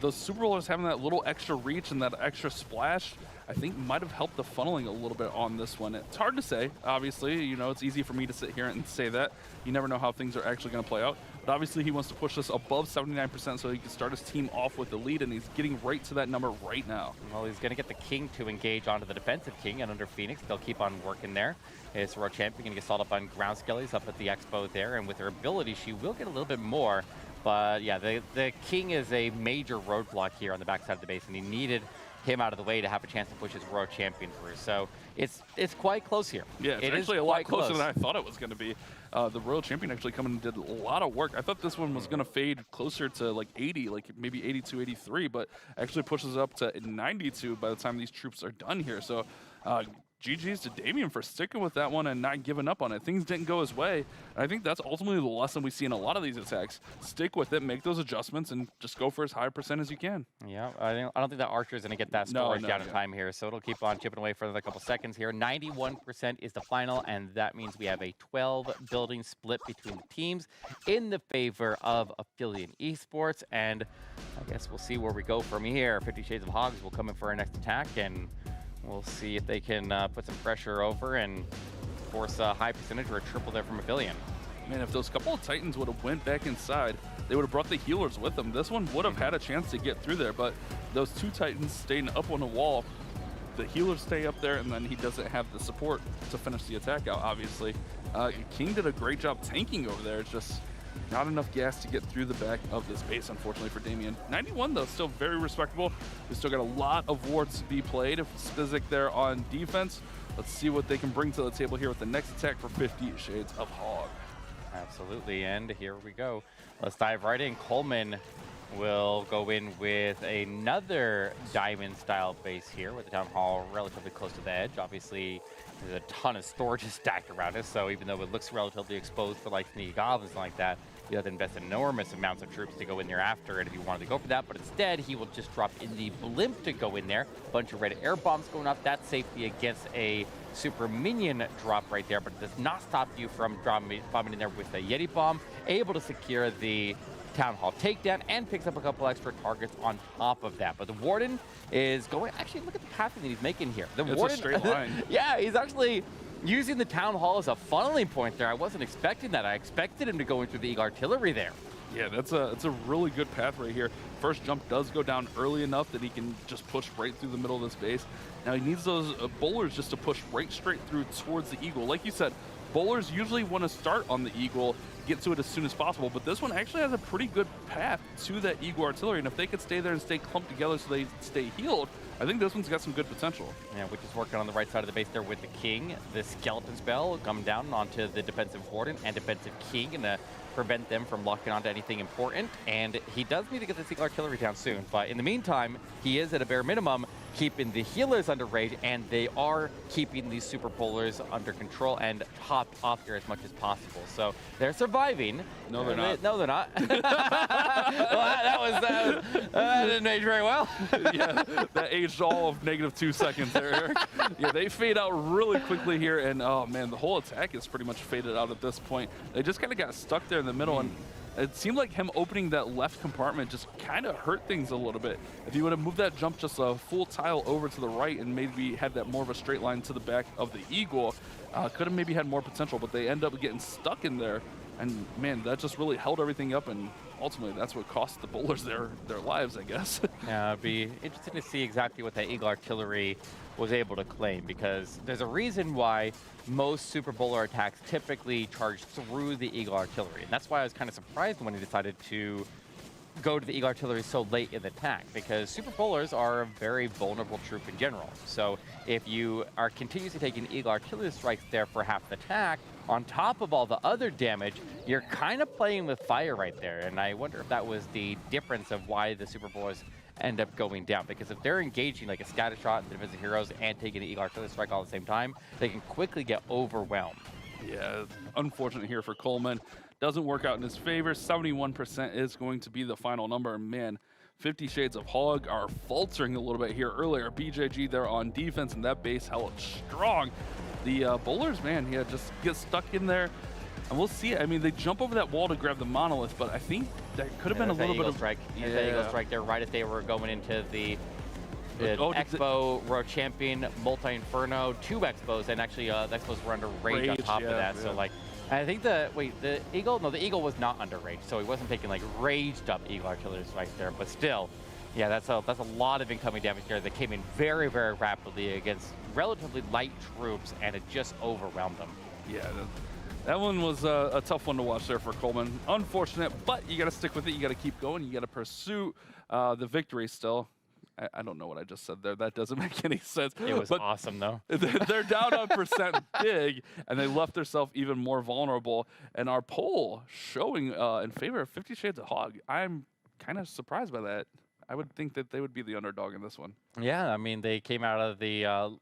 those Super Bowlers having that little extra reach and that extra splash, I think might have helped the funneling a little bit on this one. It's hard to say, obviously. You know, it's easy for me to sit here and say that. You never know how things are actually going to play out. But obviously, he wants to push this above 79% so he can start his team off with the lead, and he's getting right to that number right now. Well, he's going to get the King to engage onto the defensive King, and under Phoenix, they'll keep on working there. His Royal Champion going to get stalled up on ground skellies up at the Expo there, and with her ability, she will get a little bit more. But yeah, the King is a major roadblock here on the backside of the base, and he needed him out of the way to have a chance to push his World Champion through. So it's quite close here. Yeah, it's It is actually a lot quite closer close. than I thought it was going to be. The Royal Champion actually coming and did a lot of work. I thought this one was going to fade closer to like 80, like maybe 82, 83, but actually pushes up to 92 by the time these troops are done here. So GG's to Damien for sticking with that one and not giving up on it. Things didn't go his way. And I think that's ultimately the lesson we see in a lot of these attacks. Stick with it, make those adjustments, and just go for as high % as you can. Yeah, I don't think that Archer is going to get that storage down in time here, so it'll keep on chipping away for another couple seconds here. 91% is the final, and that means we have a 12 building split between the teams in the favor of Affiliate Esports, and I guess we'll see where we go from here. 50 Shades of Hogs will come in for our next attack, and we'll see if they can put some pressure over and force a high percentage or a triple there from Affiliate. Man, if those couple of Titans would have went back inside, they would have brought the healers with them. This one would have had a chance to get through there, but those 2 Titans staying up on the wall. The healers stay up there, and then he doesn't have the support to finish the attack out, obviously. King did a great job tanking over there. It's just not enough gas to get through the back of this base, unfortunately, for Damien. 91, though, still very respectable. We still got a lot of war to be played. Spizik there on defense. Let's see what they can bring to the table here with the next attack for 50 Shades of Hog. Absolutely, and here we go. Let's dive right in. Coleman will go in with another diamond-style base here with the Town Hall relatively close to the edge. Obviously, there's a ton of storage stacked around us, so even though it looks relatively exposed for like sneaky goblins and like that, you have to invest enormous amounts of troops to go in there after it if you wanted to go for that, but instead he will just drop in the blimp to go in there. Bunch of red air bombs going up. That's safety against a super minion drop right there, but it does not stop you from bombing in there with a Yeti bomb. Able to secure the Town Hall takedown and picks up a couple extra targets on top of that. But the Warden is going, actually look at the pathing that he's making here. The Warden, a straight line. yeah, he's actually using the Town Hall as a funneling point there. I wasn't expecting that. I expected him to go in through the Eagle Artillery there. Yeah, it's a really good path right here. First jump does go down early enough that he can just push right through the middle of this base. Now he needs those bowlers just to push right straight through towards the Eagle. Like you said, bowlers usually want to start on the Eagle, get to it as soon as possible, but this one actually has a pretty good path to that Eagle Artillery, and if they could stay there and stay clumped together so they stay healed, I think this one's got some good potential. Yeah, which is working on the right side of the base there with the King. The Skeleton spell coming down onto the defensive Warden and defensive King, and prevent them from locking onto anything important. And he does need to get the Eagle Artillery down soon, but in the meantime, he is at a bare minimum keeping the healers under rage, and they are keeping these super polars under control and topped off here as much as possible. So they're surviving. No, they're not. No, they're not. Well, that didn't age very well. Yeah, that aged all of -2 seconds there, Eric. Yeah, they fade out really quickly here, and oh man, the whole attack is pretty much faded out at this point. They just kind of got stuck there in the middle, and it seemed like him opening that left compartment just kind of hurt things a little bit. If you would have moved that jump just a full tile over to the right and maybe had that more of a straight line to the back of the Eagle, could have maybe had more potential, but they end up getting stuck in there. And man, that just really held everything up, and ultimately that's what cost the bowlers their lives, I guess. Yeah, it'd be interesting to see exactly what that Eagle Artillery was able to claim, because there's a reason why most Super Bowler attacks typically charge through the Eagle Artillery. And that's why I was kind of surprised when he decided to go to the Eagle Artillery so late in the attack, because Super Bowlers are a very vulnerable troop in general. So if you are continuously taking Eagle Artillery strikes there for half the attack, on top of all the other damage, you're kind of playing with fire right there. And I wonder if that was the difference of why the Super Bowlers end up going down, because if they're engaging like a scatter shot, the defensive heroes, and taking an Eagle Artillery strike all at the same time, they can quickly get overwhelmed. Yeah, unfortunate here for Coleman. Doesn't work out in his favor. 71% is going to be the final number. Man, 50 Shades of Hog are faltering a little bit here earlier. BJG there on defense, and that base held strong. The bowlers, man, yeah, just get stuck in there. And we'll see. I mean, they jump over that wall to grab the monolith, but I think that could have been a little bit of strike. Yeah, Eagle strike there right as they were going into the Expo World Champion Multi-Inferno, 2 Expos, and actually the Expos were under rage on top of that. Yeah. So like, I think the Eagle, no, the Eagle was not under rage, so he wasn't taking like raged up Eagle Artillery strikes there, but still, yeah, that's a lot of incoming damage there that came in very, very rapidly against relatively light troops, and it just overwhelmed them. Yeah. That one was a tough one to watch there for Coleman. Unfortunate, but you got to stick with it. You got to keep going. You got to pursue the victory still. I don't know what I just said there. That doesn't make any sense. It was awesome, though. They're down on percent big, and they left themselves even more vulnerable. And our poll showing in favor of 50 Shades of Hog. I'm kind of surprised by that. I would think that they would be the underdog in this one. Yeah, I mean, they came out of the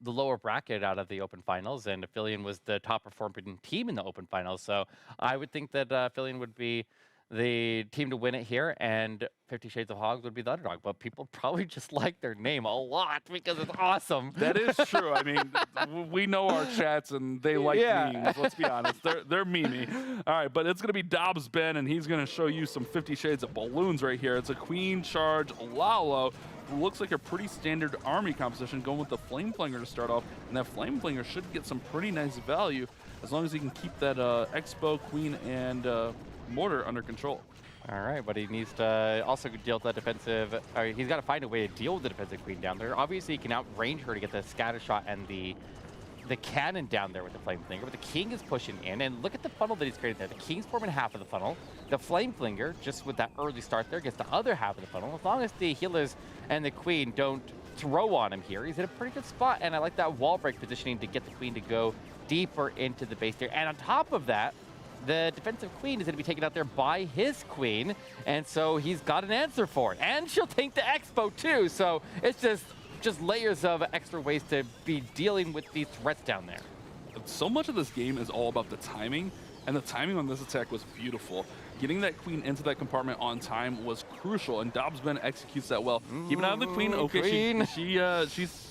lower bracket out of the Open Finals, and Aphelion was the top performing team in the Open Finals. So I would think that Aphelion would be the team to win it here, and 50 Shades of Hog would be the underdog. But people probably just like their name a lot because it's awesome. That is true. I mean, we know our chats, and they like memes. Let's be honest. They're memey. All right, but it's going to be Dobbs Ben, and he's going to show you some 50 Shades of Balloons right here. It's a Queen Charge Lalo. Looks like a pretty standard army composition, going with the Flame Flinger to start off. And that Flame Flinger should get some pretty nice value as long as he can keep that Expo, Queen, and Mortar under control. All right, but he needs to also deal with that defensive. He's got to find a way to deal with the defensive Queen down there. Obviously, he can outrange her to get the scatter shot and the cannon down there with the Flame Flinger, but the King is pushing in, and look at the funnel that he's created there. The King's forming half of the funnel. The Flame Flinger, just with that early start there, gets the other half of the funnel. As long as the healers and the Queen don't throw on him here, he's in a pretty good spot, and I like that wall break positioning to get the Queen to go deeper into the base there. And on top of that, the defensive Queen is going to be taken out there by his Queen, and so he's got an answer for it. And she'll take the Expo too, so it's just layers of extra ways to be dealing with these threats down there. So much of this game is all about the timing, and the timing on this attack was beautiful. Getting that Queen into that compartment on time was crucial, and Dobbs Ben executes that well. Keeping out of the Queen, okay, she's...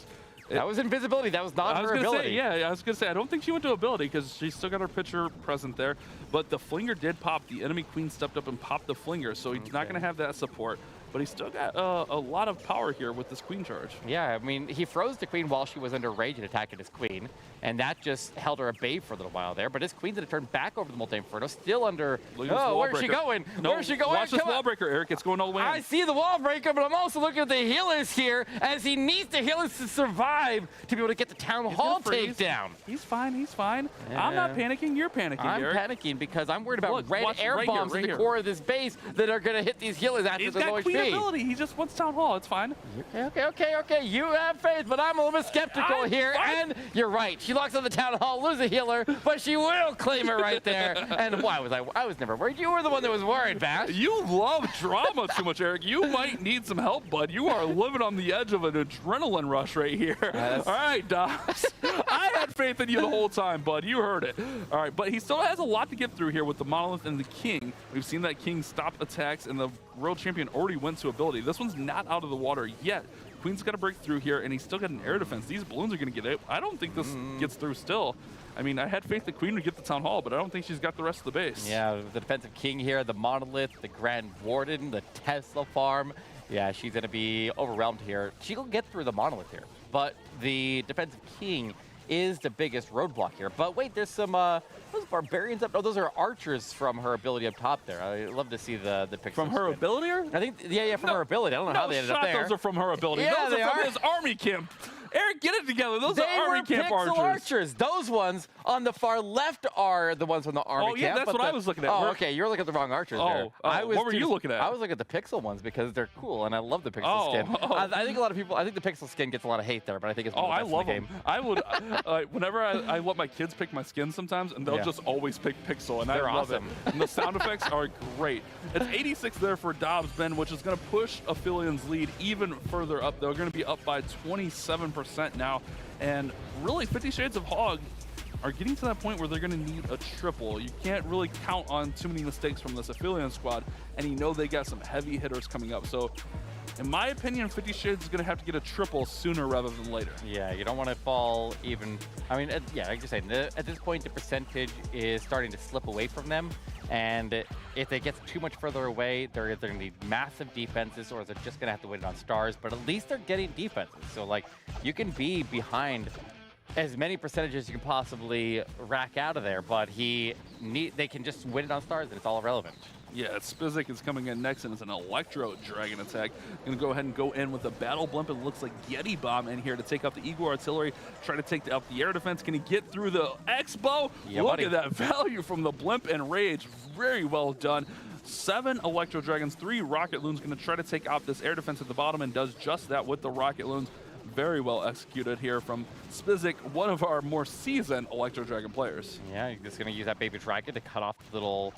That was invisibility. That was not her ability. I was going to say, I don't think she went to ability because she still got her picture present there. But the Flinger did pop. The enemy Queen stepped up and popped the Flinger, so he's not going to have that support. But he still got a lot of power here with this Queen Charge. Yeah, I mean, he froze the Queen while she was under rage and attacking his Queen, and that just held her at bay for a little while there. But his Queen's going to turn back over the Multi-Inferno, still under... Oh, where's she going? No, where's she going? Watch this wall breaker, Eric. It's going all the way in. I see the wall breaker, but I'm also looking at the healers here, as he needs the healers to survive to be able to get the Town Hall takedown. He's fine. He's fine. Yeah. I'm not panicking. You're panicking, Eric. I'm panicking because I'm worried about red air bombs in the core of this base that are going to hit these healers after the low HP. He's got Queen ability. He just wants Town Hall. It's fine. Okay. You have faith, but I'm a little bit skeptical here. And you're right. She locks on the Town Hall, lose a healer, but she will claim it right there. And why was I was never worried. You were the one that was worried, Bash. You love drama too much, Eric. You might need some help, bud. You are living on the edge of an adrenaline rush right here. All right, Dobbs. I had faith in you the whole time, bud. You heard it. All right, but he still has a lot to get through here with the Monolith and the King. We've seen that King stop attacks, and the World Champion already went to ability. This one's not out of the water yet. Queen's got to break through here, and he's still got an air defense. These balloons are going to get it. I don't think this gets through still. I mean, I had faith the Queen would get the Town Hall, but I don't think she's got the rest of the base. Yeah, the defensive King here, the Monolith, the Grand Warden, the Tesla Farm. Yeah, she's going to be overwhelmed here. She'll get through the Monolith here, but the defensive King is the biggest roadblock here. But wait, there's some those barbarians up. Oh, those are archers from her ability up top there. I love to see the pixels. From her ability? I think, yeah, from her ability. I don't know how they ended up there. Those are from her ability. Yeah, those are from his army camp. Eric, get it together. Those are army camp archers. Those ones on the far left are the ones from the army camp. Oh, yeah, that's what I was looking at. Oh, okay. You're looking at the wrong archers there. What were you looking at? I was looking at the pixel ones because they're cool, and I love the pixel skin. I think a lot of people, I think the pixel skin gets a lot of hate there, but I think it's one of the best in the game. I love them. I would, whenever I let my kids pick my skin sometimes, and they'll just always pick pixel, and I love it. And the sound effects are great. It's 86 there for Dobbs Ben, which is going to push Aphelions' lead even further up. They're going to be up by 27% now. And really, 50 Shades of Hog are getting to that point where they're going to need a triple. You can't really count on too many mistakes from this Aphelion squad, and you know they got some heavy hitters coming up. So, in my opinion, 50 Shades is going to have to get a triple sooner rather than later. Yeah, you don't want to fall even. I mean, yeah, like you're saying, at this point, the percentage is starting to slip away from them. And if they get too much further away, they're either going to need massive defenses or they're just going to have to win on stars. But at least they're getting defenses. So, like, you can be behind as many percentages you can possibly rack out of there, but they can just win it on stars and it's all irrelevant. Yeah, Spizik is coming in next, and it's an Electro Dragon attack. Going to go ahead and go in with the Battle Blimp. It looks like Yeti Bomb in here to take out the Eagle Artillery, try to take out the air defense. Can he get through the Expo? Yeah, Look at that value from the Blimp and Rage. Very well done. 7 Electro Dragons, 3 Rocket Loons, going to try to take out this air defense at the bottom, and does just that with the Rocket Loons. Very well executed here from Spizik, one of our more seasoned Electro Dragon players. Yeah, he's just going to use that Baby Dragon to cut off the little,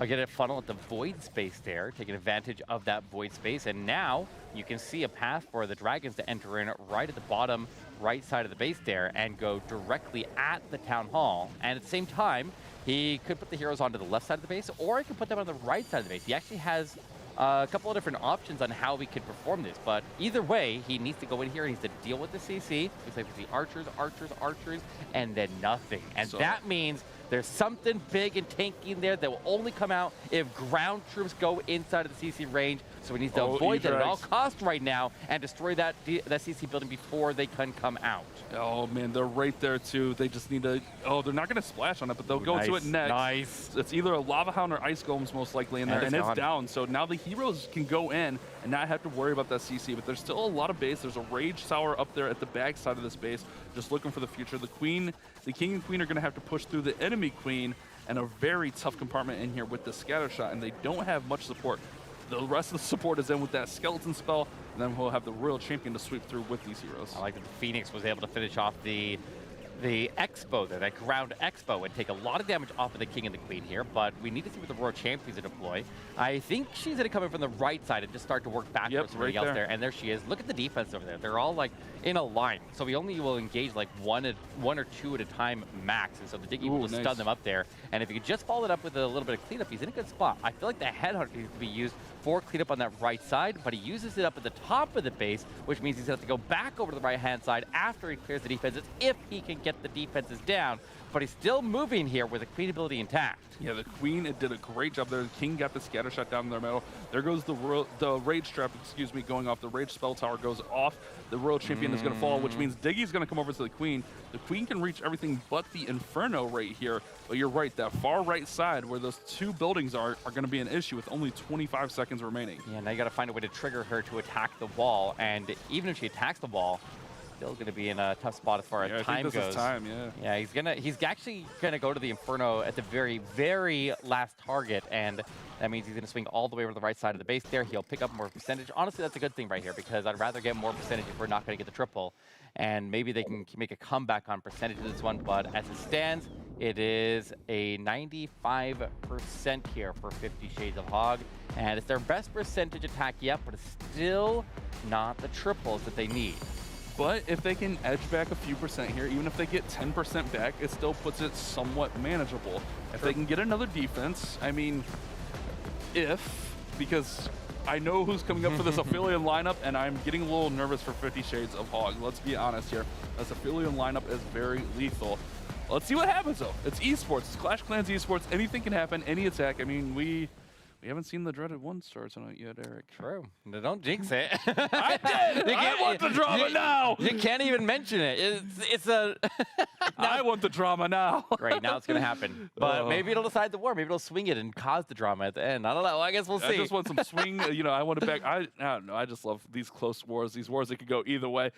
get a funnel at the void space there, taking advantage of that void space. And now you can see a path for the Dragons to enter in right at the bottom right side of the base there and go directly at the Town Hall. And at the same time, he could put the heroes onto the left side of the base, or he could put them on the right side of the base. He actually has a couple of different options on how we could perform this, but either way, he needs to go in here, he needs to deal with the CC. Looks like we see archers, archers, archers, and then nothing. And so that means there's something big and tanky in there that will only come out if ground troops go inside of the CC range. So we need to avoid that at all costs right now and destroy that CC building before they can come out. Oh man, they're right there too. They just need to, they're not going to splash on it, but they'll go to it next. Nice. It's either a Lava Hound or Ice Golems most likely in there, and it's down. So now the heroes can go in and not have to worry about that CC, but there's still a lot of base. There's a Rage Tower up there at the back side of this base, just looking for the future. The King and Queen are going to have to push through the enemy Queen, and a very tough compartment in here with the Scatter Shot, and they don't have much support. The rest of the support is in with that skeleton spell, and then we'll have the Royal Champion to sweep through with these heroes. I like that the Phoenix was able to finish off the Expo there, that ground Expo, and take a lot of damage off of the King and the Queen here, but we need to see what the Royal Champions are deploy. I think she's going to come in from the right side and just start to work backwards from everybody else there, and there she is. Look at the defense over there. They're all like in a line, so we only will engage like one or two at a time max, and so the Diggy will stun them up there, and if you could just follow it up with a little bit of cleanup, he's in a good spot. I feel like the Headhunter needs to be used for cleanup on that right side, but he uses it up at the top of the base, which means he's going to have to go back over to the right-hand side after he clears the defenses, if he can get the defenses down. But he's still moving here with the Queen ability intact. Yeah, the Queen did a great job there. The King got the Scatter Shot down in their middle. There goes the Rage Trap, going off. The Rage Spell Tower goes off. The Royal Champion is going to fall, which means Diggy's going to come over to the Queen. The Queen can reach everything but the Inferno right here. But you're right, that far right side where those two buildings are going to be an issue with only 25 seconds remaining. Yeah, now you got to find a way to trigger her to attack the wall. And even if she attacks the wall, still going to be in a tough spot as far as time goes. Is time, yeah. He's actually gonna go to the Inferno at the very, very last target, and that means he's gonna swing all the way over the right side of the base there. He'll pick up more percentage. Honestly, that's a good thing right here, because I'd rather get more percentage if we're not gonna get the triple, and maybe they can make a comeback on percentage of this one. But as it stands, it is a 95% here for 50 Shades of Hog, and it's their best percentage attack yet, but it's still not the triples that they need. But if they can edge back a few percent here, even if they get 10% back, it still puts it somewhat manageable. If they can get another defense, I mean, because I know who's coming up for this Aphelion lineup, and I'm getting a little nervous for 50 Shades of Hog. Let's be honest here. This Aphelion lineup is very lethal. Let's see what happens, though. It's esports. It's Clash of Clans esports. Anything can happen, any attack. I mean, we haven't seen the dreaded one star tonight yet, Eric. True. No, don't jinx it. I did. I want the drama now. You can't even mention it. It's a. I want the drama now. Great. Now it's going to happen. But maybe it'll decide the war. Maybe it'll swing it and cause the drama at the end. I don't know. I guess we'll see. I just want some swing. I want it back. I don't know. I just love these close wars. These wars that could go either way.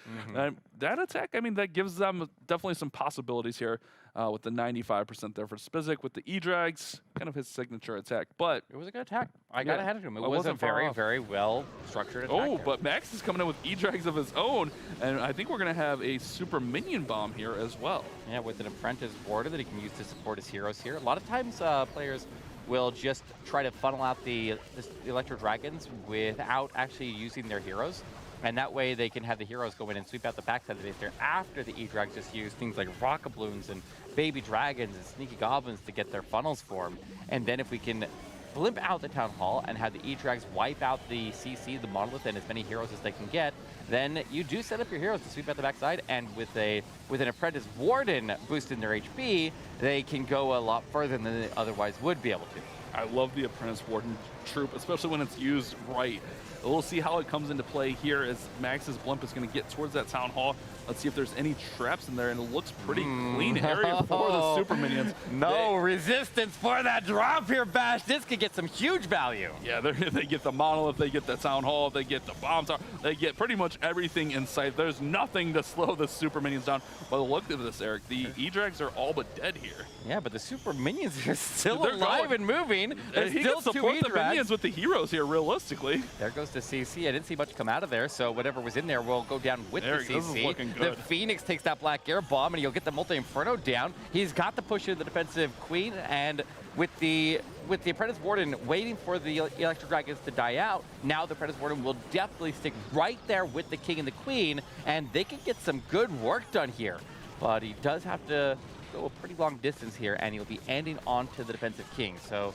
That attack, I mean, that gives them definitely some possibilities here. With the 95% there for Spizik, with the E-Drags, kind of his signature attack. But it was a good attack. I got ahead of him. It was a very, very well structured attack. But Max is coming in with E-Drags of his own, and I think we're going to have a super minion bomb here as well. Yeah, with an Apprentice Warder that he can use to support his heroes here. A lot of times players will just try to funnel out the Electro Dragons without actually using their heroes. And that way they can have the heroes go in and sweep out the backside of the base there after the E-Drags just use things like Rocket Balloons and Baby Dragons and Sneaky Goblins to get their funnels formed. And then if we can blimp out the Town Hall and have the E-Drags wipe out the CC, the Monolith, and as many heroes as they can get, then you do set up your heroes to sweep out the backside, and with an Apprentice Warden boosting their HP, they can go a lot further than they otherwise would be able to. I love the Apprentice Warden troop, especially when it's used right. We'll see how it comes into play here as Max's blimp is going to get towards that Town Hall. Let's see if there's any traps in there, and it looks pretty clean area for the super minions. No resistance for that drop here, Bash. This could get some huge value. Yeah, they get the Monolith, they get the Town Hall, they get the Bomb Tower, they get pretty much everything in sight. There's nothing to slow the super minions down. By the look of this, Eric, the E-Drags are all but dead here. Yeah, but the super minions are still alive and moving. Queen. There's He still can two support the E-Drags. minions with the heroes here, realistically. There goes the CC. I didn't see much come out of there, so whatever was in there will go down with There, the this is CC. looking The good. Phoenix takes that Black Air Bomb, and he'll get the Multi-Inferno down. He's got the push of the defensive Queen, and with the Apprentice Warden waiting for the Electro Dragons to die out, now the Apprentice Warden will definitely stick right there with the King and the Queen, and they can get some good work done here. But he does have to go a pretty long distance here, and he'll be ending onto the defensive King. So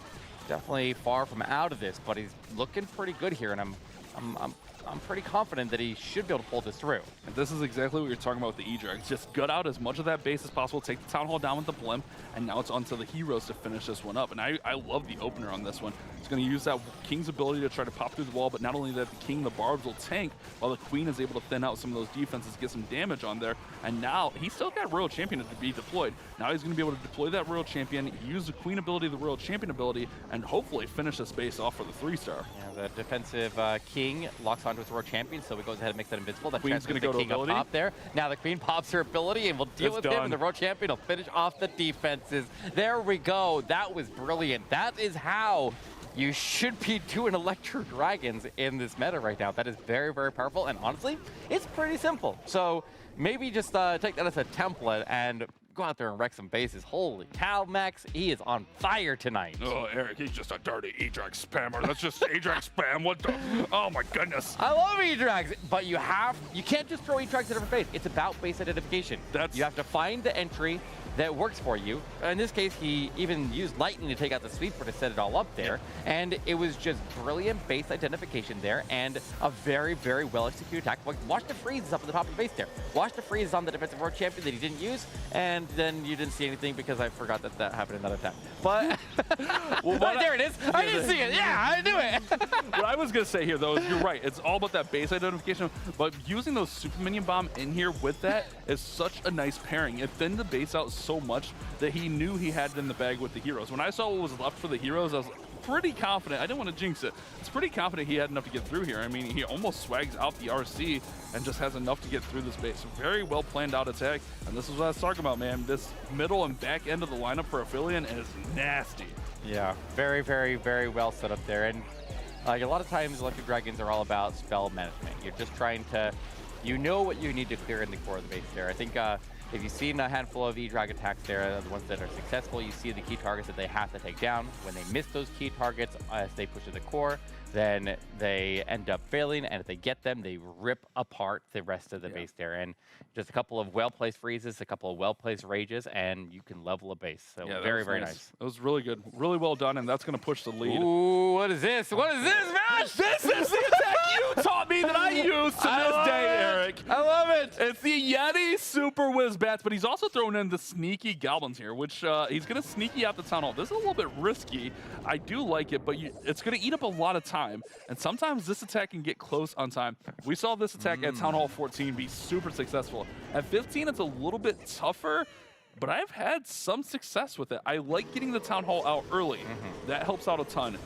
definitely far from out of this, but he's looking pretty good here, and I'm pretty confident that he should be able to pull this through. And this is exactly what you're talking about with the E-Drags. Just gut out as much of that base as possible, take the Town Hall down with the Blimp, and now it's onto the heroes to finish this one up. And I love the opener on this one. It's going to use that King's ability to try to pop through the wall, but not only that, the King and the Barbs will tank, while the Queen is able to thin out some of those defenses, get some damage on there. And now, he's still got Royal Champion to be deployed. Now he's going to be able to deploy that Royal Champion, use the Queen ability, the Royal Champion ability, and hopefully finish this base off for the 3-star. Yeah, the defensive King locks onto his Royal Champion, so he goes ahead and makes that invincible. That Queen's transfers gonna the go to King up ability. top there. Now the Queen pops her ability and will deal It's with him, done. and the Royal Champion will finish off the defenses. There we go. That was brilliant. That is how you should be doing Electro Dragons in this meta right now. That is very, very powerful, and honestly, it's pretty simple. So maybe just take that as a template and go out there and wreck some bases. Holy cow, Max, he is on fire tonight. Oh, Eric, he's just a dirty E-Drag spammer. That's just E-Drag spam. What the? Oh my goodness. I love E-Drags, but you can't just throw E-Drags at every base. It's about base identification. You have to find the entry that works for you. In this case, he even used lightning to take out the sweeper to set it all up there. And it was just brilliant base identification there and a very, very well executed attack. Watch the freezes up at the top of the base there. Watch the freezes on the defensive world champion that he didn't use, and then you didn't see anything because I forgot that that happened another time. But well, there it is. I didn't see it. Yeah, I knew it. What I was going to say here, though, is you're right. It's all about that base identification, but using those Super Minion Bomb in here with that is such a nice pairing. It thinned the base out so much that he knew he had it in the bag with the heroes. When I saw what was left for the heroes, I was pretty confident. I didn't want to jinx it. It's pretty confident he had enough to get through here. I mean, he almost swags out the RC and just has enough to get through this base. Very well planned out attack, and this is what I was talking about, man. This middle and back end of the lineup for Aphelion is nasty. Yeah, very, very, very well set up there. And a lot of times Electro Dragons are all about spell management. You're just trying to, you know what you need to clear in the core of the base there. I think if you've seen a handful of E-Drag attacks there, the ones that are successful, you see the key targets that they have to take down. When they miss those key targets as they push to the core, then they end up failing, and if they get them, they rip apart the rest of the base there. And just a couple of well-placed freezes, a couple of well-placed rages, and you can level a base. So Yeah, very, very nice. It was really good. Really well done, and that's going to push the lead. Ooh, what is this? What is this, man? This is the attack you taught me that I use to this day, Eric. I love it. It's the Yeti Super Whiz Bats, but he's also throwing in the sneaky Goblins here, which he's going to sneaky out the Town Hall. This is a little bit risky. I do like it, but it's going to eat up a lot of time, and sometimes this attack can get close on time. We saw this attack at Town Hall 14 be super successful. At 15, it's a little bit tougher, but I've had some success with it. I like getting the Town Hall out early. That helps out a ton.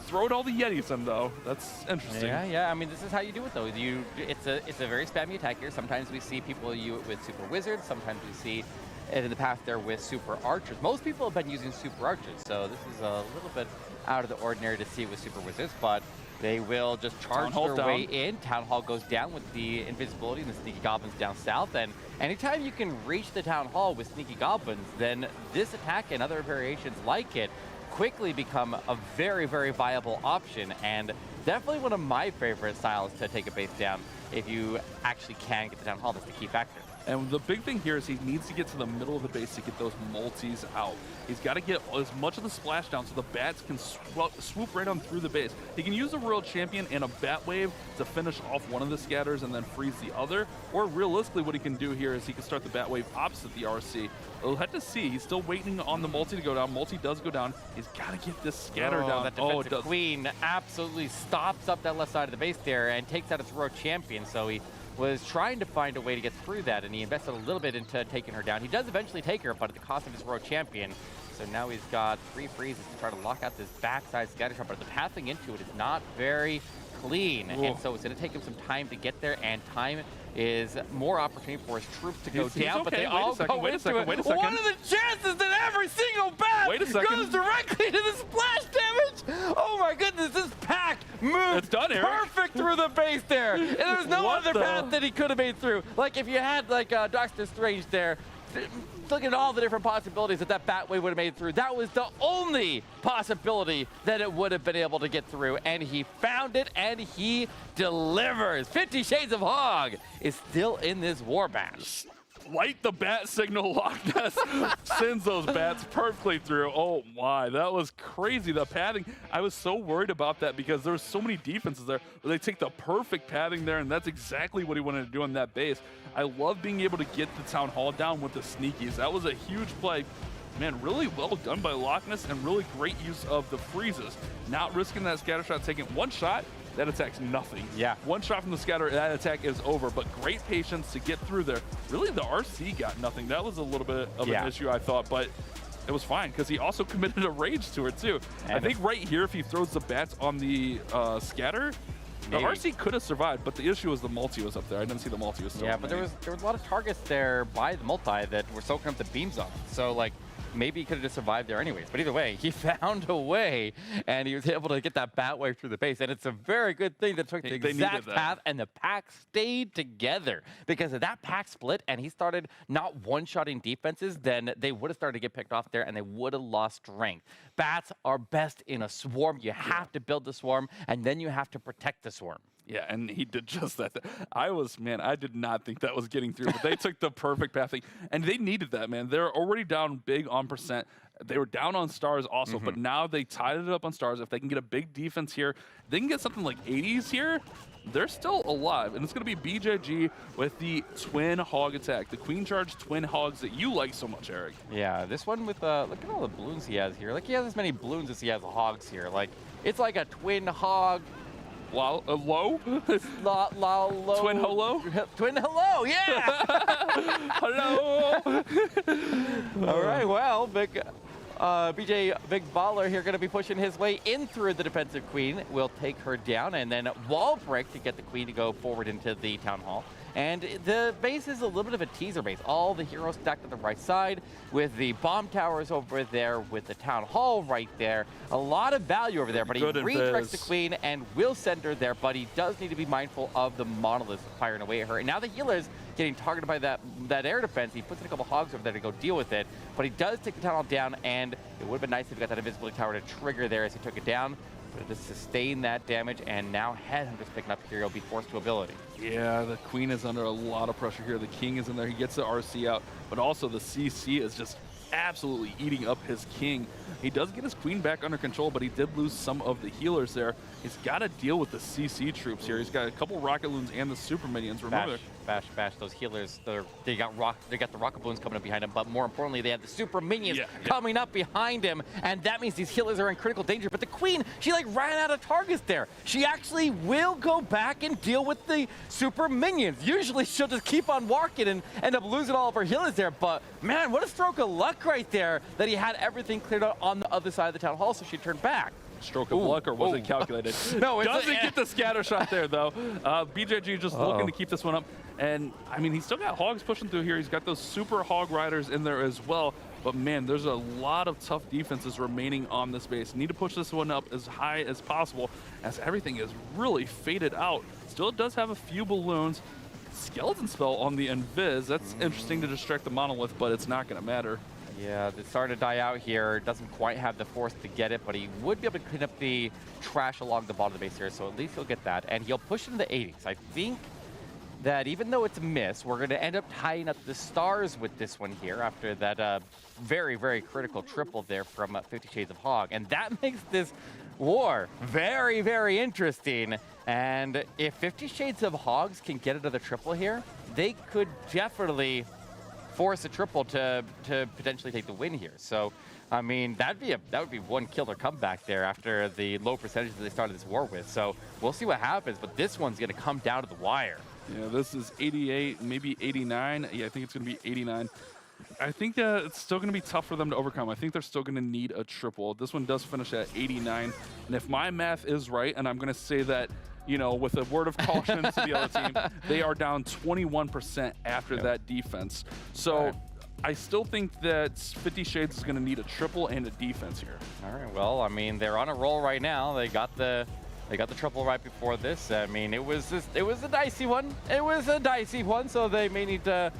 Throw all the Yetis in, though. That's interesting. Yeah. I mean, this is how you do it, though. It's a very spammy attack here. Sometimes we see people use it with Super Wizards. Sometimes we see it in the past there with Super Archers. Most people have been using Super Archers, so this is a little bit out of the ordinary to see with Super Wizards, but they will just charge their way in. Town Hall goes down with the invisibility and the Sneaky Goblins down south, and anytime you can reach the Town Hall with Sneaky Goblins, then this attack and other variations like it quickly become a very, very viable option, and definitely one of my favorite styles to take a base down if you actually can get the Town Hall. That's the key factor. And the big thing here is he needs to get to the middle of the base to get those multis out. He's got to get as much of the splash down so the bats can swoop right on through the base. He can use a Royal Champion and a Bat Wave to finish off one of the scatters and then freeze the other. Or realistically, what he can do here is he can start the Bat Wave opposite the RC. We'll have to see. He's still waiting on the multi to go down. Multi does go down. He's got to get this scatter down. That defensive Queen absolutely stops up that left side of the base there and takes out its Royal Champion. So he was trying to find a way to get through that, and he invested a little bit into taking her down. He does eventually take her, but at the cost of his Royal Champion. So now he's got 3 freezes to try to lock out this backside scatter shot, but the pathing into it is not very clean. And so it's going to take him some time to get there, and time is more opportunity for his troops to go down, but they all go into it. What are the chances that every single bat goes directly to the splash damage? Oh my goodness, this pack moved perfect through the base there. And there's no other path that he could have made through. Like if you had like Doctor Strange there, look at all the different possibilities that Batway would have made through. That was the only possibility that it would have been able to get through, and he found it, and he delivers. 50 Shades of Hog is still in this warband. Light the bat signal, Loch Ness sends those bats perfectly through. Oh my, that was crazy. The padding, I was so worried about that because there were so many defenses there. They take the perfect padding there, and that's exactly what he wanted to do on that base. I love being able to get the Town Hall down with the sneakies. That was a huge play. Man, really well done by Loch Ness, and really great use of the freezes. Not risking that scatter shot, taking one shot, that attack's nothing. Yeah. One shot from the scatter, that attack is over, but great patience to get through there. Really, the RC got nothing. That was a little bit of an issue, I thought, but it was fine because he also committed a rage to it, too. And I think right here, if he throws the bats on the scatter, the RC could have survived, but the issue was the multi was up there. I didn't see the multi was still but there was a lot of targets there by the multi that were soaking up the beams on it. So, like, maybe he could have just survived there anyways. But either way, he found a way, and he was able to get that bat wave through the base. And it's a very good thing that took the exact path, and the pack stayed together. Because of that pack split, and he started not one-shotting defenses, then they would have started to get picked off there, and they would have lost strength. Bats are best in a swarm. You have to build the swarm, and then you have to protect the swarm. Yeah, and he did just that. I did not think that was getting through, but they took the perfect pathing, and they needed that, man. They're already down big on percent. They were down on stars also, but now they tied it up on stars. If they can get a big defense here, they can get something like 80s here. They're still alive, and it's going to be BJG with the twin hog attack, the queen charge twin hogs that you like so much, Eric. Yeah, this one with, look at all the balloons he has here. Like, he has as many balloons as he has hogs here. Like, it's like a twin hog. Low? Low? Twin hello? Twin hello, yeah! Hello! All right, well, BJ Big Baller here going to be pushing his way in through the defensive queen. Will take her down, and then wall break to get the queen to go forward into the Town Hall. And the base is a little bit of a teaser base. All the heroes stacked on the right side with the bomb towers over there with the Town Hall right there. A lot of value over there, but he redirects the queen and will send her there, but he does need to be mindful of the monoliths firing away at her. And now the healer's getting targeted by that air defense. He puts in a couple hogs over there to go deal with it, but he does take the Town Hall down, and it would have been nice if he got that invisibility tower to trigger there as he took it down. But to sustain that damage, and now Headhunter's picking up here. He'll be forced to ability. Yeah, the queen is under a lot of pressure here. The king is in there. He gets the RC out, but also the CC is just absolutely eating up his king. He does get his queen back under control, but he did lose some of the healers there. He's got to deal with the CC troops here. He's got a couple rocket loons and the super minions. Remember, bash. Those healers, they got the rocket balloons coming up behind him, but more importantly, they have the super minions coming up behind him, and that means these healers are in critical danger. But the queen, she like ran out of targets there. She actually will go back and deal with the super minions. Usually she'll just keep on walking and end up losing all of her healers there, but man, what a stroke of luck right there that he had everything cleared out on the other side of the Town Hall, so she turned back. Stroke of luck, or was it calculated? No, doesn't get the scatter shot there though. BJG just looking to keep this one up, and I mean he's still got hogs pushing through here. He's got those super hog riders in there as well. But man, there's a lot of tough defenses remaining on this base. Need to push this one up as high as possible, as everything is really faded out. Still does have a few balloons. Skeleton spell on the invis. That's interesting to distract the monolith, but it's not going to matter. Yeah, it's starting to die out here. Doesn't quite have the force to get it, but he would be able to clean up the trash along the bottom of the base here, so at least he'll get that. And he'll push into the 80s. I think that even though it's a miss, we're going to end up tying up the stars with this one here after that very, very critical triple there from 50 Shades of Hog. And that makes this war very, very interesting. And if 50 Shades of Hogs can get another triple here, they could definitely force a triple to potentially take the win here. So, I mean, that would be one killer comeback there after the low percentages that they started this war with. So we'll see what happens, but this one's going to come down to the wire. Yeah, this is 88, maybe 89. Yeah, I think it's going to be 89. I think it's still going to be tough for them to overcome. I think they're still going to need a triple. This one does finish at 89. And if my math is right, and I'm going to say that you know, with a word of caution to the other team, they are down 21% after that defense. So I still think that 50 Shades is going to need a triple and a defense here. All right, well, I mean, they're on a roll right now. They got the triple right before this. I mean, it was a dicey one. It was a dicey one, so they may need to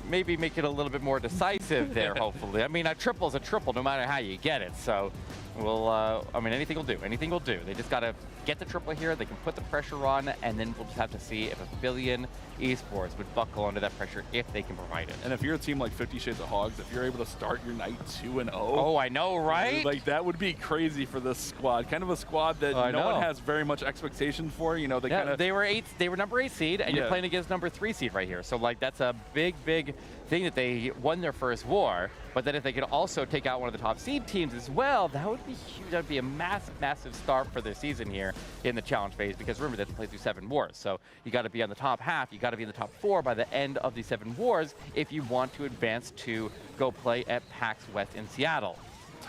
maybe make it a little bit more decisive there, hopefully. I mean, a triple's a triple no matter how you get it. So we'll, I mean, anything will do. Anything will do. They just got to get the triple here. They can put the pressure on, and then we'll just have to see if a billion esports would buckle under that pressure if they can provide it. And if you're a team like 50 Shades of Hogs, if you're able to start your night 2-0. Oh, I know, right? Like, that would be crazy for this squad. Kind of a squad that no one has very much expectation for. You know, they were number 8 seed, and you're playing against number 3 seed right here. So, like, that's a big thing that they won their first war. But then if they could also take out one of the top seed teams as well, that would be huge. That would be a massive start for their season here in the challenge phase, because remember, they have to play through 7 wars. So you got to be on the top half. You got to be in the top 4 by the end of the 7 wars if you want to advance to go play at PAX West in Seattle.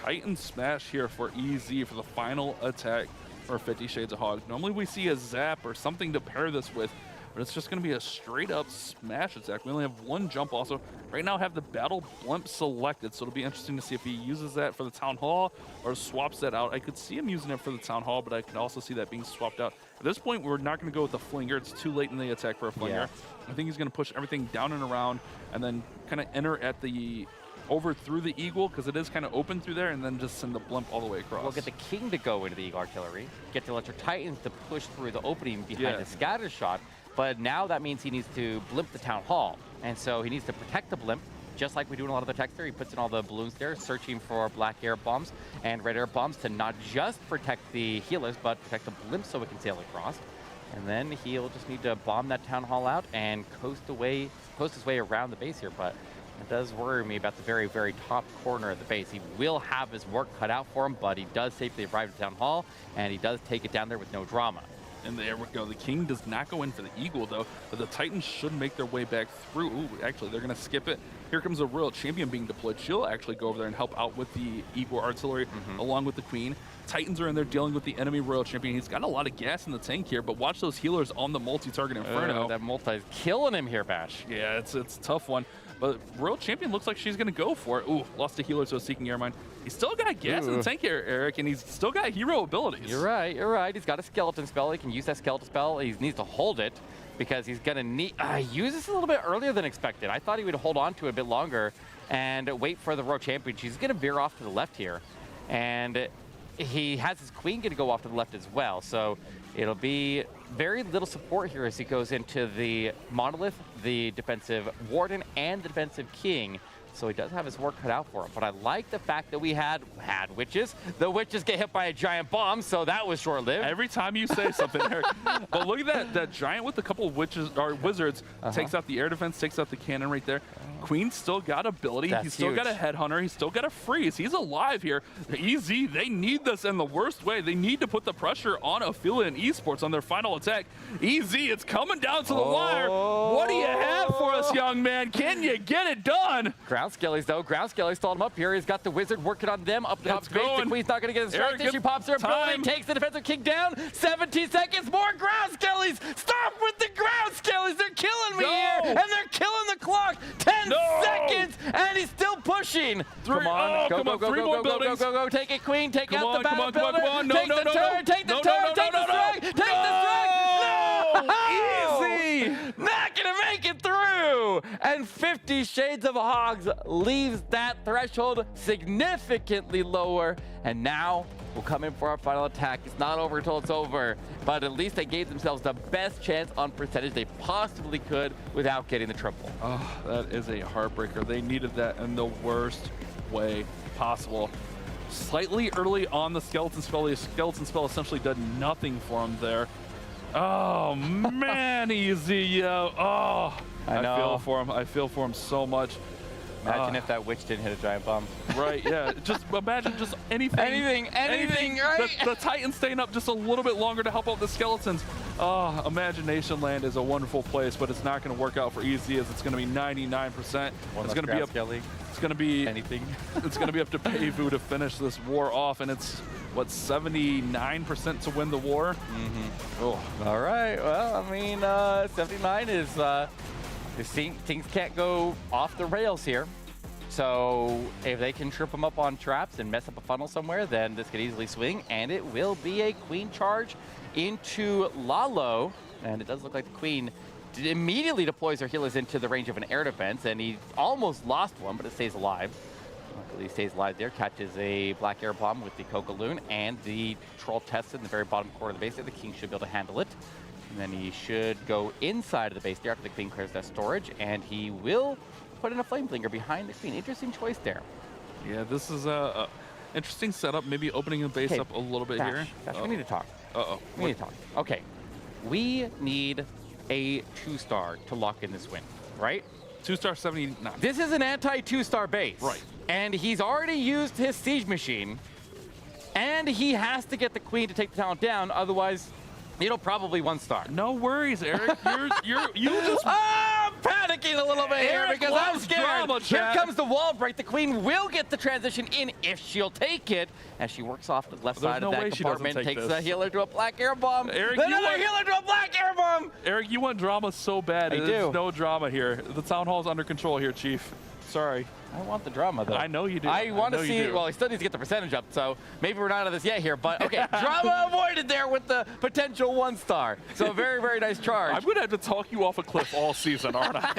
Titan smash here for EZ for the final attack for 50 Shades of Hogs. Normally we see a zap or something to pair this with, but it's just going to be a straight-up smash attack. We only have 1 jump also. Right now, have the Battle Blimp selected, so it'll be interesting to see if he uses that for the Town Hall or swaps that out. I could see him using it for the Town Hall, but I could also see that being swapped out. At this point, we're not going to go with the Flinger. It's too late in the attack for a Flinger. Yeah. I think he's going to push everything down and around and then kind of enter at the over through the Eagle, because it is kind of open through there, and then just send the Blimp all the way across. We'll get the King to go into the Eagle Artillery, get the Electro Titans to push through the opening behind the scatter shot. But now that means he needs to blimp the Town Hall. And so he needs to protect the blimp, just like we do in a lot of the techs there. He puts in all the balloons there, searching for black air bombs and red air bombs to not just protect the healers, but protect the blimp so it can sail across. And then he'll just need to bomb that Town Hall out and coast his way around the base here. But it does worry me about the very top corner of the base. He will have his work cut out for him, but he does safely arrive at Town Hall, and he does take it down there with no drama. And there we go. The King does not go in for the Eagle, though, but the Titans should make their way back through. Ooh, actually, they're going to skip it. Here comes a Royal Champion being deployed. She'll actually go over there and help out with the Eagle Artillery along with the Queen. Titans are in there dealing with the enemy Royal Champion. He's got a lot of gas in the tank here, but watch those healers on the multi-target Inferno. That multi is killing him here, Bash. Yeah, it's a tough one. But Royal Champion looks like she's going to go for it. Ooh, lost a healer to a Seeking Airmine. He's still got gas in the tank here, Eric, and he's still got hero abilities. You're right. He's got a skeleton spell. He can use that skeleton spell. He needs to hold it because he's going to need... use this a little bit earlier than expected. I thought he would hold on to it a bit longer and wait for the Royal Champion. She's going to veer off to the left here. And he has his Queen going to go off to the left as well. So it'll be very little support here as he goes into the Monolith, the defensive Warden, and the defensive King. So he does have his work cut out for him. But I like the fact that we had witches. The witches get hit by a giant bomb, so that was short-lived. Every time you say something, Eric. But look at that giant with a couple of witches or wizards takes out the air defense, takes out the cannon right there. Queen's still got ability. He's still got a headhunter. He's still got a freeze. He's alive here. EZ, they need this in the worst way. They need to put the pressure on Affiliate Esports on their final attack. EZ, it's coming down to the wire. What do you have for us, young man? Can you get it done? Ground Skellies, though. Ground Skellies stalled him up here. He's got the wizard working on them up the top space. The Queen's not going to get his strike. She pops her ability, takes the defensive King down. 17 seconds, more Ground Skellies. Stop with the Ground Skellies. They're killing me here, and they're killing the clock. 10 seconds, and he's still pushing. Come on, go. Take it, Queen. Take out the battle builder. Take the turn. Take the turn. Take the strike. Take the strike. No! Easy. Not gonna make it through. And 50 Shades of Hogs leaves that threshold significantly lower. And now we'll come in for our final attack. It's not over until it's over, but at least they gave themselves the best chance on percentage they possibly could without getting the triple. Oh, that is a heartbreaker. They needed that in the worst way possible. Slightly early on the skeleton spell. The skeleton spell essentially did nothing for him there. Oh, man, Easy, yo. Oh, I feel for him. I feel for him so much. Imagine if that witch didn't hit a giant bomb. Right, yeah. Just imagine just anything. Anything, right? The Titans staying up just a little bit longer to help out the skeletons. Oh, Imagination Land is a wonderful place, but it's not going to work out for Easy as it's going to be 99%. It's going to be up. It's going to be anything. It's going to be up to Peivu to finish this war off, and it's what 79% to win the war. Oh. All right. Well, I mean, 79 is things can't go off the rails here. So if they can trip them up on traps and mess up a funnel somewhere, then this could easily swing, and it will be a queen charge into Lalo. And it does look like the queen immediately deploys her healers into the range of an air defense, and he almost lost one, but it stays alive. Luckily, he stays alive there, catches a black air bomb with the Kokoloon, and the troll tests in the very bottom corner of the base there. The king should be able to handle it. And then he should go inside of the base there after the queen clears that storage, and he will put in a flame flinger behind the queen. Interesting choice there. Yeah, this is a interesting setup. Maybe opening the base up a little bit here. We need to talk. We need to talk. Okay, we need a 2-star to lock in this win, right? 2-star 79. This is an anti-2-star base. Right. And he's already used his siege machine, and he has to get the queen to take the talent down, otherwise it'll probably 1-star. No worries, Eric. you just I'm panicking a little bit here Eric because I'm loves scared. drama, Here chat. comes the wall break. The queen will get the transition in if she'll take it, as she works off the left side of that compartment, takes a healer to a black air bomb. Eric, another healer to a black air bomb. Eric, you want drama so bad. There's do. no drama here. The town hall's under control here, Chief. Sorry. I want the drama, though. I know you do. I want to see, well, he still needs to get the percentage up, so maybe we're not out of this yet here, but okay, drama avoided there with the potential 1-star. So very, very nice charge. I'm going to have to talk you off a cliff all season, aren't I?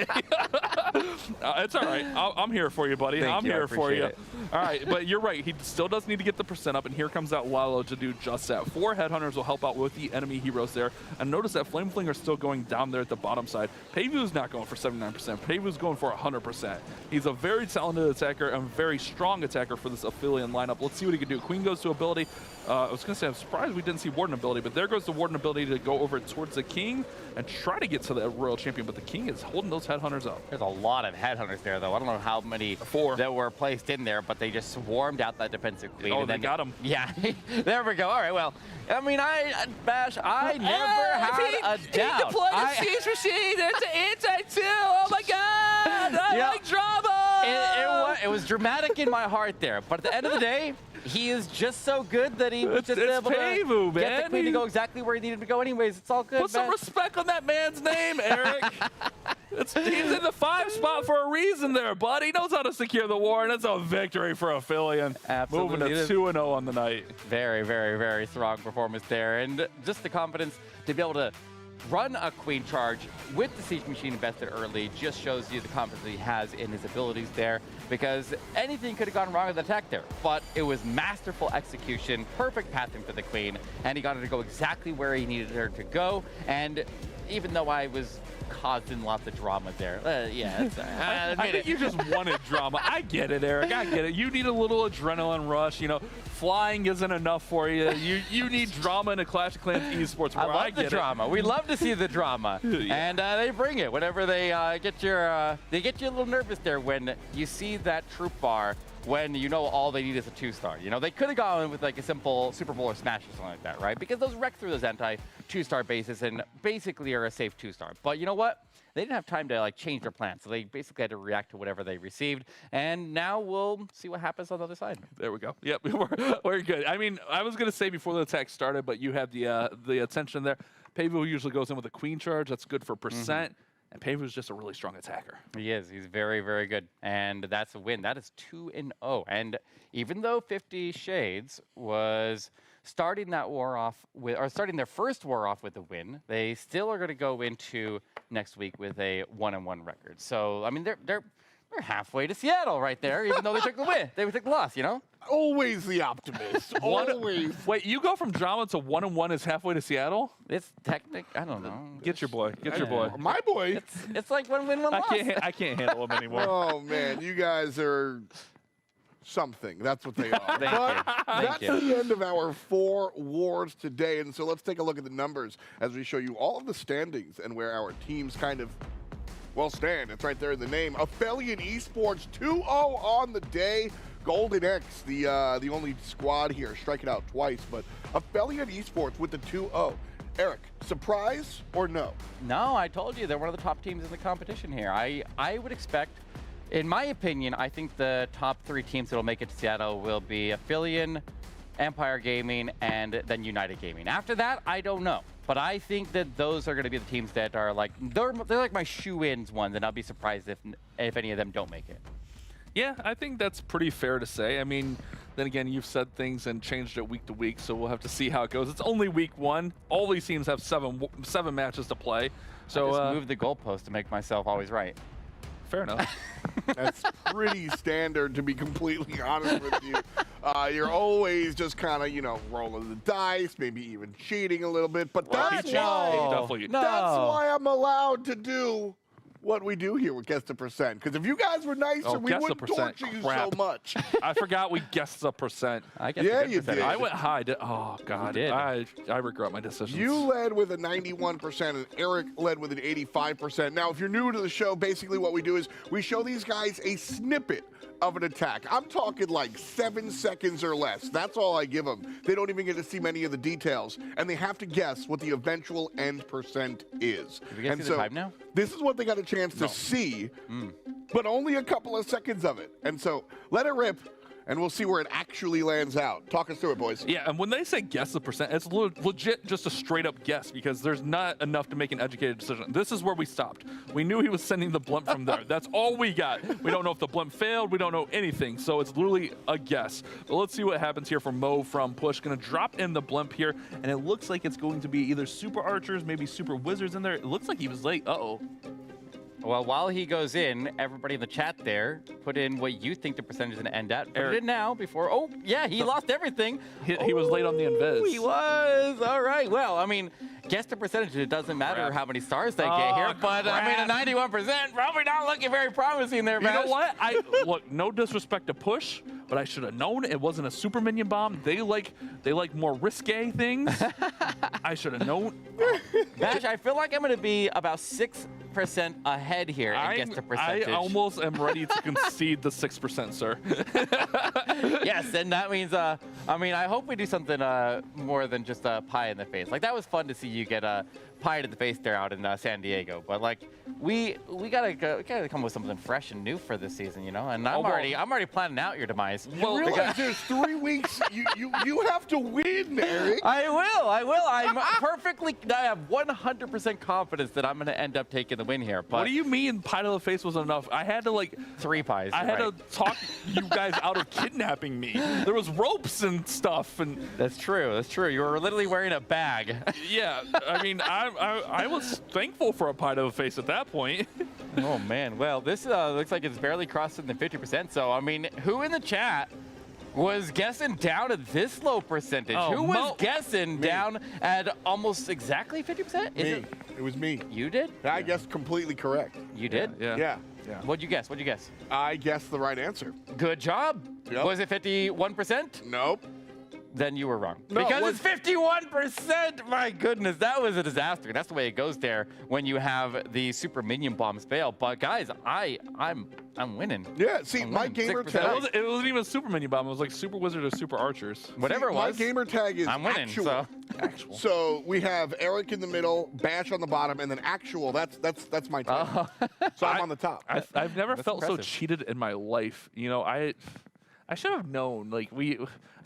It's all right. I'm here for you, buddy. I'm here for you. All right, but you're right. He still does need to get the percent up, and here comes that Lalo to do just that. 4 headhunters will help out with the enemy heroes there. And notice that Flame Flinger's still going down there at the bottom side. Peivu's not going for 79%. Peivu's going for 100%. He's a very talented attacker and very strong attacker for this Aphelion lineup. Let's see what he can do. Queen goes to ability. I was going to say, I'm surprised we didn't see Warden ability, but there goes the Warden ability to go over towards the King and try to get to the Royal Champion, but the King is holding those headhunters up. There's a lot of headhunters there, though. I don't know how many 4 that were placed in there, but they just swarmed out that defensive queen. Oh, and they got him. Yeah, there we go. All right, well, I mean, Bash, I never had a doubt. He deployed a siege machine. It's an anti-2. Oh, my God. I like drama. It was dramatic in my heart there, but at the end of the day, he is just so good that he was just able to get the queen to go exactly where he needed to go anyways. It's all good, Put some respect on that man's name, Eric. He's in the 5 spot for a reason there, bud. He knows how to secure the war, and it's a victory for Aphelion. Absolutely. Moving to 2-0 on the night. Very, very, very strong performance there, and just the confidence to be able to run a queen charge with the siege machine invested early just shows you the confidence he has in his abilities there, because anything could have gone wrong with the attack there, but it was masterful execution, perfect pathing for the queen, and he got her to go exactly where he needed her to go. And even though I was causing lots of drama there, I think you just wanted drama. I get it, Eric. I get it. You need a little adrenaline rush. You know, flying isn't enough for you. You need drama in a Clash of Clans esports. I love the drama. We love to see the drama, and they bring it whenever they get you a little nervous there when you see that troop bar. When you know all they need is a 2-star. You know, they could have gone with like a simple Super Bowl or Smash or something like that, right? Because those wreck through those anti-2-star bases and basically are a safe 2-star. But you know what? They didn't have time to like change their plan, so they basically had to react to whatever they received. And now we'll see what happens on the other side. There we go. Yep, we're good. I mean, I was gonna say before the attack started, but you had the attention there. Peivu usually goes in with a queen charge. That's good for percent. And Peivu's just a really strong attacker. He is. He's very, very good. And that's a win. That is 2-0. And even though 50 Shades was starting that war off with, or starting their first war off with a win, they still are going to go into next week with a 1-1 record. So, I mean, they're halfway to Seattle right there, even though they took the win. They took the loss, you know? Always the optimist. Always. Wait, you go from drama to 1-1 is halfway to Seattle? It's technic. I don't know. Get your boy. Get your boy. My boy. It's like one win, one loss. I can't handle him anymore. Oh, man. You guys are something. That's what they are. That's the end of our 4 wars today. And so let's take a look at the numbers as we show you all of the standings and where our teams kind of, well, stand. It's right there in the name. Aphelion Esports 2-0 on the day. Golden X, the only squad here, striking out twice, but Aphelion Esports with the 2-0. Eric, surprise or no? No, I told you they're one of the top teams in the competition here. I would expect, in my opinion, I think the top 3 teams that will make it to Seattle will be Aphelion, Empire Gaming, and then United Gaming. After that, I don't know. But I think that those are going to be the teams that are like, they're like my shoe-ins ones, and I'll be surprised if any of them don't make it. Yeah, I think that's pretty fair to say. I mean, then again, you've said things and changed it week to week, so we'll have to see how it goes. It's only week 1. All these teams have seven matches to play. So I just move the goalpost to make myself always right. Fair enough. That's pretty standard, to be completely honest with you. You're always just kind of, rolling the dice, maybe even cheating a little bit. But that's why I'm allowed to do what we do here with Guess the Percent. Because if you guys were nicer, we wouldn't torture you so much. I forgot we guessed the percent. Yeah, you did. I went high. Oh, God. You did. I regret my decisions. You led with a 91% and Eric led with an 85%. Now, if you're new to the show, basically what we do is we show these guys a snippet of an attack. I'm talking like 7 seconds or less. That's all I give them. They don't even get to see many of the details, and they have to guess what the eventual end percent is. Did we get to the time now? This is what they got a chance to see, but only a couple of seconds of it. And so let it rip, and we'll see where it actually lands out. Talk us through it, boys. Yeah, and when they say guess the percent, it's legit just a straight up guess because there's not enough to make an educated decision. This is where we stopped. We knew he was sending the blimp from there. That's all we got. We don't know if the blimp failed. We don't know anything. So it's literally a guess. But let's see what happens here from Mo from Push. Going to drop in the blimp here, and it looks like it's going to be either super archers, maybe super wizards in there. It looks like he was late. Uh-oh. Well, while he goes in, everybody in the chat there, put in what you think the percentage is going to end at. Put it in now before. Oh, yeah, he lost everything. He was late on the invis. He was. All right. Well, I mean, guess the percentage. It doesn't matter how many stars they get here. But, I mean, a 91%, probably not looking very promising there, Bash. You know what? Look, no disrespect to Push, but I should have known it wasn't a super minion bomb. They like more risque things. I should have known. Bash, I feel like I'm going to be about 6% ahead here and guess the percentage. I almost am ready to concede the 6%, sir. Yes, and that means, I hope we do something more than just a pie in the face. Like, that was fun to see you get a pie in the face there out in San Diego. But, like, we gotta come with something fresh and new for this season, And I'm already planning out your demise. You realize there's 3 weeks. You have to win, Eric. I will. I have 100% confidence that I'm going to end up taking the win here. But what do you mean pie to the face was enough? I had to 3 pies. I had to talk you guys out of kidnapping me. There was ropes and stuff, and that's true. You were literally wearing a bag. Yeah, I mean, I was thankful for a pie to the face at that point. Oh man. Well, this looks like it's barely crossing the 50%. So I mean, who in the chat was guessing down at this low percentage? Who was guessing down at almost exactly 50%? It was me. You did? I guessed completely correct. You did? Yeah. What'd you guess? I guessed the right answer. Good job. Yep. Was it 51%? Nope. Then you were wrong. No, because it's 51%. My goodness, that was a disaster. That's the way it goes there when you have the super minion bombs fail. But guys, I'm winning. Yeah, see, my gamer tag. It wasn't even super minion bomb. It was like super wizard or super archers. Whatever it was. My gamer tag is I'm winning. actual. So we have Eric in the middle, Bash on the bottom, and then actual. That's my tag. So I'm on the top. I've never felt so cheated in my life. I should have known.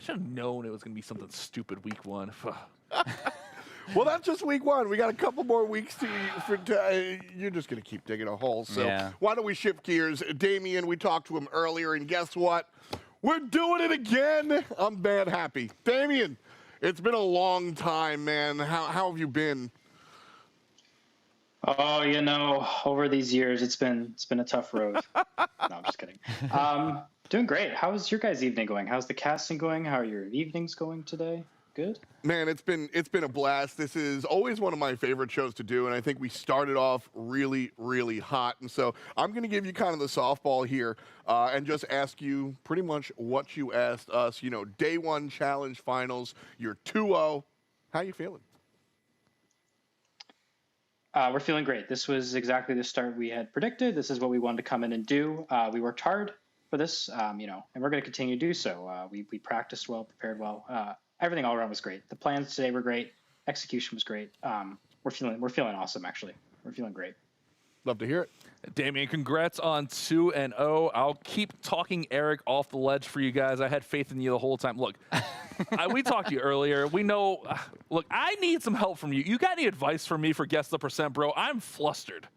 I should have known it was going to be something stupid week 1. Well, that's just week 1. We got a couple more weeks you're just going to keep digging a hole. So why don't we shift gears? Damien, we talked to him earlier, and guess what? We're doing it again. I'm bad happy. Damien, it's been a long time, man. How have you been? Oh, over these years, it's been a tough road. No, I'm just kidding. Doing great. How's your guys' evening going? How's the casting going? How are your evenings going today? Good? Man, it's been a blast. This is always one of my favorite shows to do, and I think we started off really, really hot. And so I'm going to give you kind of the softball here and just ask you pretty much what you asked us. Day 1 challenge finals. You're 2-0. How you feeling? We're feeling great. This was exactly the start we had predicted. This is what we wanted to come in and do. We worked hard for this, and we're going to continue to do so. We practiced well, prepared well. Everything all around was great. The plans today were great, Execution was great. We're feeling awesome, actually. We're feeling great. Love to hear it. Damian, congrats on 2-0. I'll keep talking Eric off the ledge for you guys. I had faith in you the whole time. Look, we talked to you earlier. We know, look, I need some help from you. You got any advice for me for Guess the Percent, bro? I'm flustered.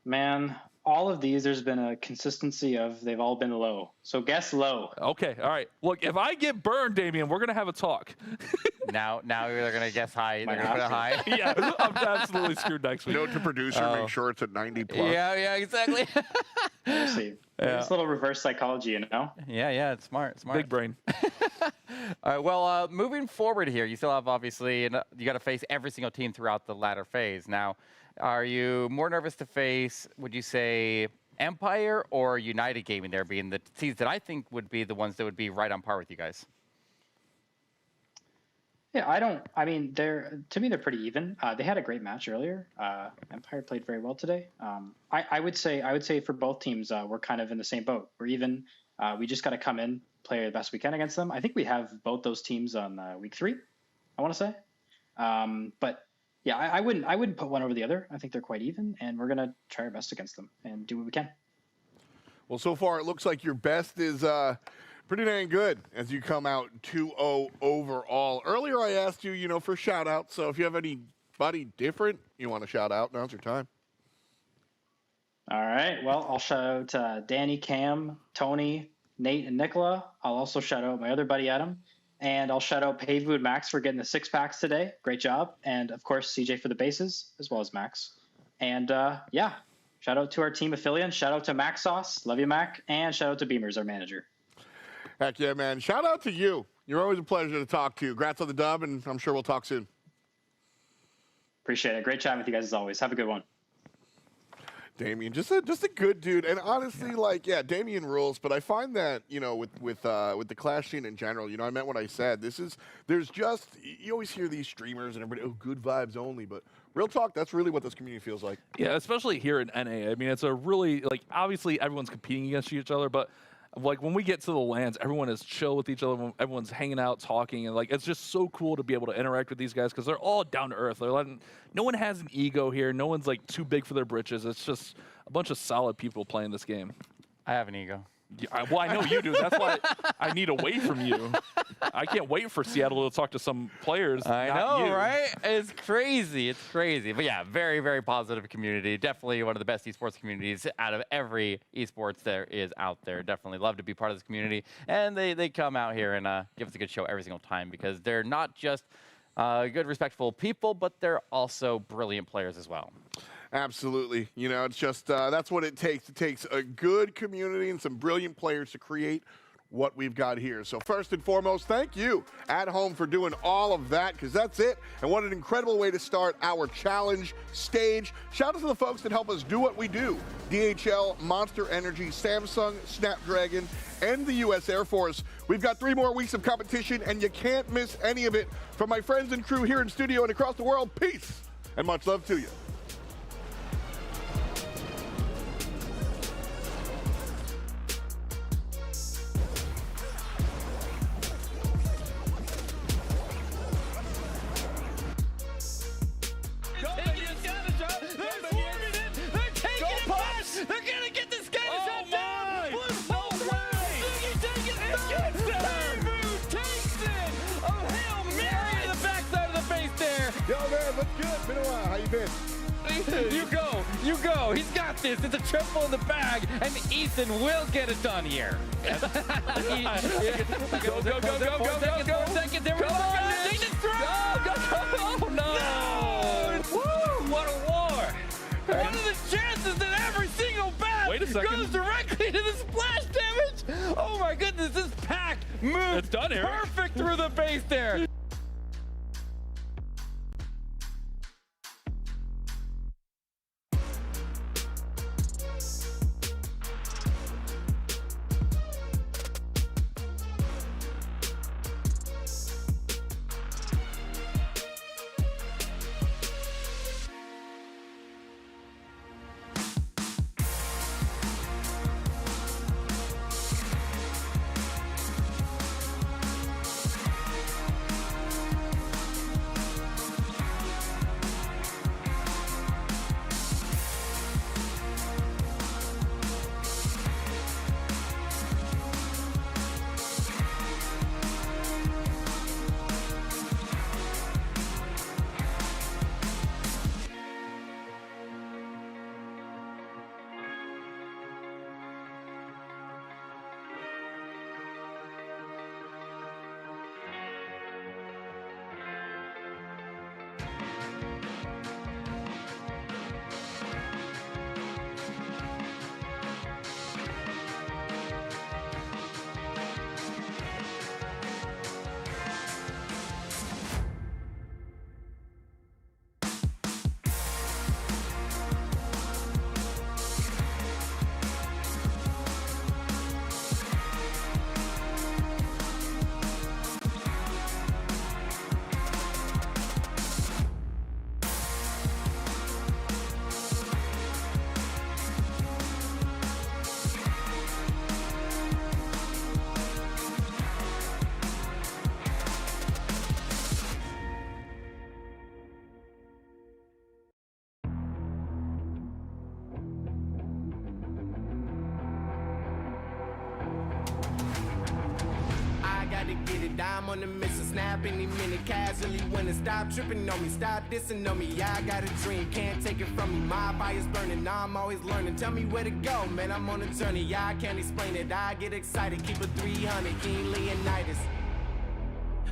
Man, all of these, there's been a consistency of they've all been low. So guess low. Okay, all right. Look, if I get burned, Damian, we're going to have a talk. Now they're going to guess high. They're going to put it high. Yeah, I'm absolutely screwed next week. Note to producer, make sure it's at 90 plus. Yeah, exactly. We'll see. It's a little reverse psychology, you know? Yeah, it's smart. Big brain. All right, well, moving forward here, you still have, obviously, you got to face every single team throughout the latter phase. Now, are you more nervous to face, would you say, Empire or United Gaming there being the teams that I think would be the ones that would be right on par with you guys? Yeah, to me, they're pretty even. They had a great match earlier. Empire played very well today. I would say for both teams, we're kind of in the same boat. We're even. We just got to come in, play the best we can against them. I think we have both those teams on week 3, I want to say. But yeah, I wouldn't put one over the other. I think they're quite even, and we're gonna try our best against them and do what we can. Well, so far it looks like your best is pretty dang good as you come out 2-0 overall. Earlier I asked you, for shout outs. So if you have anybody different you want to shout out, now's your time. All right. Well, I'll shout out Danny, Cam, Tony, Nate, and Nicola. I'll also shout out my other buddy Adam. And I'll shout out Paved and Max for getting the 6-packs today. Great job. And, of course, CJ for the bases, as well as Max. And, shout out to our team affiliate. Shout out to Max Sauce. Love you, Mac. And shout out to Beamers, our manager. Heck yeah, man. Shout out to you. You're always a pleasure to talk to. Congrats on the dub, and I'm sure we'll talk soon. Appreciate it. Great chatting with you guys, as always. Have a good one. Damian, just a good dude, and honestly, Damian rules. But I find that with the Clash scene in general, I meant what I said. You always hear these streamers and everybody, good vibes only, but real talk, that's really what this community feels like. Yeah, especially here in NA. I mean, it's a really obviously everyone's competing against each other, but when we get to the LANs, everyone is chill with each other. Everyone's hanging out, talking, and it's just so cool to be able to interact with these guys because they're all down to earth. No one has an ego here. No one's too big for their britches. It's just a bunch of solid people playing this game. I have an ego. Yeah, well, I know you do. That's why I need away from you. I can't wait for Seattle to talk to some players. I know, right? It's crazy. But yeah, very, very positive community. Definitely one of the best esports communities out of every esports there is out there. Definitely love to be part of this community. And they come out here and give us a good show every single time because they're not just good, respectful people, but they're also brilliant players as well. Absolutely. It's just that's what it takes. It takes a good community and some brilliant players to create what we've got here. So first and foremost, thank you at home for doing all of that because that's it. And what an incredible way to start our challenge stage. Shout out to the folks that help us do what we do. DHL, Monster Energy, Samsung, Snapdragon, and the U.S. Air Force. We've got 3 more weeks of competition and you can't miss any of it. From my friends and crew here in studio and across the world, peace and much love to you. Yo, man, what's good? Been a while. How you been? You go. He's got this. It's a triple in the bag, and Ethan will get it done here. Go. 4 seconds. There we go. Oh, no. Woo, what a war. What are the chances that every single bat goes directly to the splash damage? Oh, my goodness. This pack moves perfect through the base there. I gotta get it, I'm on the mission, snap any minute, casually winning. Stop tripping on me, stop dissing on me. Yeah, I got a dream, can't take it from me. My fire's burning, I'm always learning. Tell me where to go, man, I'm on a journey. Yeah, I can't explain it, I get excited. Keep it 300, King Leonidas.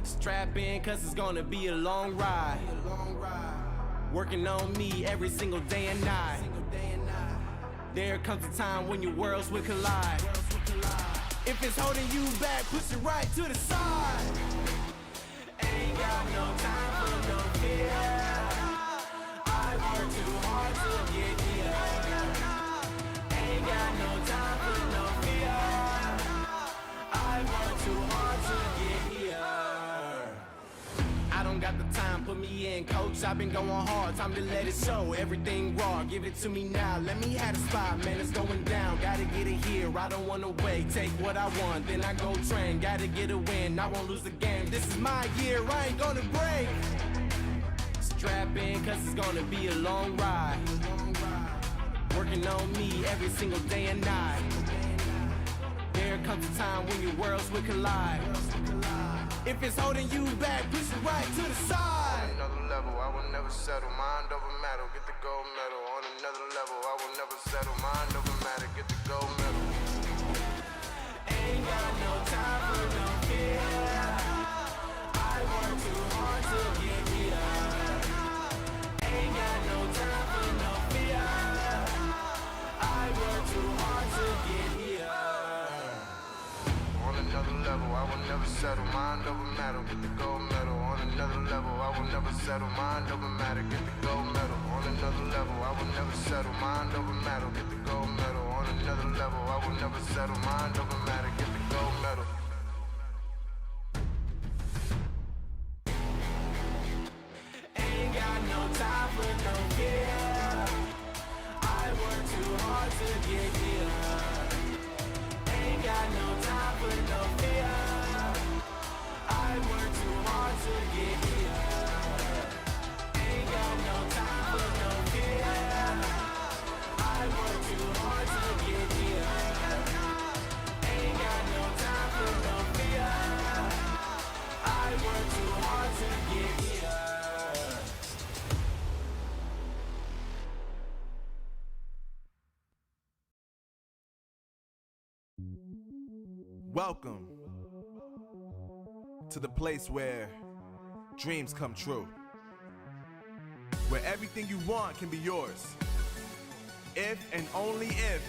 Strap in, cause it's gonna be a long ride. Working on me every single day and night. There comes a time when your worlds will collide. If it's holding you back, push it right to the side. Ain't got no time for no fear. I work too hard to get here. Ain't got no time for no fear. I work too hard to get here. I don't got the time, put me in, coach. I've been going hard, time to let it show. Everything raw, give it to me now. Let me have the spot, man, it's going down. Gotta get it here, I don't wanna wait. Take what I want, then I go train. Gotta get a win, I won't lose the game. This is my year, I ain't gonna break. Strap in, cause it's gonna be a long ride. Working on me every single day and night. There comes a time when your worlds will collide. If it's holding you back, push it right to the side. On another level, I will never settle. Mind over matter, get the gold medal. On another level, I will never settle. Mind over matter, get the gold medal. Ain't got no time for no fear. I work too hard to get here. Ain't got no time for no fear. I work too hard to get here. On another level, I will never settle. Mind over matter, get the gold medal. On another level, I will never settle. Mind over matter, get the gold medal. On another level, I will never settle. Mind over matter, get the gold medal. On another level, I will never settle. Mind over matter, get the gold medal. Ain't got no time for no fear. I work too hard to get here. Ain't got no time for no fear. I work too hard to get here. Ain't got no time for no fear. I work too hard to get here. Ain't got no time for no fear. I work too hard to get here. Welcome to the place where dreams come true. Where everything you want can be yours. If and only if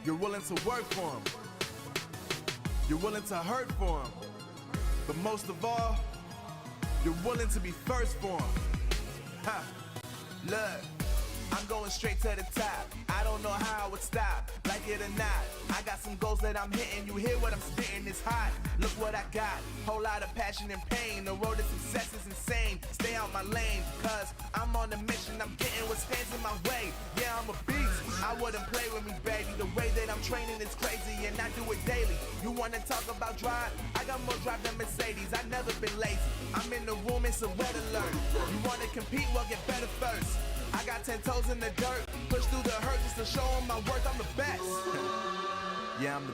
you're willing to work for them. You're willing to hurt for them. But most of all, you're willing to be first for them. Ha! Look, I'm going straight to the top. I don't know how I would stop, like it or not. I got some goals that I'm hitting. You hear what I'm spitting, it's hot. Look what I got, whole lot of passion and pain. The road to success is insane. Stay out my lane, cause I'm on a mission. I'm getting what stands in my way. Yeah, I'm a beast, I wouldn't play with me, baby. The way that I'm training is crazy and I do it daily. You wanna talk about drive? I got more drive than Mercedes. I never been lazy. I'm in the room, it's a red alert. You wanna compete? Well, get better first. I got 10 toes in the dirt, push through the hurt just to show them my worth. I'm the best. Yeah, I'm the